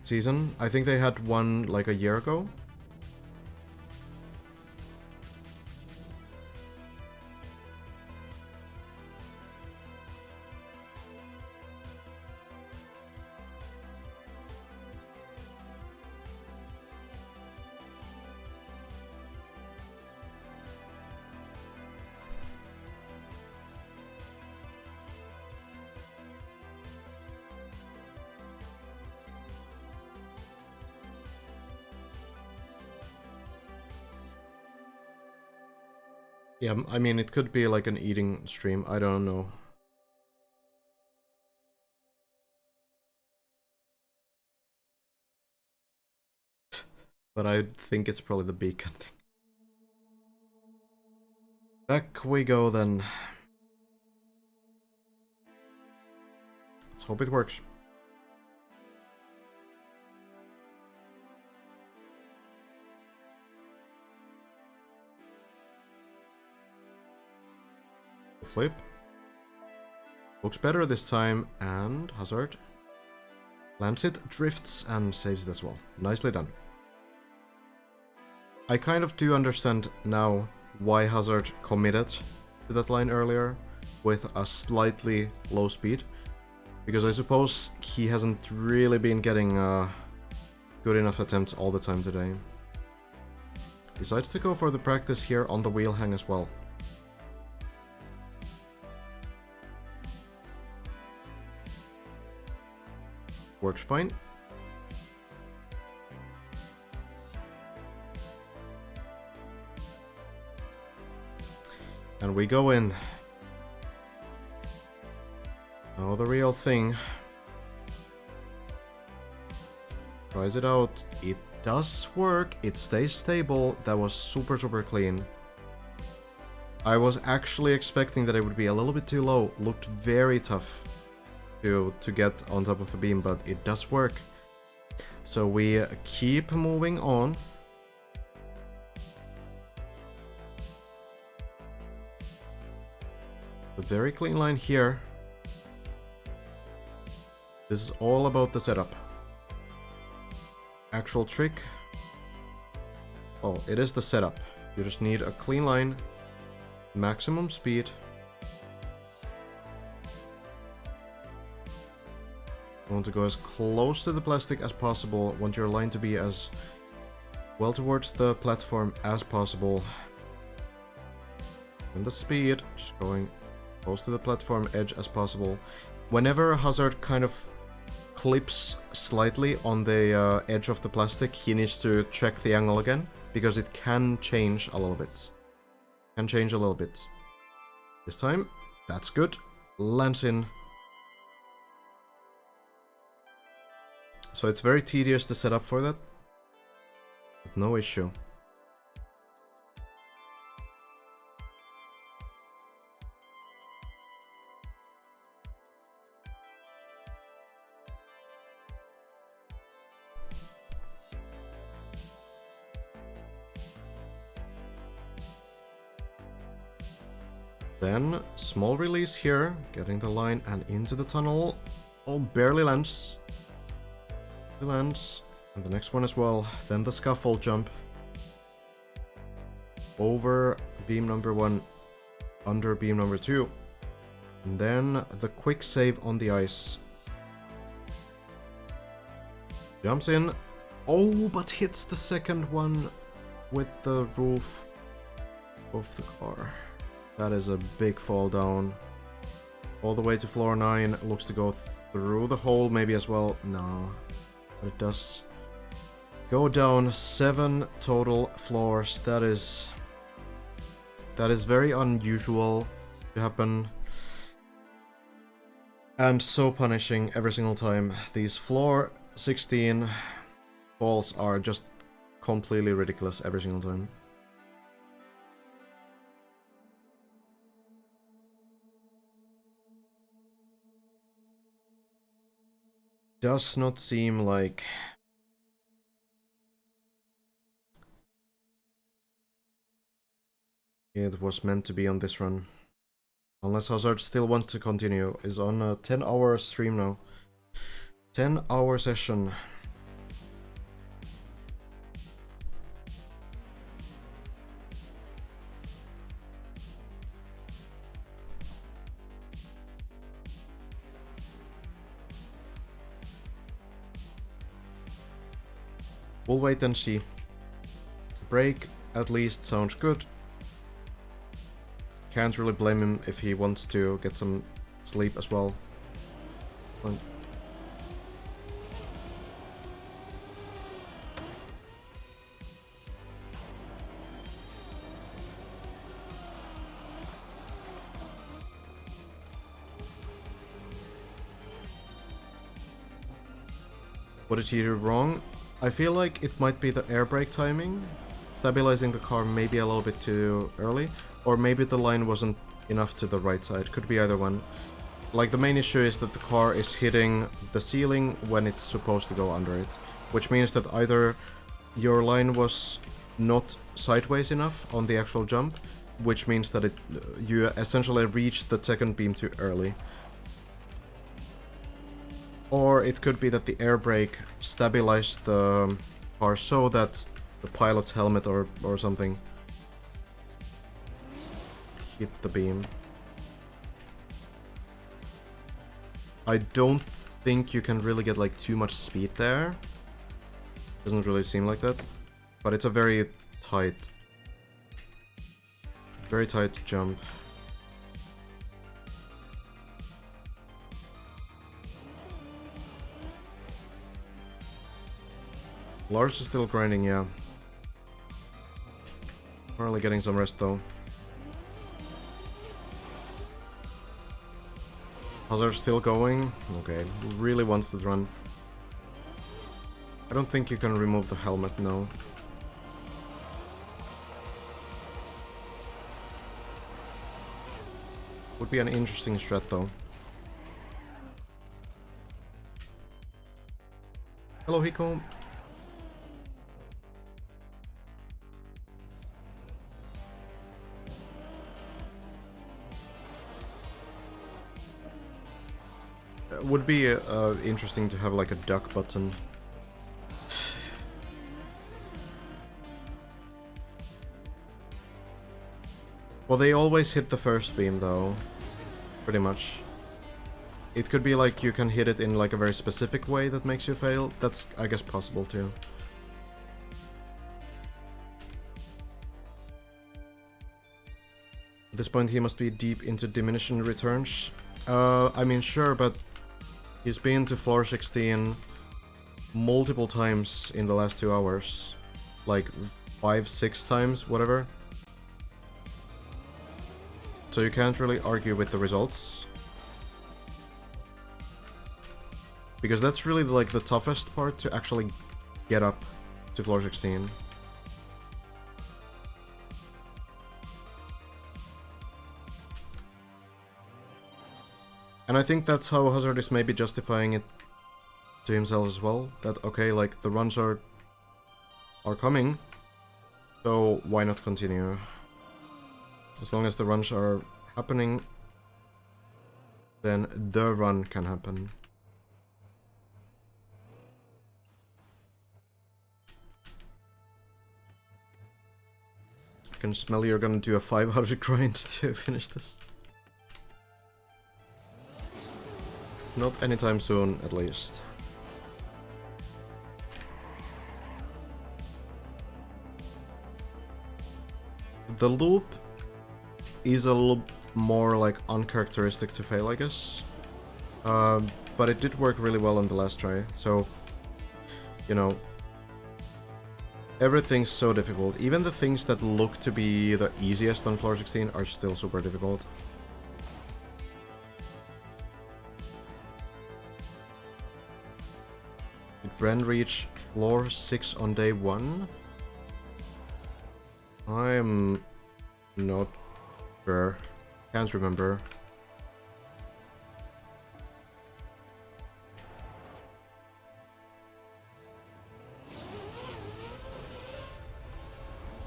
season. I think they had one like a year ago. Yeah, I mean, it could be like an eating stream, I don't know. But I think it's probably the beacon thing. Back we go then. Let's hope it works. Flip. Looks better this time, and Hazard lands it, drifts, and saves it as well. Nicely done. I kind of do understand now why Hazard committed to that line earlier with a slightly low speed, because I suppose he hasn't really been getting good enough attempts all the time today. Decides to go for the practice here on the wheel hang as well. Works fine. And we go in. Now the real thing. Tries it out. It does work. It stays stable. That was super clean. I was actually expecting that it would be a little bit too low. Looked very tough to get on top of the beam, but it does work. So we keep moving on. A very clean line here. This is all about the setup. Actual trick. Well, it is the setup. You just need a clean line, maximum speed. You want to go as close to the plastic as possible. Want your line to be as well towards the platform as possible. And the speed, just going close to the platform edge as possible. Whenever Hazard kind of clips slightly on the edge of the plastic, he needs to check the angle again, because it can change a little bit. This time, that's good. Lands in. So it's very tedious to set up for that, but no issue. Then, small release here, getting the line and into the tunnel. Oh, barely lands. Lands, and the next one as well. Then the scaffold jump over beam number 1, under beam number 2, and then the quick save on the ice. Jumps in. Oh, but hits the second one with the roof of the car. That is a big fall down. All the way to floor 9. Looks to go through the hole maybe as well. No. But it does go down 7 total floors. That is very unusual to happen. And so punishing every single time. These floor 16 falls are just completely ridiculous every single time. Does not seem like it was meant to be on this run. Unless Hazard still wants to continue. Is on a 10-hour stream now. 10-hour session. We'll wait and see. Break at least sounds good. Can't really blame him if he wants to get some sleep as well. What did he do wrong? I feel like it might be the air brake timing. Stabilizing the car maybe a little bit too early. Or maybe the line wasn't enough to the right side. Could be either one. Like, the main issue is that the car is hitting the ceiling when it's supposed to go under it. Which means that either your line was not sideways enough on the actual jump, which means that you essentially reached the second beam too early. Or it could be that the air brake stabilized the car so that the pilot's helmet or something hit the beam. I don't think you can really get like too much speed there. Doesn't really seem like that. But it's a very tight jump. Lars is still grinding, yeah. Probably getting some rest though. Hazard still going? Okay, really wants to run. I don't think you can remove the helmet, no. Would be an interesting strat though. Hello, Hiko. Would be interesting to have like a duck button. Well, they always hit the first beam though, pretty much. It could be like you can hit it in like a very specific way that makes you fail. That's, I guess, possible too. At this point he must be deep into diminishing returns. I mean, sure, but he's been to floor 16 multiple times in the last 2 hours. Like 5-6 times, whatever. So you can't really argue with the results. Because that's really like the toughest part, to actually get up to floor 16. And I think that's how Hazard is maybe justifying it to himself as well. That, okay, like, the runs are coming, so why not continue? As long as the runs are happening, then the run can happen. I can smell you're gonna do a 5-hour grind to finish this. Not anytime soon, at least. The loop is a little more like uncharacteristic to fail, I guess. But it did work really well on the last try, so, you know, everything's so difficult. Even the things that look to be the easiest on floor 16 are still super difficult. Did Bren reach floor 6 on day 1? I'm not sure. Can't remember.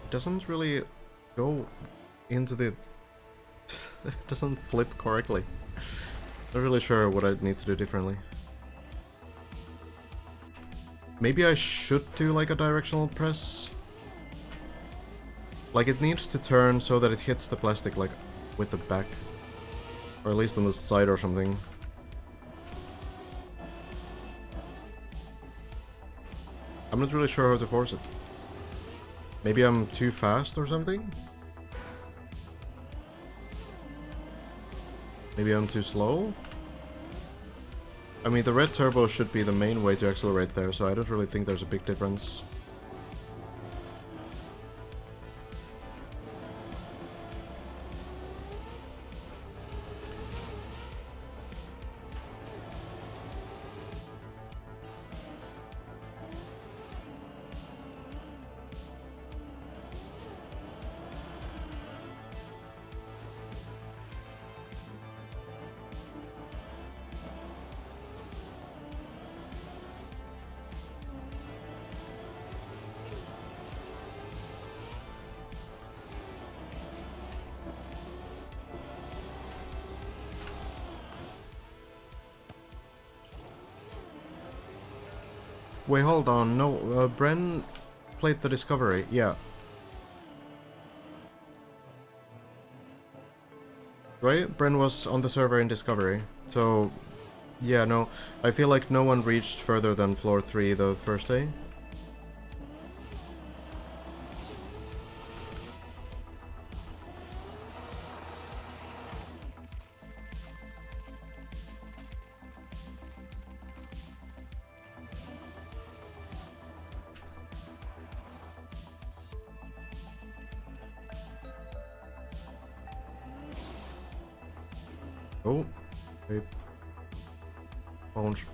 It doesn't really go into the... it doesn't flip correctly. Not really sure what I'd need to do differently. Maybe I should do like a directional press. Like, it needs to turn so that it hits the plastic like with the back. Or at least on the side or something. I'm not really sure how to force it. Maybe I'm too fast or something? Maybe I'm too slow? I mean, the red turbo should be the main way to accelerate there, so I don't really think there's a big difference. Wait, hold on. No, Bren played the Discovery. Yeah. Right? Bren was on the server in Discovery. So, yeah, no. I feel like no one reached further than floor 3 the first day. Oh, wait. Bounce.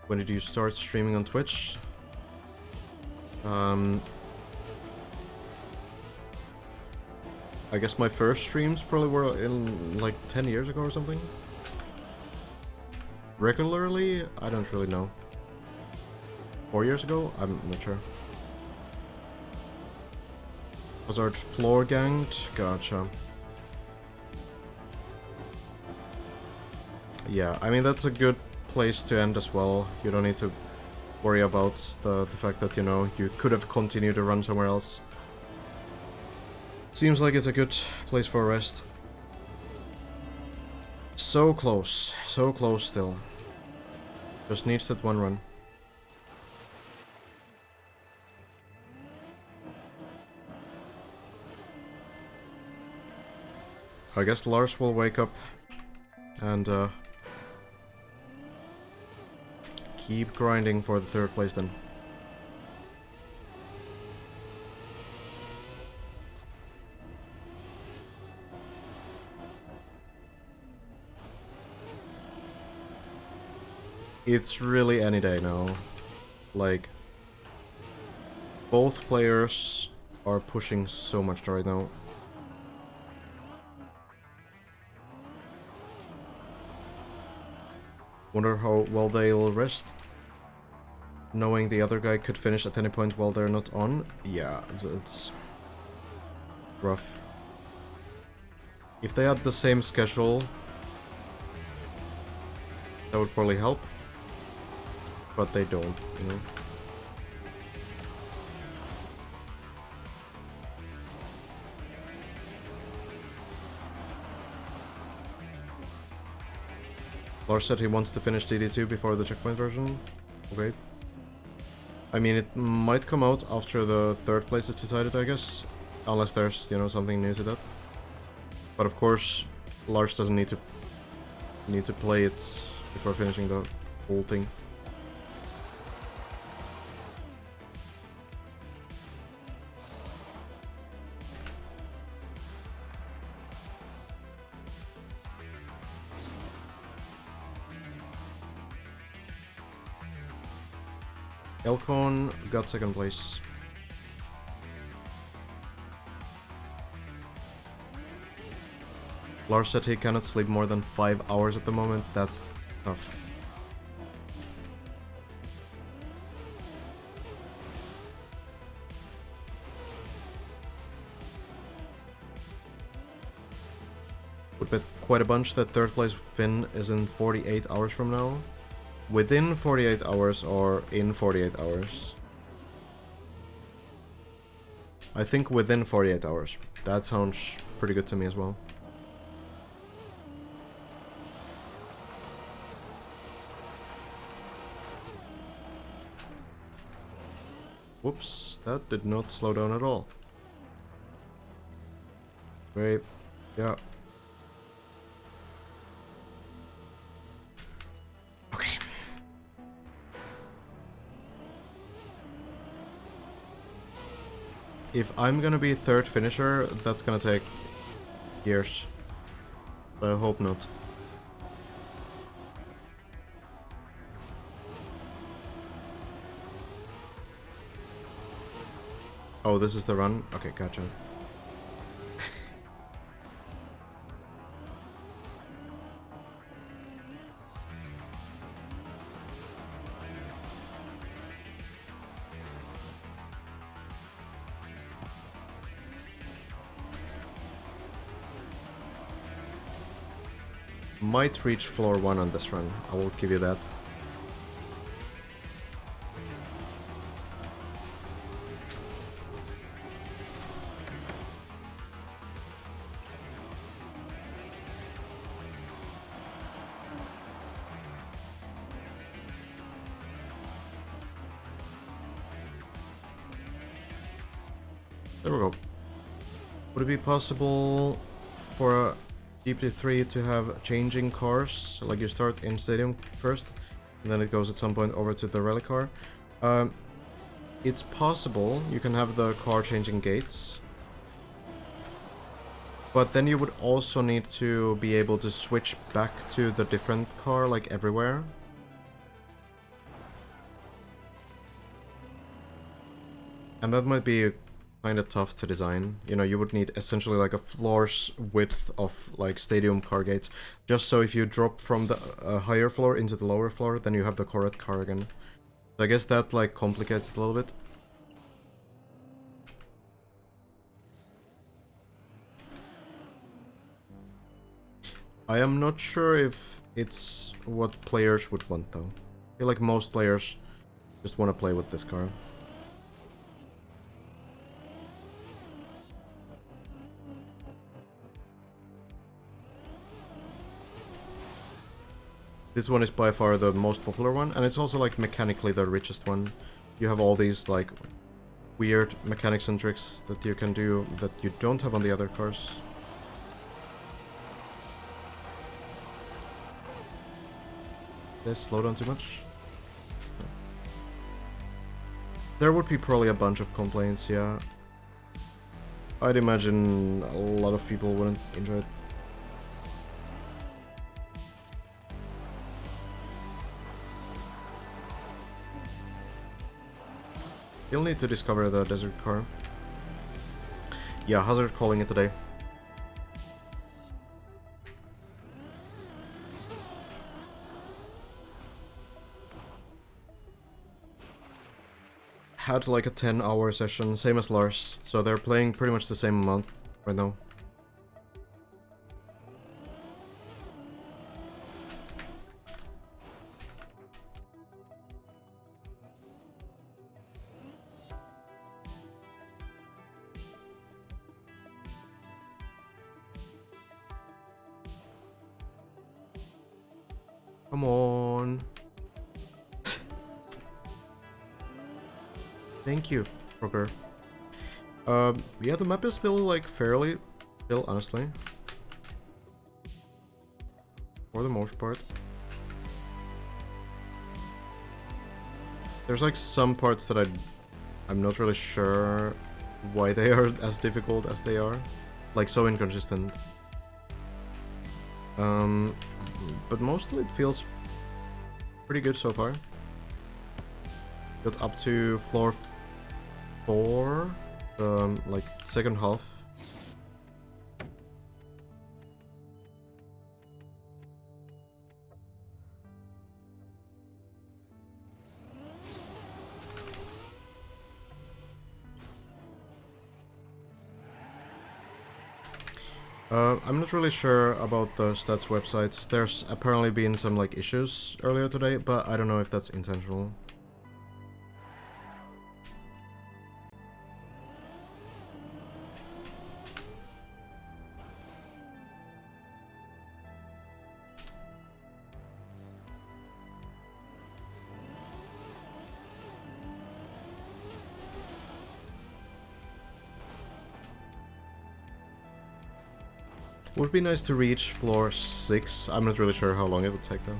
When did you start streaming on Twitch? I guess my first streams probably were in like 10 years ago or something. Regularly? I don't really know. 4 years ago? I'm not sure. Was our floor ganged? Gotcha. Yeah, I mean that's a good place to end as well. You don't need to worry about the fact that, you know, you could have continued to run somewhere else. Seems like it's a good place for a rest. So close still. Just needs that one run. I guess Lars will wake up and keep grinding for the third place then. It's really any day now. Like, both players are pushing so much right now. Wonder how well they'll rest. Knowing the other guy could finish at any point while they're not on. Yeah, it's rough. If they had the same schedule, that would probably help. But they don't, you know. Lars said he wants to finish DD2 before the checkpoint version. Okay. I mean, it might come out after the third place is decided, I guess. Unless there's, you know, something new to that. But of course, Lars doesn't need to play it before finishing the whole thing. Elcon got second place. Lars said he cannot sleep more than 5 hours at the moment. That's tough. Would bet quite a bunch that third place Finn is in 48 hours from now. Within 48 hours or in 48 hours? I think within 48 hours. That sounds pretty good to me as well. Whoops, that did not slow down at all. Great, yeah. Okay. If I'm gonna be third finisher, that's gonna take years. I hope not. Oh, this is the run? Okay, gotcha. Might reach floor 1 on this run, I will give you that. There we go. Would it be possible for a GPT-3 to have changing cars? Like you start in Stadium first, and then it goes at some point over to the rally car? It's possible. You can have the car changing gates. But then you would also need to be able to switch back to the different car, like everywhere. And that might be kind of tough to design. You know, you would need essentially like a floor's width of like stadium car gates, just so if you drop from the higher floor into the lower floor, then you have the correct car again. So I guess that like complicates it a little bit. I am not sure if it's what players would want though. I feel like most players just want to play with this car. This one is by far the most popular one, and it's also like mechanically the richest one. You have all these like weird mechanics and tricks that you can do that you don't have on the other cars. Did I slow down too much? No. There would be probably a bunch of complaints, yeah. I'd imagine a lot of people wouldn't enjoy it. You'll need to discover the desert car. Yeah, Hazard calling it today. Had like a 10-hour session, same as Lars, so they're playing pretty much the same amount right now. Come on. Thank you, Frogger. Yeah, the map is still like fairly chill, honestly. For the most part. There's like some parts that I'm not really sure why they are as difficult as they are. Like so inconsistent. But mostly it feels pretty good so far. Got up to floor 4, like second half. I'm not really sure about the stats websites. There's apparently been some like issues earlier today, but I don't know if that's intentional. Would be nice to reach floor 6. I'm not really sure how long it would take though.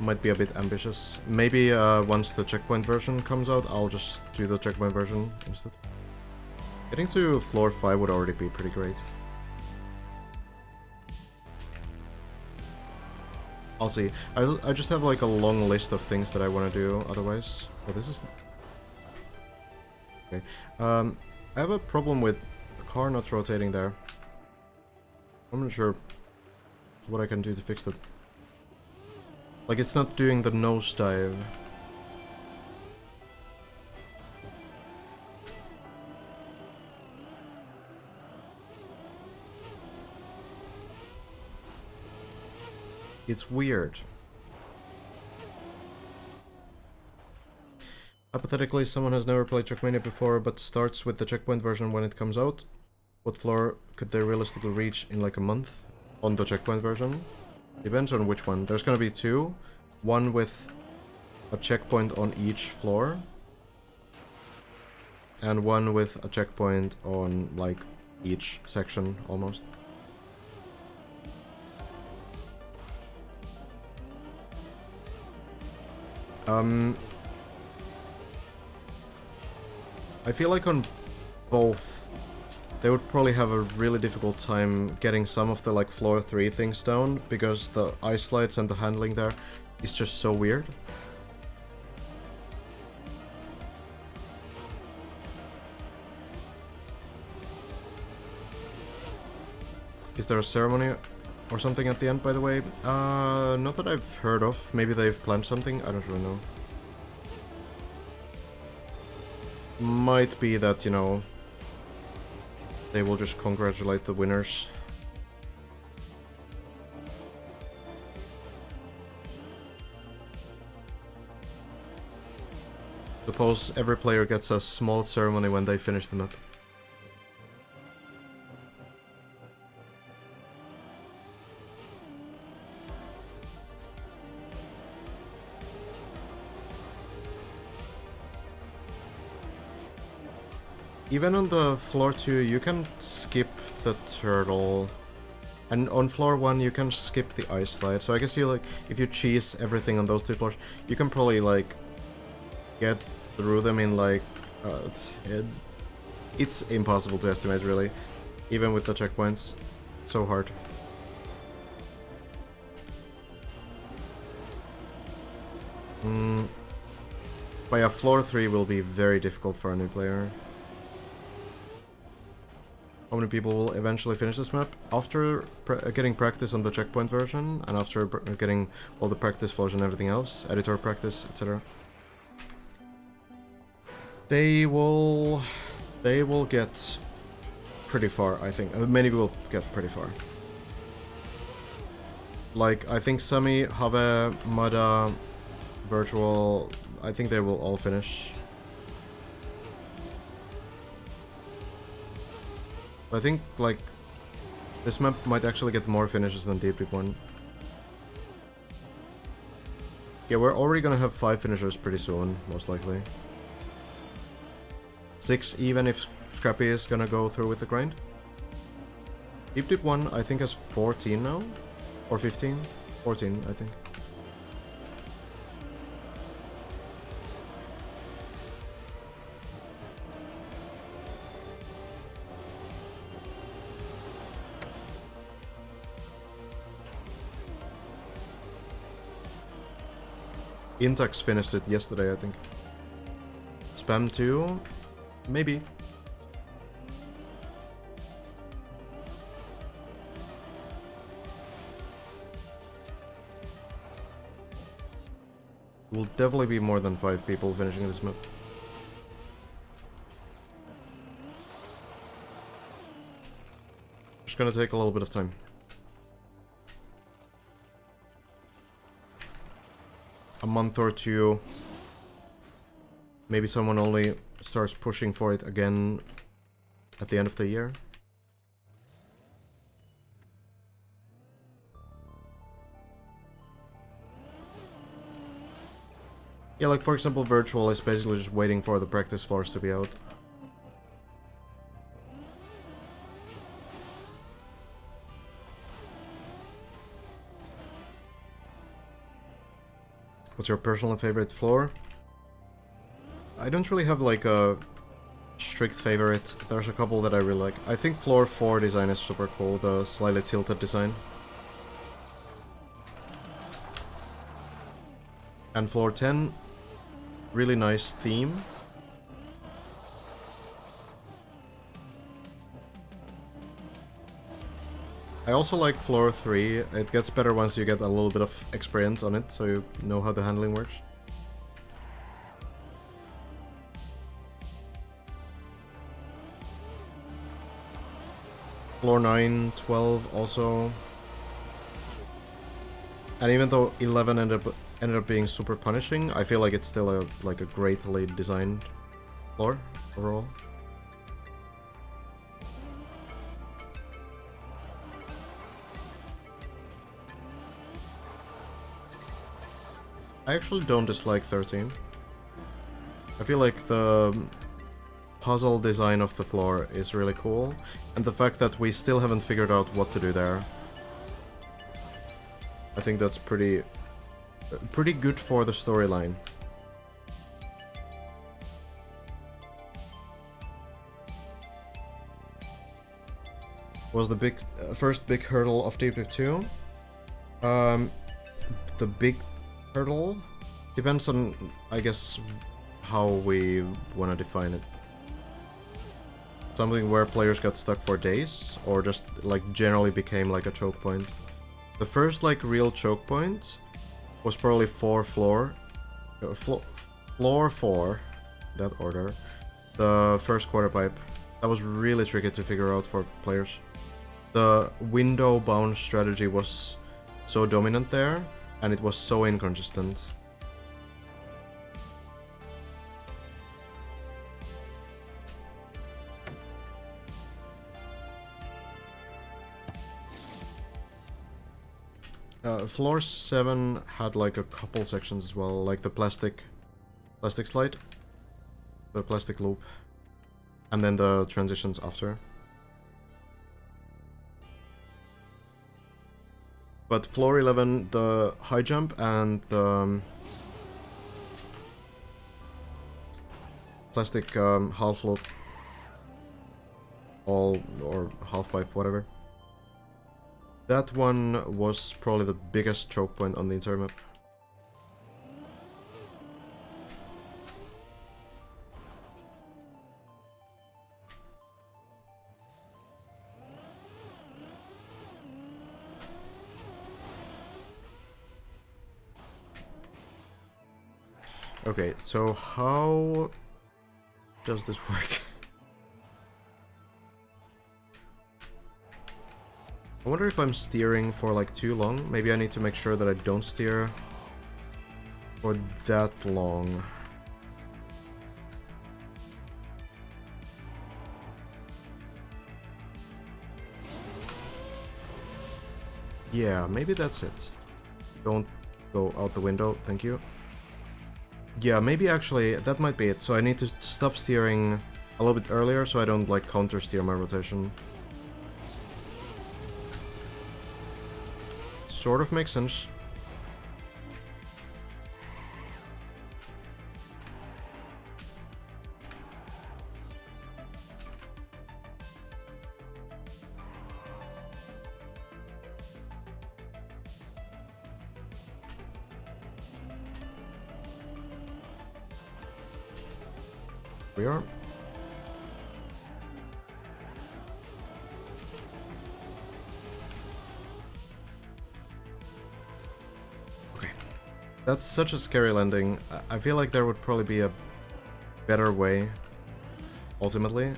Might be a bit ambitious. Maybe once the checkpoint version comes out, I'll just do the checkpoint version instead. Getting to floor 5 would already be pretty great. I'll see. I just have like a long list of things that I want to do otherwise. Oh, this is... Okay. I have a problem with the car not rotating there. I'm not sure what I can do to fix that. Like, it's not doing the nosedive. It's weird. Hypothetically, someone has never played Trackmania before, but starts with the checkpoint version when it comes out. What floor could they realistically reach in like a month on the checkpoint version? Depends on which one. There's gonna be two. One with a checkpoint on each floor. And one with a checkpoint on like each section, almost. I feel like on both, they would probably have a really difficult time getting some of the like floor 3 things down, because the ice slides and the handling there is just so weird. Is there a ceremony or something at the end, by the way? Not that I've heard of. Maybe they've planned something, I don't really know. Might be that, you know, they will just congratulate the winners. Suppose every player gets a small ceremony when they finish the map. Even on the floor 2, you can skip the turtle. And on floor 1, you can skip the ice slide. So I guess you like, if you cheese everything on those 2 floors, you can probably like get through them in like, it's impossible to estimate really, even with the checkpoints. It's so hard. But yeah, floor 3 will be very difficult for a new player. How many people will eventually finish this map? After getting practice on the checkpoint version, and after getting all the practice floors and everything else, editor practice, etc. They will get pretty far, I think. Many will get pretty far. Like, I think Sami, Have, Mada, Virtual, I think they will all finish. I think, like, this map might actually get more finishes than Deep Deep 1. Yeah, we're already gonna have 5 finishers pretty soon, most likely. 6 even if Scrappy is gonna go through with the grind. Deep Deep 1, I think, has 14 now? Or 15? 14, I think. Intax finished it yesterday, I think. Spam 2? Maybe. Will definitely be more than 5 people finishing this map. Just gonna take a little bit of time. A month or 2. Maybe someone only starts pushing for it again at the end of the year. Yeah, like for example, Virtual is basically just waiting for the practice floors to be out. What's your personal favorite floor? I don't really have like a strict favorite. There's a couple that I really like. I think floor 4 design is super cool, the slightly tilted design. And floor 10, really nice theme. I also like floor 3. It gets better once you get a little bit of experience on it, so you know how the handling works. Floor 9, 12 also. And even though 11 ended up being super punishing, I feel like it's still a greatly designed floor overall. I actually don't dislike 13. I feel like the puzzle design of the floor is really cool, and the fact that we still haven't figured out what to do there. I think that's pretty good for the storyline. Was the first big hurdle of Deep Dive 2? The big hurdle depends on, I guess, how we want to define it. Something where players got stuck for days, or just like generally became like a choke point. The first like real choke point was probably floor 4, that order. The first quarter pipe. That was really tricky to figure out for players. The window bound strategy was so dominant there, and it was so inconsistent. Floor 7 had like a couple sections as well, like the plastic slide, the plastic loop, and then the transitions after. But floor 11, the high jump and the plastic half loop, or half pipe, whatever. That one was probably the biggest choke point on the entire map. Okay, so how does this work? I wonder if I'm steering for like too long. Maybe I need to make sure that I don't steer for that long. Yeah, maybe that's it. Don't go out the window, thank you. Yeah, maybe actually that might be it. So I need to stop steering a little bit earlier so I don't like counter steer my rotation. Sort of makes sense. We are. Okay. That's such a scary landing. I feel like there would probably be a better way, ultimately.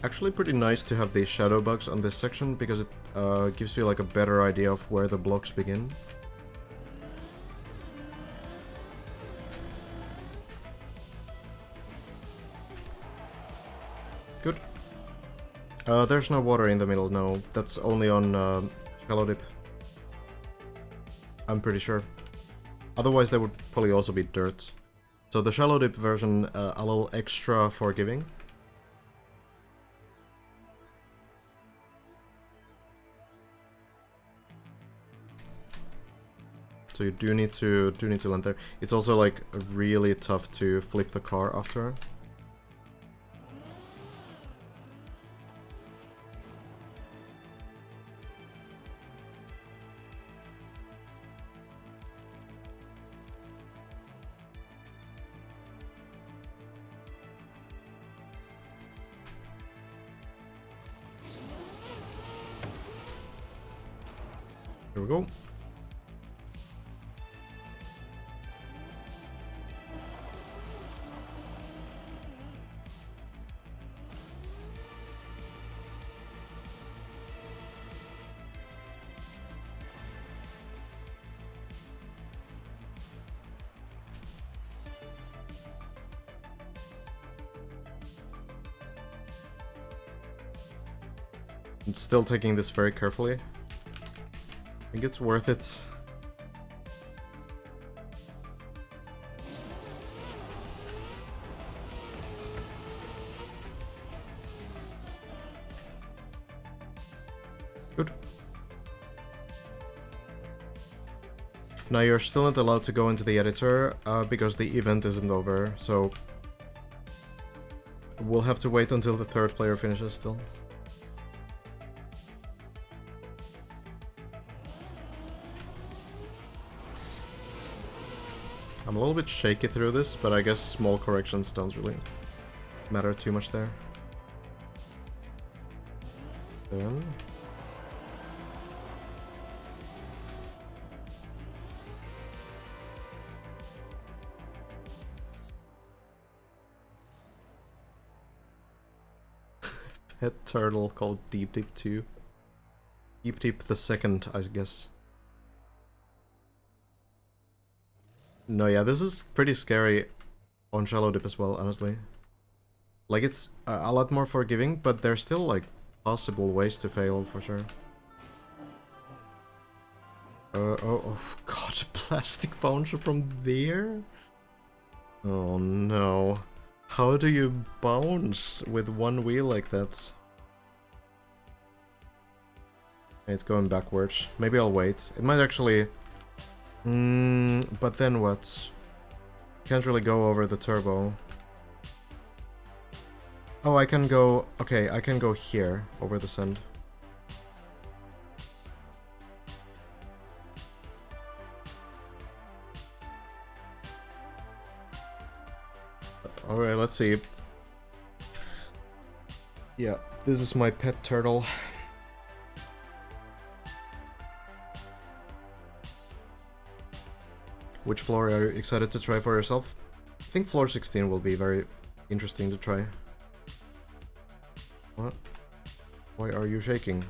Actually pretty nice to have these shadow bugs on this section, because it gives you like a better idea of where the blocks begin. Good. There's no water in the middle, no. That's only on shallow dip. I'm pretty sure. Otherwise there would probably also be dirt. So the shallow dip version, a little extra forgiving. So you do need to land there. It's also like really tough to flip the car after. Here we go. I'm still taking this very carefully. I think it's worth it. Good. Now you're still not allowed to go into the editor because the event isn't over, so we'll have to wait until the third player finishes still. I'm a little bit shaky through this, but I guess small corrections don't really matter too much there. Then... pet turtle called Deep Deep 2. Deep Deep the second, I guess. No, yeah, this is pretty scary on Shallow Dip as well, honestly. Like, it's a lot more forgiving, but there's still, like, possible ways to fail, for sure. Oh, god, plastic bouncer from there? Oh no. How do you bounce with one wheel like that? It's going backwards. Maybe I'll wait. It might actually... but then what? Can't really go over the turbo. Oh, I can go... Okay, I can go here, over the sand. Alright, let's see. Yeah, this is my pet turtle. Which floor are you excited to try for yourself? I think floor 16 will be very interesting to try. What? Why are you shaking?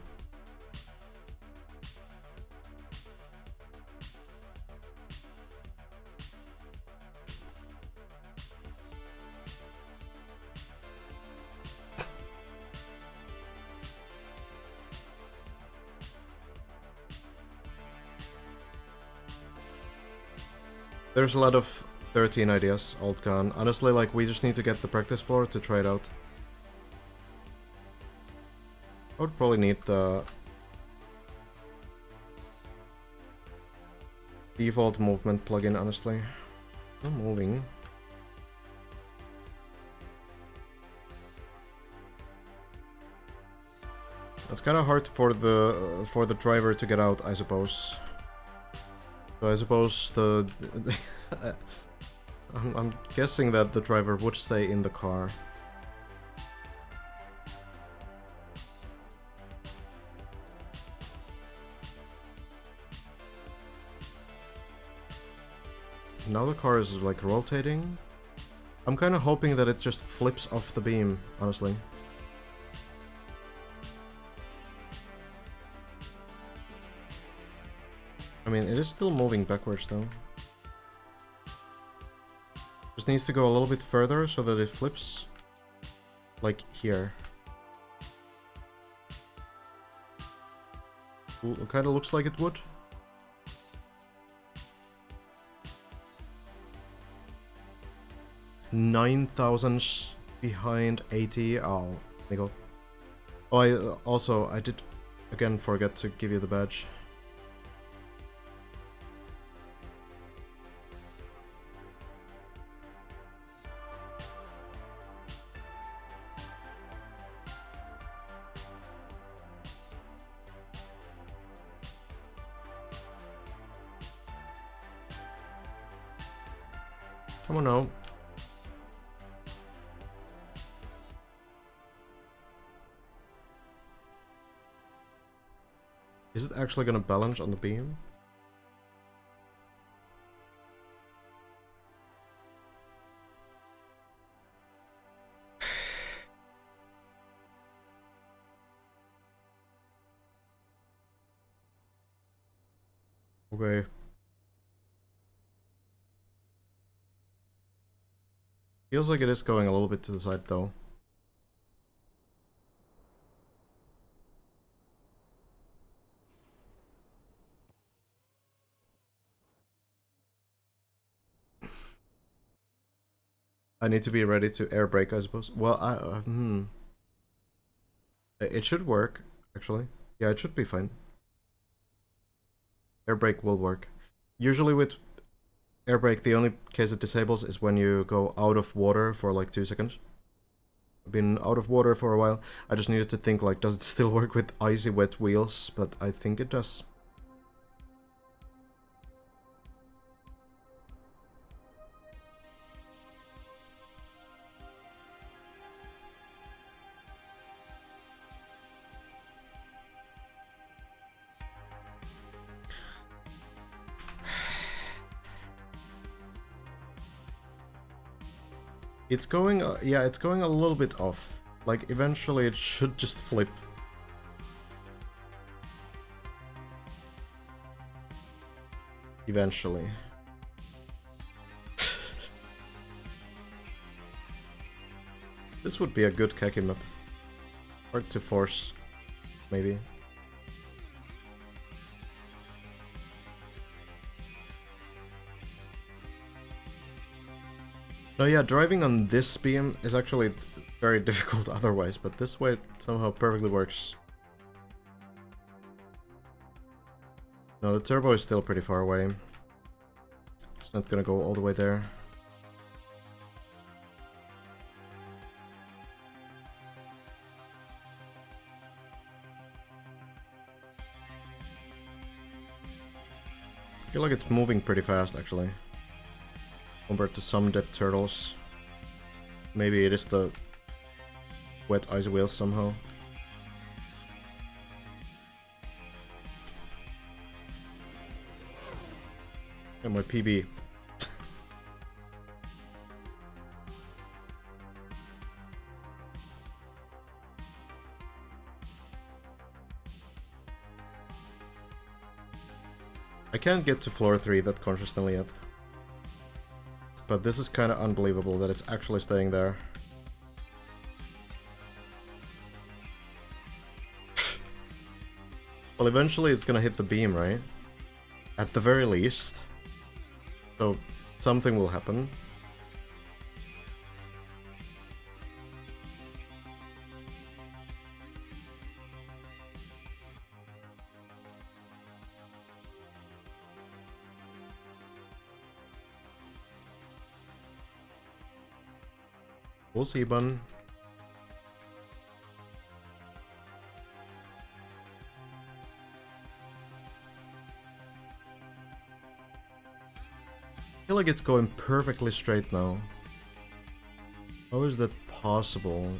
There's a lot of 13 ideas, alt gone. Honestly, like, we just need to get the practice floor to try it out. I would probably need the default movement plugin, honestly. I'm moving. It's kind of hard for the driver to get out, I suppose. So I suppose the... I'm guessing that the driver would stay in the car. Now the car is like rotating. I'm kind of hoping that it just flips off the beam, honestly. I mean, it is still moving backwards though. Just needs to go a little bit further so that it flips. Like here. It kind of looks like it would. $9,000 behind 80. Oh, Nico. Oh, I did again forget to give you the badge. Come on now. Is it actually gonna balance on the beam? Okay. Feels like it is going a little bit to the side though. I need to be ready to air brake, I suppose. Well, it should work, actually. Yeah, it should be fine. Air brake will work. Usually with air brake, the only case it disables is when you go out of water for like 2 seconds. I've been out of water for a while. I just needed to think, like, does it still work with icy wet wheels? But I think it does. It's going, yeah, it's going a little bit off. Like, eventually it should just flip. Eventually. This would be a good khaki map. Hard to force, maybe. No, yeah, driving on this beam is actually very difficult otherwise, but this way it somehow perfectly works. No, the turbo is still pretty far away. It's not gonna go all the way there. I feel like it's moving pretty fast, actually. Compared to some depth turtles. Maybe it is the wet icy wheels somehow. And my PB. I can't get to floor 3 that consistently yet. But this is kind of unbelievable that it's actually staying there. Well, eventually it's gonna hit the beam, right? At the very least. So, something will happen. We'll see, bun. I feel like it's going perfectly straight now. How is that possible?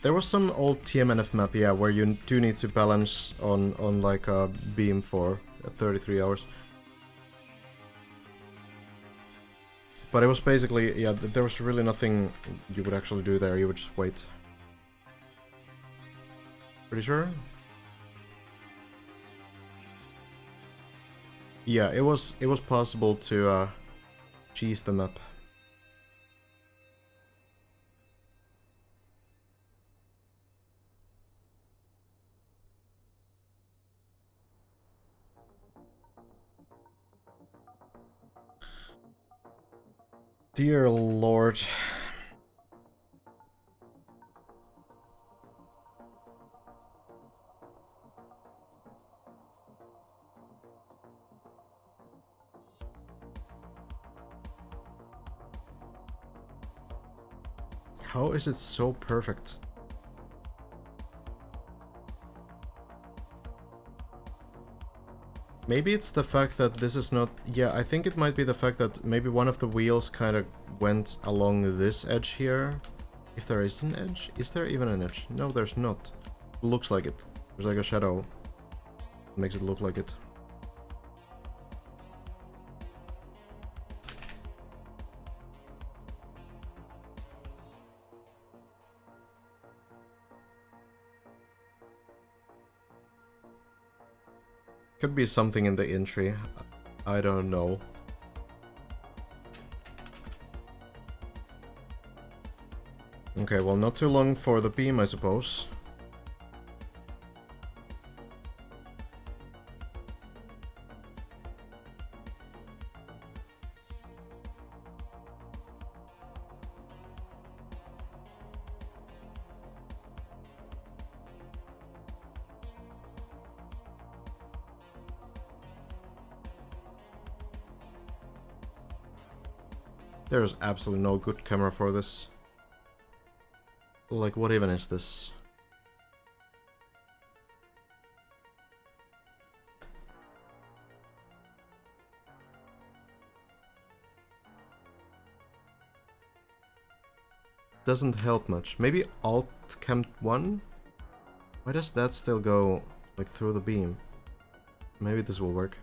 There was some old TMNF map, yeah, where you do need to balance on like a beam for 33 hours. But it was basically, yeah, there was really nothing you would actually do there, you would just wait. Pretty sure? Yeah, it was possible to cheese the map. Dear Lord. How is it so perfect? Maybe it's the fact that this is not... Yeah, I think it might be the fact that maybe one of the wheels kind of went along this edge here. If there is an edge? Is there even an edge? No, there's not. It looks like it. There's like a shadow. It makes it look like it. Could be something in the entry. I don't know. Okay, well, not too long for the beam, I suppose. There's absolutely no good camera for this. Like, what even is this? Doesn't help much. Maybe Alt Cam 1? Why does that still go, like, through the beam? Maybe this will work.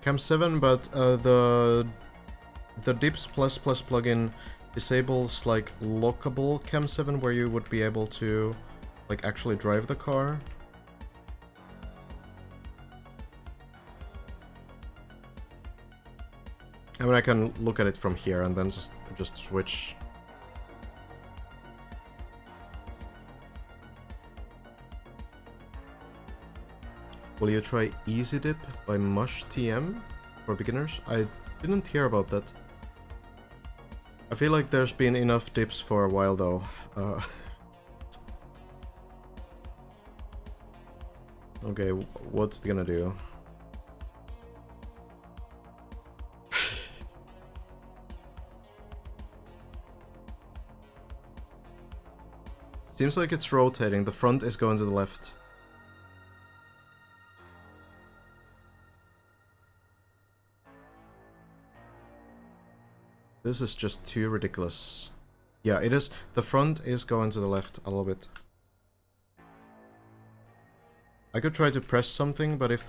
Cam 7, but the Dips++ plugin disables, like, lockable Cam 7, where you would be able to, like, actually drive the car. I mean, I can look at it from here and then just switch. Will you try Easy Dip by Mush TM for beginners? I didn't hear about that. I feel like there's been enough dips for a while though. Okay, what's it gonna do? Seems like it's rotating. The front is going to the left. This is just too ridiculous. Yeah, it is. The front is going to the left a little bit. I could try to press something, but if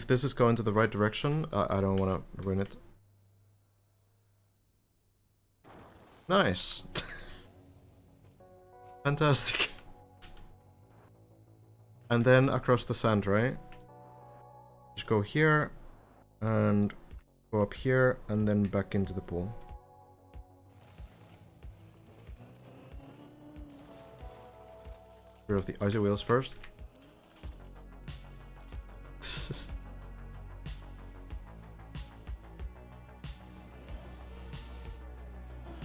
this is going to the right direction, I don't want to ruin it. Nice. Fantastic. And then across the sand, right? Just go here and go up here and then back into the pool. Rid of the icy wheels first.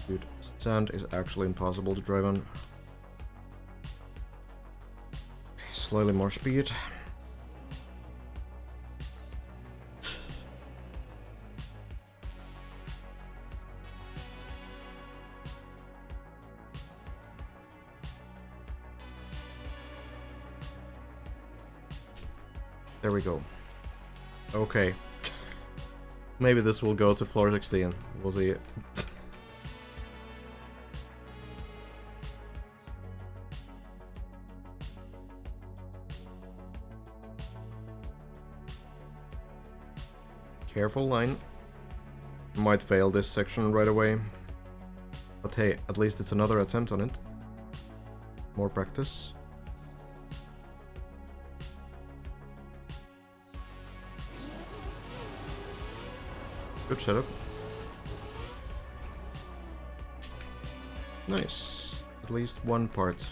Dude, sand is actually impossible to drive on. Slightly more speed. There we go. Okay. Maybe this will go to floor 16. We'll see. Careful line. Might fail this section right away. But hey, at least it's another attempt on it. More practice. Good setup. Nice. At least one part.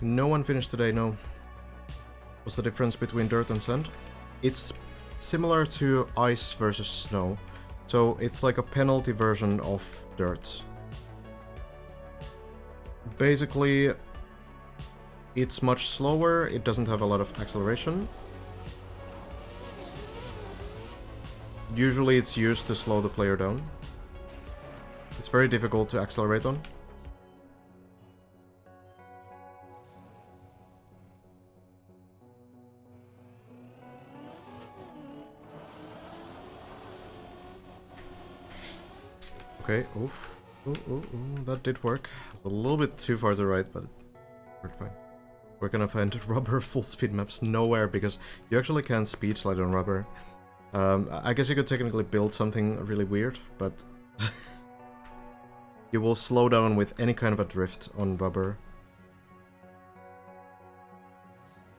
No one finished today, no. What's the difference between dirt and sand? It's similar to ice versus snow. So it's like a penalty version of dirt. Basically, it's much slower, it doesn't have a lot of acceleration. Usually it's used to slow the player down. It's very difficult to accelerate on. Okay, oof. Ooh, that did work. It's a little bit too far to the right, but it worked fine. We're gonna find rubber full speed maps nowhere because you actually can't speed slide on rubber. I guess you could technically build something really weird, but you will slow down with any kind of a drift on rubber.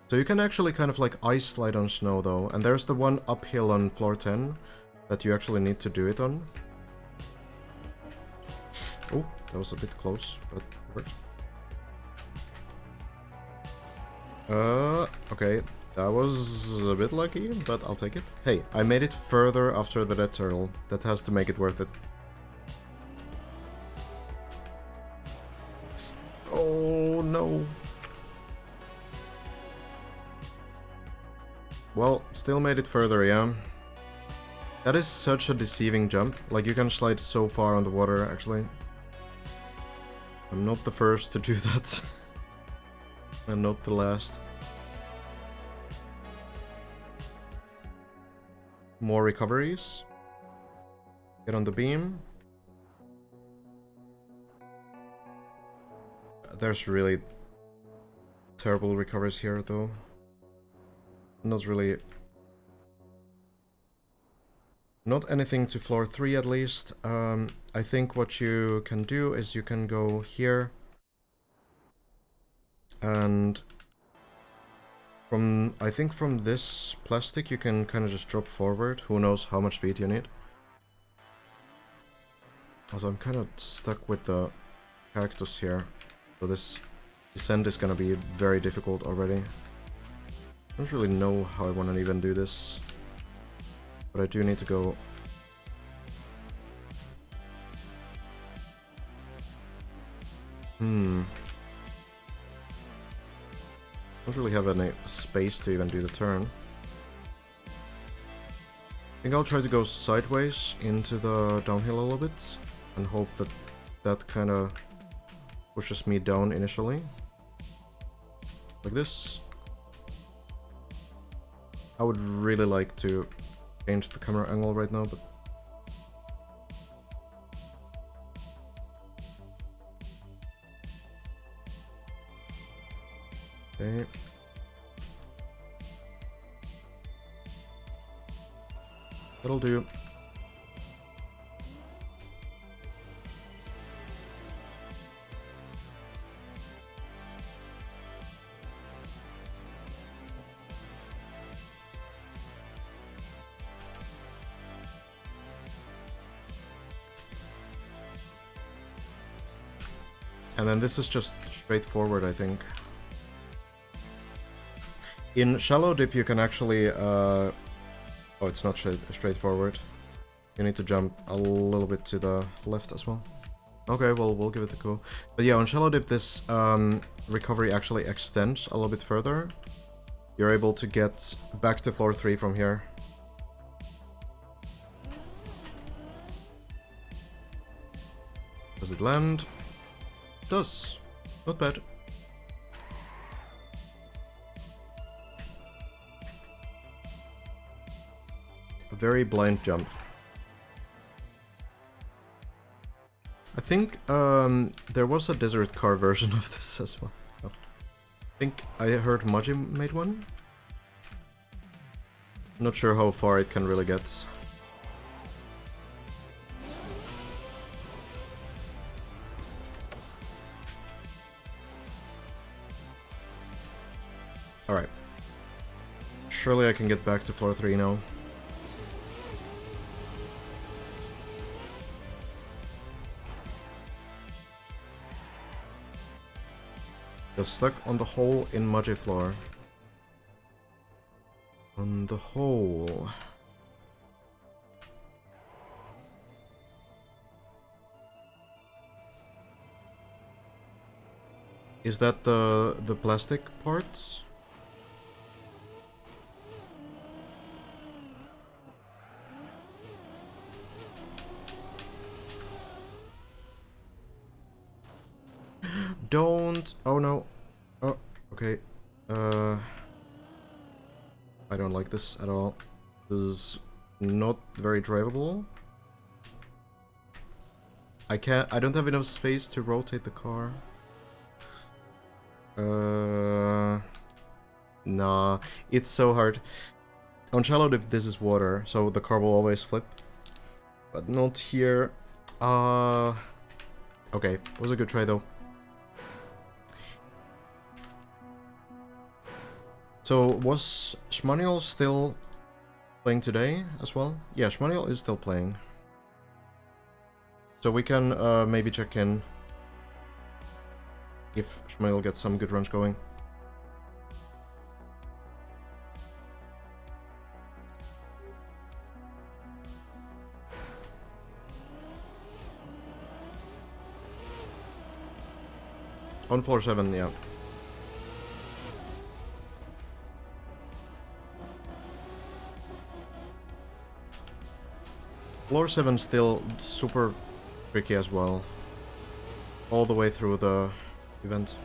So you can actually kind of like ice slide on snow though, and there's the one uphill on floor 10 that you actually need to do it on. Oh, that was a bit close, but it worked. Okay, that was a bit lucky, but I'll take it. Hey, I made it further after the dead turtle. That has to make it worth it. Oh, no. Well, still made it further, yeah. That is such a deceiving jump. Like, you can slide so far on the water, actually. I'm not the first to do that. And not the last. More recoveries. Get on the beam. There's really terrible recoveries here, though. Not really... Not anything to floor 3, at least. I think what you can do is you can go here. And... I think from this plastic you can kind of just drop forward. Who knows how much speed you need. Also, I'm kind of stuck with the cactus here. So this descent is gonna be very difficult already. I don't really know how I want to even do this. But I do need to go... Don't really have any space to even do the turn. I think I'll try to go sideways into the downhill a little bit. And hope that that kind of pushes me down initially. Like this. I would really like to change the camera angle right now, but... Okay. That'll do. And then this is just straightforward, I think. In shallow dip you can actually... oh, it's not straightforward. You need to jump a little bit to the left as well. Okay, well, we'll give it a go. But yeah, on shallow dip this recovery actually extends a little bit further. You're able to get back to floor 3 from here. Does it land? Does. Not bad. A very blind jump. I think there was a desert car version of this as well. Oh. I think I heard Maji made one. Not sure how far it can really get. Alright. Surely I can get back to floor 3 now. Just stuck on the hole in Maji floor. On the hole. Is that the plastic parts? Don't... Oh no. Oh, okay. I don't like this at all. This is not very drivable. I don't have enough space to rotate the car. Nah, it's so hard. On shallow dip this is water, so the car will always flip. But not here. Okay, was a good try though. So, was Shmaniel still playing today as well? Yeah, Shmaniel is still playing. So we can maybe check in if Shmaniel gets some good runs going. On floor 7, yeah. Floor 7 still super tricky as well. All the way through the event.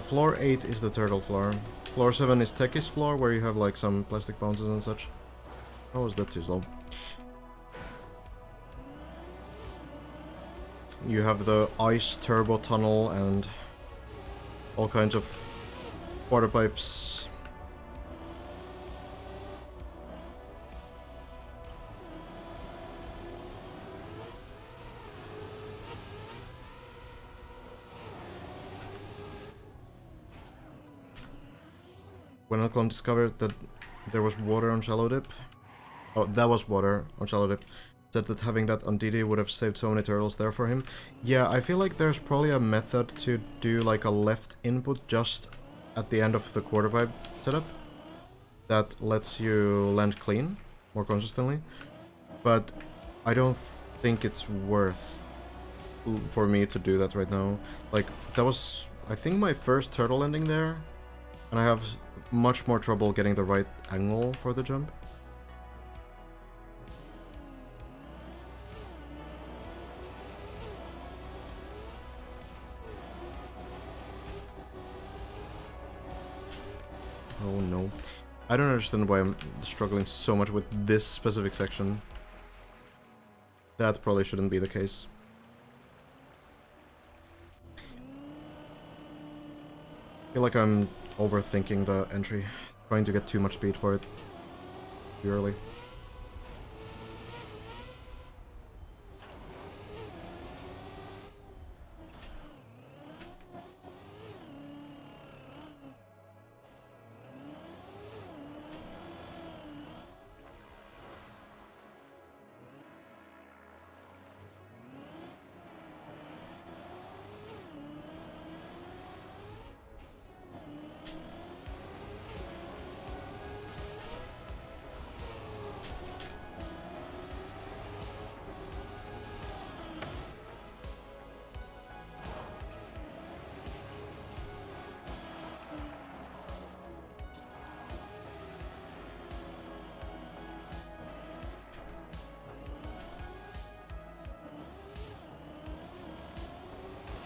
Floor 8 is the turtle floor. Floor 7 is Techies floor, where you have like some plastic bounces and such. How was that too slow? You have the ice turbo tunnel and all kinds of water pipes. When Elcon discovered that there was water on Shallow Dip, oh, that was water on Shallow Dip, said that having that on DD would have saved so many turtles there for him. Yeah, I feel like there's probably a method to do like a left input just at the end of the quarter pipe setup that lets you land clean more consistently, but I don't think it's worth for me to do that right now. Like, that was, I think, my first turtle landing there, and I have much more trouble getting the right angle for the jump. Oh no. I don't understand why I'm struggling so much with this specific section. That probably shouldn't be the case. I feel like I'm overthinking the entry, trying to get too much speed for it too early.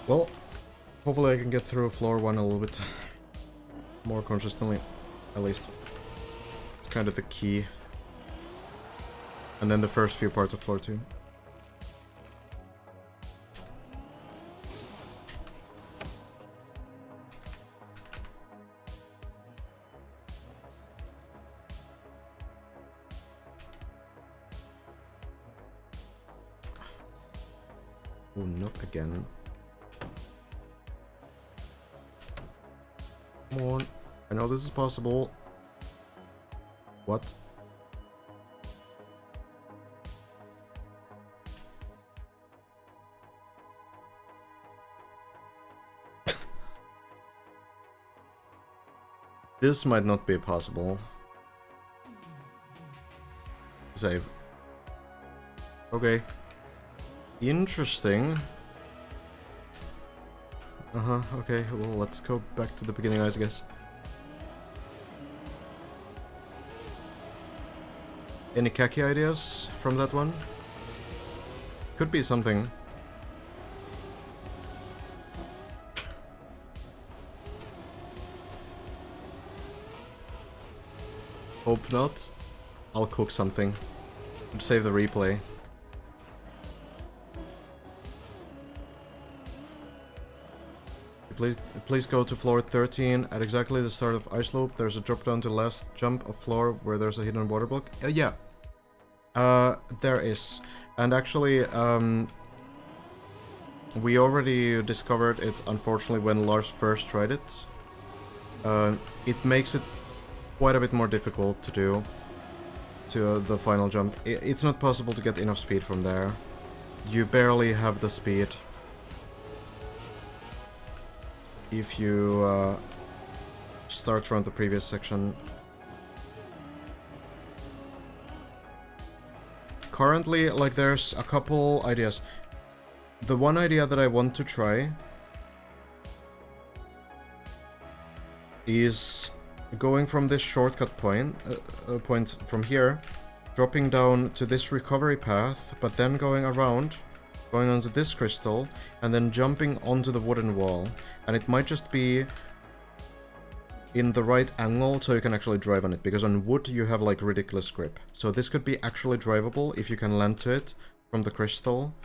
Well, hopefully I can get through floor 1 a little bit more consistently, at least. It's kind of the key. And then the first few parts of floor 2. Oh, not again. Come on. I know this is possible. What? This might not be possible. Save. Okay. Interesting. Okay, well, let's go back to the beginning, I guess. Any khaki ideas from that one? Could be something. Hope not. I'll cook something. Save the replay. Please go to floor 13. At exactly the start of Ice Loop, there's a drop down to the last jump of floor where there's a hidden water block. Yeah. There is. And actually, We already discovered it, unfortunately, when Lars first tried it. It makes it quite a bit more difficult to do to the final jump. It's not possible to get enough speed from there. You barely have the speed if you start from the previous section. Currently, like, there's a couple ideas. The one idea that I want to try is going from this shortcut point from here, dropping down to this recovery path, but then going around, going onto this crystal, and then jumping onto the wooden wall. And it might just be in the right angle so you can actually drive on it, because on wood you have like ridiculous grip. So this could be actually drivable if you can land to it from the crystal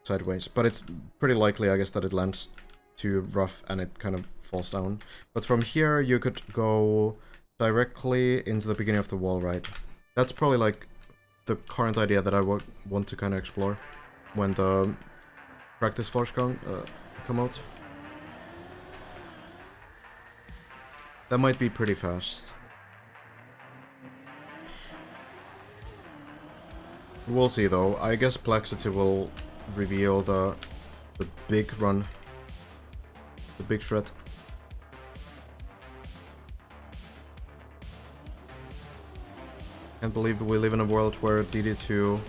sideways. But it's pretty likely, I guess, that it lands too rough and it kind of falls down. But from here you could go directly into the beginning of the wall, right? That's probably like the current idea that I want to kind of explore when the practice floors come out. That might be pretty fast. We'll see though. I guess Plexity will reveal the big run. The big shred. Can't believe we live in a world where DD2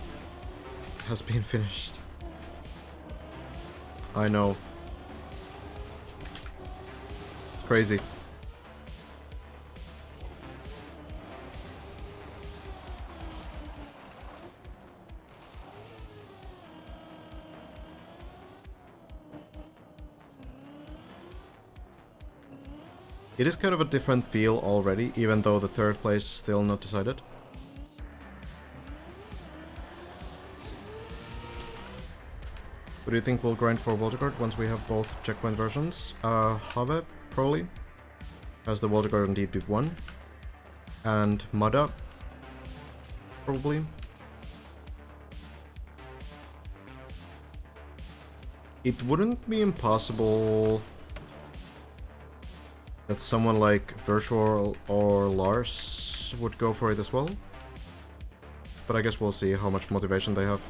has been finished. I know. It's crazy. It is kind of a different feel already, even though the third place is still not decided. What do you think we'll grind for Voltigard once we have both checkpoint versions? Have probably has the Voltigard on DD1, and Mada probably. It wouldn't be impossible that someone like Virtual or Lars would go for it as well. But I guess we'll see how much motivation they have.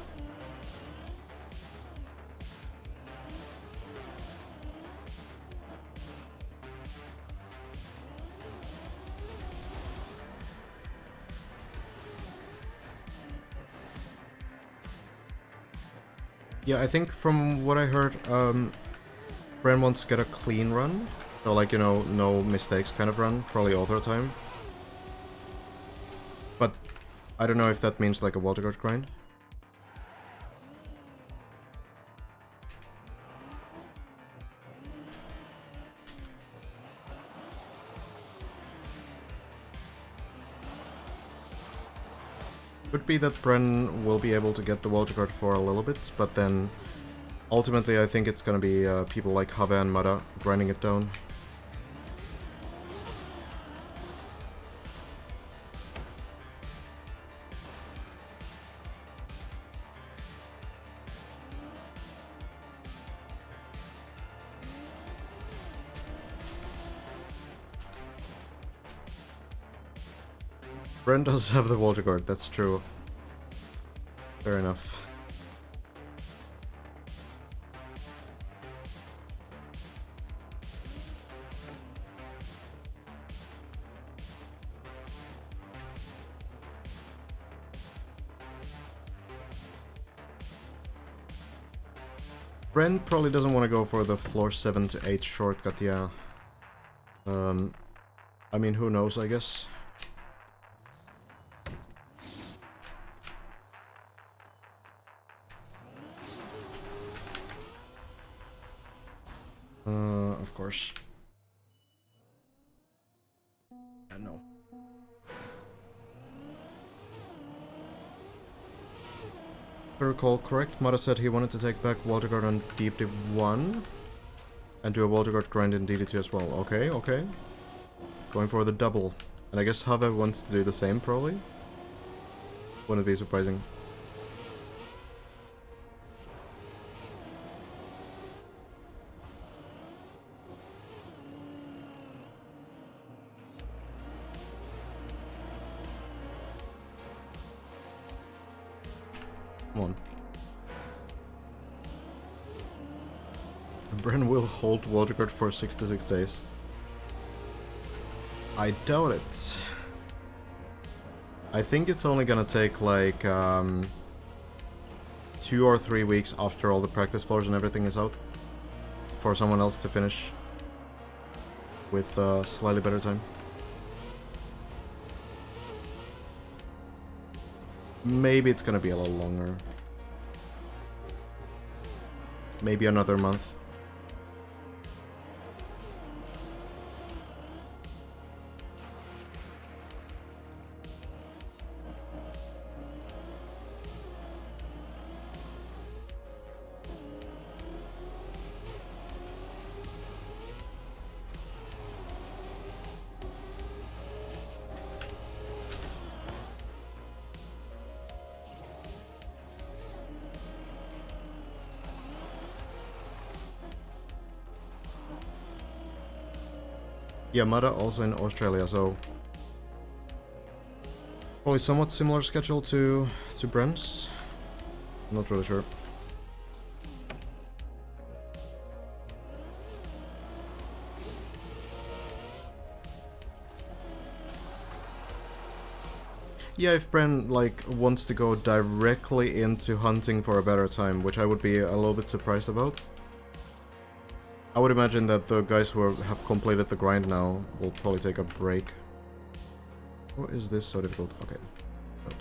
Yeah, I think from what I heard, Bren wants to get a clean run. So, like, you know, no mistakes kind of run, probably all the time. But I don't know if that means like a Voltigard grind. Could be that Bren will be able to get the Voltigard for a little bit, but then ultimately I think it's gonna be people like Have and Mada grinding it down. Bren does have the Voltigard, that's true. Fair enough. Bren probably doesn't want to go for the floor 7 to 8 shortcut, yeah. I mean, who knows, I guess. Of course. I know. If I recall correct, Mada said he wanted to take back Voltigard on DD1 and do a Voltigard grind in DD2 as well. Okay, okay. Going for the double. And I guess Have wants to do the same, probably? Wouldn't be surprising. Come on. Bren will hold Waterguard for 66 days. I doubt it. I think it's only gonna take like 2 or 3 weeks after all the practice floors and everything is out for someone else to finish with slightly better time. Maybe it's gonna be a little longer. Maybe another month. Yamada also in Australia, so probably somewhat similar schedule to Brent's. I'm not really sure. Yeah, if Bren like wants to go directly into hunting for a better time, which I would be a little bit surprised about. I would imagine that the guys who have completed the grind now will probably take a break. What is this so difficult? Okay. Right.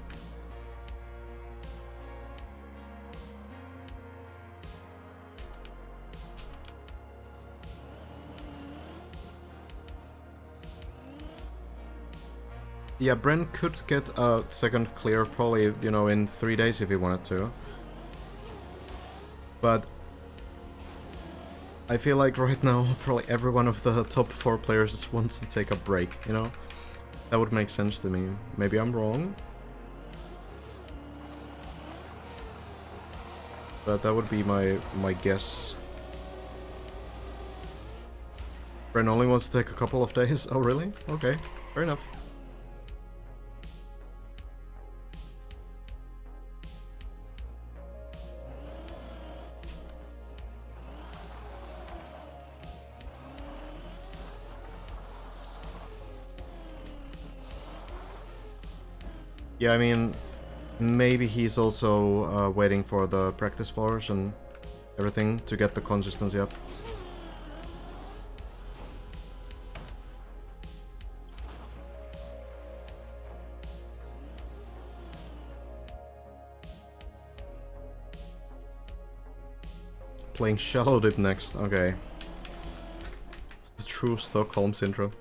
Yeah, Bren could get a second clear probably, you know, in 3 days if he wanted to. But I feel like right now, probably every one of the top 4 players just wants to take a break, you know? That would make sense to me. Maybe I'm wrong. But that would be my guess. Bren only wants to take a couple of days. Oh, really? Okay, fair enough. Yeah, I mean, maybe he's also waiting for the practice floors and everything to get the consistency up. Playing Shallow Dip next, okay. The true Stockholm Syndrome.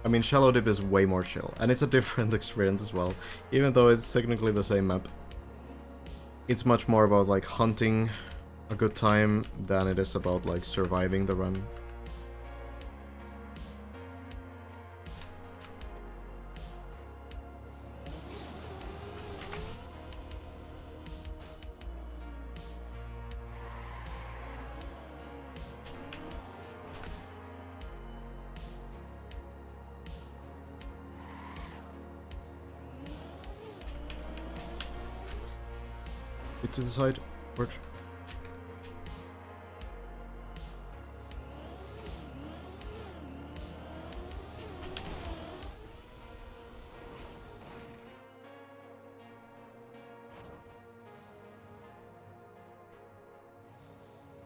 I mean, Shallow Dip is way more chill, and it's a different experience as well, even though it's technically the same map. It's much more about, like, hunting a good time than it is about, like, surviving the run. To the side, works.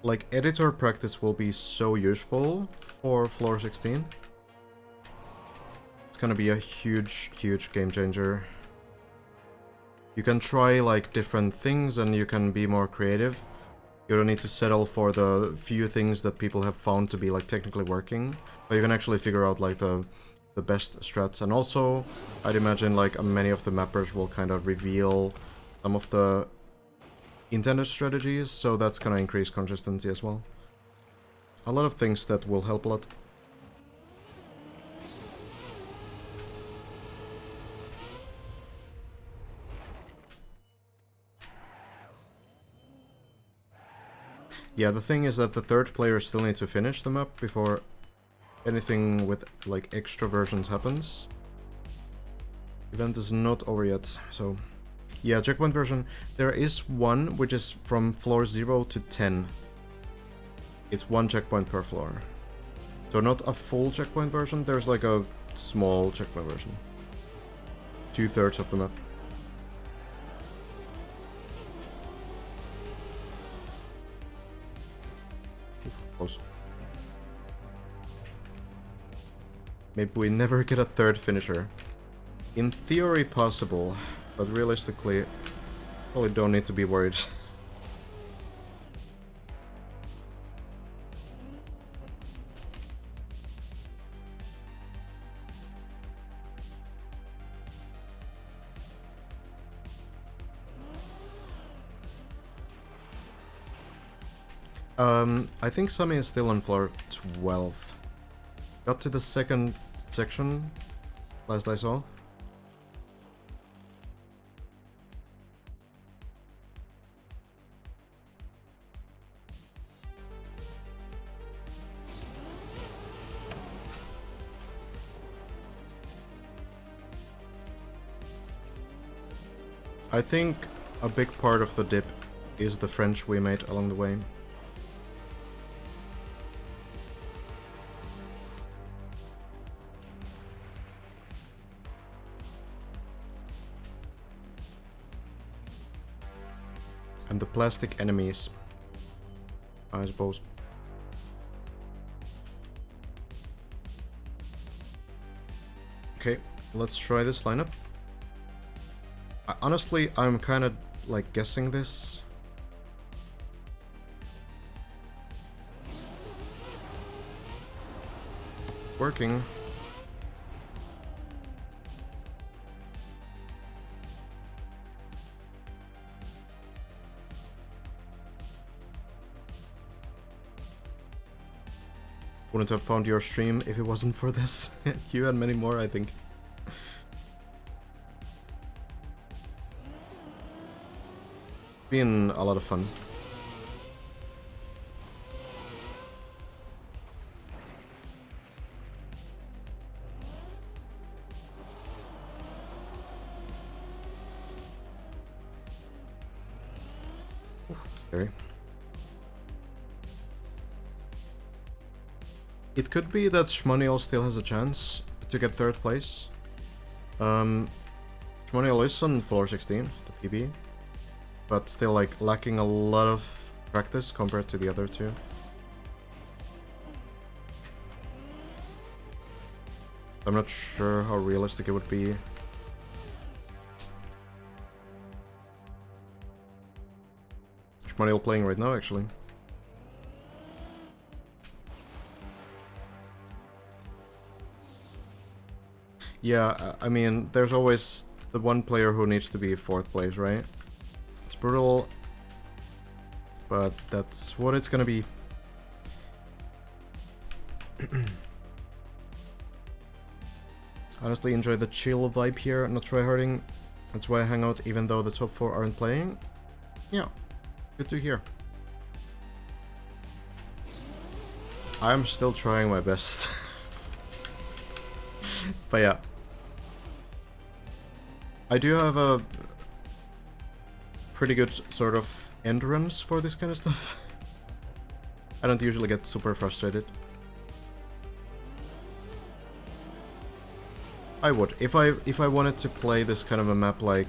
Like, editor practice will be so useful for floor 16. It's gonna be a huge, huge game changer. You can try, like, different things and you can be more creative. You don't need to settle for the few things that people have found to be, like, technically working. But you can actually figure out, like, the best strats. And also, I'd imagine, like, many of the mappers will kind of reveal some of the intended strategies, so that's gonna increase consistency as well. A lot of things that will help a lot. Yeah, the thing is that the third player still needs to finish the map before anything with like extra versions happens. Event is not over yet, so yeah, checkpoint version. There is one which is from floor 0 to 10. It's one checkpoint per floor. So not a full checkpoint version, there's like a small checkpoint version. 2/3 of the map. Close. Maybe we never get a third finisher. In theory possible, but realistically, probably don't need to be worried. I think Sami is still on floor 12. Got to the second section, last I saw. I think a big part of the dip is the French we made along the way. And the plastic enemies, I suppose. Okay, let's try this lineup. Honestly, I'm kind of like guessing this. Working. Wouldn't have found your stream if it wasn't for this. You and many more, I think. Been a lot of fun. Oof, scary. It could be that Schmoniel still has a chance to get third place. Schmoniel is on floor 16, the PB. But still like lacking a lot of practice compared to the other two. I'm not sure how realistic it would be. Schmoniel playing right now, actually. Yeah, I mean, there's always the one player who needs to be fourth place, right? It's brutal, but that's what it's gonna be. Honestly, enjoy the chill vibe here, not tryharding. That's why I hang out even though the top 4 aren't playing. Yeah, good to hear. I'm still trying my best. But yeah. I do have a pretty good sort of endurance for this kind of stuff. I don't usually get super frustrated. I would. If I wanted to play this kind of a map like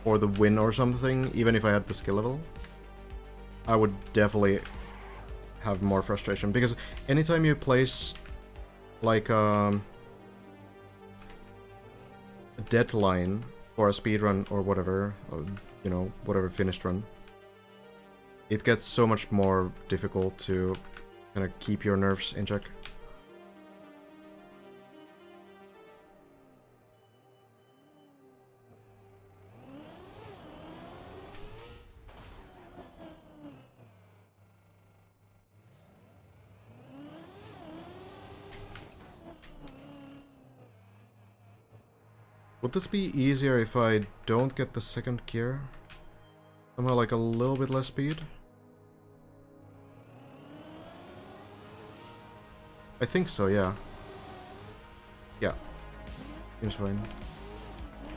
for the win or something, even if I had the skill level, I would definitely have more frustration. Because anytime you place like a deadline for a speedrun or whatever, or, you know, whatever finished run, it gets so much more difficult to kind of keep your nerves in check. Would this be easier if I don't get the second gear? Somehow like a little bit less speed? I think so, yeah. Yeah. Seems fine.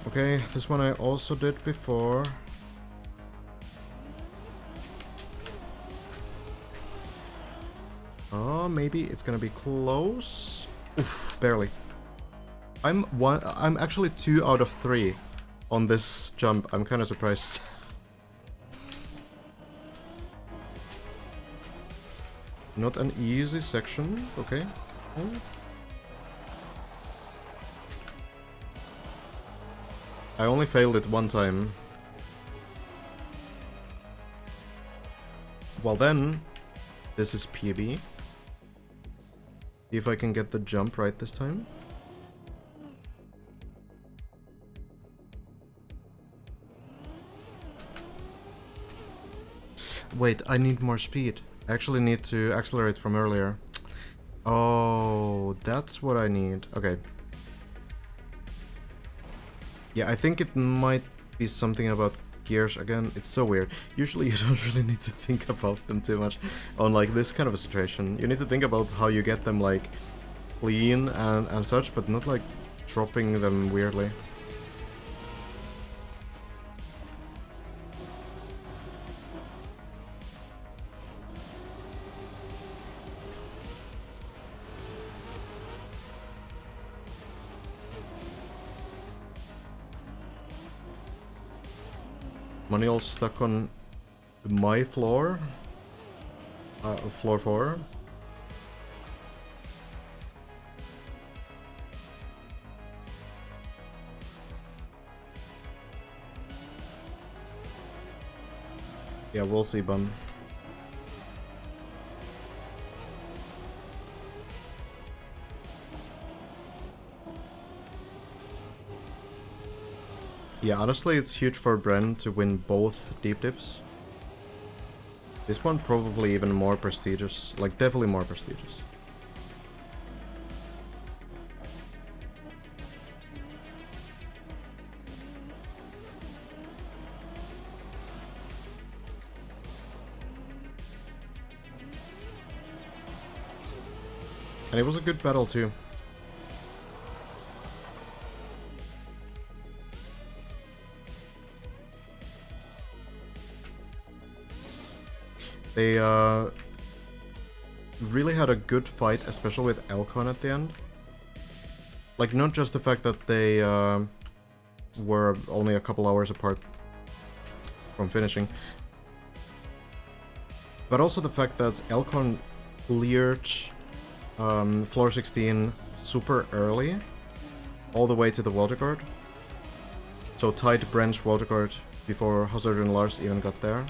Okay, this one I also did before. Oh, maybe it's gonna be close. Oof, barely. I'm actually 2 out of 3 on this jump. I'm kind of surprised. Not an easy section. Okay. I only failed it one time. Well then, this is PB. See if I can get the jump right this time. Wait, I need more speed. I actually need to accelerate from earlier. Oh, that's what I need. Okay. Yeah, I think it might be something about gears again. It's so weird. Usually you don't really need to think about them too much on like this kind of a situation. You need to think about how you get them like clean and such, but not like dropping them weirdly. Money all stuck on my floor. Floor 4. Yeah, we'll see, bum. Yeah, honestly, it's huge for Bren to win both deep dips. This one probably even more prestigious, like definitely more prestigious. And it was a good battle too. They really had a good fight, especially with Elcon at the end. Like, not just the fact that they were only a couple hours apart from finishing, but also the fact that Elcon cleared floor 16 super early, all the way to the water guard. So tied Bren's water guard before Hazard and Lars even got there.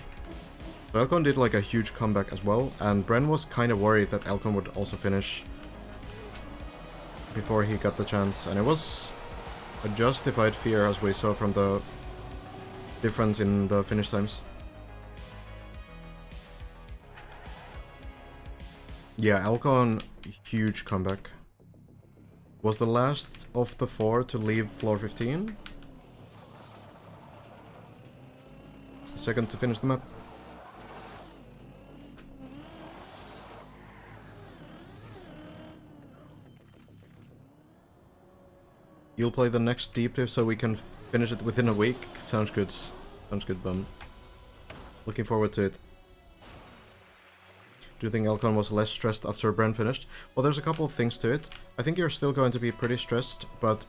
So Elcon did like a huge comeback as well, and Bren was kind of worried that Elcon would also finish before he got the chance, and it was a justified fear as we saw from the difference in the finish times. Yeah, Elcon, huge comeback. Was the last of the 4 to leave floor 15. Second to finish the map. You'll play the next deep dip so we can finish it within a week? Sounds good. Sounds good, bum. Looking forward to it. Do you think Elcon was less stressed after Bren finished? Well, there's a couple of things to it. I think you're still going to be pretty stressed, but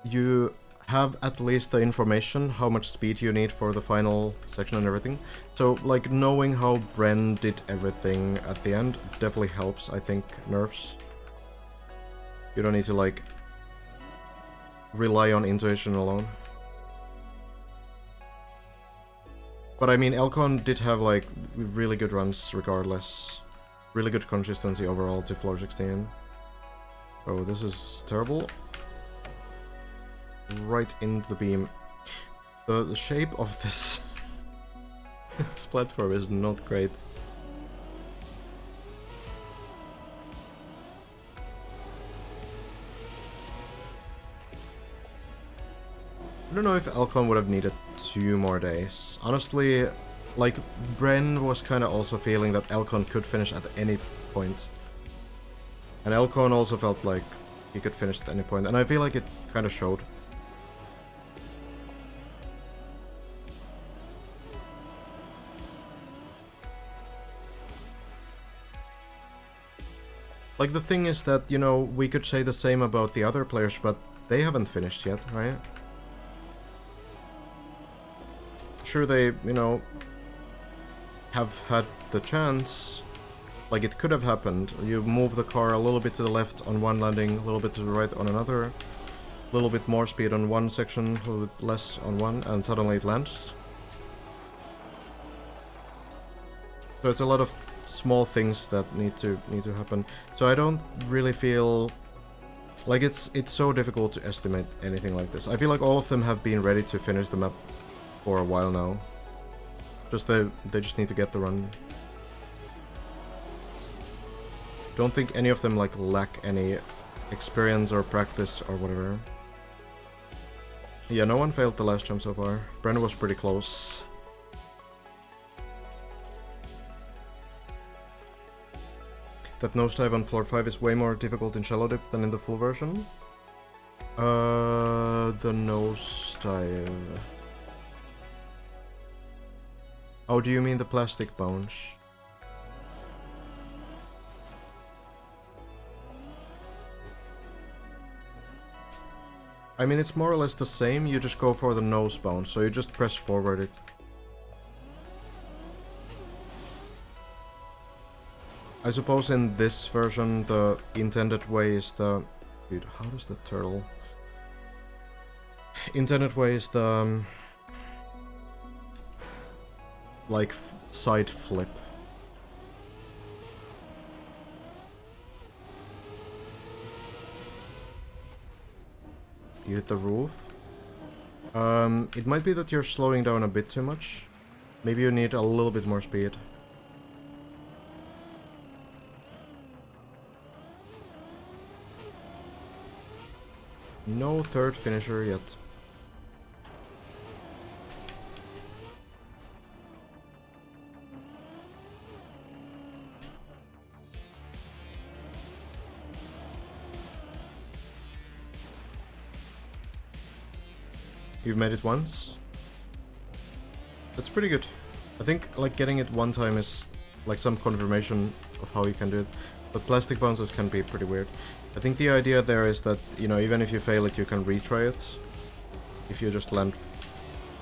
you have at least the information, how much speed you need for the final section and everything. So, like, knowing how Bren did everything at the end definitely helps, I think, nerves. You don't need to, like, rely on intuition alone. But I mean, Elcon did have like really good runs regardless. Really good consistency overall to floor 16. Oh, this is terrible. Right into the beam. The shape of this, this platform is not great. I don't know if Elcon would have needed 2 more days. Honestly, like, Bren was kind of also feeling that Elcon could finish at any point. And Elcon also felt like he could finish at any point, and I feel like it kind of showed. Like, the thing is that, you know, we could say the same about the other players, but they haven't finished yet, right? Sure, they, you know, have had the chance. Like, it could have happened. You move the car a little bit to the left on one landing, a little bit to the right on another, a little bit more speed on one section, a little bit less on one, and suddenly it lands. So it's a lot of small things that need to happen. So I don't really feel like it's so difficult to estimate anything like this. I feel like all of them have been ready to finish the map for a while now. Just they just need to get the run. Don't think any of them like lack any experience or practice or whatever. Yeah, no one failed the last jump so far. Brennan was pretty close. That nosedive on floor 5 is way more difficult in shallow dip than in the full version. The nosedive. Oh, do you mean the plastic bounce? I mean, it's more or less the same, you just go for the nose bounce, so you just press forward it. I suppose in this version the intended way is the... Dude, how does the turtle... Intended way is the... like, side flip. You hit the roof. It might be that you're slowing down a bit too much. Maybe you need a little bit more speed. No third finisher yet. You've made it once? That's pretty good. I think like getting it one time is like some confirmation of how you can do it. But plastic bounces can be pretty weird. I think the idea there is that, you know, even if you fail it, you can retry it. If you just land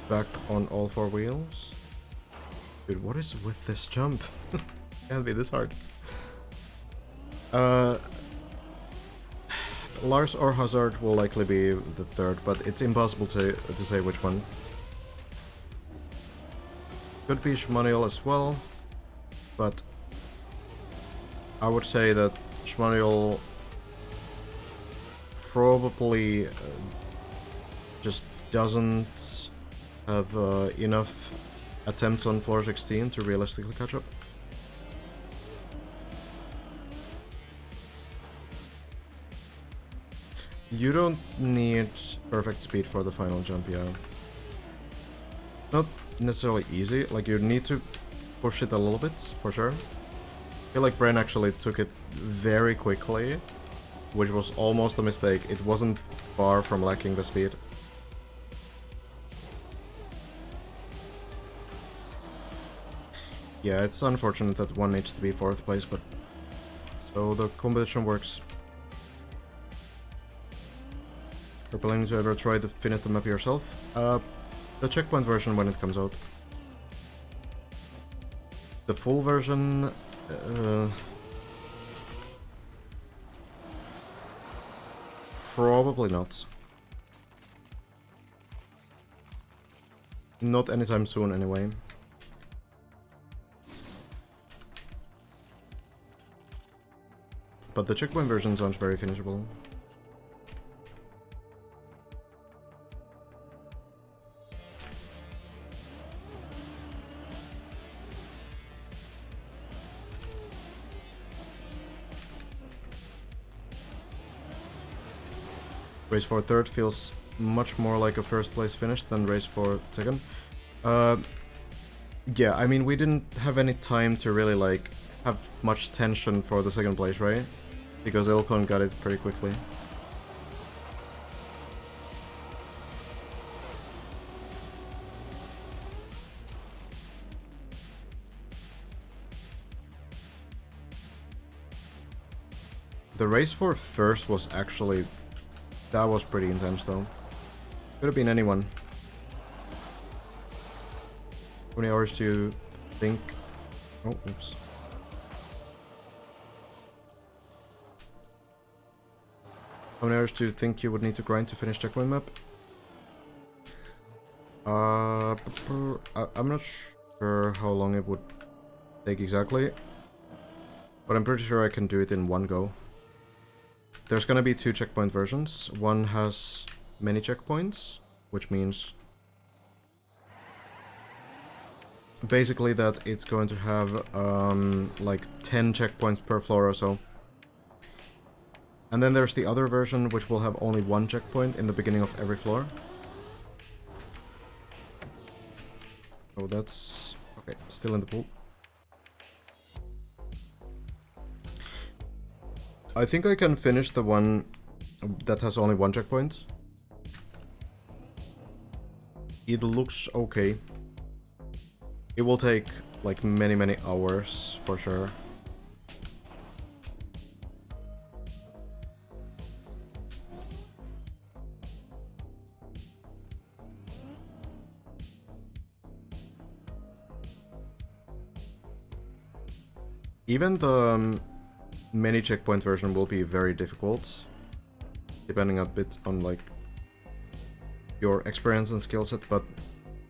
back on all four wheels. Dude, what is with this jump? Can't be this hard. Lars or Hazard will likely be the third, but it's impossible to say which one. Could be Schmanuel as well, but I would say that Schmanuel probably just doesn't have enough attempts on floor 16 to realistically catch up. You don't need perfect speed for the final jump, yeah. Not necessarily easy, like you need to push it a little bit, for sure. I feel like Bren actually took it very quickly, which was almost a mistake. It wasn't far from lacking the speed. Yeah, it's unfortunate that one needs to be 4th place, but... So the competition works. You're planning to ever try to finish the map yourself? The checkpoint version when it comes out. The full version... probably not. Not anytime soon, anyway. But the checkpoint version sounds very finishable. Race for 3rd feels much more like a 1st place finish than race for 2nd. Yeah, I mean, we didn't have any time to really, like, have much tension for the 2nd place, right? Because Ilkon got it pretty quickly. The race for first was actually... That was pretty intense though. Could have been anyone. How many hours do you think... Oh, oops. How many hours do you think you would need to grind to finish checkpoint map? I'm not sure how long it would take exactly. But I'm pretty sure I can do it in one go. There's gonna be 2 checkpoint versions. One has many checkpoints, which means basically that it's going to have like 10 checkpoints per floor or so. And then there's the other version, which will have only 1 checkpoint in the beginning of every floor. Oh, that's... okay, still in the pool. I think I can finish the one that has only 1 checkpoint. It looks okay. It will take like many hours for sure. Even the many checkpoint version will be very difficult, depending a bit on like your experience and skill set, but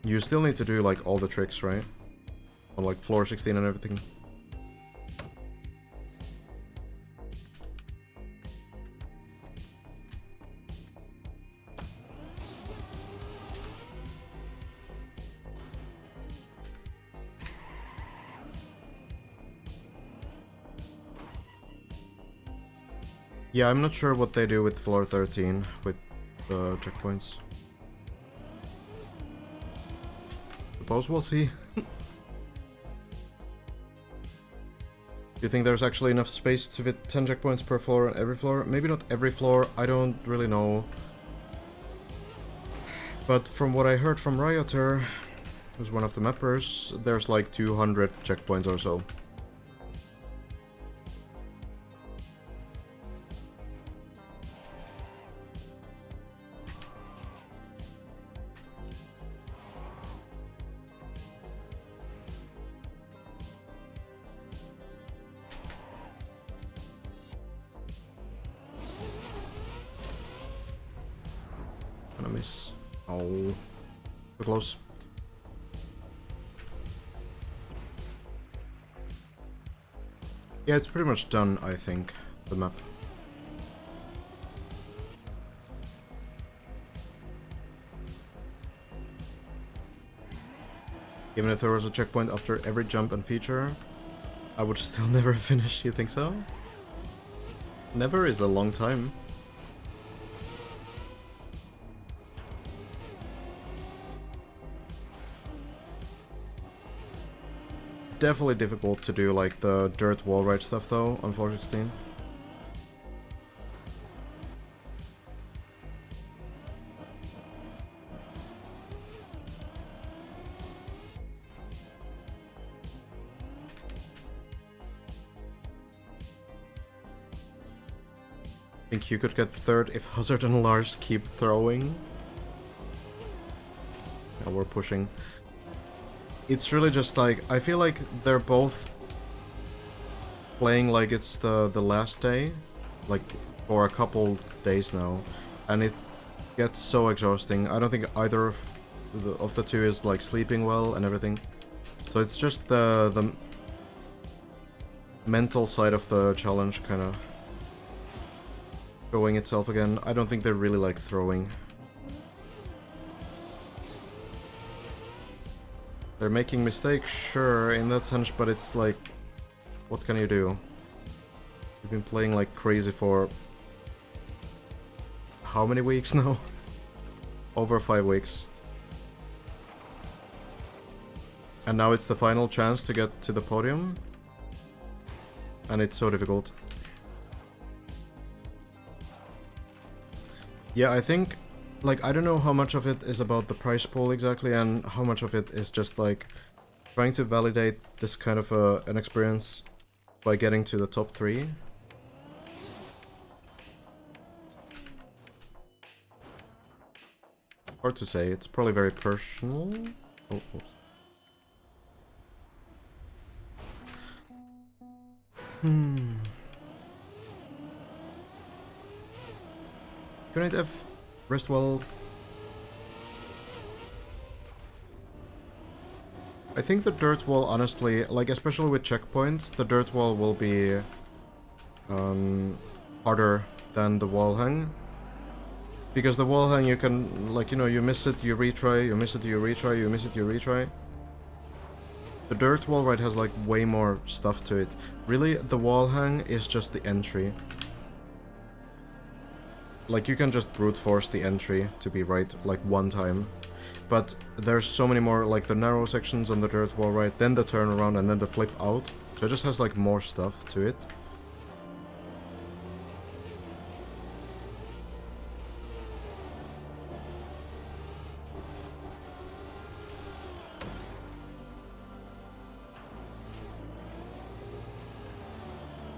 you still need to do like all the tricks, right? On like floor 16 and everything. Yeah, I'm not sure what they do with floor 13 with the checkpoints. Suppose we'll see. Do you think there's actually enough space to fit 10 checkpoints per floor on every floor? Maybe not every floor, I don't really know. But from what I heard from Rioter, who's one of the mappers, there's like 200 checkpoints or so. Gonna miss. Oh, too close. Yeah, it's pretty much done, I think, the map. Even if there was a checkpoint after every jump and feature, I would still never finish, you think so? Never is a long time. Definitely difficult to do like the dirt wall ride stuff though on floor 16. Think you could get third if Hazard and Lars keep throwing? Yeah, we're pushing. It's really just like, I feel like they're both playing like it's the last day, like for a couple days now, and it gets so exhausting. I don't think either of the two is like sleeping well and everything. So it's just the mental side of the challenge kind of showing itself again. I don't think they're really like throwing. They're making mistakes, sure, in that sense, but it's like, what can you do? You've been playing like crazy for how many weeks now? Over 5 weeks. And now it's the final chance to get to the podium. And it's so difficult. Yeah, I think, like, I don't know how much of it is about the price pool exactly, and how much of it is just, like, trying to validate this kind of an experience by getting to the top 3. Hard to say, it's probably very personal. Oh, oops. Good night, F. Rest well. I think the dirt wall, honestly, like, especially with checkpoints, the dirt wall will be harder than the wall hang. Because the wall hang, you can, like, you know, you miss it, you retry, you miss it, you retry, you miss it, you retry. The dirt wall, right, has, like, way more stuff to it. Really, the wall hang is just the entry. Like, you can just brute force the entry to be right, like, one time. But there's so many more, like, the narrow sections on the dirt wall, right, then the turnaround, and then the flip out. So it just has, like, more stuff to it.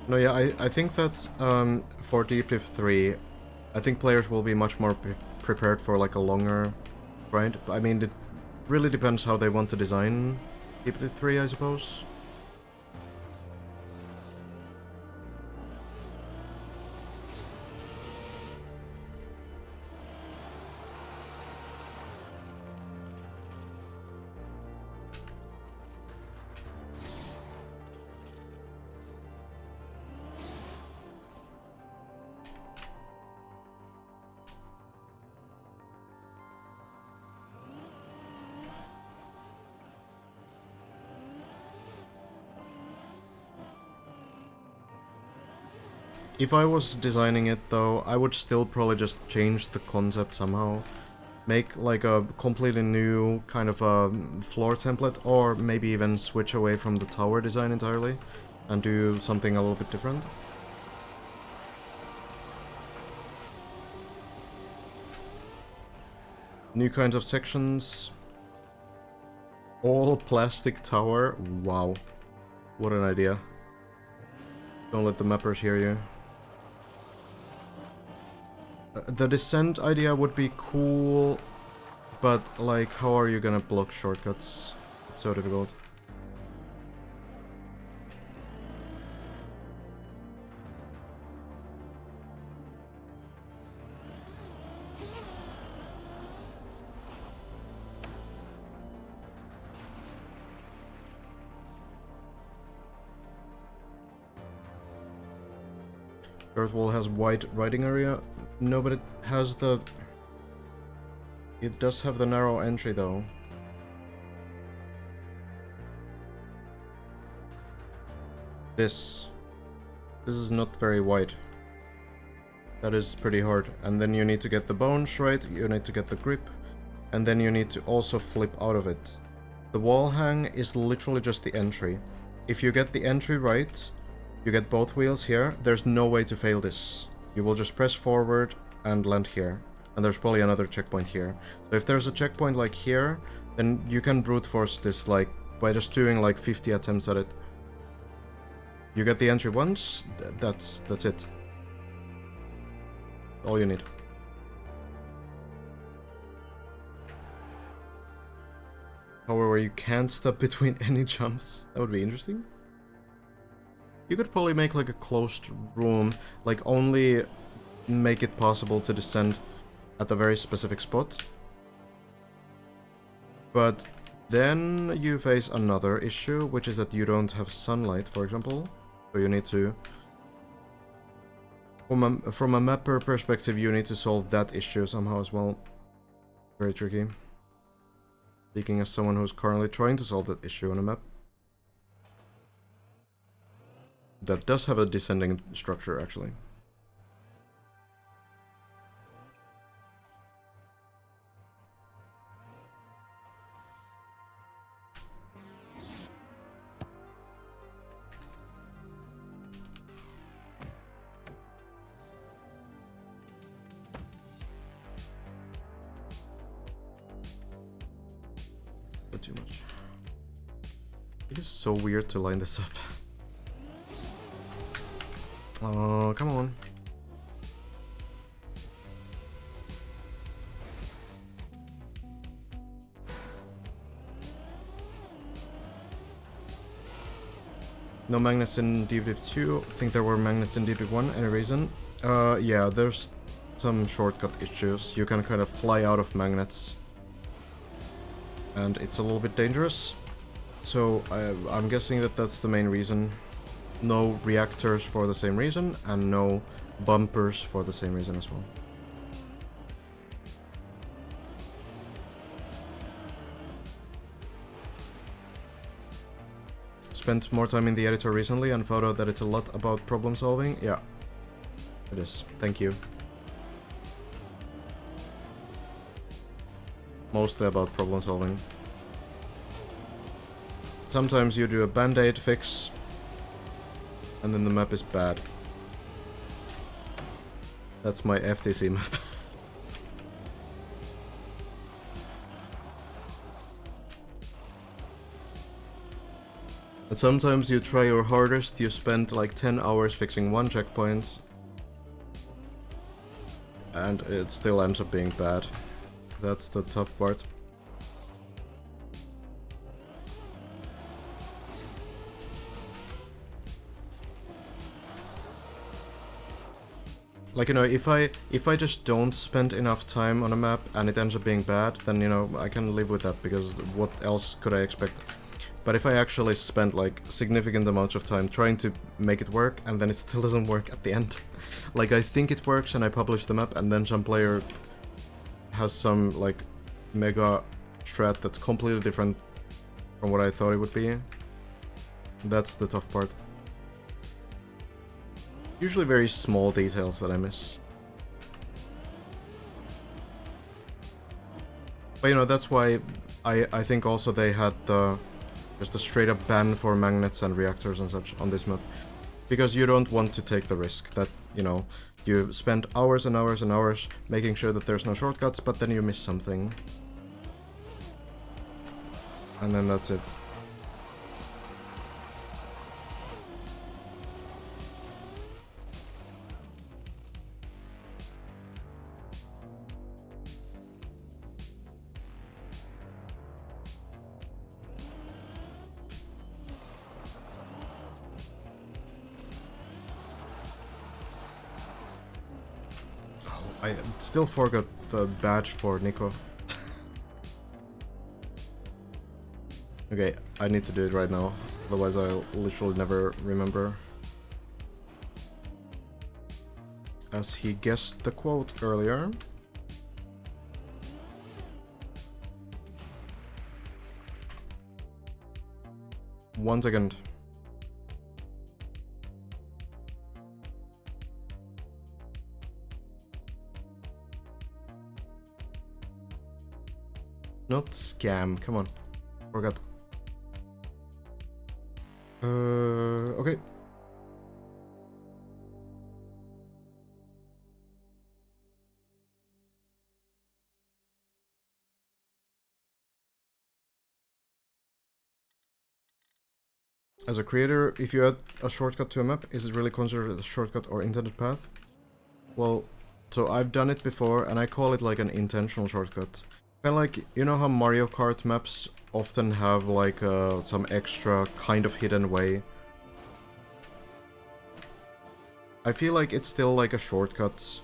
No, yeah, I think that for Deep Dip 3, I think players will be much more prepared for, like, a longer grind. I mean, it really depends how they want to design Deep Dip 3, I suppose. If I was designing it, though, I would still probably just change the concept somehow. Make, like, a completely new kind of a floor template, or maybe even switch away from the tower design entirely and do something a little bit different. New kinds of sections. All plastic tower. Wow. What an idea. Don't let the mappers hear you. The descent idea would be cool, but, like, how are you gonna block shortcuts? It's so difficult. Dirt wall has wide riding area. No, but it has the... It does have the narrow entry, though. This is not very wide. That is pretty hard. And then you need to get the bones right, you need to get the grip, and then you need to also flip out of it. The wall hang is literally just the entry. If you get the entry right, you get both wheels here, there's no way to fail this. You will just press forward and land here. And there's probably another checkpoint here. So if there's a checkpoint like here, then you can brute force this, like, by just doing like 50 attempts at it. You get the entry once, that's it. All you need. However, you can't stop between any jumps. That would be interesting. You could probably make like a closed room, like only make it possible to descend at a very specific spot. But then you face another issue, which is that you don't have sunlight, for example. So you need to... From a mapper perspective, you need to solve that issue somehow as well. Very tricky. Speaking as someone who's currently trying to solve that issue on a map. That does have a descending structure, actually. bit too much. It is so weird to line this up. Oh, come on. No magnets in Deep Deep 2. I think there were magnets in Deep Deep 1. Any reason? Yeah, there's some shortcut issues. You can kind of fly out of magnets. And it's a little bit dangerous. So I'm guessing that that's the main reason. No reactors for the same reason, and no bumpers for the same reason as well. Spent more time in the editor recently and found out that it's a lot about problem solving. Yeah, it is. Thank you. Mostly about problem solving. Sometimes you do a band-aid fix, and then the map is bad. That's my FTC map. And sometimes you try your hardest, you spend like 10 hours fixing one checkpoint, and it still ends up being bad. That's the tough part. Like, you know, if I just don't spend enough time on a map and it ends up being bad, then, you know, I can live with that, because what else could I expect? But if I actually spend like significant amounts of time trying to make it work, and then it still doesn't work at the end, like I think it works and I publish the map, and then some player has some like mega strat that's completely different from what I thought it would be, that's the tough part. Usually very small details that I miss. But you know, that's why I think also they had just a straight up ban for magnets and reactors and such on this map. Because you don't want to take the risk that, you know, you spend hours and hours and hours making sure that there's no shortcuts, but then you miss something. And then that's it. I still forgot the badge for Nico. Okay, I need to do it right now, otherwise I'll literally never remember. As he guessed the quote earlier. 1 second. Not scam, come on. Forgot. Okay. As a creator, if you add a shortcut to a map, is it really considered a shortcut or intended path? Well, so I've done it before, and I call it like an intentional shortcut. Kind of like, you know how Mario Kart maps often have like some extra kind of hidden way? I feel like it's still like a shortcut,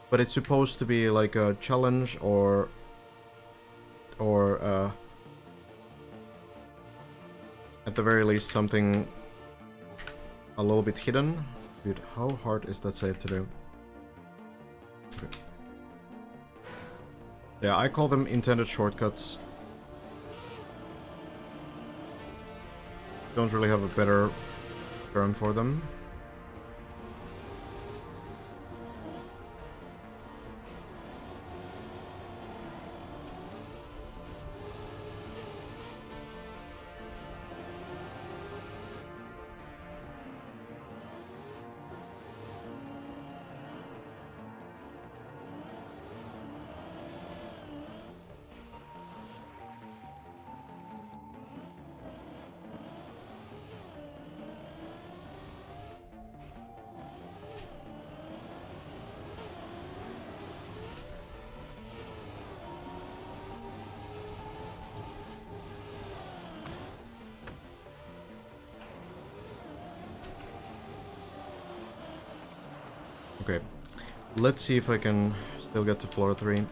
but it's supposed to be like a challenge or at the very least something a little bit hidden. Dude, how hard is that save to do? Okay. Yeah, I call them intended shortcuts. Don't really have a better term for them. Okay. Let's see if I can still get to floor 3.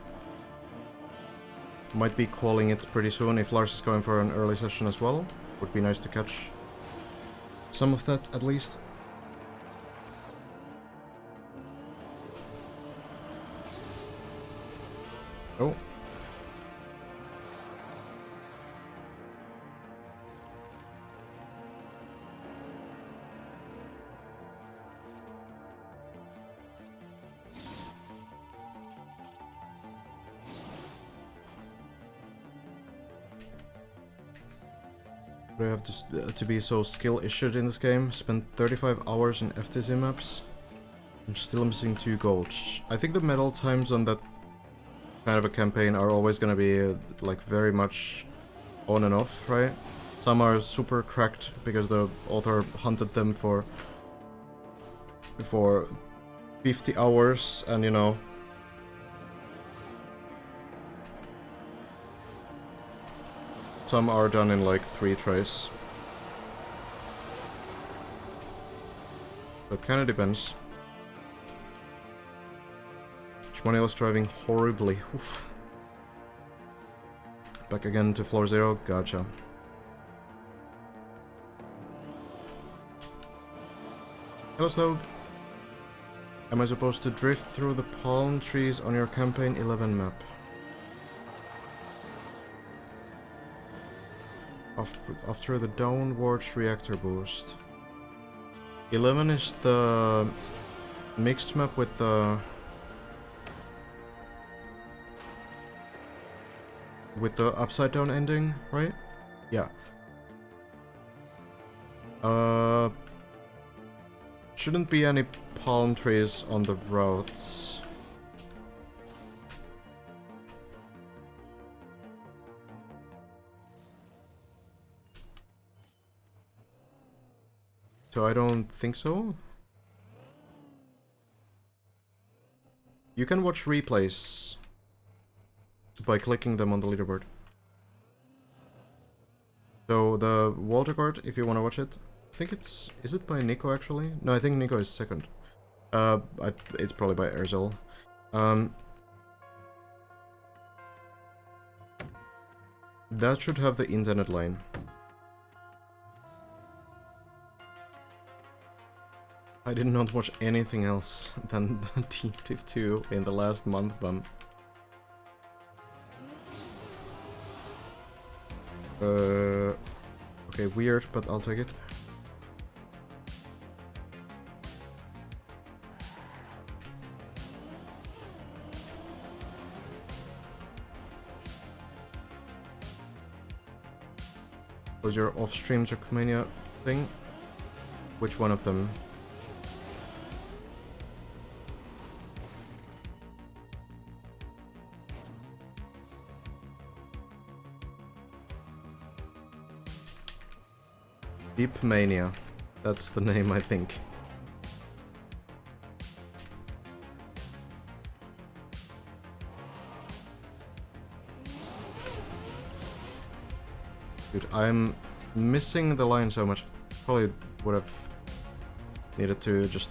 Might be calling it pretty soon if Lars is going for an early session as well. Would be nice to catch some of that at least. Oh. Do I have to be so skill-issued in this game? Spent 35 hours in FTC maps and still missing 2 golds. I think the medal times on that kind of a campaign are always gonna be like very much on and off, right? Some are super cracked because the author hunted them for 50 hours and, you know, some are done in like 3 tries. But kind of depends. Shmoney was driving horribly. Oof. Back again to floor 0. Gotcha. Hello, Slobe. Am I supposed to drift through the palm trees on your campaign 11 map? After the downwards reactor boost. 11 is the mixed map with the upside down ending, right? Yeah. Shouldn't be any palm trees on the roads. So I don't think so. You can watch replays by clicking them on the leaderboard. So the Walter card, if you want to watch it, I think it's... is it by Nico actually? No, I think Nico is second. It's probably by Erzel. That should have the internet line. I did not watch anything else than the Team Div 2 in the last month, bum. Okay, weird, but I'll take it. Was your off-stream Trackmania thing? Which one of them? Trackmania. That's the name, I think. Dude, I'm missing the line so much. Probably would have needed to just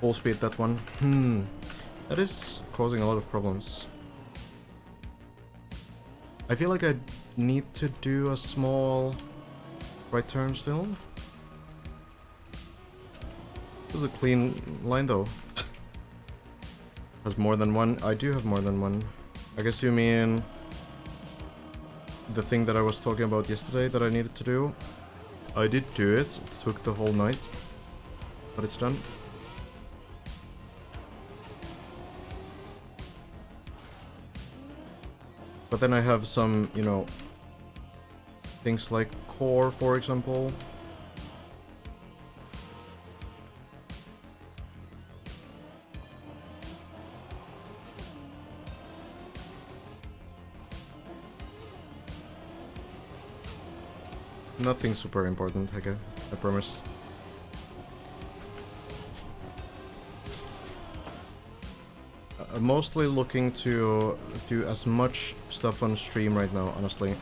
full speed that one. That is causing a lot of problems. I feel like I need to do a small right turn still. This is a clean line though. Has more than one. I do have more than one. I guess you mean the thing that I was talking about yesterday that I needed to do. I did do it. It took the whole night, but it's done. But then I have some, you know, things like core, for example. Nothing super important, I promise. I'm mostly looking to do as much stuff on stream right now, honestly.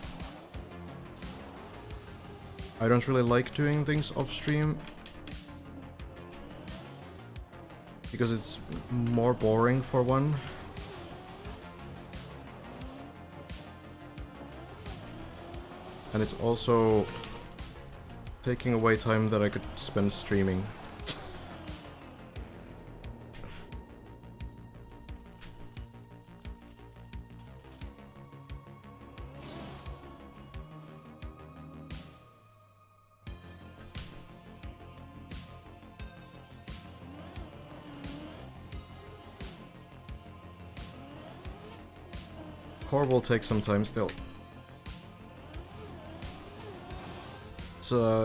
I don't really like doing things off stream Because it's more boring for one. And it's also taking away time that I could spend streaming. Core will take some time still.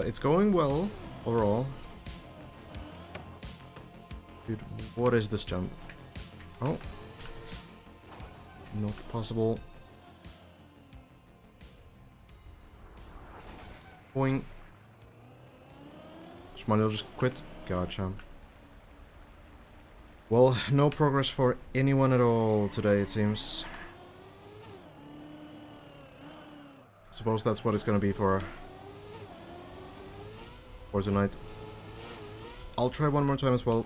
It's going well overall. Dude, what is this jump? Oh. Not possible. Boing. Shmani will just quit. Gotcha. Well, no progress for anyone at all today, it seems. Suppose that's what it's gonna be for tonight. I'll try one more time as well.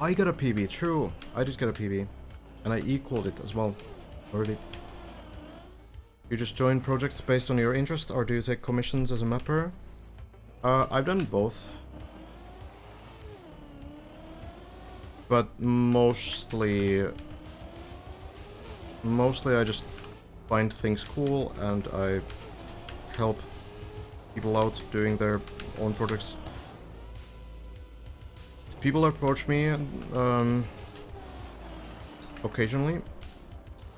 I got a PB, true. I did get a PB. And I equaled it as well. Already. You just join projects based on your interest, or do you take commissions as a mapper? I've done both. But mostly I just find things cool and I help people out doing their own projects. People approach me occasionally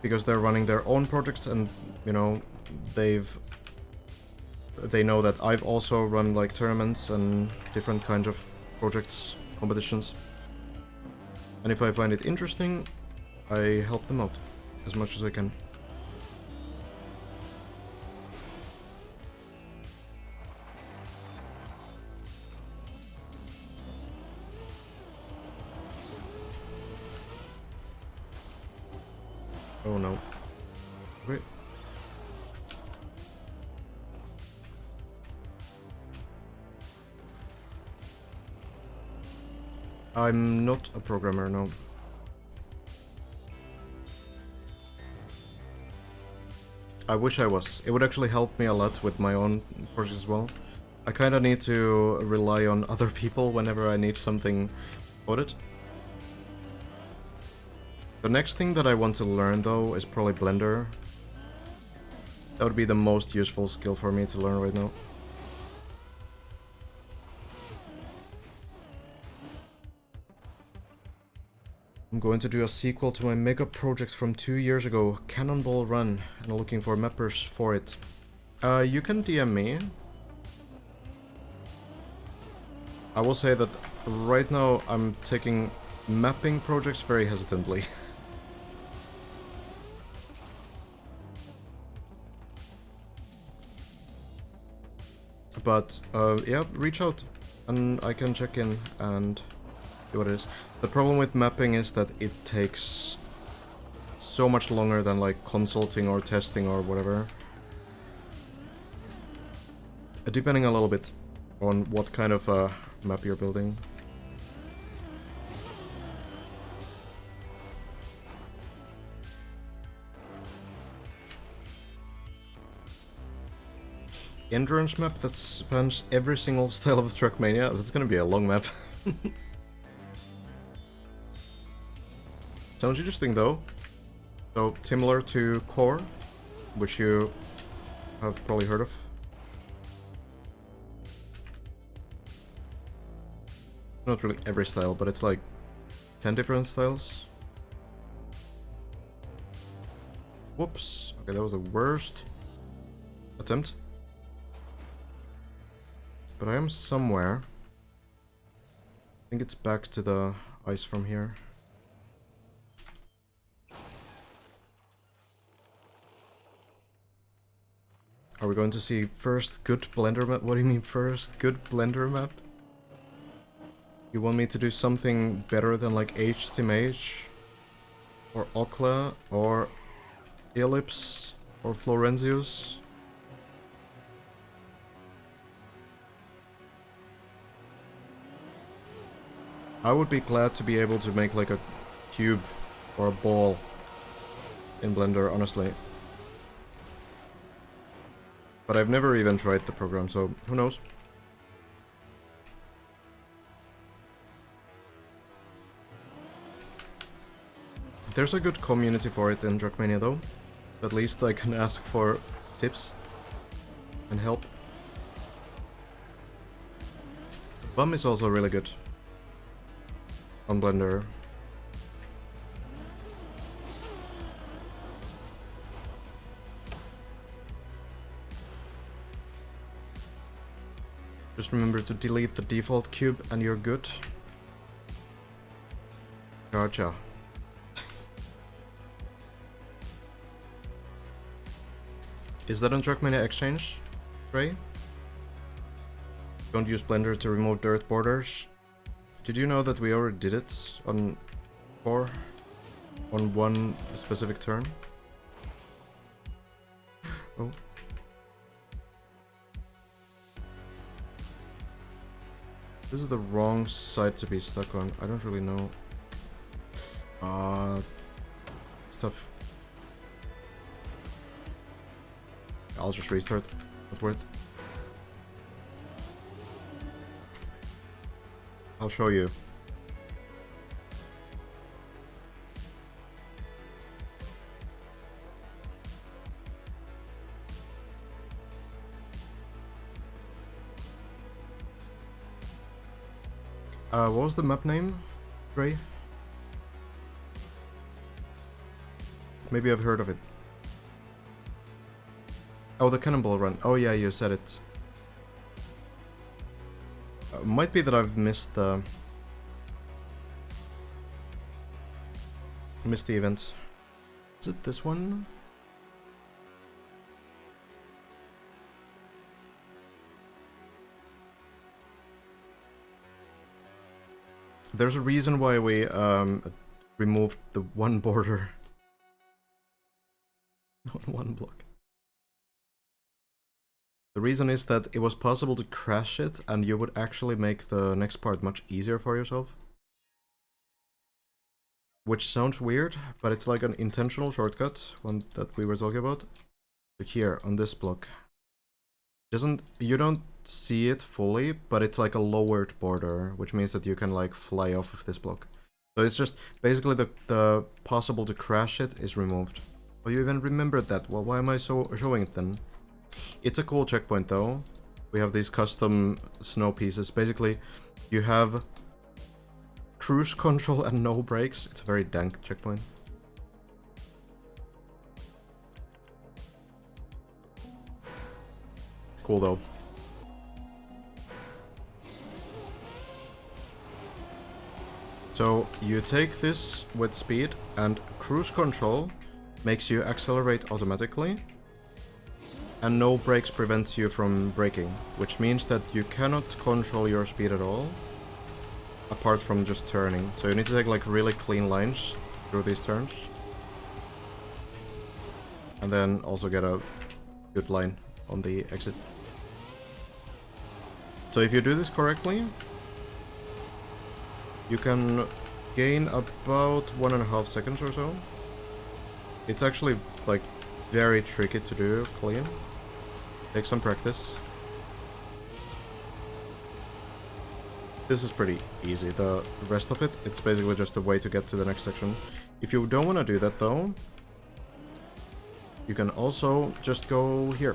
because they're running their own projects and, you know, they know that I've also run like tournaments and different kinds of projects, competitions. And if I find it interesting, I help them out as much as I can. Oh no. Wait. I'm not a programmer, no. I wish I was. It would actually help me a lot with my own projects as well. I kinda need to rely on other people whenever I need something coded. The next thing that I want to learn, though, is probably Blender. That would be the most useful skill for me to learn right now. I'm going to do a sequel to my mega project from 2 years ago, Cannonball Run, and I'm looking for mappers for it. You can DM me. I will say that right now I'm taking mapping projects very hesitantly. But, yeah, reach out and I can check in and see what it is. The problem with mapping is that it takes so much longer than like consulting or testing or whatever. Depending a little bit on what kind of map you're building. Endurance map that spans every single style of Trackmania. That's gonna be a long map. Sounds interesting though. So similar to Core, which you have probably heard of. Not really every style, but it's like 10 different styles. Whoops. Okay, that was the worst attempt. But I am somewhere. I think it's back to the ice from here. Are we going to see first good Blender map? What do you mean first good Blender map? You want me to do something better than like HTMH? Or Okla? Or Ellipse? Or Florentius? I would be glad to be able to make like a cube or a ball in Blender, honestly. But I've never even tried the program, so who knows? There's a good community for it in Trackmania though. At least I can ask for tips and help. Bum is also really good on Blender. Just remember to delete the default cube and you're good. Gotcha. Is that on Trackmania Exchange, Ray? Don't use Blender to remove dirt borders. Did you know that we already did it on 4? On one specific turn? Oh. This is the wrong side to be stuck on. I don't really know. Stuff. I'll just restart. Not worth. I'll show you. What was the map name, Ray? Maybe I've heard of it. Oh, the Cannonball Run. Oh yeah, you said it. Might be that I've missed the event. Is it this one? There's a reason why we removed the one border on one block. The reason is that it was possible to crash it and you would actually make the next part much easier for yourself. Which sounds weird, but it's like an intentional shortcut, one that we were talking about. Like here, on this block. You don't see it fully, but it's like a lowered border, which means that you can like fly off of this block. So it's just, basically the possible to crash it is removed. Oh, you even remembered that? Well, why am I showing it then? It's a cool checkpoint though. We have these custom snow pieces. Basically, you have cruise control and no brakes. It's a very dank checkpoint. Cool though. So you take this with speed and cruise control makes you accelerate automatically. And no brakes prevents you from braking, which means that you cannot control your speed at all, apart from just turning. So you need to take like really clean lines through these turns. And then also get a good line on the exit. So if you do this correctly, you can gain about 1.5 seconds or so. It's actually like very tricky to do clean. Take some practice. This is pretty easy. The rest of it, it's basically just a way to get to the next section. If you don't want to do that though, you can also just go here.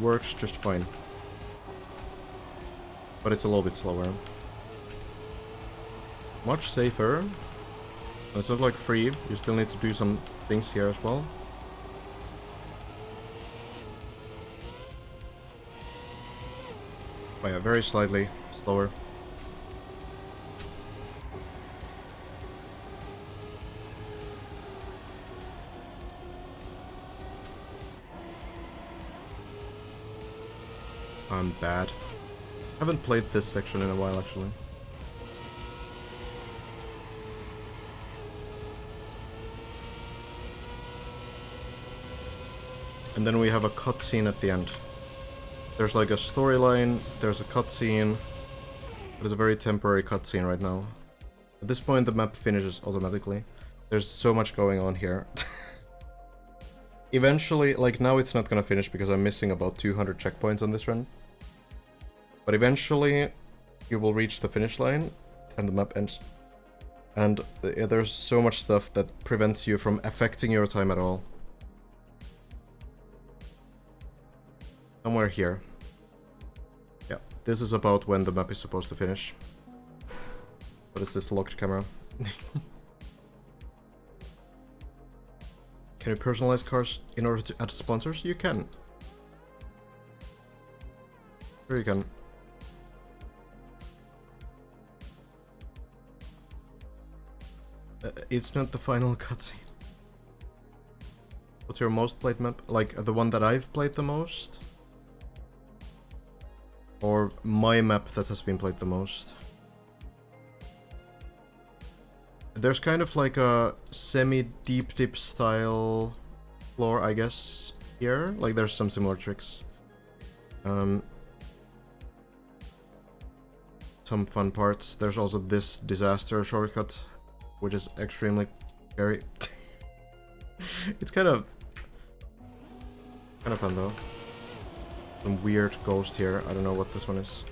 Works just fine. But it's a little bit slower. Much safer. It's not like free, you still need to do some things here as well. But yeah, very slightly slower. I'm bad. Haven't played this section in a while actually. And then we have a cutscene at the end. There's like a storyline, there's a cutscene. But it's a very temporary cutscene right now. At this point the map finishes automatically. There's so much going on here. Eventually, like now it's not gonna finish because I'm missing about 200 checkpoints on this run. But eventually you will reach the finish line and the map ends. And there's so much stuff that prevents you from affecting your time at all. Somewhere here. Yeah, this is about when the map is supposed to finish. What is this locked camera? Can you personalize cars in order to add sponsors? You can. Sure you can. It's not the final cutscene. What's your most played map? Like, the one that I've played the most? Or my map that has been played the most? There's kind of like a semi-deep dip style floor, I guess, here. Like, there's some similar tricks. Some fun parts. There's also this disaster shortcut, which is extremely scary. It's kind of fun though. Some weird ghost here. I don't know what this one is.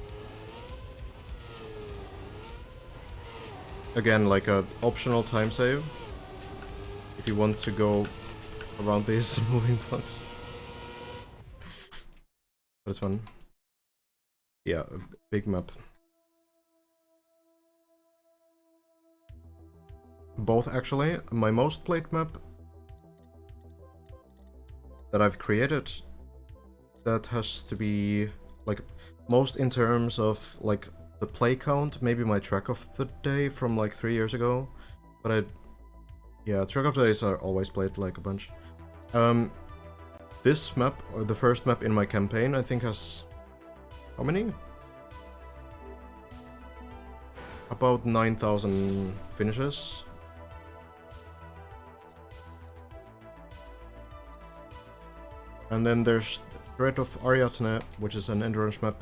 Again, like a optional time save if you want to go around these moving blocks. But it's fun. Yeah, a big map. Both actually. My most played map that I've created, that has to be like most in terms of like the play count, maybe my track of the day from like 3 years ago. But yeah, track of the days are always played like a bunch. This map, or the first map in my campaign, I think has how many? About 9,000 finishes. And then there's Threat of Ariadne, which is an endurance map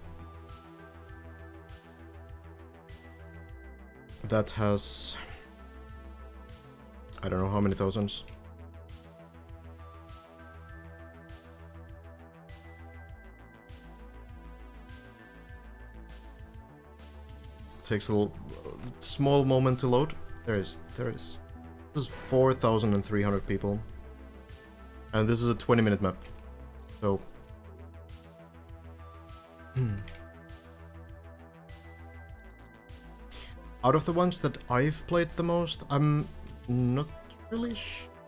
that has, I don't know how many thousands. It takes a little small moment to load. There is. This is 4,300 people. And this is a 20-minute map. So out of the ones that I've played the most, I'm not really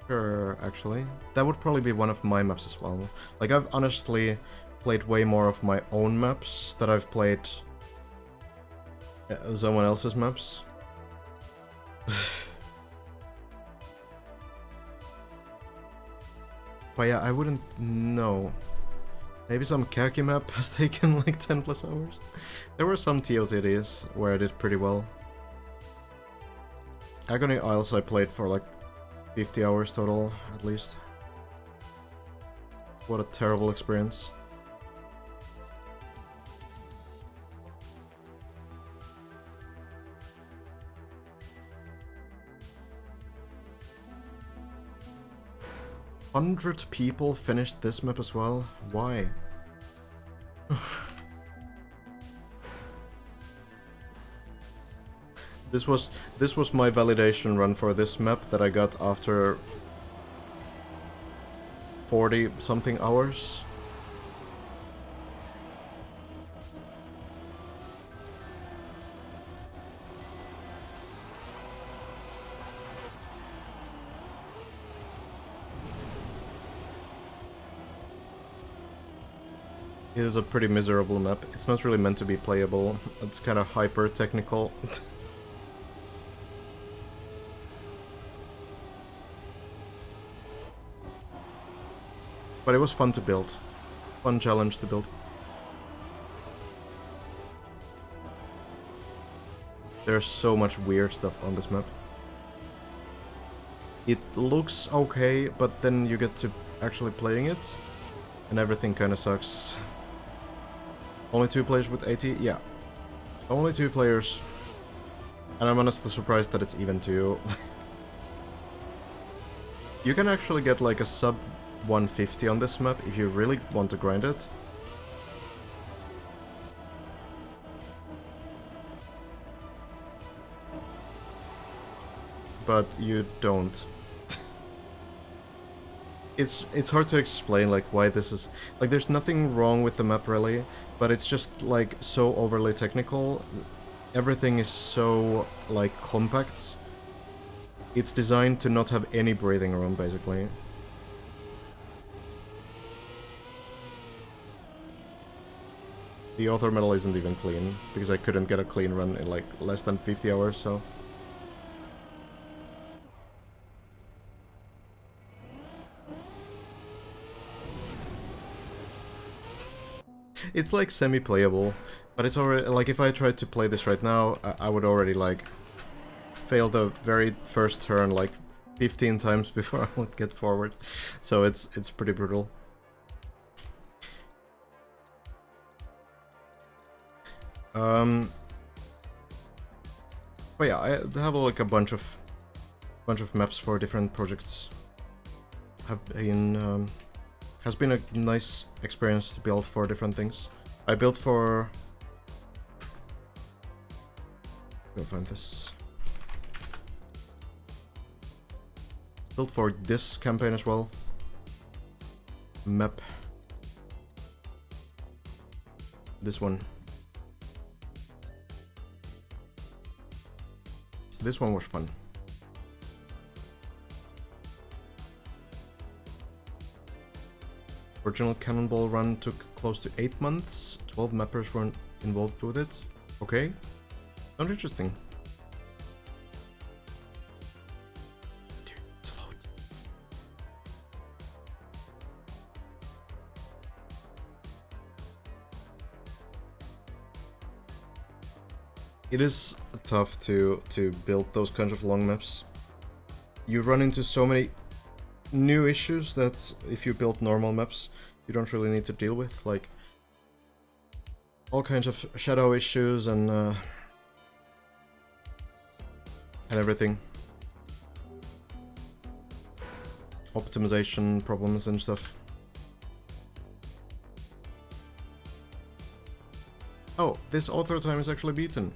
sure, actually. That would probably be one of my maps as well. Like, I've honestly played way more of my own maps than I've played someone else's maps. But yeah, I wouldn't know. Maybe some khaki map has taken like 10 plus hours. There were some TOTDs where I did pretty well. Agony Isles I played for like 50 hours total, at least. What a terrible experience. $100 people finished this map as well? Why? This was my validation run for this map that I got after 40 something hours. It is a pretty miserable map. It's not really meant to be playable. It's kind of hyper technical. But it was fun to build. Fun challenge to build. There's so much weird stuff on this map. It looks okay, but then you get to actually playing it, and everything kind of sucks. Only 2 players with 80? Yeah. Only 2 players. And I'm honestly surprised that it's even 2. You can actually get like a sub 150 on this map if you really want to grind it. But you don't. It's hard to explain like why this is like there's nothing wrong with the map really, but it's just like so overly technical. Everything is so like compact. It's designed to not have any breathing room basically. The author medal isn't even clean because I couldn't get a clean run in like less than 50 hours, so it's like semi-playable, but it's already like if I tried to play this right now, I would already like fail the very first turn like 15 times before I would get forward. So it's pretty brutal. But yeah, I have like a bunch of maps for different projects. Has been a nice experience to build for different things. I built for... Go find this. Built for this campaign as well. Map. This one. This one was fun. Original Cannonball run took close to 8 months. 12 mappers were involved with it. Okay. Sounds interesting. Dude, it's loud. It is tough to build those kinds of long maps. You run into so many new issues that if you build normal maps, you don't really need to deal with, like all kinds of shadow issues and everything. Optimization problems and stuff. Oh, this author time is actually beaten.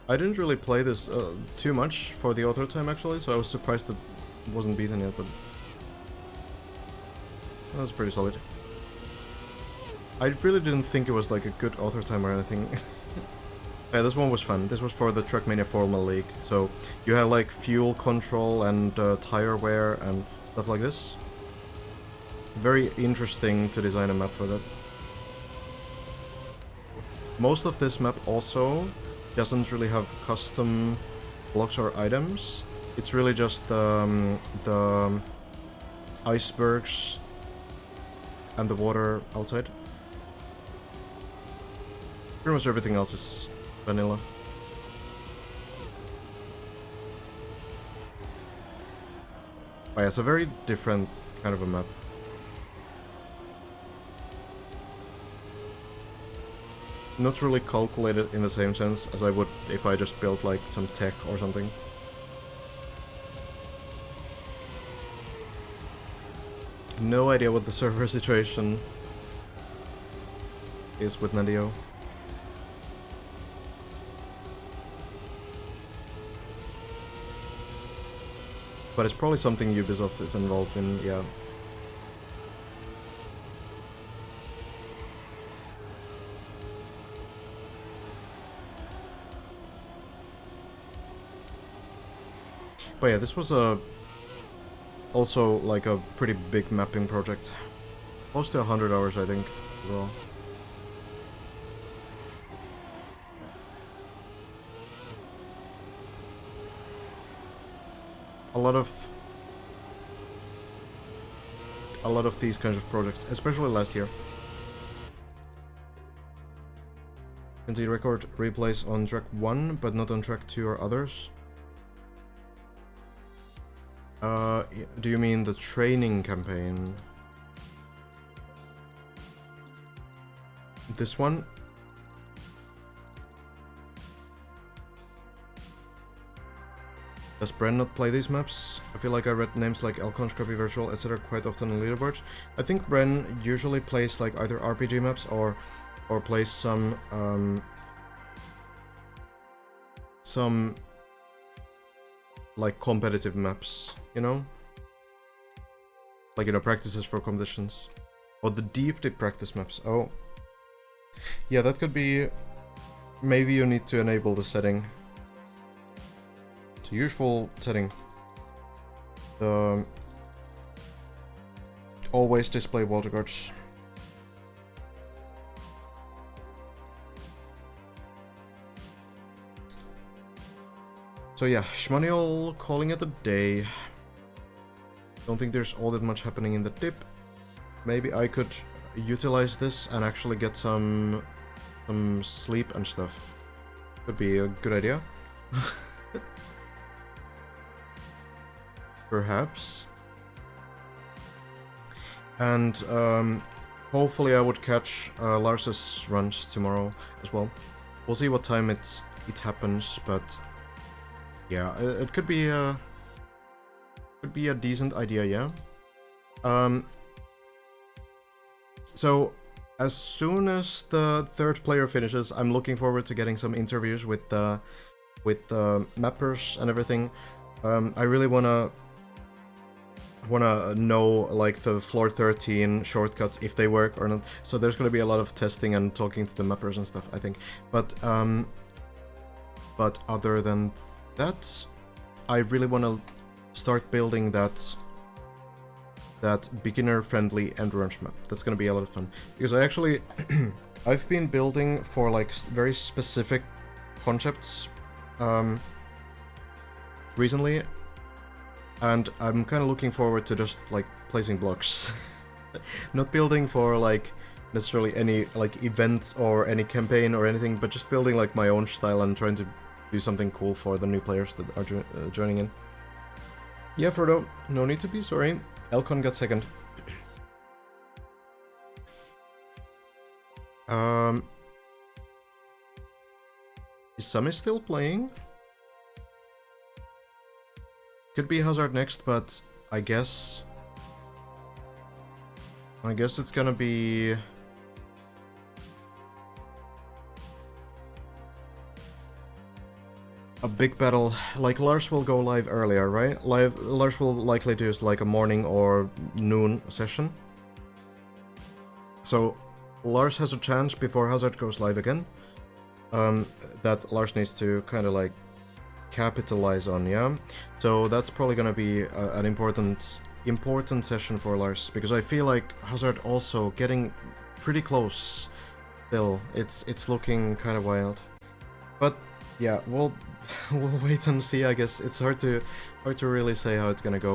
I didn't really play this too much for the author time actually, so I was surprised that it wasn't beaten yet, but that was pretty solid. I really didn't think it was like a good author time or anything. Yeah, this one was fun. This was for the Trackmania Formal League, so you have like fuel control and tire wear and stuff like this. Very interesting to design a map for that. Most of this map also doesn't really have custom blocks or items. It's really just the icebergs and the water outside. Pretty much everything else is vanilla. But yeah, it's a very different kind of a map. Not really calculated in the same sense as I would if I just built like some tech or something. No idea what the server situation is with Nadio. But it's probably something Ubisoft is involved in, yeah. But yeah, this was also like a pretty big mapping project. Close to 100 hours, I think, as well. A lot of these kinds of projects, especially last year. Can see record replays on track 1, but not on track 2 or others. Do you mean the training campaign? this one. Does Bren not play these maps? I feel like I read names like Elcon, Scrappy Virtual, etc. quite often in leaderboards. I think Bren usually plays like either RPG maps or plays some like competitive maps, you know? Like, you know, practices for competitions. Or the deep practice maps. Oh. Yeah, that could be... Maybe you need to enable the setting. It's a useful setting. Always display water guards. So yeah, Shmaniol calling it a day. Don't think there's all that much happening in the dip. Maybe I could utilize this and actually get some sleep and stuff. Could be a good idea. Perhaps. And hopefully I would catch Lars's runs tomorrow as well. We'll see what time it happens, but yeah, it could be a decent idea, yeah. So as soon as the third player finishes, I'm looking forward to getting some interviews with mappers and everything. I really wanna know like the floor 13 shortcuts, if they work or not. So there's gonna be a lot of testing and talking to the mappers and stuff, I think. But other than that, I really want to start building that beginner-friendly endurance map. That's gonna be a lot of fun, because I actually I've been building for like very specific concepts recently, and I'm kind of looking forward to just like placing blocks. Not building for like necessarily any like event or any campaign or anything, but just building like my own style and trying to do something cool for the new players that are joining in. Yeah, Frodo, no need to be sorry. Elcon got second. Is Sami still playing? Could be Hazard next, but I guess it's gonna be a big battle. Like, Lars will go live earlier, right? Lars will likely do like a morning or noon session. So Lars has a chance before Hazard goes live again. That Lars needs to kind of like capitalize on, yeah? So that's probably gonna be an important session for Lars, because I feel like Hazard also getting pretty close still. It's looking kind of wild. But yeah, we'll wait and see, I guess. It's hard to really say how it's gonna go.